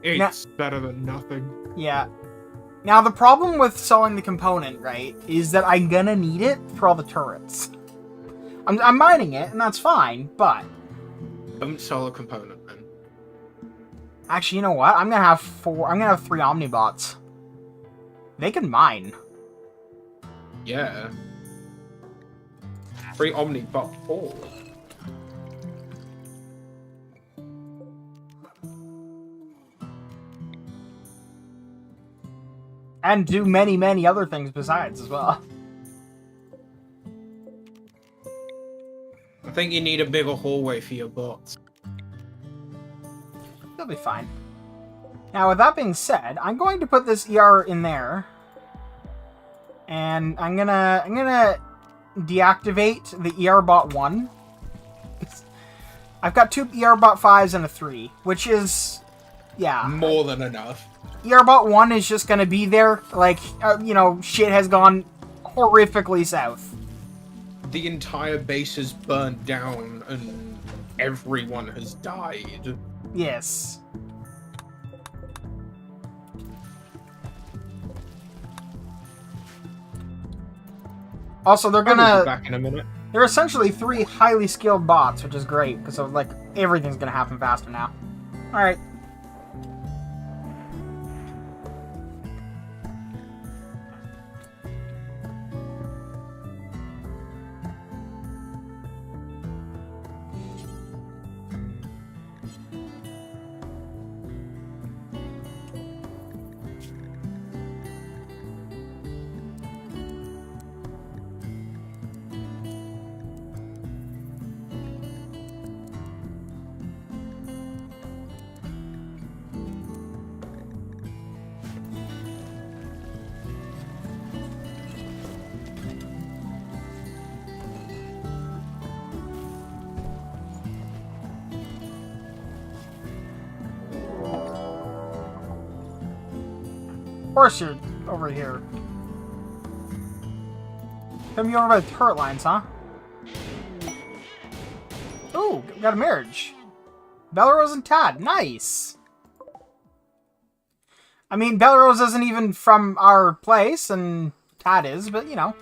S3: It's better than nothing.
S1: Yeah. Now, the problem with selling the component, right, is that I'm gonna need it for all the turrets. I'm mining it, and that's fine, but...
S3: Don't sell a component, then.
S1: Actually, you know what? I'm gonna have 3 Omnibots. They can mine.
S3: Yeah. 3 Omnibot 4.
S1: And do many, many other things besides as well.
S3: I think you need a bigger hallway for your bots.
S1: They'll be fine. Now, with that being said, I'm going to put this ER in there. And I'm gonna deactivate the ERBot 1. I've got 2 ERBot 5s and a 3, which is... yeah.
S3: More than enough.
S1: ERBot 1 is just gonna be there, like, you know, shit has gone horrifically south.
S3: The entire base is burned down and everyone has died.
S1: Yes. Also, they're
S3: I'll be
S1: gonna...
S3: back in a minute.
S1: They're essentially 3 highly skilled bots, which is great, because, like, everything's gonna happen faster now. Alright. Of course you're over here. Come you over by the turret lines, huh? Ooh, got a marriage. Belrose and Tad, nice! I mean, Belrose isn't even from our place, and Tad is, but you know.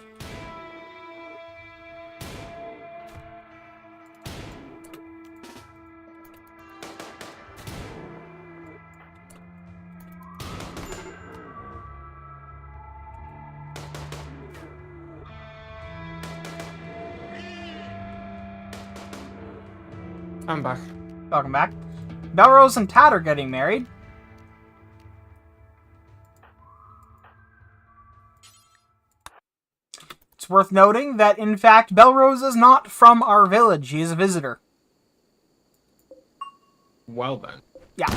S3: I'm back.
S1: Welcome back. Belrose and Tad are getting married. It's worth noting that, in fact, Belrose is not from our village. He is a visitor.
S3: Well then.
S1: Yeah.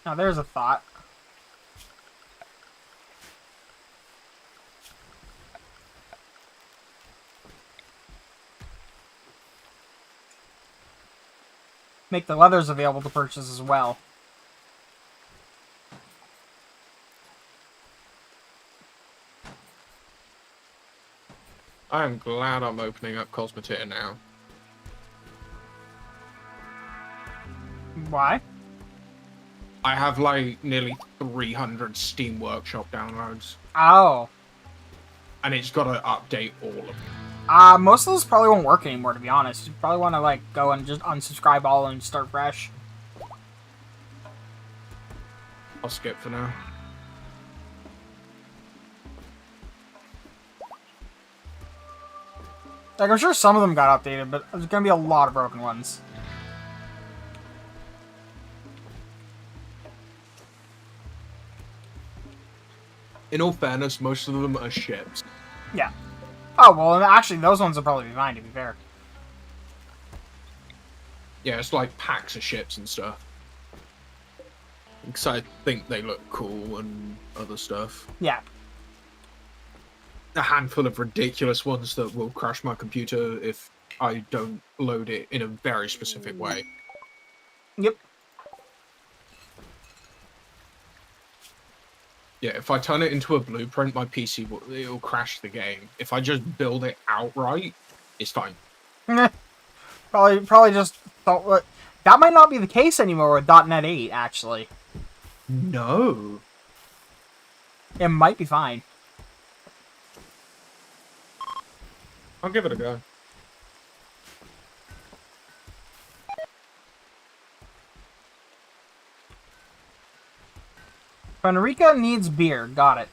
S1: Now there's a thought. Make the leathers available to purchase as well.
S3: I am glad I'm opening up Cosmetica now.
S1: Why?
S3: I have like nearly 300 Steam Workshop downloads,
S1: Oh.
S3: and it's got to update all of them.
S1: Most of those probably won't work anymore, to be honest. You probably want to, like, go and just unsubscribe all and start fresh.
S3: I'll skip for now.
S1: Like, I'm sure some of them got updated, but there's gonna be a lot of broken ones.
S3: In all fairness, most of them are ships.
S1: Yeah. Oh, well, and actually, those ones will probably be fine, to be fair.
S3: Yeah, it's like packs of ships and stuff. Because I think they look cool and other stuff.
S1: Yeah.
S3: A handful of ridiculous ones that will crash my computer if I don't load it in a very specific way.
S1: Yep.
S3: Yeah, if I turn it into a blueprint, my PC it'll crash the game. If I just build it outright, it's fine.
S1: Probably just thought that might not be the case anymore with .NET 8. Actually,
S3: No.
S1: it might be fine.
S3: I'll give it a go.
S1: Fenrica needs beer. Got it.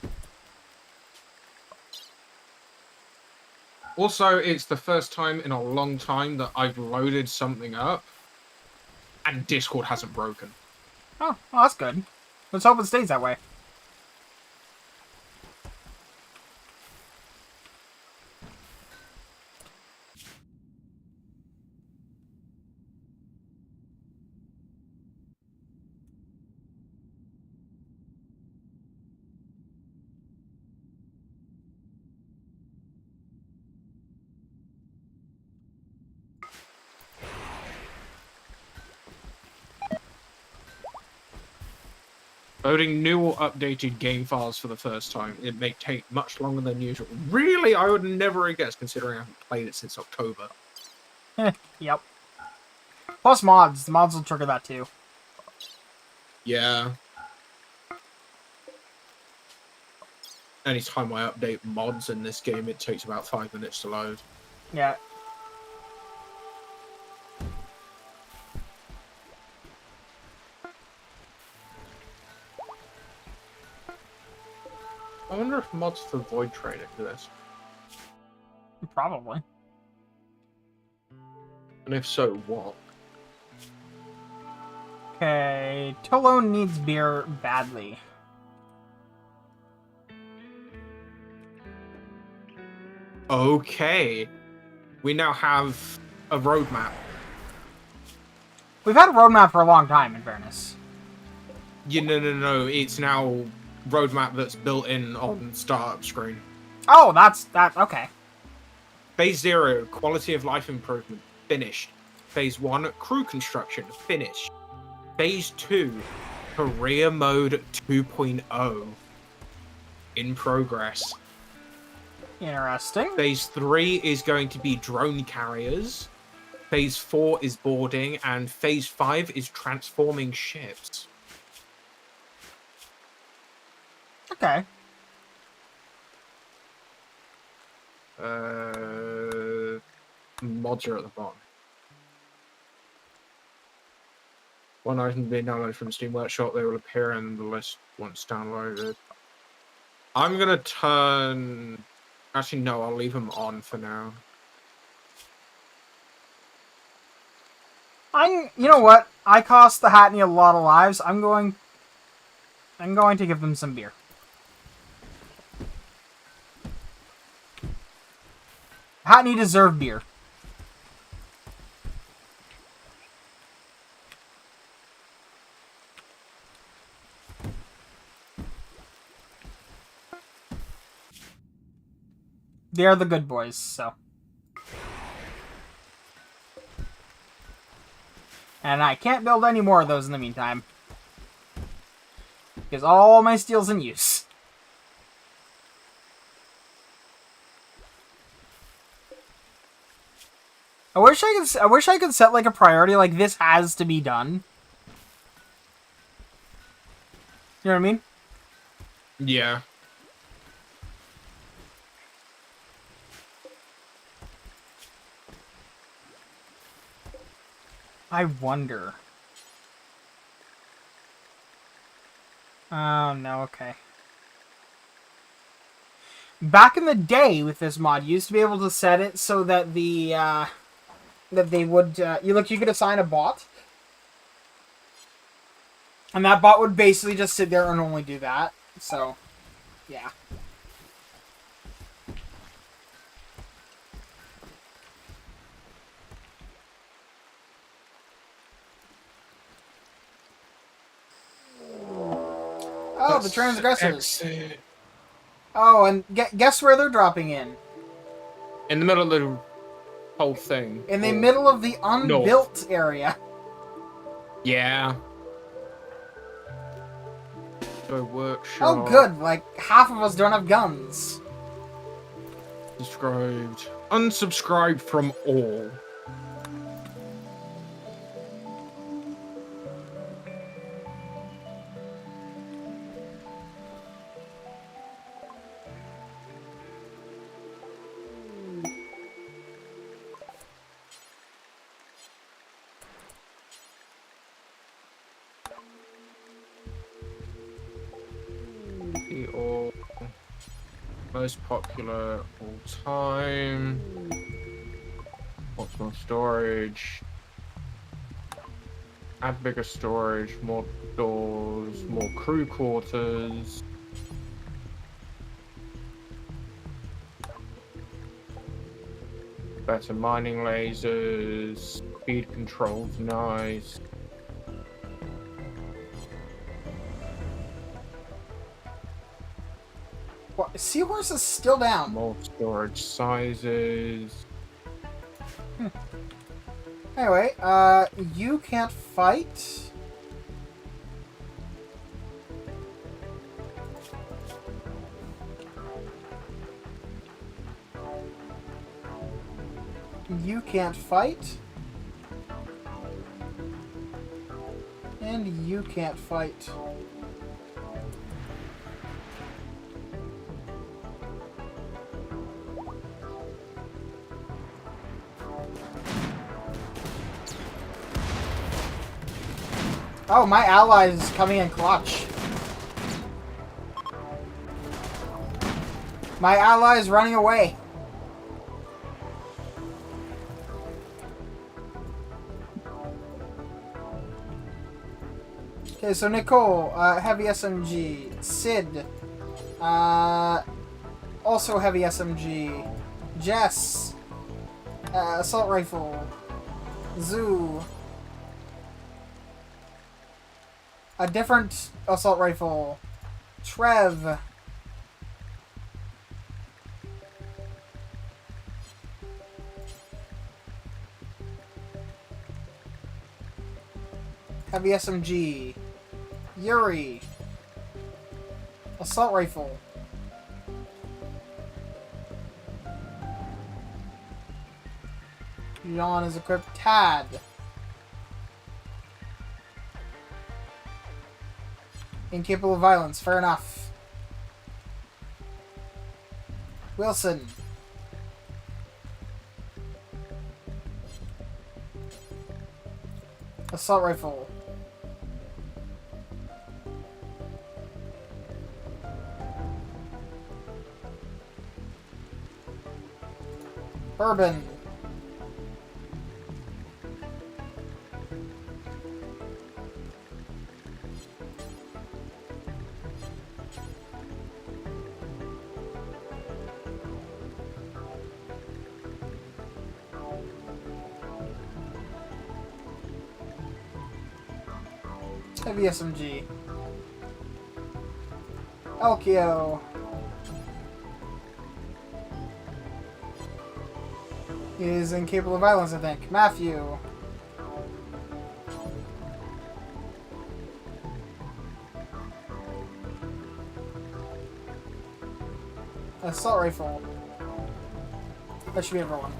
S3: Also, it's the first time in a long time that I've loaded something up and Discord hasn't broken.
S1: Oh, well, that's good. Let's hope it stays that way.
S3: Loading new or updated game files for the first time. It may take much longer than usual. Really? I would never have guessed, considering I haven't played it since October.
S1: Yep. Plus mods. The mods will trigger that too.
S3: Yeah. Anytime I update mods in this game, it takes about 5 minutes to load.
S1: Yeah.
S3: I wonder if mods for Void Train exist.
S1: Probably.
S3: And if so, what?
S1: Okay. Tolo needs beer badly.
S3: Okay. We now have a roadmap.
S1: We've had a roadmap for a long time, in fairness.
S3: No. It's now roadmap that's built in on startup screen.
S1: Oh, that's okay.
S3: Phase 0, quality of life improvement, finished. Phase 1, crew construction, finished. Phase 2, career mode 2.0, in progress.
S1: Interesting.
S3: Phase 3 is going to be drone carriers. Phase 4 is boarding, and Phase 5 is transforming ships.
S1: Okay.
S3: Mods are at the bottom. One item being downloaded from Steam Workshop, they will appear in the list once downloaded. I'm gonna turn... Actually, no, I'll leave them on for now.
S1: You know what? I cost the Hackney a lot of lives. I'm going to give them some beer. Hackney deserve beer. They are the good boys, so. And I can't build any more of those in the meantime. Because all my steel's in use. I wish I could set like a priority like this has to be done. You know what I mean?
S3: Yeah.
S1: I wonder. Oh no, okay. Back in the day with this mod, you used to be able to set it so that that they would you could assign a bot. And that bot would basically just sit there and only do that. So, yeah. Oh, the transgressors.
S3: Exit.
S1: Oh, and guess where they're dropping in?
S3: In the middle of the whole thing.
S1: In the middle of the unbuilt area.
S3: Yeah. The workshop.
S1: Oh, good. Like, half of us don't have guns.
S3: Subscribed. Unsubscribed from all. The all most popular all time. What's more storage? Add bigger storage, more doors, more crew quarters. Better mining lasers, speed controls, nice.
S1: What? Seahorse is still down.
S3: More storage sizes.
S1: Anyway, you can't fight. You can't fight. And you can't fight. Oh, my ally is coming in clutch. My ally is running away. Okay, so Nicole, heavy SMG. Sid, also heavy SMG. Jess, assault rifle. Zoo, a different assault rifle. Trev, heavy SMG. Yuri, assault rifle. John is equipped. Tad, incapable of violence. Fair enough. Wilson, assault rifle. Urban, heavy SMG. Elkio, is incapable of violence, I think. Matthew. Assault rifle. That should be everyone.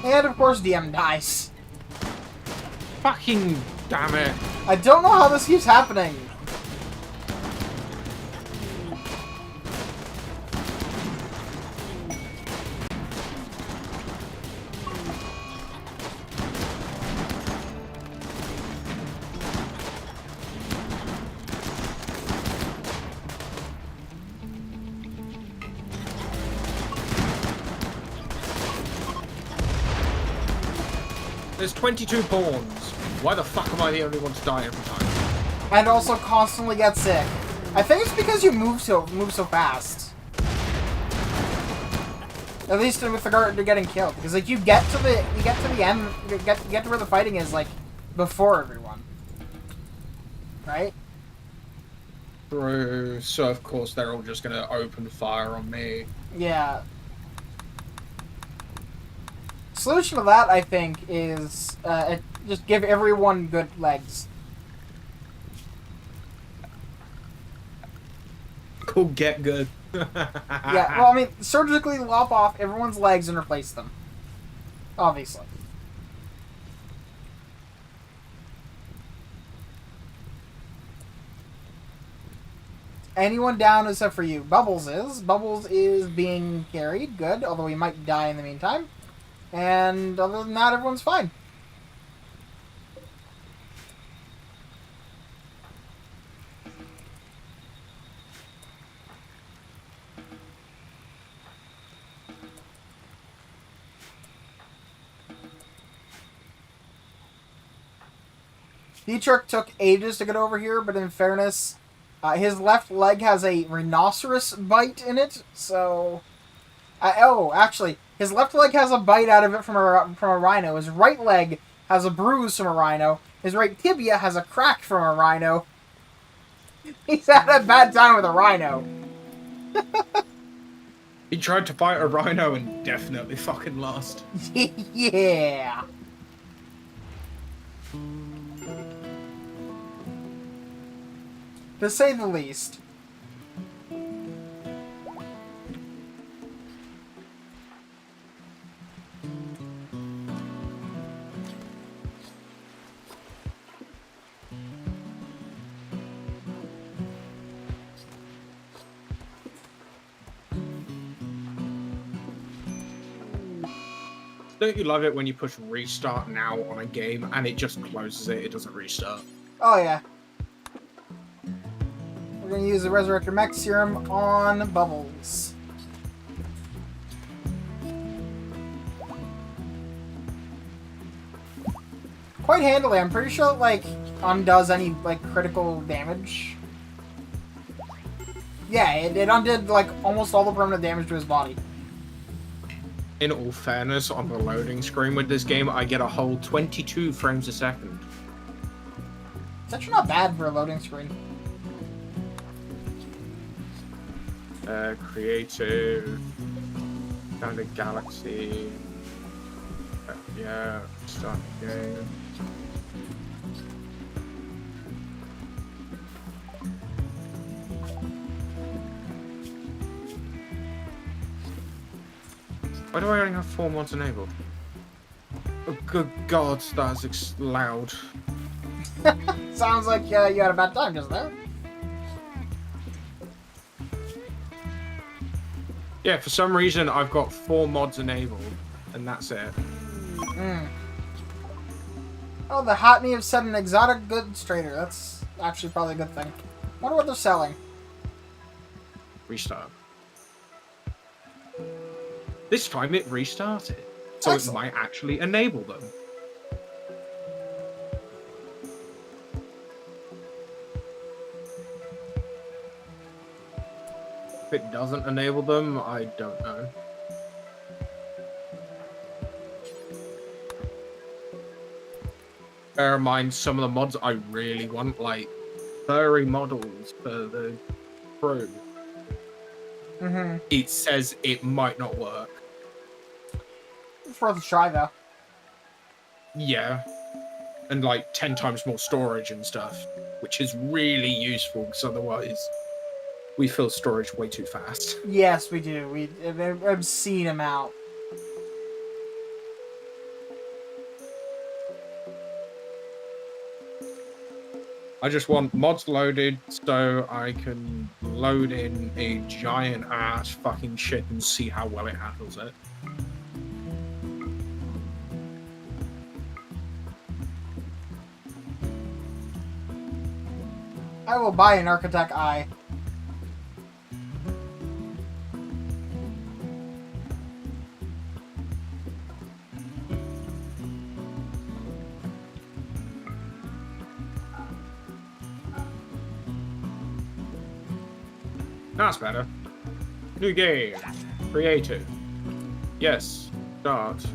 S1: And of course DM dies.
S3: Fucking damn it.
S1: I don't know how this keeps happening.
S3: There's 22 pawns. Why the fuck am I the only one to die every time?
S1: And also constantly get sick. I think it's because you move so fast. At least with regard to getting killed, because like you get to the end, you get to where the fighting is like before everyone, right?
S3: True. So of course they're all just gonna open fire on me.
S1: Yeah. Solution to that, I think, is just give everyone good legs.
S3: Cool, get good.
S1: Yeah, well, I mean, surgically lop off everyone's legs and replace them. Obviously. Anyone down except for you. Bubbles is. Bubbles is being carried. Good, although he might die in the meantime. And other than that, everyone's fine. Dietrich took ages to get over here, but in fairness, his left leg has a rhinoceros bite in it, so... oh, actually, his left leg has a bite out of it from a rhino. His right leg has a bruise from a rhino. His right tibia has a crack from a rhino. He's had a bad time with a rhino.
S3: He tried to fight a rhino and definitely fucking lost.
S1: Yeah. To say the least.
S3: Don't you love it when you push restart now on a game and it just closes it, it doesn't restart?
S1: Oh, yeah. We're going to use the Resurrector Mech Serum on Bubbles. Quite handily. I'm pretty sure it, like, undoes any, like, critical damage. Yeah, it undid, like, almost all the permanent damage to his body.
S3: In all fairness, on the loading screen with this game, I get a whole 22 frames a second.
S1: It's actually not bad for a loading screen.
S3: Creative. Down to Galaxy. Yeah, start the game. Why do I only have 4 mods enabled? Oh, good God, that's loud.
S1: Sounds like you had a bad time just there.
S3: Yeah, for some reason I've got 4 mods enabled, and that's it.
S1: Mm. Oh, the Hackney have set an exotic goods trader. That's actually probably a good thing. Wonder what they're selling.
S3: Restart. This time it restarted, so
S1: Excellent.
S3: it might actually enable them. If it doesn't enable them, I don't know. Bear in mind, some of the mods I really want, like furry models for the crew.
S1: Mm-hmm.
S3: It says it might not work.
S1: It's worth a try, though.
S3: Yeah. And like 10 times more storage and stuff, which is really useful because otherwise we fill storage way too fast.
S1: Yes, we do. We an obscene amount.
S3: I just want mods loaded so I can load in a giant ass fucking ship and see how well it handles it.
S1: I will buy an Architect Eye.
S3: That's better. New game. Creative. Yes. Start.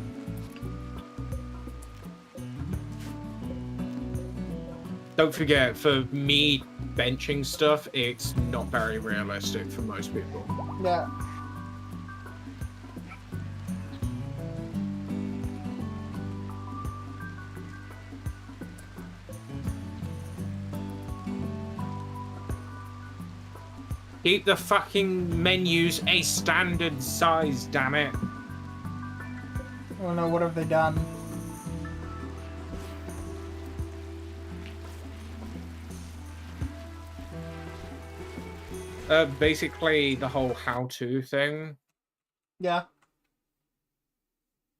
S3: Don't forget, for me benching stuff, it's not very realistic for most people.
S1: Yeah.
S3: Keep the fucking menus a standard size, damn it.
S1: Oh no, what have they done?
S3: Basically, the whole how-to thing,
S1: Yeah.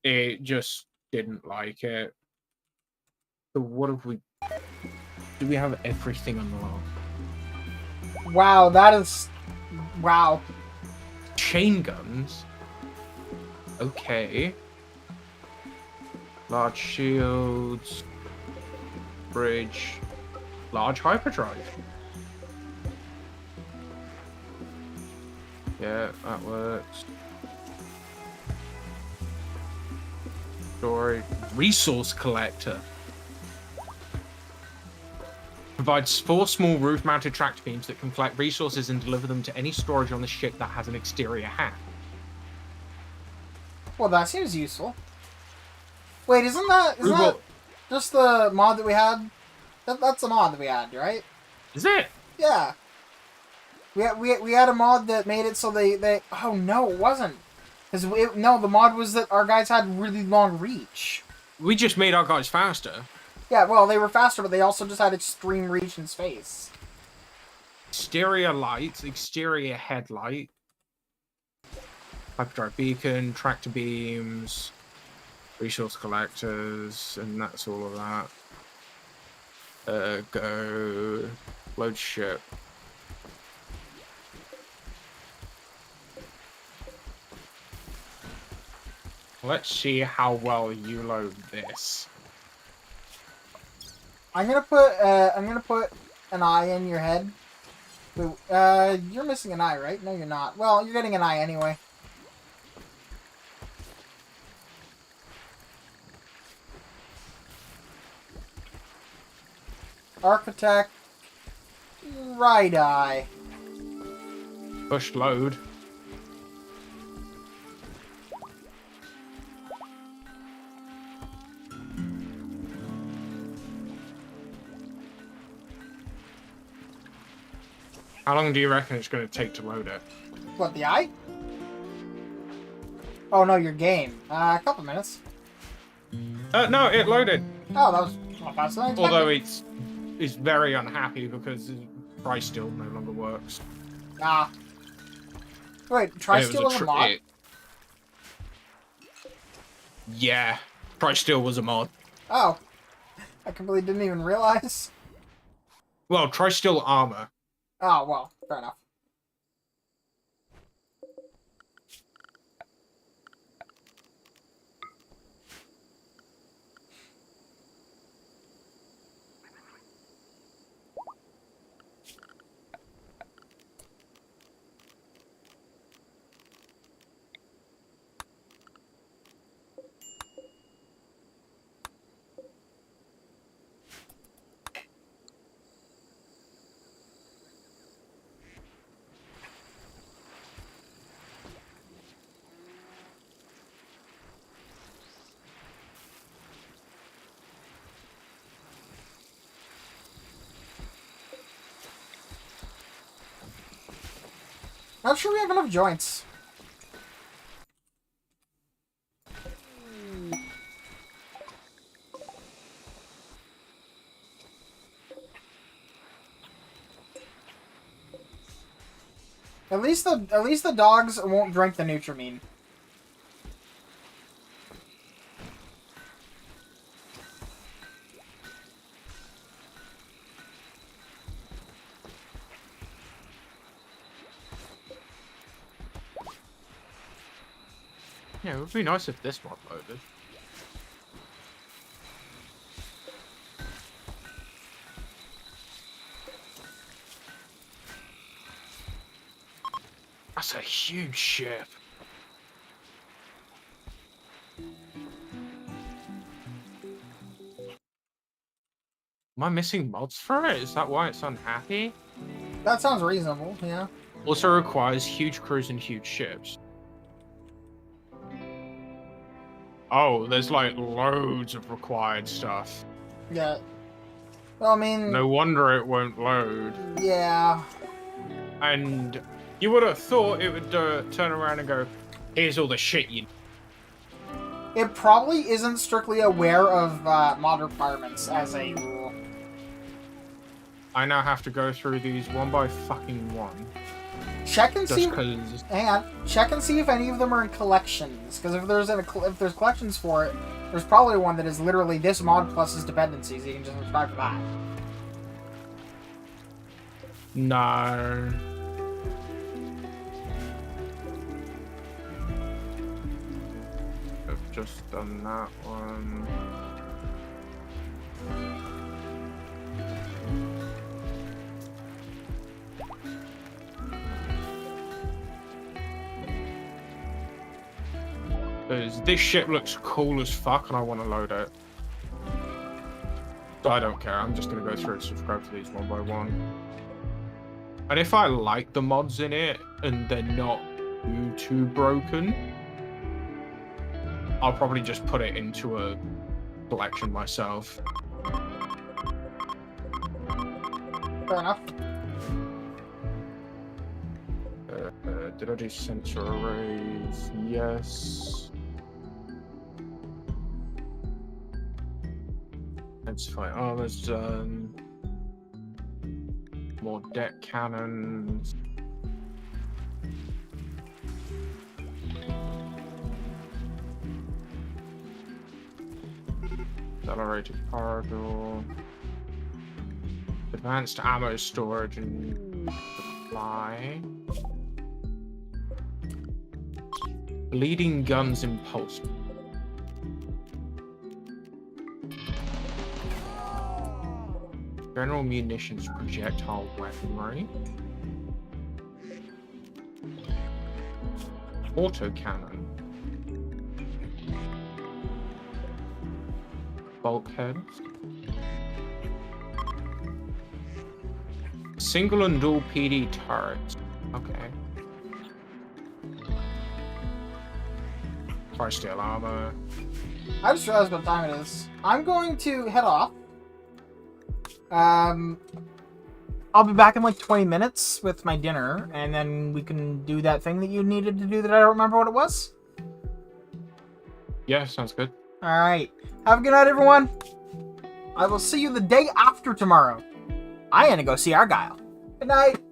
S3: it just didn't like it. So what have we... Do we have everything unlocked?
S1: Wow, that is... Wow.
S3: Chain guns? Okay. Large shields. Bridge. Large hyperdrive. Yeah, that works. Storage. Resource collector. Provides 4 small roof-mounted tractor beams that can collect resources and deliver them to any storage on the ship that has an exterior hat.
S1: Well, that seems useful. Wait, isn't that just the mod that we had? That's the mod that we had, right?
S3: Is it?
S1: Yeah. We had a mod that made it so they oh no, it wasn't. No, the mod was that our guys had really long reach.
S3: We just made our guys faster.
S1: Yeah, well, they were faster, but they also just had extreme reach in space.
S3: Exterior lights, exterior headlight, hyperdrive beacon, tractor beams, resource collectors, and that's all of that. Go load ship. Let's see how well you load this.
S1: I'm gonna put an eye in your head. Wait, you're missing an eye, right? No, you're not. Well, you're getting an eye anyway. Architect, right eye.
S3: Push load. How long do you reckon it's going to take to load it?
S1: What, the eye? Oh no, your game. A couple minutes.
S3: No, it loaded.
S1: Oh, that was not faster than I expected.
S3: Although it's very unhappy because Try Still no longer works.
S1: Ah. Wait, Try Still was a mod?
S3: Yeah, Try Still was a mod.
S1: Oh. I completely didn't even realize.
S3: Well, Try Still Armor.
S1: Oh, well, fair enough. Not sure we have enough joints. At least the dogs won't drink the Nutrimine.
S3: Yeah, it would be nice if this mod loaded. That's a huge ship. Am I missing mods for it? Is that why it's unhappy?
S1: That sounds reasonable, yeah.
S3: Also requires huge crews and huge ships. Oh, there's like loads of required stuff.
S1: Yeah. Well, I mean...
S3: No wonder it won't load.
S1: Yeah.
S3: And you would have thought it would turn around and go, here's all the shit you...
S1: It probably isn't strictly aware of mod requirements as a rule.
S3: I now have to go through these one by fucking one.
S1: Check and
S3: Just
S1: see.
S3: because...
S1: Hang on. Check and see if any of them are in collections. Because if there's collections for it, there's probably one that is literally this mod plus its dependencies. You can just subscribe to that.
S3: No. I've just done that one. Because this ship looks cool as fuck and I want to load it. So I don't care, I'm just going to go through and subscribe to these one by one. And if I like the mods in it and they're not too broken, I'll probably just put it into a collection myself.
S1: Fair enough.
S3: Did I do sensor arrays? Yes. Intensify armor's done. More deck cannons. Accelerated corridor. Advanced ammo storage and supply. Bleeding guns impulse. General munitions projectile weaponry. Autocannon. Bulkheads. Single and dual PD turrets. Okay. Fire steel armor.
S1: I just realized what time it is. I'm going to head off. I'll be back in like 20 minutes with my dinner, and then we can do that thing that you needed to do that I don't remember what it was.
S3: Yeah, sounds good.
S1: Alright. Have a good night, everyone. I will see you the day after tomorrow. I am gonna go see Argyle. Good night.